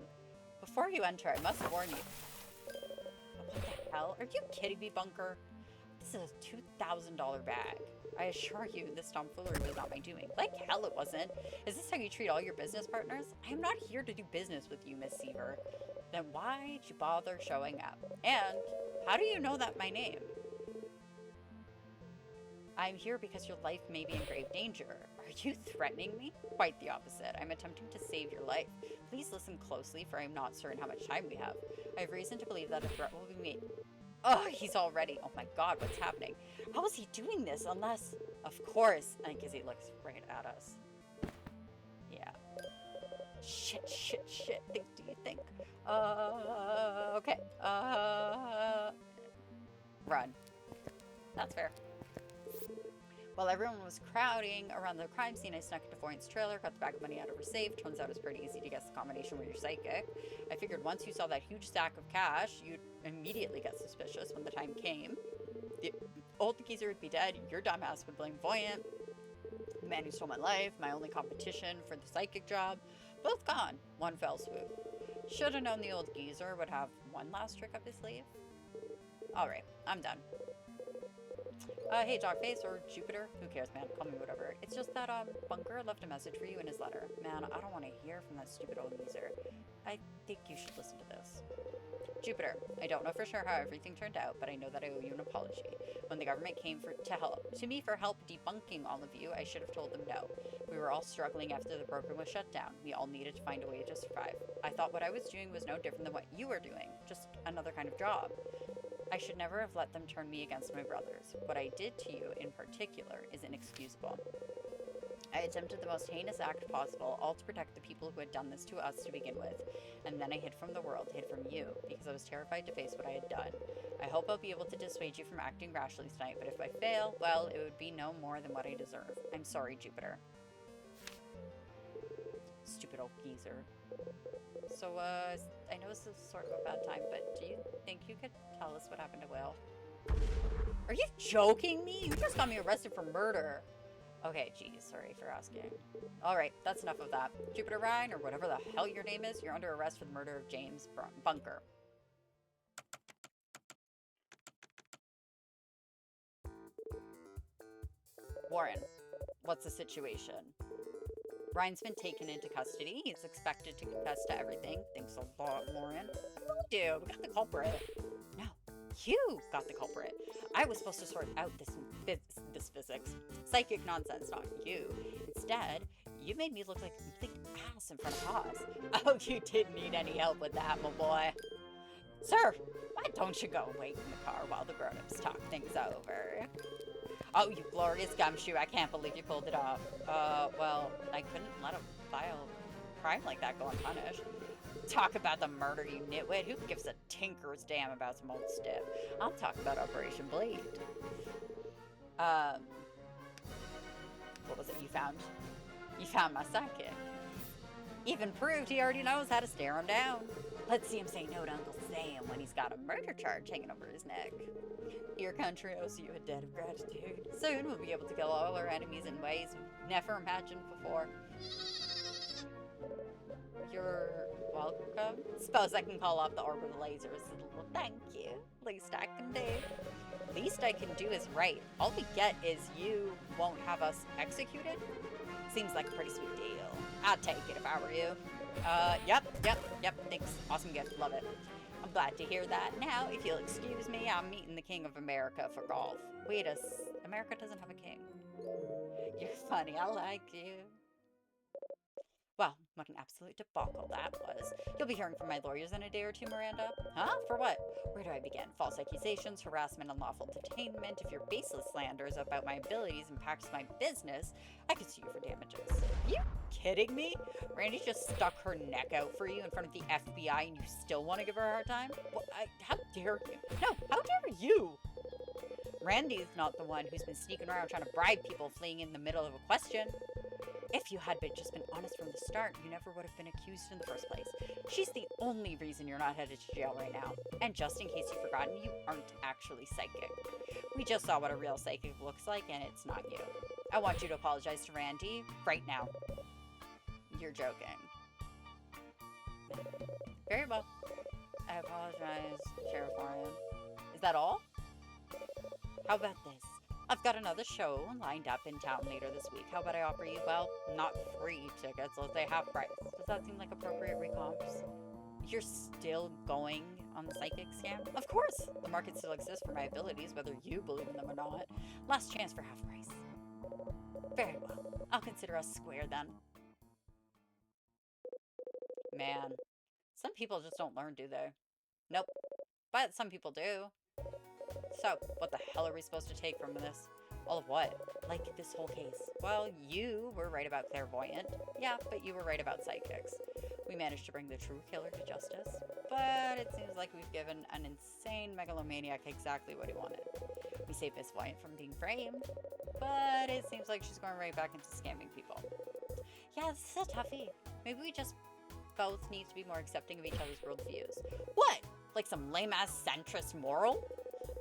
before you enter, I must warn you. What the hell? Are you kidding me, Bunker? This is a $2,000 bag. I assure you, this tomfoolery was not my doing. Like hell it wasn't. Is this how you treat all your business partners? I am not here to do business with you, Miss Seaver. Then why'd you bother showing up? And how do you know that my name? I'm here because your life may be in grave danger. Are you threatening me? Quite the opposite. I'm attempting to save your life. Please listen closely, for I am not certain how much time we have. I have reason to believe that a threat will be made. Oh, he's already. Oh my god, what's happening? How is he doing this unless... Of course. I think because he looks right at us. Yeah. Shit. Think, do you think? Okay. Run. That's fair. While everyone was crowding around the crime scene, I snuck into Voyant's trailer, got the bag of money out of her safe. Turns out it's pretty easy to guess the combination where you're psychic. I figured once you saw that huge stack of cash, you'd immediately get suspicious when the time came. The old geezer would be dead, your dumbass would blame Voyant. The man who stole my life, my only competition for the psychic job, both gone. One fell swoop. Should have known the old geezer would have one last trick up his sleeve. Alright, I'm done. Hey, Dogface or Jupiter. Who cares, man? Call me whatever. It's just that, Bunker left a message for you in his letter. Man, I don't want to hear from that stupid old geezer. I think you should listen to this. Jupiter, I don't know for sure how everything turned out, but I know that I owe you an apology. When the government came to me for help debunking all of you, I should have told them no. We were all struggling after the program was shut down. We all needed to find a way to survive. I thought what I was doing was no different than what you were doing, just another kind of job. I should never have let them turn me against my brothers. What I did to you, in particular, is inexcusable. I attempted the most heinous act possible, all to protect the people who had done this to us to begin with. And then I hid from the world, hid from you, because I was terrified to face what I had done. I hope I'll be able to dissuade you from acting rashly tonight, but if I fail, well, it would be no more than what I deserve. I'm sorry, Jupiter. Stupid old geezer. So, I know this is sort of a bad time, but do you think you could tell us what happened to Will? Are you joking me? You just got me arrested for murder. Okay, geez, sorry for asking. Alright, that's enough of that. Jupiter Ryan, or whatever the hell your name is, you're under arrest for the murder of James Bunker. Warren, what's the situation? Ryan's been taken into custody. He's expected to confess to everything. Thanks a lot, Warren. What do we do? We got the culprit. No, you got the culprit. I was supposed to sort out this physics. Psychic nonsense, not you. Instead, you made me look like a complete ass in front of Haas. Oh, you didn't need any help with that, my boy. Sir, why don't you go wait in the car while the grown-ups talk things over? Oh, you glorious gumshoe. I can't believe you pulled it off. Well, I couldn't let a vile crime like that go unpunished. Talk about the murder, you nitwit. Who gives a tinker's damn about some old stiff? I'll talk about Operation Blade. What was it you found? You found my sidekick. Even proved he already knows how to stare him down. Let's see him say no to Uncle Sam when he's got a murder charge hanging over his neck. Your country owes you a debt of gratitude. Soon we'll be able to kill all our enemies in ways we've never imagined before. You're welcome. Suppose I can call off the orbital lasers. Well, thank you. Least I can do. Least I can do is right. All we get is you won't have us executed. Seems like a pretty sweet deal. I'd take it if I were you. Yep. Thanks. Awesome gift. Love it. I'm glad to hear that. Now, if you'll excuse me, I'm meeting the King of America for golf. Wait America doesn't have a king. You're funny. I like you. Well, What an absolute debacle that was. You'll be hearing from my lawyers in a day or two, Miranda. Huh? For what? Where do I begin? False accusations, harassment, unlawful detainment. If your baseless slanders about my abilities impacts my business, I could sue you for damages. Are you kidding me? Randy just stuck her neck out for you in front of the FBI and you still want to give her a hard time? Well, how dare you? No, how dare you? Randy's not the one who's been sneaking around trying to bribe people fleeing in the middle of a question. If you had just been honest from the start, you never would have been accused in the first place. She's the only reason you're not headed to jail right now. And just in case you've forgotten, you aren't actually psychic. We just saw what a real psychic looks like, and it's not you. I want you to apologize to Randy right now. You're joking. Very well. I apologize, Sheriff Warren. Is that all? How about this? I've got another show lined up in town later this week. How about I offer you, well, not free tickets, let's say half price. Does that seem like appropriate recomps? You're still going on the psychic scam? Of course! The market still exists for my abilities, whether you believe in them or not. Last chance for half price. Very well. I'll consider us square then. Man, some people just don't learn, do they? Nope. But some people do. So, what the hell are we supposed to take from this? All of what? Like this whole case. Well, you were right about clairvoyant. Yeah, but you were right about psychics. We managed to bring the true killer to justice. But it seems like we've given an insane megalomaniac exactly what he wanted. We saved Miss Voyant from being framed. But it seems like she's going right back into scamming people. Yeah, this is a toughie. Maybe we just both need to be more accepting of each other's worldviews. What? Like some lame-ass centrist moral?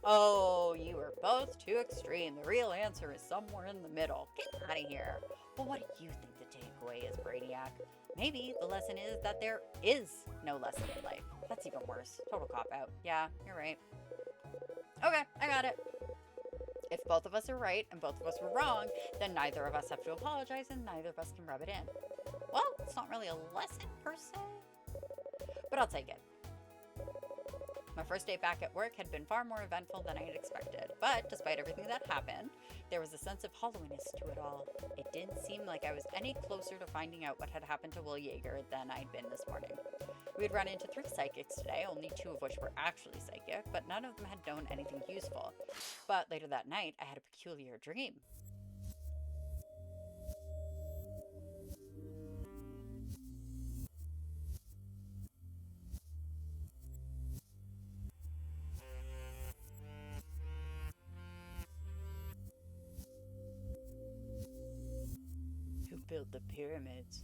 Oh, you are both too extreme. The real answer is somewhere in the middle. Get out of here. Well, what do you think the takeaway is, Brainiac? Maybe the lesson is that there is no lesson in life. That's even worse. Total cop-out. Yeah, you're right. Okay, I got it. If both of us are right and both of us were wrong, then neither of us have to apologize and neither of us can rub it in. Well, it's not really a lesson per se, but I'll take it. My first day back at work had been far more eventful than I had expected, but despite everything that happened, there was a sense of hollowiness to it all. It didn't seem like I was any closer to finding out what had happened to Will Yeager than I'd been this morning. We had run into 3 psychics today, only 2 of which were actually psychic, but none of them had known anything useful. But later that night, I had a peculiar dream. Built the pyramids,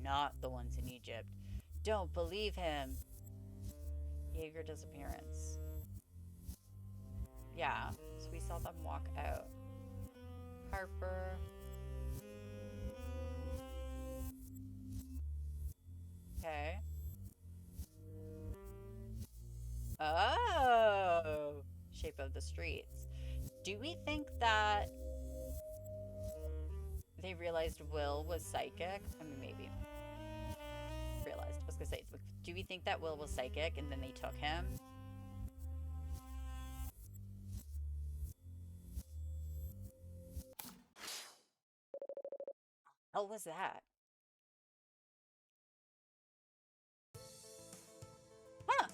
not the ones in Egypt. Don't believe him. Yeager disappearance. Yeah, so we saw them walk out. Harper. Okay. Oh! Shape of the streets. Do we think that they realized Will was psychic? I mean, maybe. Realized. I was gonna say, do we think that Will was psychic and then they took him? Oh, what was that? Huh.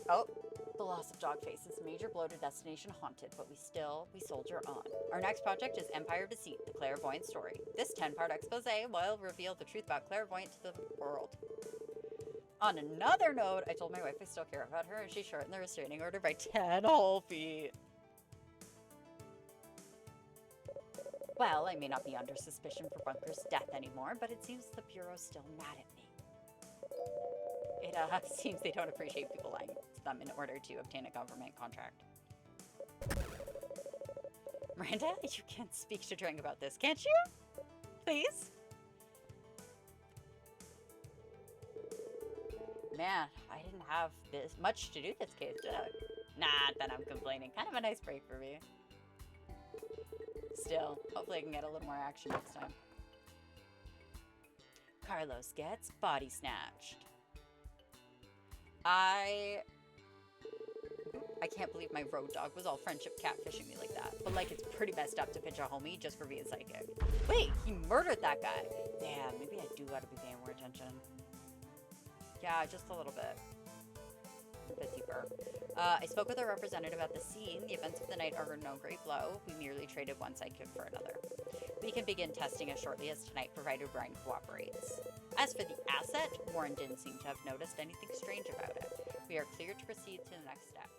Oh. The loss of Dogface's major blow to destination haunted, but we soldier on. Our next project is Empire Deceit, the clairvoyant story. This 10-part expose will reveal the truth about clairvoyant to the world. On another note, I told my wife I still care about her, and she shortened the restraining order by 10 whole feet. Well, I may not be under suspicion for Bunker's death anymore, but it seems the Bureau's still mad at me. It seems they don't appreciate people lying to them in order to obtain a government contract. Miranda, you can't speak to Drang about this, can't you? Please? Man, I didn't have this much to do this case, did I? Not that I'm complaining. Kind of a nice break for me. Still, hopefully I can get a little more action next time. Carlos gets body snatched. I can't believe my road dog was all friendship catfishing me like that. But like, it's pretty messed up to pinch a homie just for being psychic. Wait, he murdered that guy. Damn, maybe I do gotta be paying more attention. Yeah, just a little bit. A bit deeper. I spoke with a representative at the scene. The events of the night are no great blow. We merely traded one psychic for another. We can begin testing as shortly as tonight, provided Ryan cooperates. As for the asset, Warren didn't seem to have noticed anything strange about it. We are cleared to proceed to the next step.